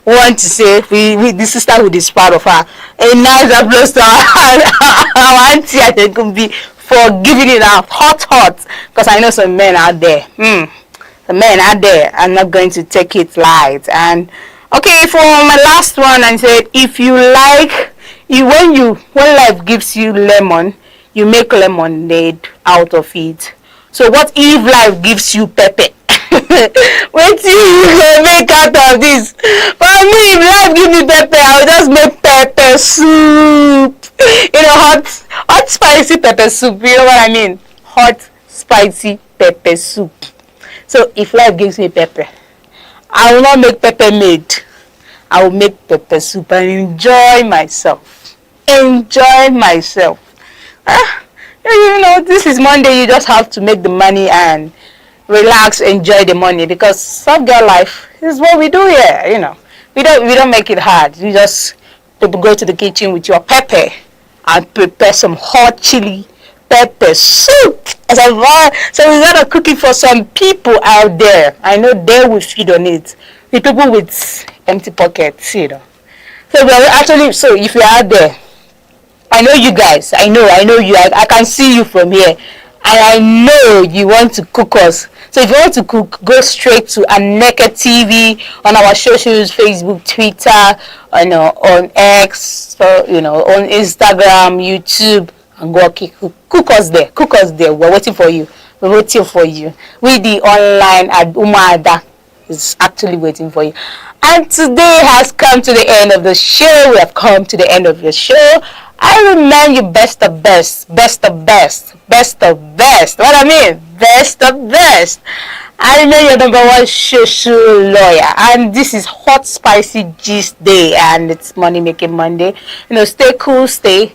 want to say we the sisterhood is proud of her. A nice applause to our auntie Adekumbi for giving it out hot, because I know some men out there. The men out there are not going to take it light. And okay, for my last one, I said, if you like, when life gives you lemon, you make lemonade out of it. So what if life gives you pepper? What do you make out of this? For me, if life gives me pepper, I'll just make pepper soup. Hot spicy pepper soup. You know what I mean? Hot spicy pepper soup. So if life gives me pepper, I will not make pepper made. I will make pepper soup and enjoy myself. This is Monday. You just have to make the money and relax, enjoy the money, because soft girl life is what we do here. We don't make it hard. You just go to the kitchen with your pepper and prepare some hot chili pepper soup. So we're gonna cook it for some people out there. I know they will feed on it. The people with empty pockets, you know. So we're actually, so if you're out there, I know you guys. I know you. I can see you from here, and I know you want to cook us. So if you want to cook, go straight to Aneke TV on our socials: Facebook, Twitter, on X, on Instagram, YouTube, and go cook us there. Cook us there. We're waiting for you. We're waiting for you. We the online at Umada is actually waiting for you. And today has come to the end of the show. We have come to the end of the show. I remind you best of best. What I mean, best of best. I know your number one social lawyer, and this is Hot Spicy Gist Day, and it's Money Making Monday. Stay cool, stay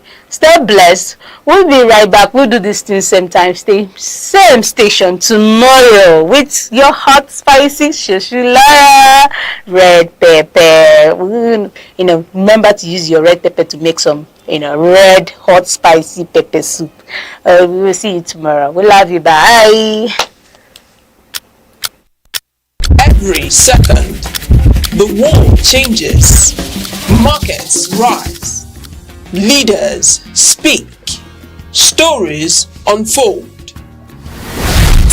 blessed. We'll be right back. We'll do this thing same time, same station tomorrow with your Hot Spicy social lawyer, Red Pepper. Remember to use your red pepper to make some red hot spicy pepper soup. We will see you tomorrow. We love you. Bye.
Every second, the world changes, markets rise, leaders speak, stories unfold.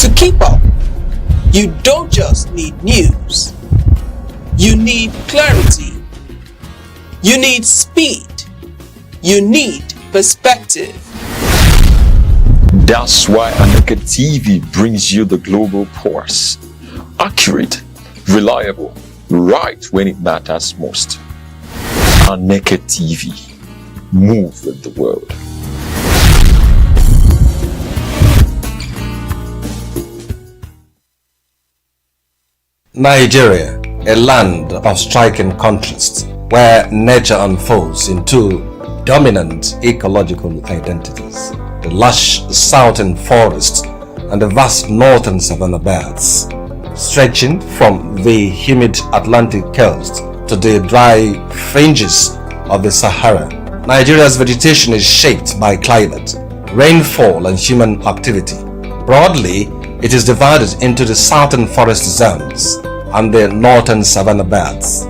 To keep up, you don't just need news, you need clarity, you need speed, you need perspective.
That's why Aneke TV brings you the global pulse. Accurate, reliable, right when it matters most. Aneke TV. Move with the world.
Nigeria, a land of striking contrast, where nature unfolds into dominant ecological identities. The lush southern forests and the vast northern savanna belts, stretching from the humid Atlantic coast to the dry fringes of the Sahara. Nigeria's vegetation is shaped by climate, rainfall and human activity. Broadly, it is divided into the southern forest zones and the northern savanna belts.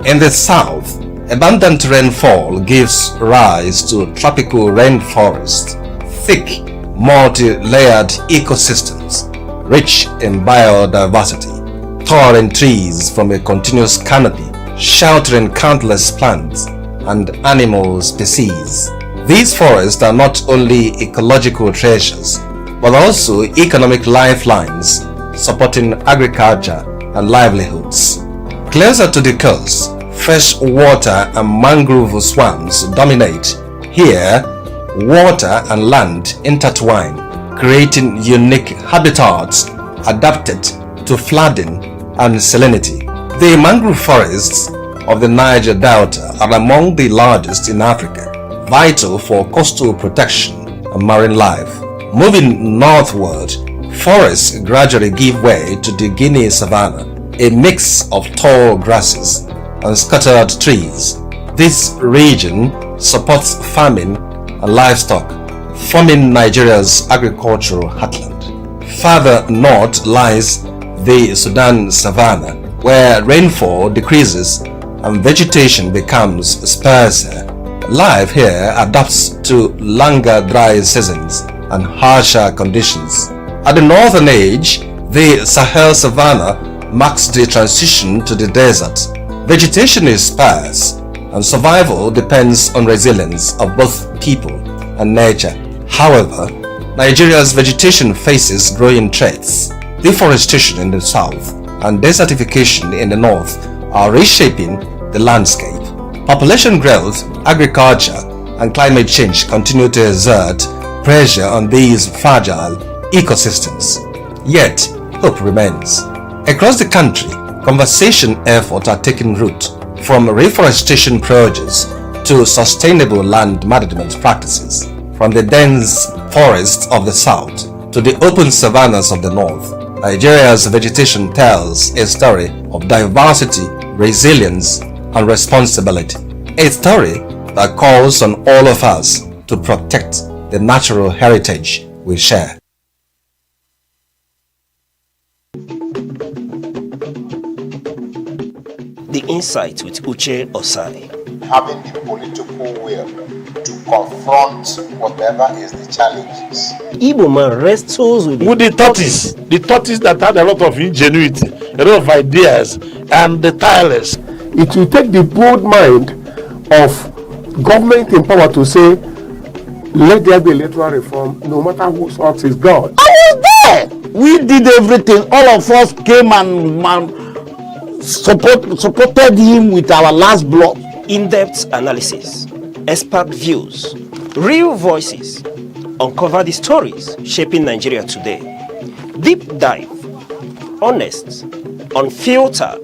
In the south, abundant rainfall gives rise to tropical rainforest, thick, multi-layered ecosystems, rich in biodiversity, towering trees from a continuous canopy, sheltering countless plants and animal species. These forests are not only ecological treasures, but also economic lifelines, supporting agriculture and livelihoods. Closer to the coast, fresh water and mangrove swamps dominate. Here, water and land intertwine, creating unique habitats adapted to flooding and salinity. The mangrove forests of the Niger Delta are among the largest in Africa, vital for coastal protection and marine life. Moving northward, forests gradually give way to the Guinea savanna, a mix of tall grasses and scattered trees. This region supports farming and livestock, forming Nigeria's agricultural heartland. Further north lies the Sudan savanna, where rainfall decreases and vegetation becomes sparser. Life here adapts to longer dry seasons and harsher conditions. At the northern edge, the Sahel savanna marks the transition to the desert. Vegetation is sparse, and survival depends on resilience of both people and nature. However, Nigeria's vegetation faces growing threats. Deforestation in the south and desertification in the north are reshaping the landscape. Population growth, agriculture, and climate change continue to exert pressure on these fragile ecosystems. Yet, hope remains. Across the country, conservation efforts are taking root, from reforestation projects to sustainable land management practices, from the dense forests of the south to the open savannas of the north. Nigeria's vegetation tells a story of diversity, resilience, and responsibility. A story that calls on all of us to protect the natural heritage we share.
The Insight with Uche Osai.
Having the political will to confront whatever is the challenges.
Igbo man wrestles with
the tortoise that had a lot of ingenuity, a lot of ideas, and the tireless.
It will take the bold mind of government in power to say, let there be electoral reform, no matter whose heart is God.
I was there. We did everything. All of us came and supported him with our last block.
In-depth analysis, expert views, real voices, uncover the stories shaping Nigeria today. Deep dive, honest, unfiltered,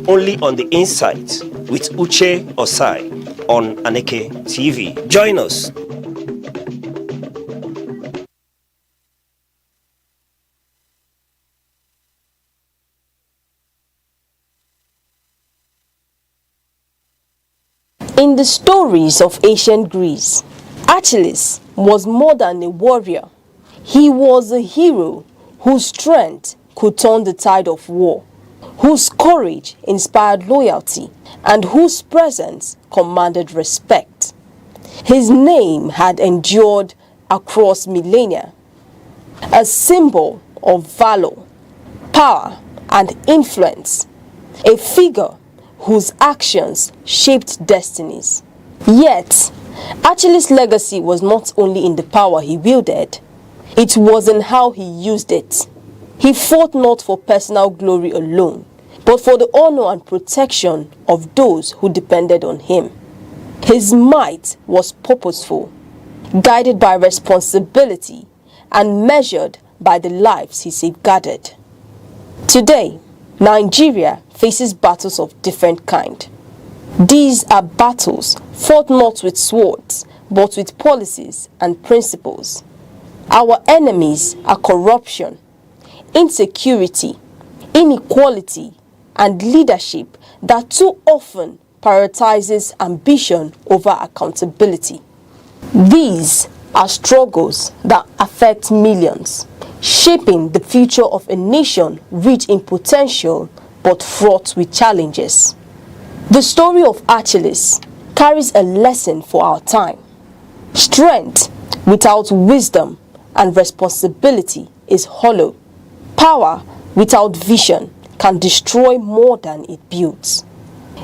only on The Insight with Uche Osai on Aneke TV. Join us.
In the stories of ancient Greece, Achilles was more than a warrior. He was a hero whose strength could turn the tide of war, whose courage inspired loyalty, and whose presence commanded respect. His name had endured across millennia, a symbol of valor, power, and influence, a figure whose actions shaped destinies. Yet, Achilles' legacy was not only in the power he wielded, it was in how he used it. He fought not for personal glory alone, but for the honor and protection of those who depended on him. His might was purposeful, guided by responsibility, and measured by the lives he safeguarded. Today, Nigeria faces battles of different kind. These are battles fought not with swords, but with policies and principles. Our enemies are corruption, insecurity, inequality, and leadership that too often prioritizes ambition over accountability. These are struggles that affect millions, shaping the future of a nation rich in potential but fraught with challenges. The story of Achilles carries a lesson for our time. Strength without wisdom and responsibility is hollow. Power without vision can destroy more than it builds.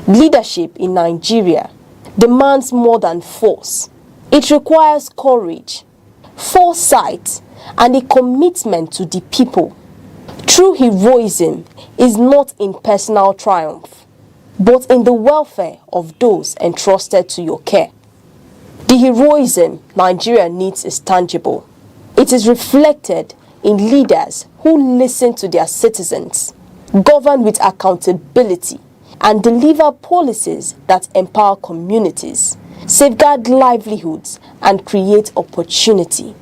Leadership in Nigeria demands more than force. It requires courage, foresight, and a commitment to the people. True heroism is not in personal triumph, but in the welfare of those entrusted to your care. The heroism Nigeria needs is tangible. It is reflected in leaders who listen to their citizens, govern with accountability, and deliver policies that empower communities, safeguard livelihoods, and create opportunity.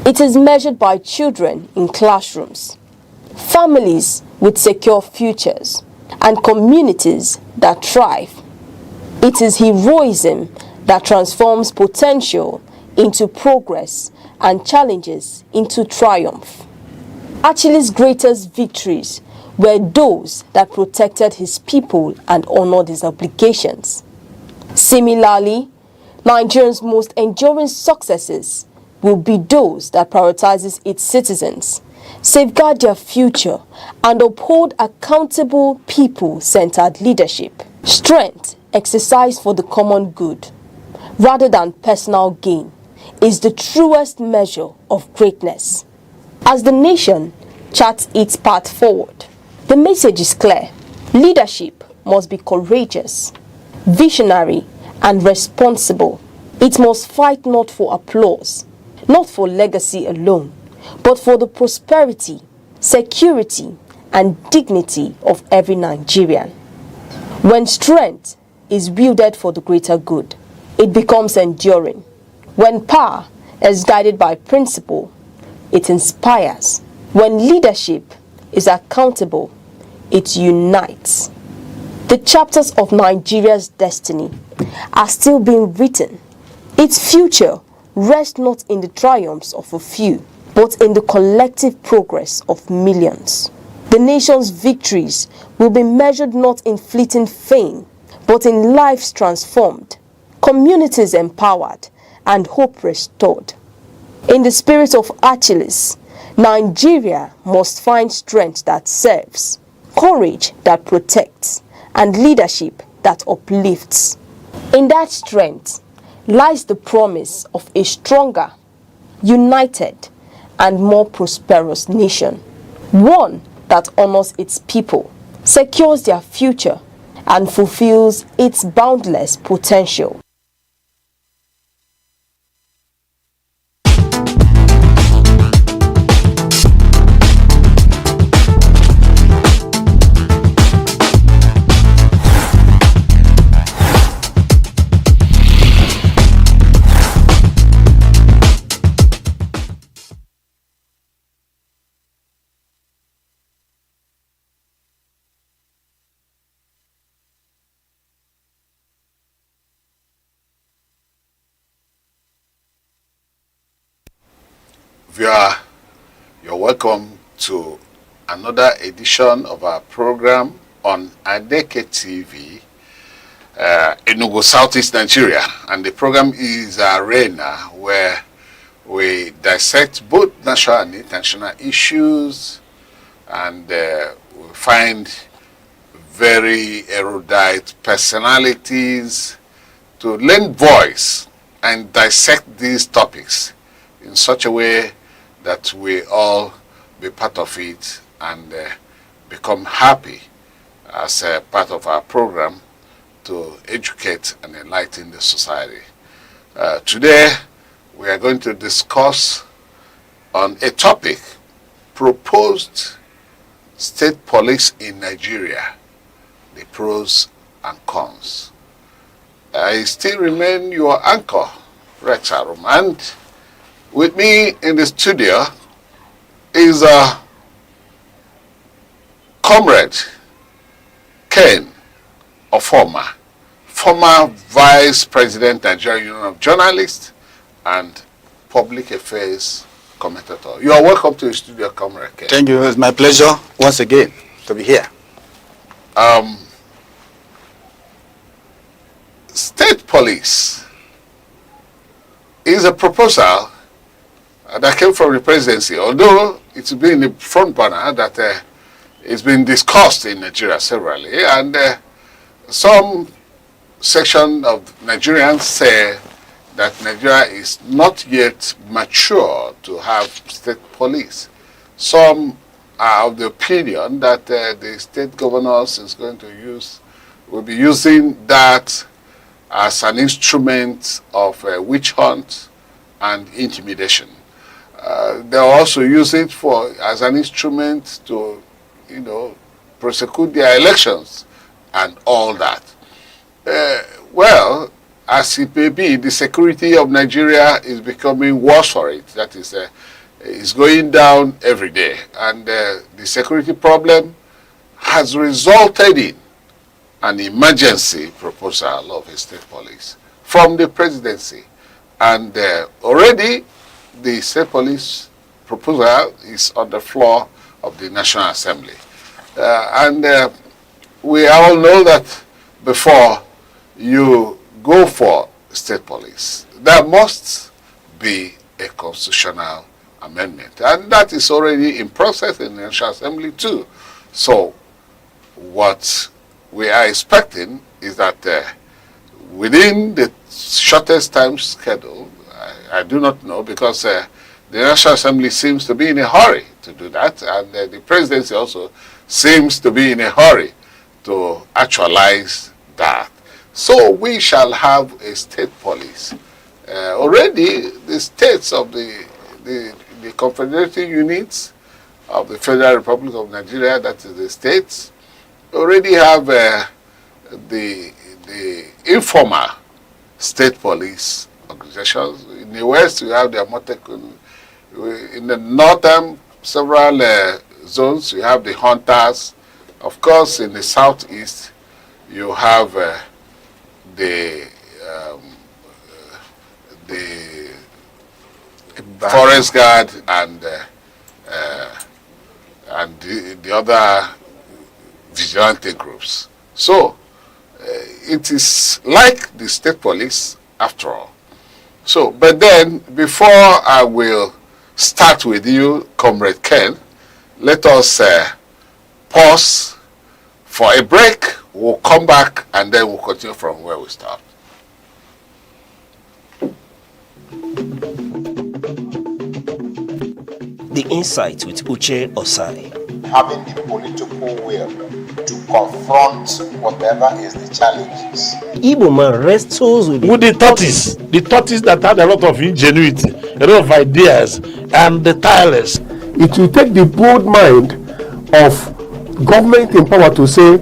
It is measured by children in classrooms, families with secure futures, and communities that thrive. It is heroism that transforms potential into progress and challenges into triumph. Achilles' greatest victories were those that protected his people and honored his obligations. Similarly, Nigeria's most enduring successes will be those that prioritizes its citizens, safeguard their future, and uphold accountable people-centered leadership. Strength exercised for the common good, rather than personal gain, is the truest measure of greatness. As the nation charts its path forward, the message is clear. Leadership must be courageous, visionary, and responsible. It must fight not for applause, not for legacy alone, but for the prosperity, security, and dignity of every Nigerian. When strength is wielded for the greater good, it becomes enduring. When power is guided by principle, it inspires. When leadership is accountable, it unites. The chapters of Nigeria's destiny are still being written. Its future rest not in the triumphs of a few, but in the collective progress of millions. The nation's victories will be measured not in fleeting fame, but in lives transformed, communities empowered, and hope restored. In the spirit of Achilles, Nigeria must find strength that serves, courage that protects, and leadership that uplifts. In that strength lies the promise of a stronger, united, and more prosperous nation. One that honors its people, secures their future, and fulfills its boundless potential.
You're welcome to another edition of our program on Aneke TV, Enugu, Southeast Nigeria. And the program is an arena where we dissect both national and international issues, and we find very erudite personalities to lend voice and dissect these topics in such a way that we all be part of it and become happy as a part of our program to educate and enlighten the society. Today we are going to discuss on a topic: proposed state police in Nigeria, the pros and cons. I still remain your anchor, Rex Arum, and with me in the studio is Comrade Ken Ofoma, former Vice President, Nigerian Union of Journalists and Public Affairs Commentator. You are welcome to the studio, Comrade Ken.
Thank you. It's my pleasure once again to be here.
State police is a proposal that came from the presidency, although it's been in the front burner that it's been discussed in Nigeria severally, and some section of Nigerians say that Nigeria is not yet mature to have state police. Some are of the opinion that the state governors will be using that as an instrument of witch hunt and intimidation. They'll also use it as an instrument to, prosecute their elections and all that. Well, as it may be, the security of Nigeria is becoming worse for it. That is going down every day. And the security problem has resulted in an emergency proposal of a state police from the presidency. And already the state police proposal is on the floor of the National Assembly. We all know that before you go for state police, there must be a constitutional amendment. And that is already in process in the National Assembly too. So what we are expecting is that within the shortest time schedule, I do not know, because the National Assembly seems to be in a hurry to do that, and the presidency also seems to be in a hurry to actualize that. So we shall have a state police. Already the states of the confederating units of the Federal Republic of Nigeria, that is the states, already have the informal state police organizations. In the West, you have the Amotekun. In the northern several zones, you have the hunters. Of course, in the southeast, you have the forest guard and the other vigilante groups. So it is like the state police after all. So, but then before I will start with you, Comrade Ken, let us pause for a break. We'll come back and then we'll continue from where we start.
The Insight with Uche Osai.
Having the political will to confront whatever is the challenges.
Igbo man wrestles with
the tortoise that had a lot of ingenuity, a lot of ideas, and the tireless.
It will take the bold mind of government in power to say,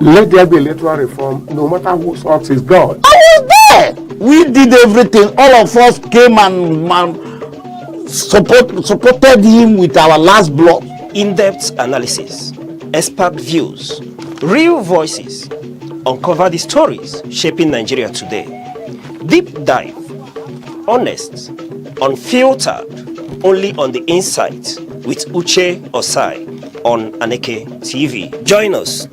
let there be electoral reform, no matter whose ox is God.
I was there. We did everything. All of us came and supported him with our last block.
In-depth analysis, expert views, real voices, uncover the stories shaping Nigeria today. Deep dive, honest, unfiltered, only on The Insight with Uche Osai on Aneke TV. Join us.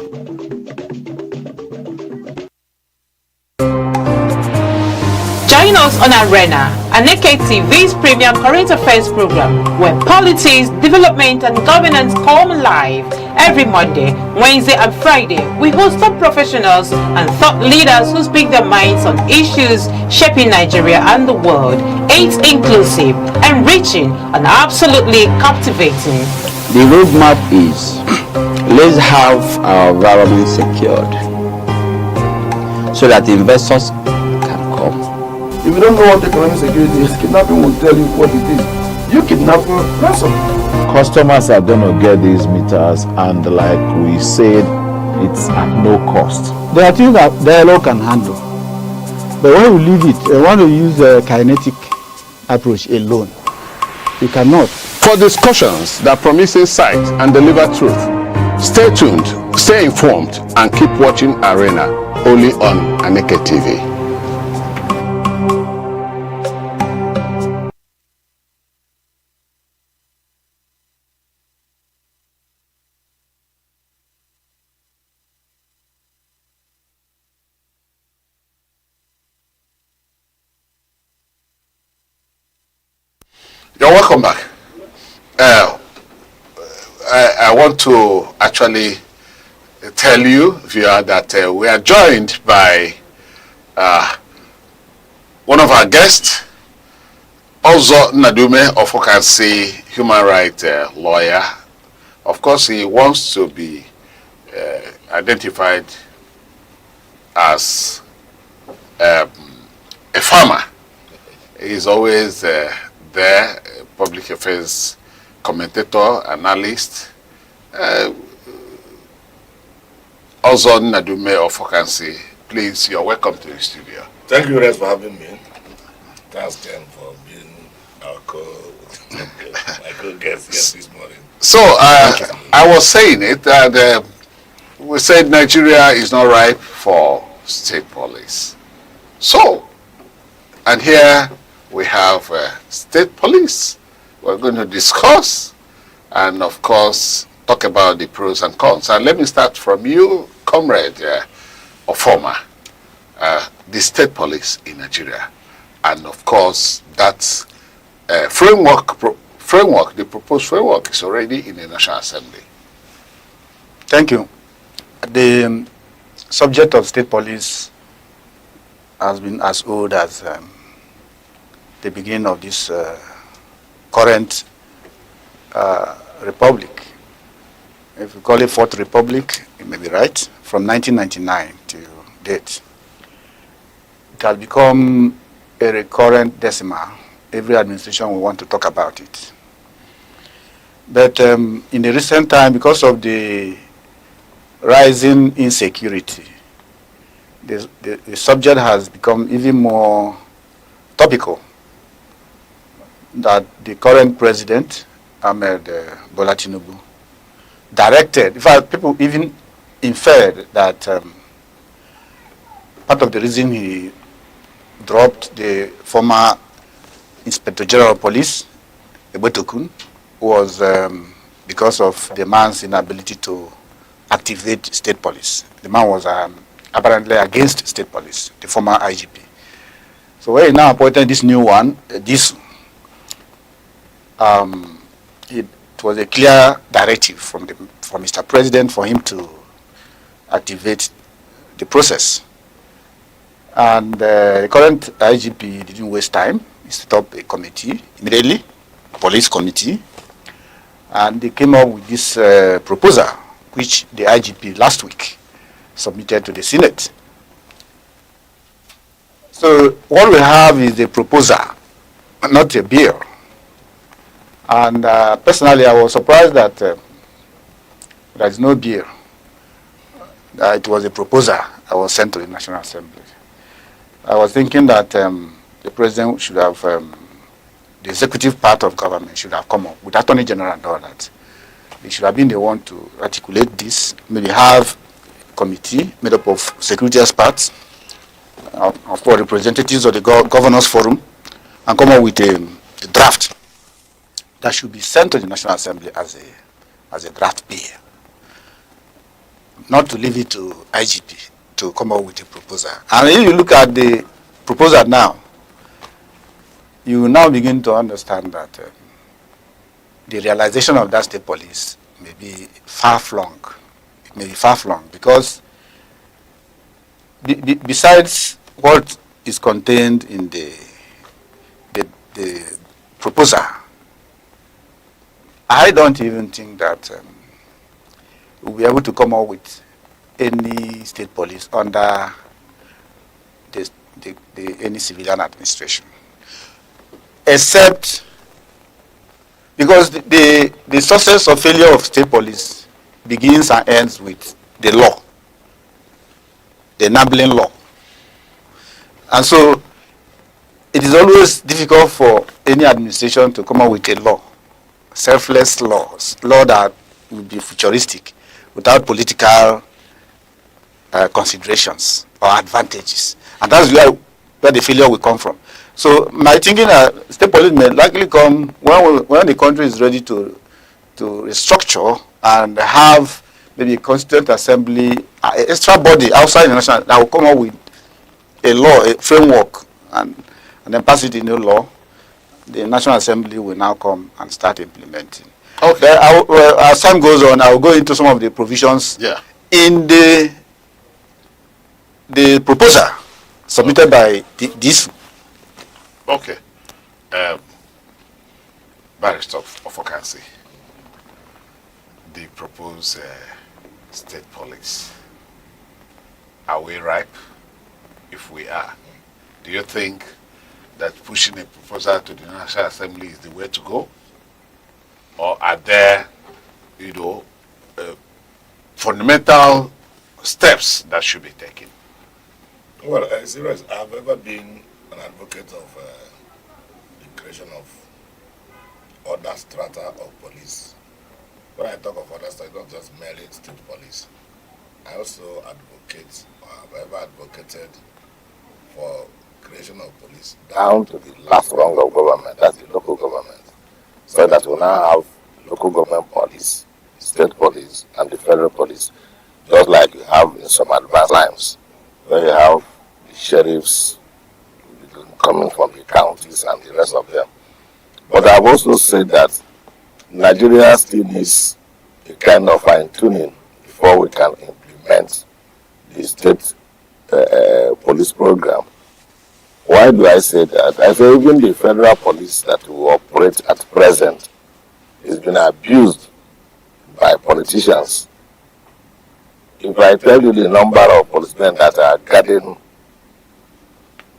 Join us on Arena, Aneke TV's premium current affairs program, where politics, development, and governance come alive. Every Monday, Wednesday, and Friday, we host top professionals and thought leaders who speak their minds on issues shaping Nigeria and the world. It's inclusive, enriching, and absolutely captivating.
The roadmap is let's have our environment secured so that the investors can come.
If you don't know what economic security is, kidnapping will tell you what it is. You kidnap a person.
Customers are going to get these meters, and like we said, it's at no cost.
There are things that dialogue can handle. But when we leave it, we want to use a kinetic approach alone. You cannot.
For discussions that promise insight and deliver truth, stay tuned, stay informed, and keep watching Arena, only on Aneke TV. You're welcome back. I want to actually tell you, via that we are joined by one of our guests, Ozo Nadume of Okansi, human rights lawyer. Of course, he wants to be identified as a farmer. He's always there, public affairs commentator, analyst. Ozo Nadume of Okansi, please, you're welcome to the studio.
Thank you, Rex, for having me. Thanks, Ken, for being our co-guest here this morning.
So, I was saying it, that we said Nigeria is not ripe for state police. So, and here we have state police. We're going to discuss and, of course, talk about the pros and cons. And let me start from you, Comrade Ofoma, the state police in Nigeria. And, of course, that framework, the proposed framework is already in the National Assembly.
Thank you. The subject of state police has been as old as the beginning of this current republic. If you call it Fourth Republic, it may be right, from 1999 to date. It has become a recurrent decimal. Every administration will want to talk about it. But in the recent time, because of the rising insecurity, the subject has become even more topical. That the current president, Ahmed Bola Tinubu, directed, in fact, people even inferred that part of the reason he dropped the former Inspector General of Police, Ebotokun, was because of the man's inability to activate state police. The man was apparently against state police, the former IGP. So when he now appointed this new one, it was a clear directive from Mr. President for him to activate the process. And the current IGP didn't waste time. He set up a committee immediately, a police committee, and they came up with this proposal, which the IGP last week submitted to the Senate. So what we have is a proposal, not a bill. And personally, I was surprised that there is no bill. It was a proposal that was sent to the National Assembly. I was thinking that the president should have, the executive part of government should have come up with Attorney General and all that. They should have been the one to articulate this, maybe have a committee made up of security experts, for representatives of the Governors Forum, and come up with a draft that should be sent to the National Assembly as a draft bill. Not to leave it to IGP to come up with a proposal. And if you look at the proposal now, you will now begin to understand that the realization of that state police may be far-flung. It may be far-flung because besides what is contained in the proposal, I don't even think that we'll be able to come up with any state police under any civilian administration, except because the success of failure of state police begins and ends with the law, the enabling law. And so it is always difficult for any administration to come up with a law, selfless laws, law that will be futuristic without political considerations or advantages. And that's where the failure will come from. So my thinking state police may likely come when the country is ready to restructure and have maybe a constituent assembly, an extra body outside the national that will come up with a law, a framework, and then pass it in a law. The National Assembly will now come and start implementing. Okay. As time goes on, I will go into some of the provisions in the proposal submitted by this.
Okay. Barrister Ofokansi, the proposed state police, are we ripe? If we are, do you think that pushing a proposal to the National Assembly is the way to go? Or are there, fundamental steps that should be taken?
Well, serious, I've ever been an advocate of the creation of other strata of police. When I talk of other strata, not just merely state police. I also advocate, or have ever advocated for creation of police down to the last rung of government, that's the local government, so that we now have local government police, state police, and the federal police, just like you have in some advanced times, where you have the sheriffs coming from the counties and the rest of them. But I've also said that Nigeria still needs a kind of fine-tuning before we can implement the state police program. Why do I say that? I say even the federal police that will operate at present is being abused by politicians. If I tell you the number of policemen that are guarding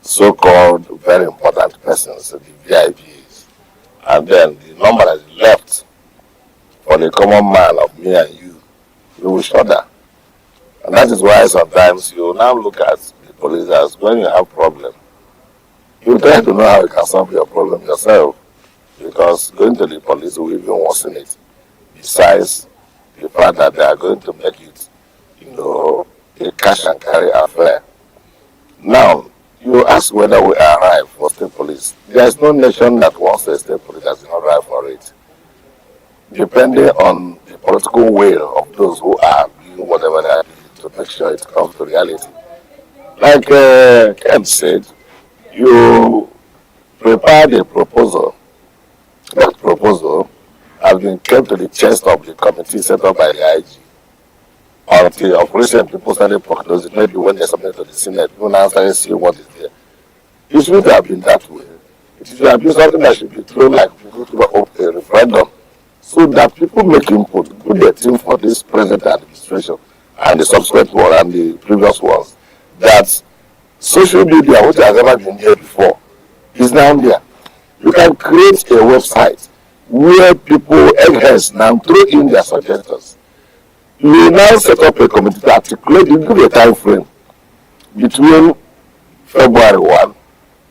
so-called very important persons, the VIPs, and then the number that is left for the common man of me and you will shudder. And that is why sometimes you now look at the police as when you have problem, you try to know how you can solve your problem yourself, because going to the police will even worsen it. Besides the fact that they are going to make it, a cash and carry affair. Now, you ask whether we are ripe for state police. There is no nation that wants a state police that is not ripe for it. Depending on the political will of those who are doing whatever they are doing to make sure it comes to reality. Like Ken said, you prepared a proposal. That proposal has been kept to the chest of the committee set up by the IG. Until of recent people started proposing, maybe when there's something to the Senate, people now started seeing what is there. It shouldn't have been that way. It should have been something that should be thrown like a referendum, so that people make input, put their team for this present administration and the subsequent one and the previous ones, that social media, which has never been there before, is now there. You can create a website where people, eggheads, now throw in their suggestions. You now set up a committee to articulate, you give a time frame between February 1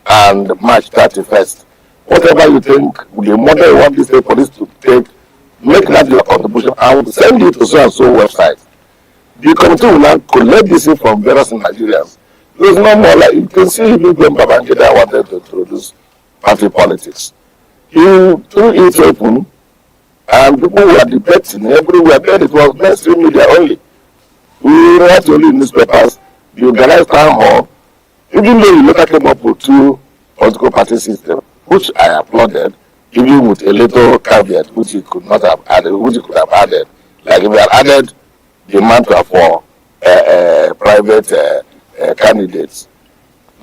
and March 31st. Whatever you think, the model you want the state police to take, make that your contribution and send it to so and so website. The committee will now collect this from various Nigerians. It's not more like, you can see when Babangida wanted to introduce party politics. He threw it open, and people were debating everywhere. Then it was mainstream media only. We write only newspapers, the organized town hall. Even though you later came up with two political party systems, which I applauded, even with a little caveat which he could not have added, which he could have added. Like if he had added the mantra for private candidates.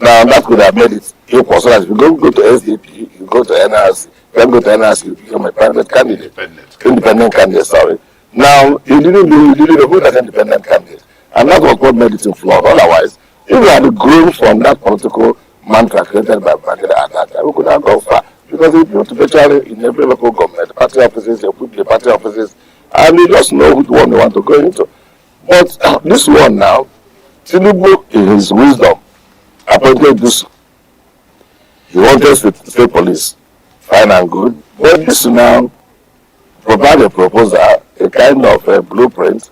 Now that could have made it equal. So that if you go to SDP, you go to NRC, then go to NRC, you become a private candidate. Independent candidate, sorry. Now, you didn't go as an independent candidate. And that was what made it flawed. Otherwise, if we had grown from that political mantra created by Babangida at that time, we could have gone far. Because if you especially in every local government, party offices, they put the party offices, and they just know which one they want to go into. But this one now, Tinubu, in his wisdom, appointed this. He wanted state police, fine and good. But this now provide a proposal, a kind of a blueprint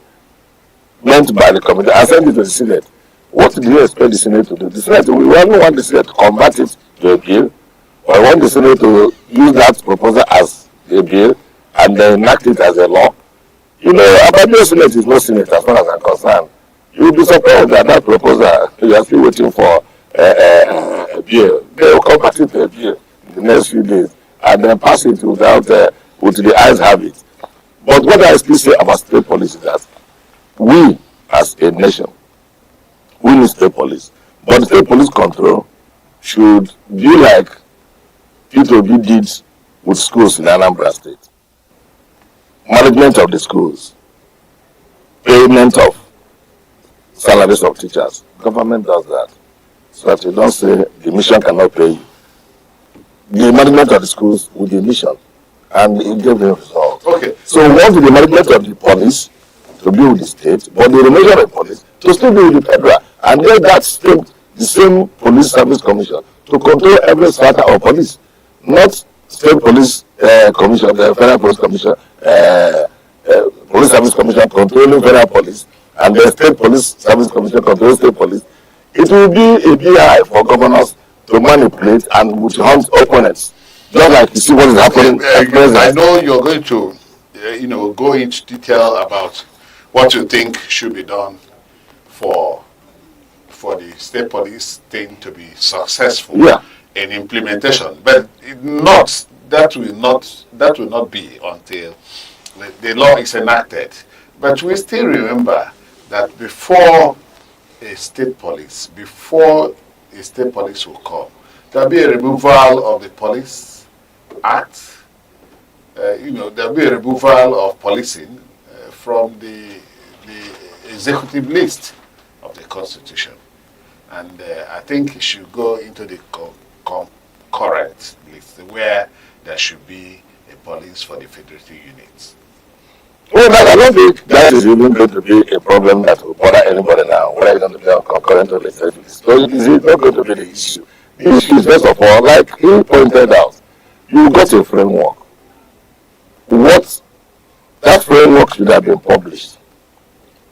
meant by the committee, and send it to the Senate. What do you expect the Senate to do? The Senate, we only want the Senate to convert it to a bill, or we want the Senate to use that proposal as a bill and then enact it as a law. You know, Abadio's Senate is no Senate as far as I'm concerned. You'll be surprised that that proposal, you are still waiting for a bill. They will convert it to a bill in the next few days and then pass it without, with the eyes have it. But what I still say about state police is that we, as a nation, we need state police. But the state police control should be like P2B did with schools in Anambra State. Management of the schools, payment of salaries of teachers. Government does that. So that you don't say the mission cannot pay you. The management of the schools with the mission, and it gave the result.
Okay.
So we want the management of the police to be with the state, but the remainder of the police to still be with the federal. And then that state, the same police service commission, to control every strata of police. Not state police commission, the federal police commission, police service commission controlling federal police, and the state police service commission controlling state police. It will be a BI for governors to manipulate and with hunt opponents. Just like you see what is happening at present.
I know you're going to, go into detail about what you think should be done for the state police thing to be successful in implementation, but that will not be until the law is enacted. But we still remember that before a state police will come, there'll be a removal of the Police Act. There'll be a removal of policing from the executive list of the Constitution. And I think it should go into the correct list where there should be a police for the federative units.
Well, I don't think that is even going to be a problem that will bother anybody now, whether it's going to be on concurrent or legislative list. So it is not going to be the issue. The issue is, first of all, like he pointed out, you got a framework. That framework should have been published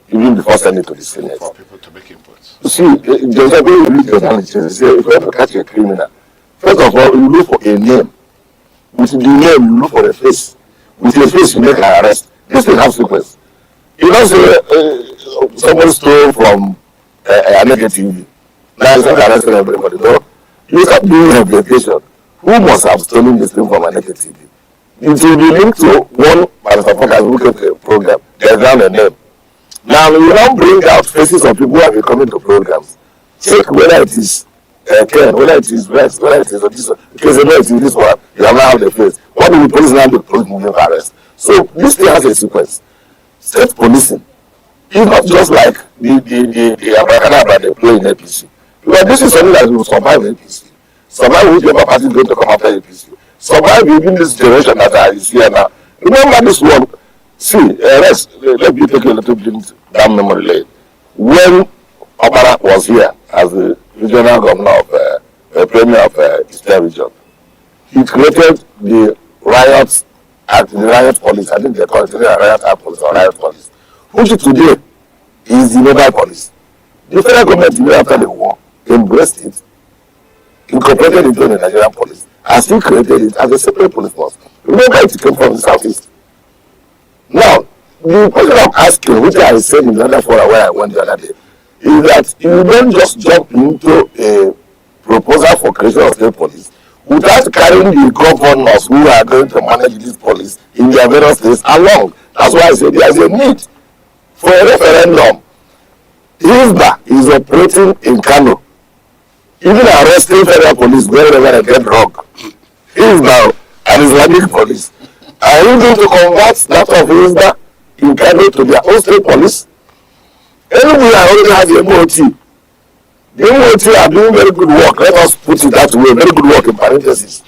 even before sending it to the Senate.
For people to make inputs.
See, there's a way you read your analysis. If you want to catch a criminal, first of all, you look for a name. With the name, you look for a face. With a face, you make an arrest. This thing has sequence. You don't say someone stole from Aneke TV. Now it's not arresting everybody. No, you start doing rehabilitation. Who must have stolen this thing from Aneke TV? It will be linked to one motherfucker who came to a program. There's now a name. Now you now bring out faces of people who have been coming to programs. Check whether it is Ken, whether it is Rex, whether it is this one. Because you know it is this one. You have now have the face. What do the police now do? Police moving for arrest. So this thing has a sequence. State policing is not just like the abracadabra they play in APC. Because this is something that will survive APC. Survive whichever party is going to come after APC. Survive within this generation that is here now. Remember this one. See, let me take a little bit down memory lane. When Obara was here as the regional governor of premier of Eastern region, he created the riots at the riot police. I think they call it the riot police or riot police, which today is the mobile police. The federal government, even after the war, embraced it, incorporated it into the Nigerian police, and still created it as a separate police force. Remember, it came from the southeast. Now, the question I'm asking, which I said in the other forum where I went the other day, is that you don't just jump into a proposal for creation of state police without carrying the governors who are going to manage this police in their various states along. That's why I said there is a need for a referendum. Hisba is operating in Kano, even arresting federal police wherever they get wrong. Hisba and Islamic police. Are you going to convert that of Hisba in Kano to their own state police? Anywhere already has the MOT. The MOT are doing very good work. Let us put it that way. Very good work in parentheses.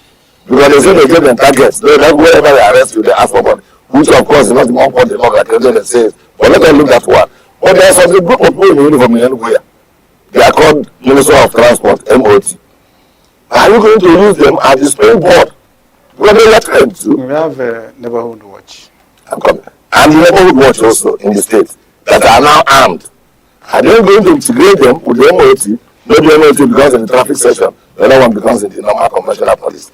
Because they say they get them targets. They don't wherever they arrest you, they ask for money. Which of course is not the one point they look like they say. But let us look at one. But there's a group of people in the uniform in Anywhere. They are called Minister of Transport, MOT. Are you going to use them as the springboard? Because they are trained to.
We have a neighborhood watch.
I'm coming. And the neighborhood watch also in the state that are now armed. Are they going to integrate them with the MOT? Not the MOT becomes in the traffic section, the other one becomes in the normal conventional police.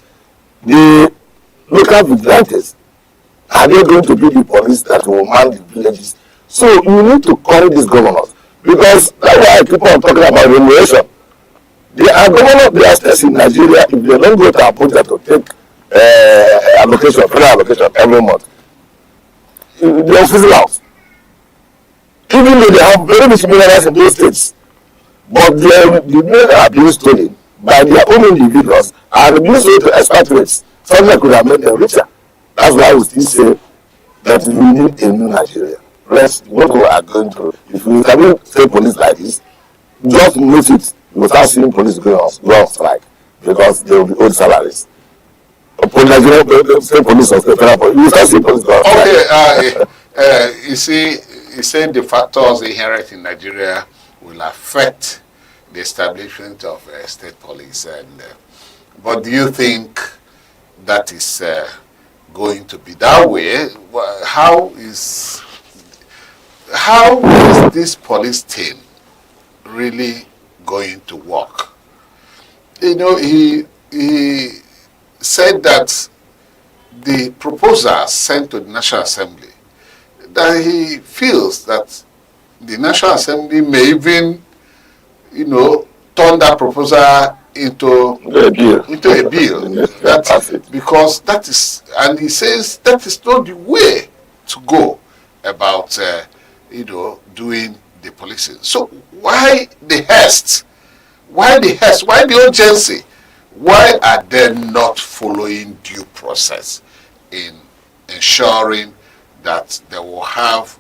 The local vigilantes, are they going to be the police that will man the villages? So you need to carry these governors. Because that's why I keep on talking about remuneration. There are governors, there are states in Nigeria, if they don't go to Abuja to take allocation, federal allocation every month, they will fizzle out. Even though they have very much minerals in those states, but the minerals are being stolen by their own individuals and being sold to expatriates. Something that could have made them richer. That's why we still say that we need a new Nigeria. Rest, what we are going through. If we can say police like this, just note it without seeing police go on strike, because there will be old salaries. Nigerian state police or state federal police, you start seeing police go on strike.
Okay, you see, you said the factors inherent in Nigeria will affect the establishment of state police, and but do you think that is going to be that way? How is this police thing really going to work? You know, he said that the proposal sent to the National Assembly, that he feels that the National Assembly may even, you know, turn that proposal into a bill. Because that is, and he says that is not the way to go about, you know, doing the policing. So why the haste? Why the haste? Why the urgency? Why are they not following due process in ensuring that they will have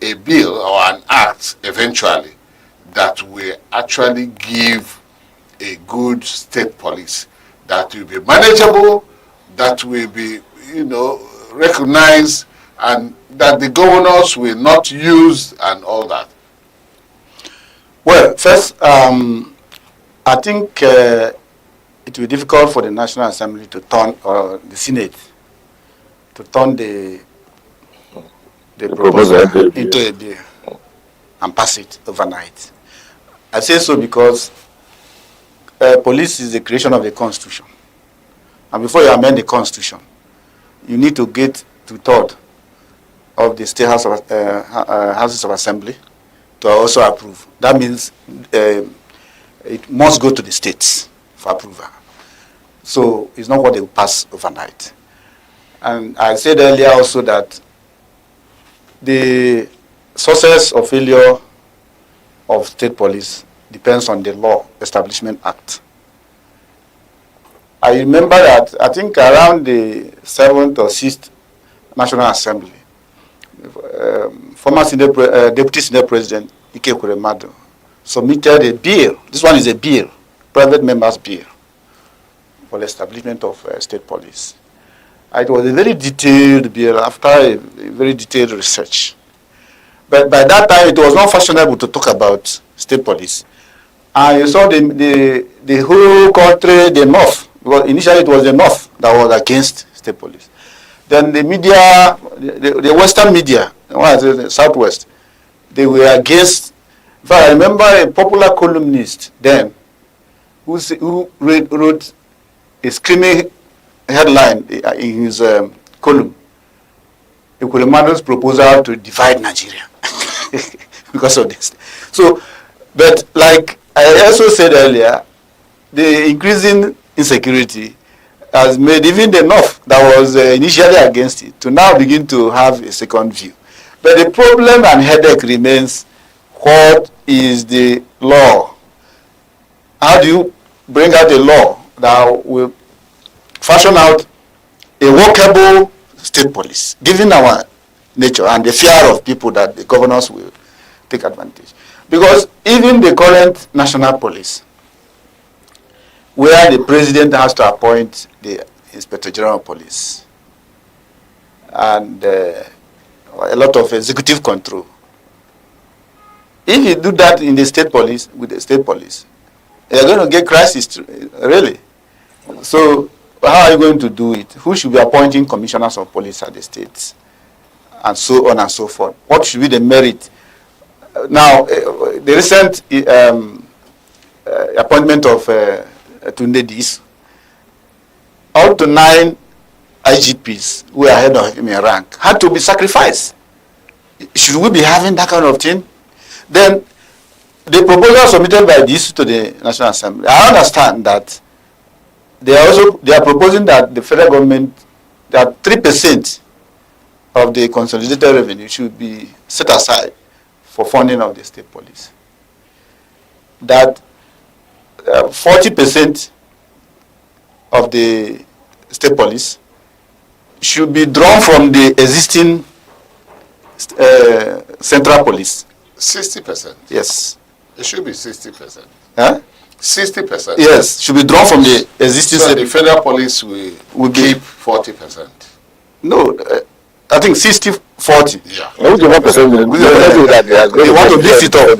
a bill or an act eventually that will actually give a good state police that will be manageable, that will be, you know, recognized, and that the governors will not use and all that?
Well, first, I think it will be difficult for the National Assembly to turn, or the Senate, to turn the proposal into a bill and pass it overnight. I say so because police is the creation of the Constitution. And before you amend the Constitution, you need to get two-thirds of the state house of, houses of assembly to also approve. That means it must go to the states for approval. So it's not what they will pass overnight. And I said earlier also that the success or failure of state police depends on the Law Establishment Act. I remember that I think around the 7th or 6th National Assembly, former Deputy Senate President Ike Kuremadu submitted a bill. This one is a bill, private members' bill, for the establishment of state police. It was a very detailed bill after a very detailed research. But by that time, it was not fashionable to talk about state police. And you saw the whole country, the North, because initially it was the North that was against state police. Then the media, the Western media, the Southwest, they were against. In fact, I remember a popular columnist then who wrote a screaming headline in his column, Ekuremando's proposal to divide Nigeria because of this. So, but like I also said earlier, the increasing insecurity has made even the North that was initially against it to now begin to have a second view. But the problem and headache remains, what is the law? How do you bring out a law that will fashion out a workable state police, given our nature and the fear of people that the governors will take advantage? Because even the current national police, where the president has to appoint the Inspector General of Police and a lot of executive control, if you do that in the state police, with the state police, you're going to get crisis, really. So how are you going to do it? Who should be appointing commissioners of police at the states? And so on and so forth. What should be the merit? Now, the recent appointment of Tunde Dis, up to 9 IGPs who are ahead of him in rank had to be sacrificed. Should we be having that kind of thing? Then the proposal submitted by this to the National Assembly, I understand that they are proposing that the federal government, that 3% of the consolidated revenue should be set aside for funding of the state police. That 40% of the state police should be drawn from the existing central police.
60%?
Yes.
It should be 60%.
Huh?
60%?
Yes, should be drawn from the existing.
So the federal police will keep 40%?
No, I think 60-40.
Yeah.
They want to beef it up.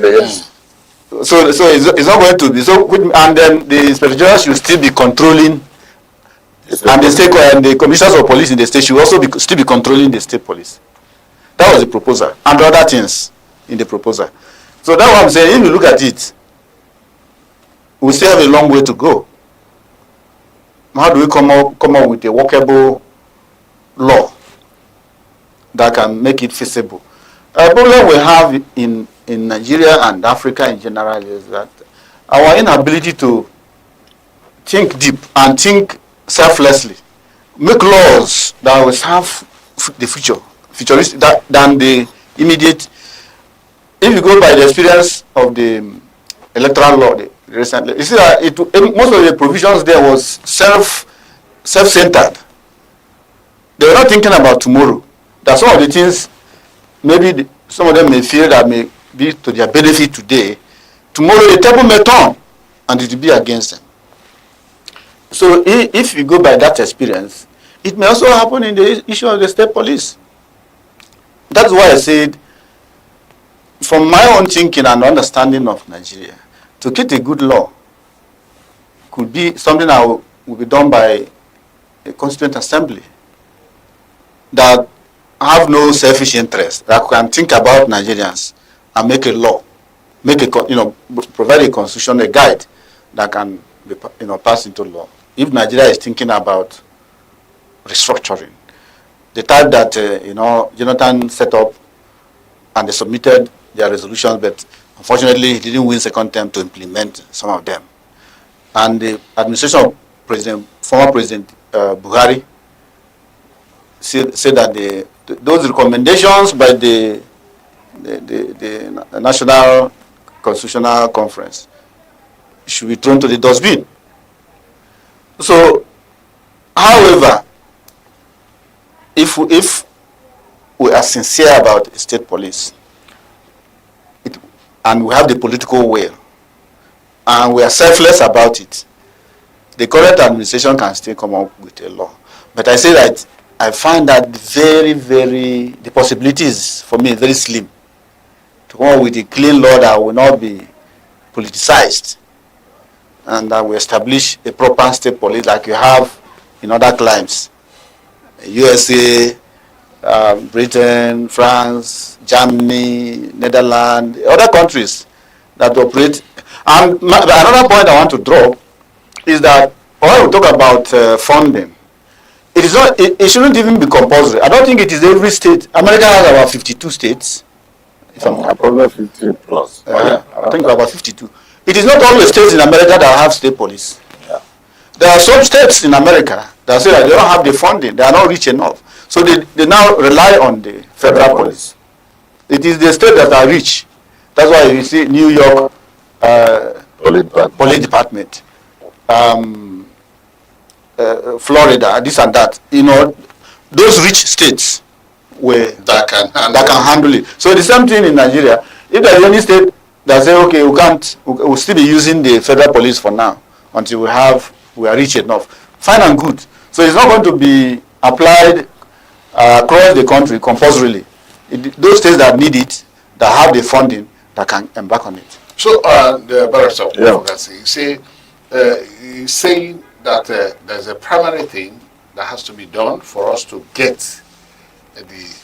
So it's not going to be so. And then the Inspector General should still be controlling, and the state and the commissioners of police in the state should also still be controlling the state police. That was the proposal, and other things in the proposal. So that's what I'm saying. If you look at it, we still have a long way to go. How do we come up with a workable law that can make it feasible? A problem we have in Nigeria and Africa in general is that our inability to think deep and think selflessly, make laws that will serve the futuristic than the immediate. If you go by the experience of the electoral law recently, you see that most of the provisions there was self-centered. They were not thinking about tomorrow. That some of the things, maybe some of them may feel that may be to their benefit today. Tomorrow the table may turn and it will be against them. So if you go by that experience, it may also happen in the issue of the state police. That's why I said, from my own thinking and understanding of Nigeria, to get a good law could be something that will be done by a constituent assembly that have no selfish interest, that can think about Nigerians and make a law provide a constitution, a guide that can be passed into law. If Nigeria is thinking about restructuring, the type that Jonathan set up and they submitted their resolutions, but unfortunately he didn't win second term to implement some of them. And the administration of former President Buhari said that those recommendations by the National Constitutional Conference should be thrown to the dustbin. So, however, if we are sincere about state police, and we have the political will, and we are selfless about it, the current administration can still come up with a law. But I say that I find that the possibilities for me very slim to come up with a clean law that will not be politicized and that will establish a proper state police like you have in other climes, USA, Britain, France, Germany, Netherlands, other countries that operate. And another point I want to draw is that when we talk about funding, it is not. It shouldn't even be compulsory. I don't think it is every state. America has about 52 states. If I'm
probably 50 plus.
I think about 52. It is not all the states in America that have state police.
Yeah.
There are some states in America that say that they don't have the funding. They are not rich enough. So they now rely on the federal police. It is the states that are rich. That's why you see New York police department, Florida, this and that. Those rich states that can handle it. So the same thing in Nigeria. If there is any state that say, okay, we'll still be using the federal police for now until we are rich enough. Fine and good. So it's not going to be applied across the country compulsorily. Those states that need it, that have the funding, that can embark on it.
So the barrister of advocacy, he's saying that there's a primary thing that has to be done for us to get the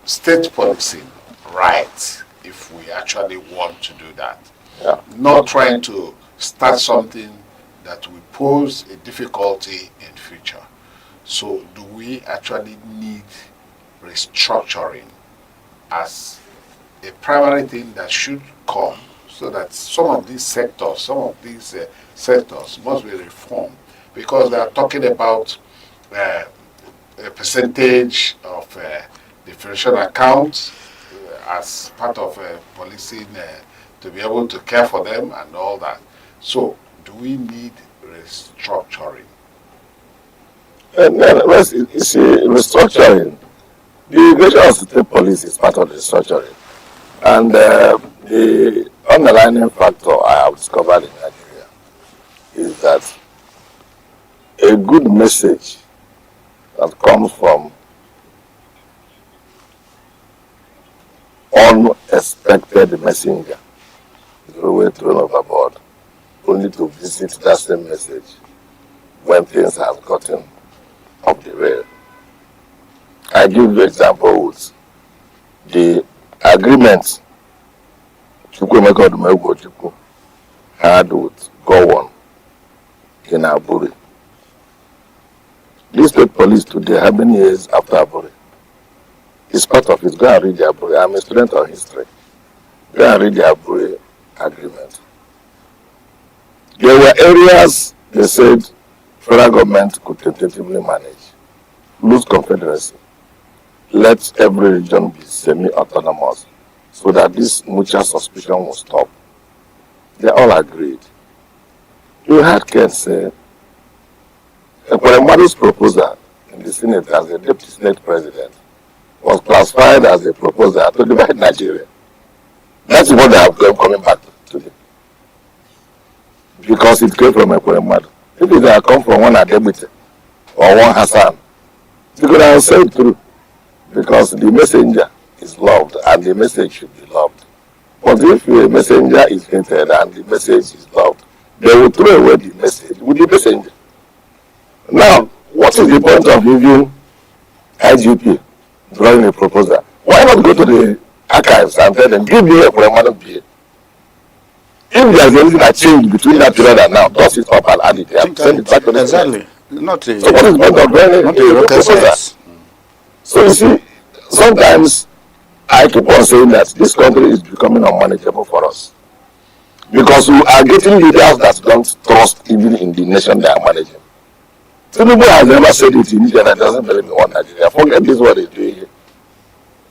state policy right, if we actually want to do that.
Yeah.
Not trying to start something that will pose a difficulty in future. So do we actually need restructuring as a primary thing that should come, so that some of these sectors must be reformed, because they are talking about a percentage of differential accounts as part of policing to be able to care for them and all that. So do we need restructuring?
You see, restructuring, the National State Police is part of the restructuring. And the underlying factor I have discovered in Nigeria is that a good message that comes from unexpected messenger is always thrown overboard, only to visit that same message when things have gotten off the rail. I give you example with the agreement Chukwemeka Odumegwu had with Gowon in Aburi. This state police today, how many years after Aburi? It's part of it. Go and read the Aburi. I'm a student of history. Go and read the Aburi agreement. There were areas they said federal government could tentatively manage. Loose confederacy. Let every region be semi-autonomous so that this mutual suspicion will stop. They all agreed. You had Ken say, Ekweremadu's proposal in the Senate as a deputy Senate president was classified as a proposal to divide Nigeria. That's what they have coming back today. Because it came from Ekweremadu. If it had come from one Adebute or one Hassan, they could have said through. Because the messenger is loved and the message should be loved. But if a messenger is hated and the message is loved, they will throw away the message with the messenger. Now, what is the point of giving IGP drawing a proposal? Why not go to the archives and tell them, give me a Madam PA. If there's anything that changed between that period and now, dust it up and add it there. Send it back to the
Exactly. Not a,
so what is the point of
not a rocket science.
So you see, sometimes I keep on saying that this country is becoming unmanageable for us. Because we are getting leaders that don't trust even in the nation they are managing. Tinubu has never said it in India that doesn't believe in one Nigeria. Forget this what they're doing here.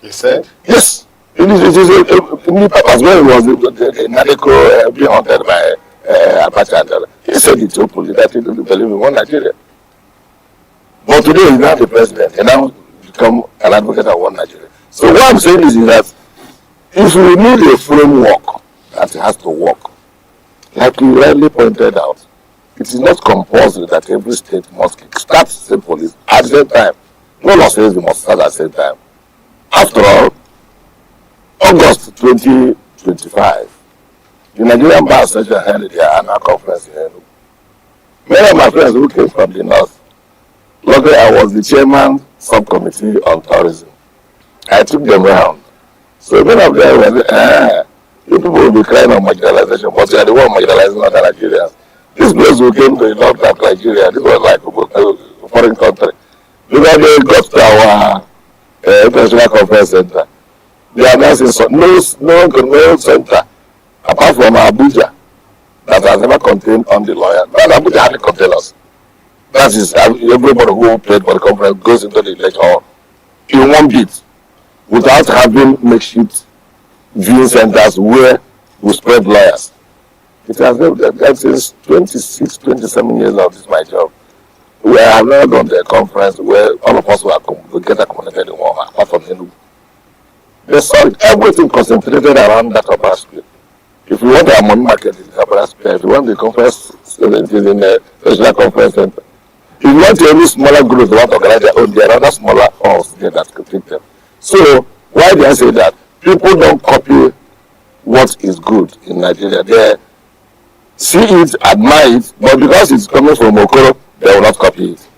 He said?
Yes. It is in the papers when it was the Aneke being hunted by Abacha. He said it openly that he doesn't believe in one Nigeria. But today he's not the president. He now become an advocate of one Nigeria. So what I'm saying is that if we need a framework that has to work, like you rightly pointed out, it is not compulsory that every state must start state police at the same time. No law says they must start at the same time. After all, August 2025, the Nigerian Bar Association held their annual conference in Enugu. Many of my friends who came from the north, luckily I was the chairman subcommittee on tourism. I took them around. So many of them were you people will be crying on marginalization, but you are the one marginalizing other Nigerians. This place we came to is not like Nigeria. This was like a foreign country. Because they got to our international conference center. They are now saying no center apart from Abuja that has never contained on the lawyer. And Abuja hardly contain us. That is everybody who played for the conference goes into the lecture hall in one beat without having makeshift viewing centers where we spread lawyers. It has been that since 26, 27 years of this my job. We have never gone to a conference where all of us will get accommodated in one apart from Enugu. They saw everything concentrated around that upper square. If you want our money market in the upper square, if you want the conference, it is in the national conference center. If you want any smaller groups that want to organize their own, there are other smaller halls there that could take them. So why do I say that? People don't copy what is good in Nigeria. They see it, admire it, but because it's coming from Okoro, they will not copy it.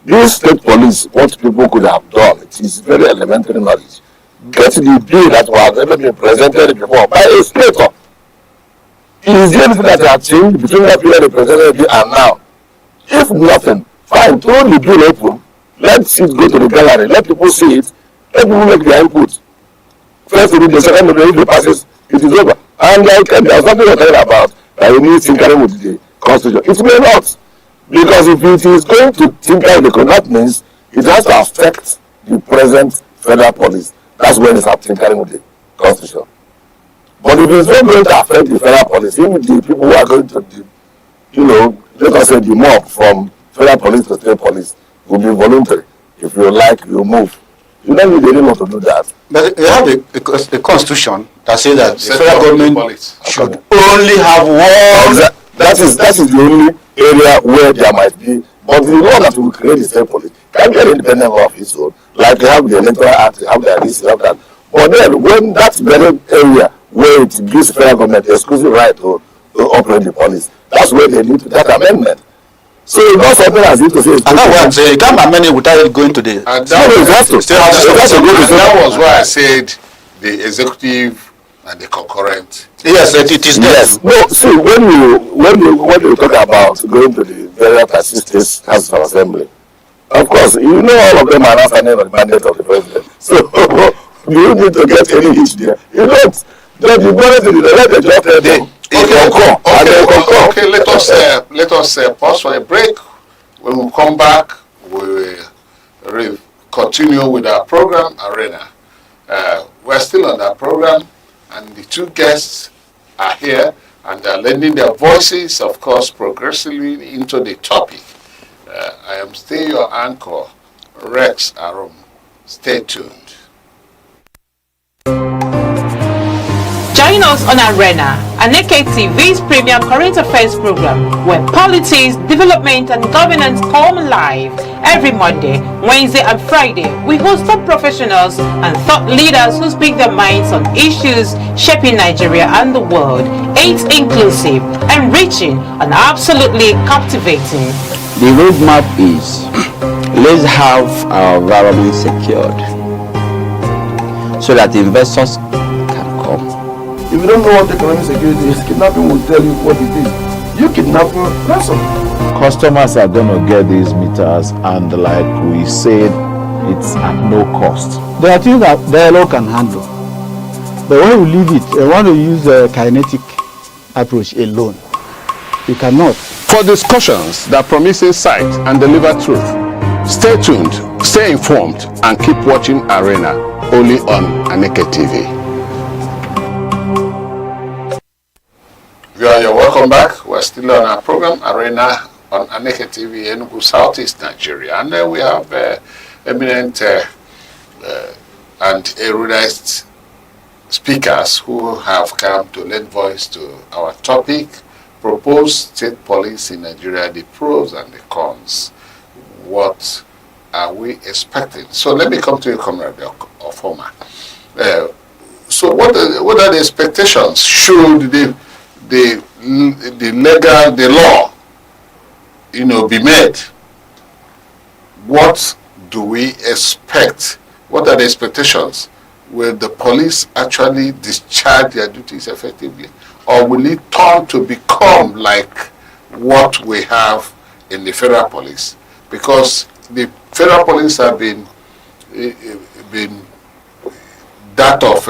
This state police, what people could have done, it is very elementary knowledge. Get the bill that was never been presented before by a senator. Is there anything that has changed between that period they presented the bill and now? If nothing, fine, throw the bill open, let it go to the gallery, let people see it, let people make their input. First read the second read the passes, it is over. And like there's something we're talking about that you need tinkering with the constitution. It may not. Because if it is going to tinker with the constitution, that means it has to affect the present federal police. That's when it's tinkering with the constitution. But if it's not going to affect the federal police, even the people who are going to, let us say the mob from federal police to state police will be voluntary. If you like, you move. You don't need anyone to do that.
But you have a constitution that says that the federal government should only have one.
That is the only area where there might be. But the law that will create the state police can get independent of its own. Like you have the electoral act, you have this, you have that. But then when that very area where it gives the federal government the exclusive right to operate the police, that's where they need that amendment. So it's not something as if to say.
And that's what I'm saying. You can't amend it without it going to the.
And that was why I said the executive and the concurrent.
Yes, it is there.
Yes. No, see, when you talk about going to the various states House of Assembly, of course, you know all of them are not standing on the mandate of the president. So you need to get any hitch there. You don't. Then you go to the let the job tell them.
Okay, let us pause for a break. When we come back, we will continue with our program, Arena. We're still on our program, and the two guests are here, and they're lending their voices, of course, progressively into the topic. I am still your anchor, Rex Arum. Stay tuned.
Join us on Arena, Aneke TV's premium current affairs program, where politics, development and governance come alive. Every Monday, Wednesday and Friday, we host top professionals and thought leaders who speak their minds on issues shaping Nigeria and the world. It's inclusive, enriching and absolutely captivating.
The roadmap is let's have our environment secured so that investors can come.
If you don't know what economic security is, kidnapping will tell you what it is. You kidnapping ransom.
Customers are going to get these meters, and like we said, it's at no cost.
There are things that dialogue can handle. But when you leave it, I want to use a kinetic approach alone. You cannot.
For discussions that promise insight and deliver truth, stay tuned, stay informed, and keep watching Arena only on Aneke TV. You're welcome back. We're still on our program Arena on Aneke TV, Enugu, Southeast Nigeria, and then we have eminent and erudite speakers who have come to lend voice to our topic: proposed state police in Nigeria, the pros and the cons. What are we expecting? So let me come to you, Comrade Ofoma. So what are the expectations? Should the law, be made? What do we expect? What are the expectations? Will the police actually discharge their duties effectively, or will it turn to become like what we have in the federal police? Because the federal police have been that of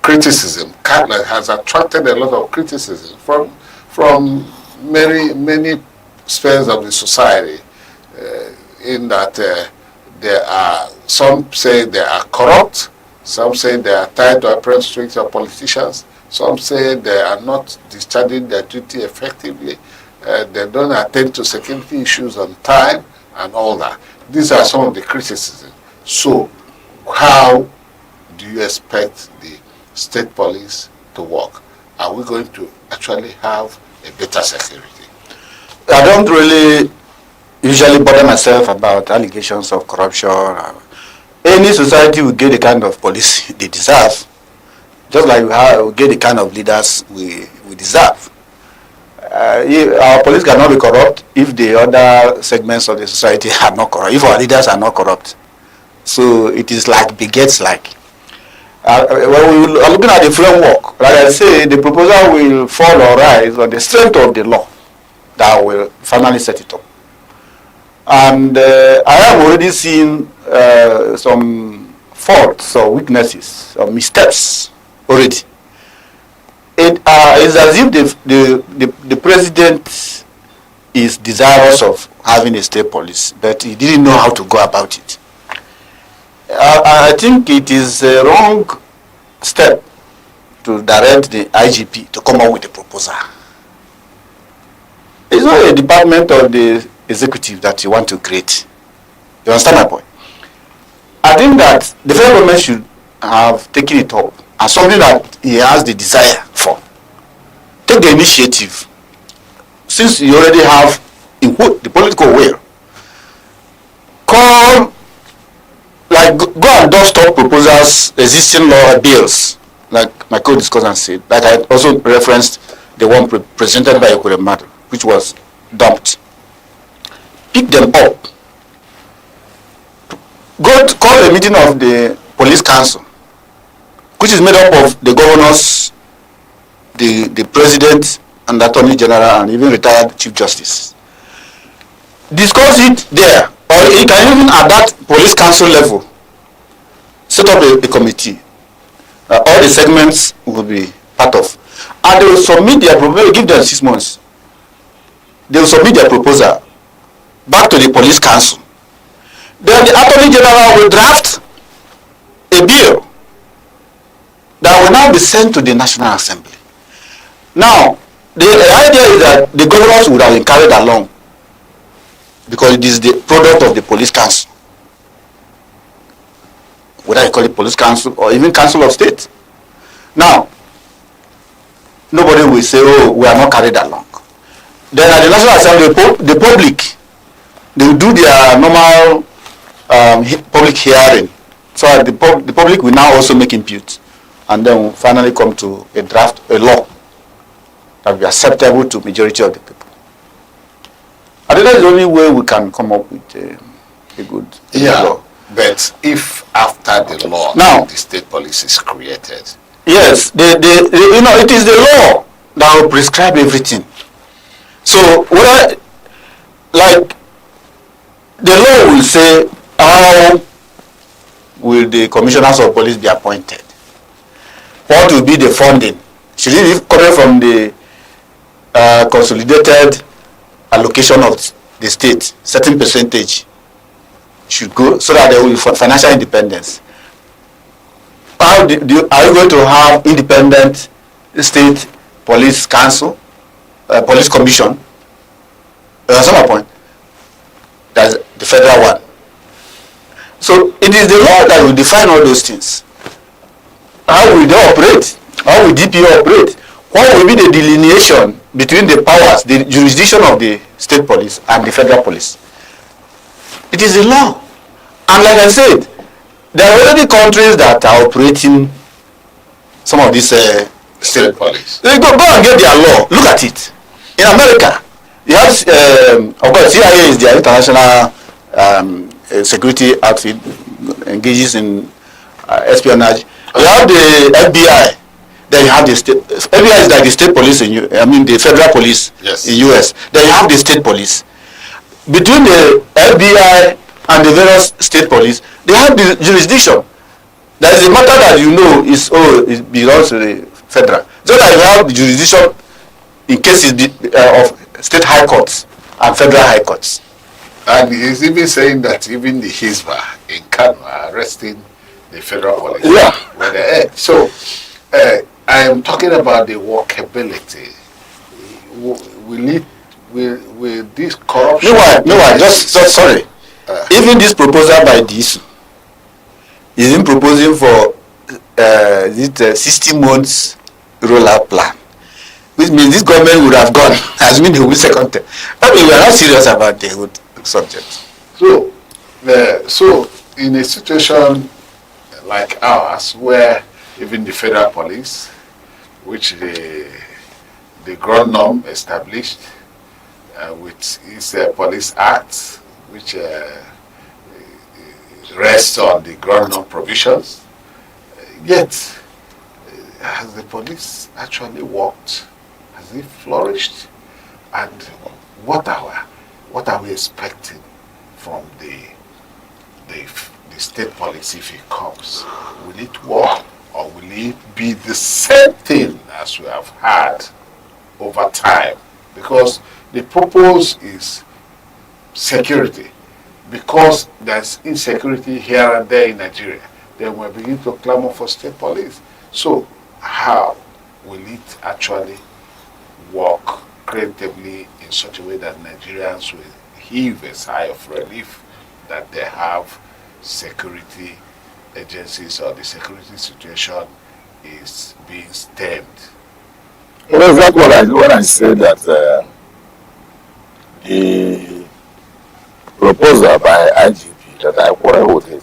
criticism, has attracted a lot of criticism from many spheres of the society, in that there are some say they are corrupt, some say they are tied to apparent strings of politicians, some say they are not discharging their duty effectively, they don't attend to security issues on time and all that. These are some of the criticisms. So how do you expect the state police to work? Are we going to actually have a better security?
I don't really usually bother myself about allegations of corruption. Any society will get the kind of police they deserve, just like we get the kind of leaders we deserve. Our police cannot be corrupt if the other segments of the society are not corrupt, if our leaders are not corrupt. So it is like begets like. When we are looking at the framework, like I say, the proposal will fall or rise on the strength of the law that will finally set it up. And I have already seen some faults or weaknesses or missteps already. It is as if the president is desirous of having a state police, but he didn't know how to go about it. I think it is a wrong step to direct the IGP to come up with a proposal. It's not a department of the executive that you want to create. You understand my point? I think that the federal government should have taken it up as something that he has the desire for. Take the initiative. Since you already have the political will, call, like, go and dust up proposals, existing law bills, like my co-discussant said. Like I also referenced the one presented by Ekuremadu, which was dumped. Pick them up. Go to call a meeting of the police council, which is made up of the governors, the president, and the attorney general, and even retired chief justice. Discuss it there, or you can even at that police council level set up a committee. All the segments will be part of, and they will submit their proposal. Give them 6 months. They will submit their proposal back to the police council. Then the attorney general will draft a bill that will now be sent to the National Assembly. Now, the idea is that the governors would have been carried along because it is the product of the police council, whether you call it police council or even council of state. Now, nobody will say, oh, we are not carried along. Then at the National Assembly, the public, they will do their normal public hearing. So the public will now also make input, and then we'll finally come to a draft, a law that will be acceptable to majority of the people. I think that's the only way we can come up with a good law.
But if after the law,
now
the state police is created,
yes, it is the law that will prescribe everything. So whether, like, the law will say how will the commissioners of police be appointed? What will be the funding? Should it be coming from the consolidated allocation of the state? Certain percentage should go so that there will be financial independence. How are you going to have independent state police council, police commission? That's my point. That's the federal one. So it is the law that will define all those things. How will they operate? How will DPO operate? What will be the delineation between the powers, the jurisdiction of the state police and the federal police? It is the law. And like I said, there are already countries that are operating some of these state police. They go and get their law. Look at it. In America, you have, of course, CIA is their international security outfit, engages in espionage. You have the FBI. Then you have the state. FBI is like the state police the federal police in US. Then you have the state police. Between the FBI and the various state police, they have the jurisdiction. There is a matter that it belongs to the federal. So that you have the jurisdiction in cases of state high courts and federal high courts.
And he's even saying that even the Hisba in Kano are arresting the federal police. Yeah. So I am talking about the workability. Will this corruption?
Meanwhile, just sorry. Even this proposal by this is in proposing for 60 months rollout plan, which means this government would have gone as mean the second term. But we are not serious about the whole subject.
So in a situation like ours, where even the federal police, which the Grand Norm established with its police act, which rests on the Grand Norm provisions, yet has the police actually worked? Has it flourished? And what are we expecting from the state police if it comes? Will it work, or will it be the same thing as we have had over time? Because the purpose is security. Because there's insecurity here and there in Nigeria, then we begin to clamor for state police. So how will it actually work creatively in such a way that Nigerians will heave a sigh of relief that they have security agencies, or the security situation is being stemmed?
Well, that's what I said, that the proposal by IGP, that I quarrel with it,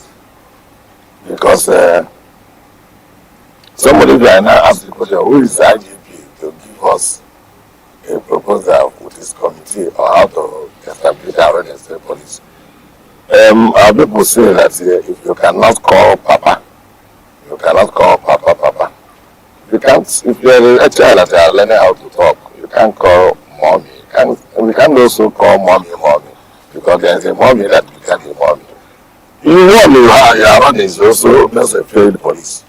because somebody can now ask the question, who is IGP to give us a proposal with this committee on how to establish our own state police? Our people say that if you cannot call Papa, you cannot call Papa. You can't, if you're a child that you are learning how to talk, you can't call Mommy. We can also call Mommy, because there is a Mommy that becomes a Mommy. You are running is also just a failed police.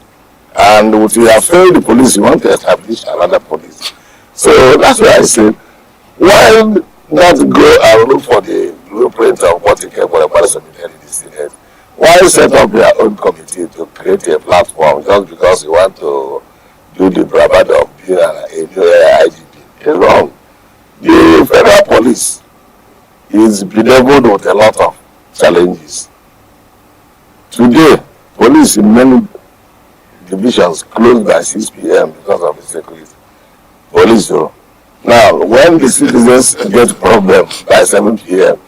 And if you have failed the police, you want to establish another police. So that's why I said, why not go and look for the blueprint of what you can for the police of the Senate? Why set up your own committee to create a platform just because you want to do the bravado of being a new IGP? It's wrong. The federal police is bedeviled with a lot of challenges. Today, police in many divisions closed by 6 p.m. because of insecurity. Police, now, when the citizens get problems by 7 p.m.,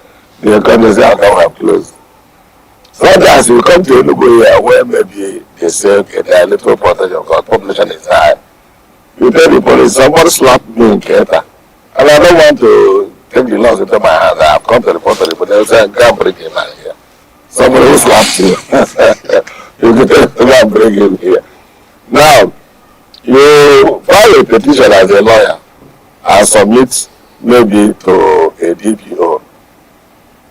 the economy say, how come we have closed? Sometimes you come to Enugu here where maybe they say, okay, there are little protection because population is high. You tell the police, somebody slapped me in Keta, and I don't want to take the laws into my hands. I have come to report to the police, they say, I can't break a man here. somebody who slapped you. You can bring him here. Now, you file a petition as a lawyer and submit maybe to a DPO.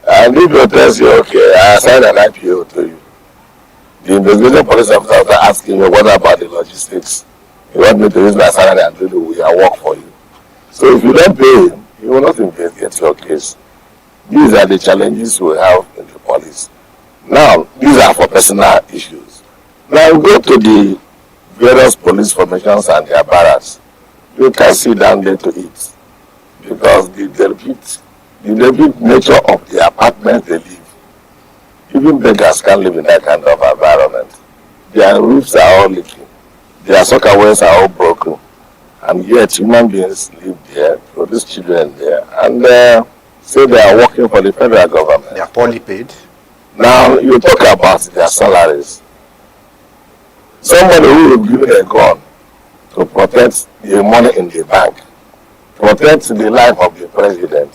And DPO tells you, okay, I assigned an IPO to you. The investigating police officer after asking you, what about the logistics? You want me to use my salary and do the work for you. So if you don't pay him, he will not investigate your case. These are the challenges we have in the police. Now, these are for personal issues. Now go to the various police formations and their barracks. You can sit down there to eat because the deliberate nature of the apartment they live. Even beggars can't live in that kind of environment. Their roofs are all leaking. Their soccer wares are all broken. And yet human beings live there, produce children there, and say they are working for the federal government.
They are poorly paid.
Now you talk about their salaries. Somebody who will give a gun to protect the money in the bank, protect the life of the president,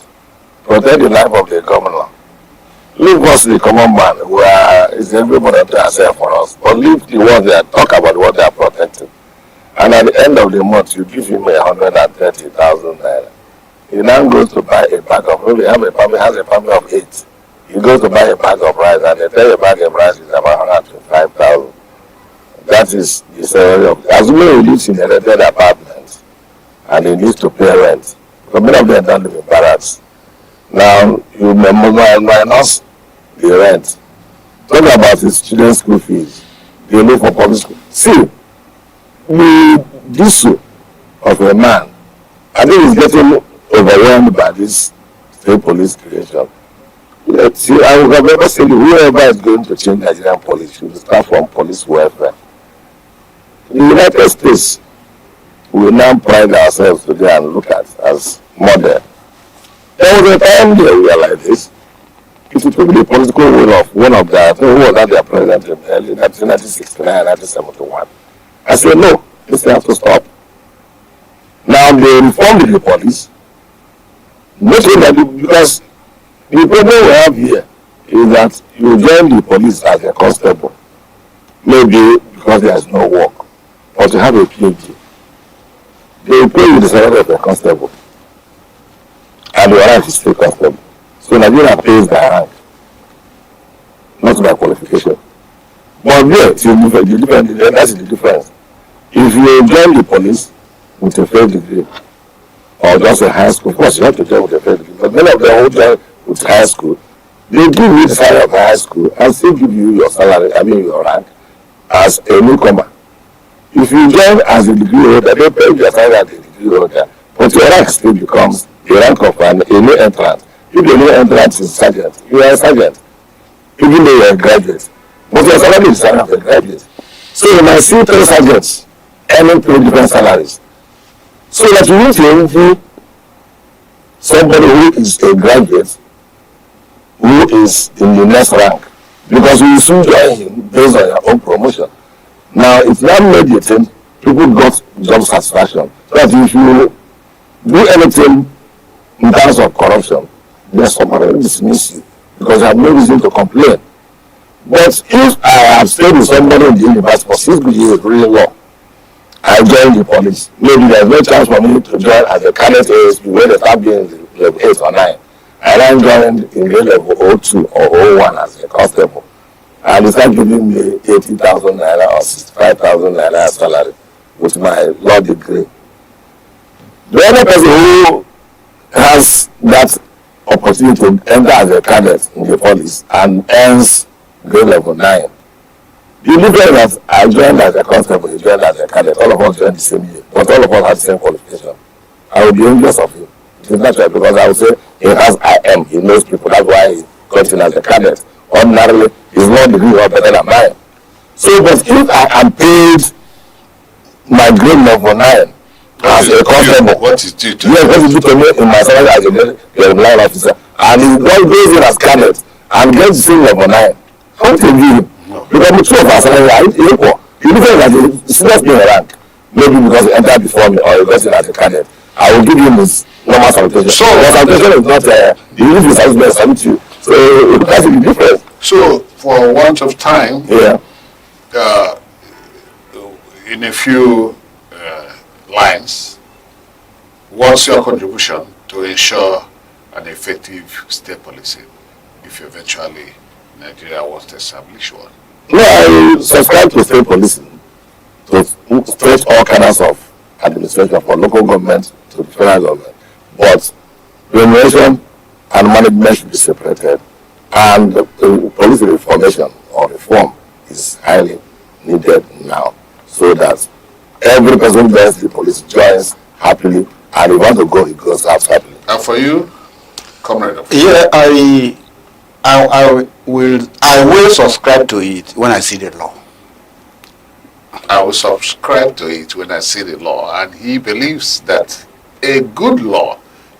protect the life of the governor. Leave us the common man where is everybody to ourselves for us, but leave the ones that talk about what they are protecting. And at the end of the month, you give him 130,000 naira. He now goes to buy a bag of, maybe has a family of 8. He goes to buy a bag of rice, and they tell you a bag of rice is about 125,000. That is the salary of, assuming he lives in a rented apartment, and he needs to pay rent. But many of them don't live in barracks. Now, you minus the rent. Talk about his student school fees. They look for public school. See, the issue of a man, I think he's getting overwhelmed by this state police creation. Let's see, I would have never said whoever is going to change Nigerian police should start from police welfare. The United States, we now pride ourselves today and look at as model. There was a time they were like this. It took the political will of one of their, who was at their president in 1969, 1971. I said, no, this has to stop. Now they reformed the police, nothing that because the problem we have here is that you join the police as a constable, maybe because there is no work, but you have a PhD. They pay you the salary of a constable, and your rank is still constable. So Nigeria pays by rank, not by qualification. But there, that's the difference. If you join the police with a fair degree, or just a high school, of course you have to join with a fair degree, but many of them who join with high school, they give you the salary of high school and still give you your salary, your rank, as a newcomer. If you join as a degree holder, they pay your salary as a degree holder, but your rank still becomes the rank of a new entrant. If the new entrant is sergeant, you are a sergeant, even though you are a graduate. But your salary is the salary of a graduate. So you might see 3 sergeants earning 3 different salaries. So that you need to envy somebody who is a graduate, who is in the next rank, because you will soon join him based on your own promotion. Now, it's not made the thing, people got job satisfaction. That if you do anything in terms of corruption, then somebody will dismiss you because you have no reason to complain. But if I have stayed with somebody in the university for 6 good years reading law, I joined the police, maybe there's no chance for me to join as a cadet ASP when they start being level 8 or 9. I then joined in grade level 02 or 01 as a constable. And they start giving me 80,000 naira or 65,000 naira salary with my law degree. The other person who has that opportunity to enter as a cadet in the police and earns grade level 9. The difference is I joined as a constable, he joined as a cadet. All of us joined the same year, but all of us had the same qualification. I would be envious of him. It is natural because I would say he has IM, he knows people. That's why he got in as a cadet. Ordinarily, his law degree was better than mine. So, but if I am paid my grade level 9 as a constable,
what is due to
yes, what is due to me in my salary as a line officer, and he goes in as cadet and gets the same level 9, how to give him? Because the 2 of our salary are equal. The difference is that it's not being a rank. Maybe because he entered before me or he got in as a cadet. I will give him his normal salutation. So the salutation is not the uniform size best salute you. So that's the difference.
So for want of time, in a few lines, what's your contribution to ensure an effective state policy if eventually Nigeria wants to establish one?
No, I subscribe to state policing to stretch all kinds of administration from local government to the federal government. But remuneration and management should be separated, and the police reformation or reform is highly needed now, so that every person who joins the police joins happily, and if you want to go, he goes out happily.
And for you, Comrade?
Yeah, I will subscribe to it when I see the law.
I will subscribe to it when I see the law, and he believes that a good law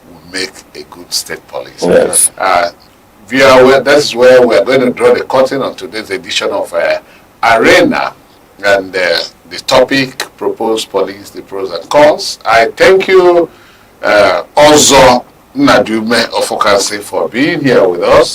will make a good state policy.
Yes.
That's where we're going to draw the curtain on today's edition of Arena, and the topic, proposed police, the pros and cons. I thank you, Ozo Nadume Ofokansi, for being here with us.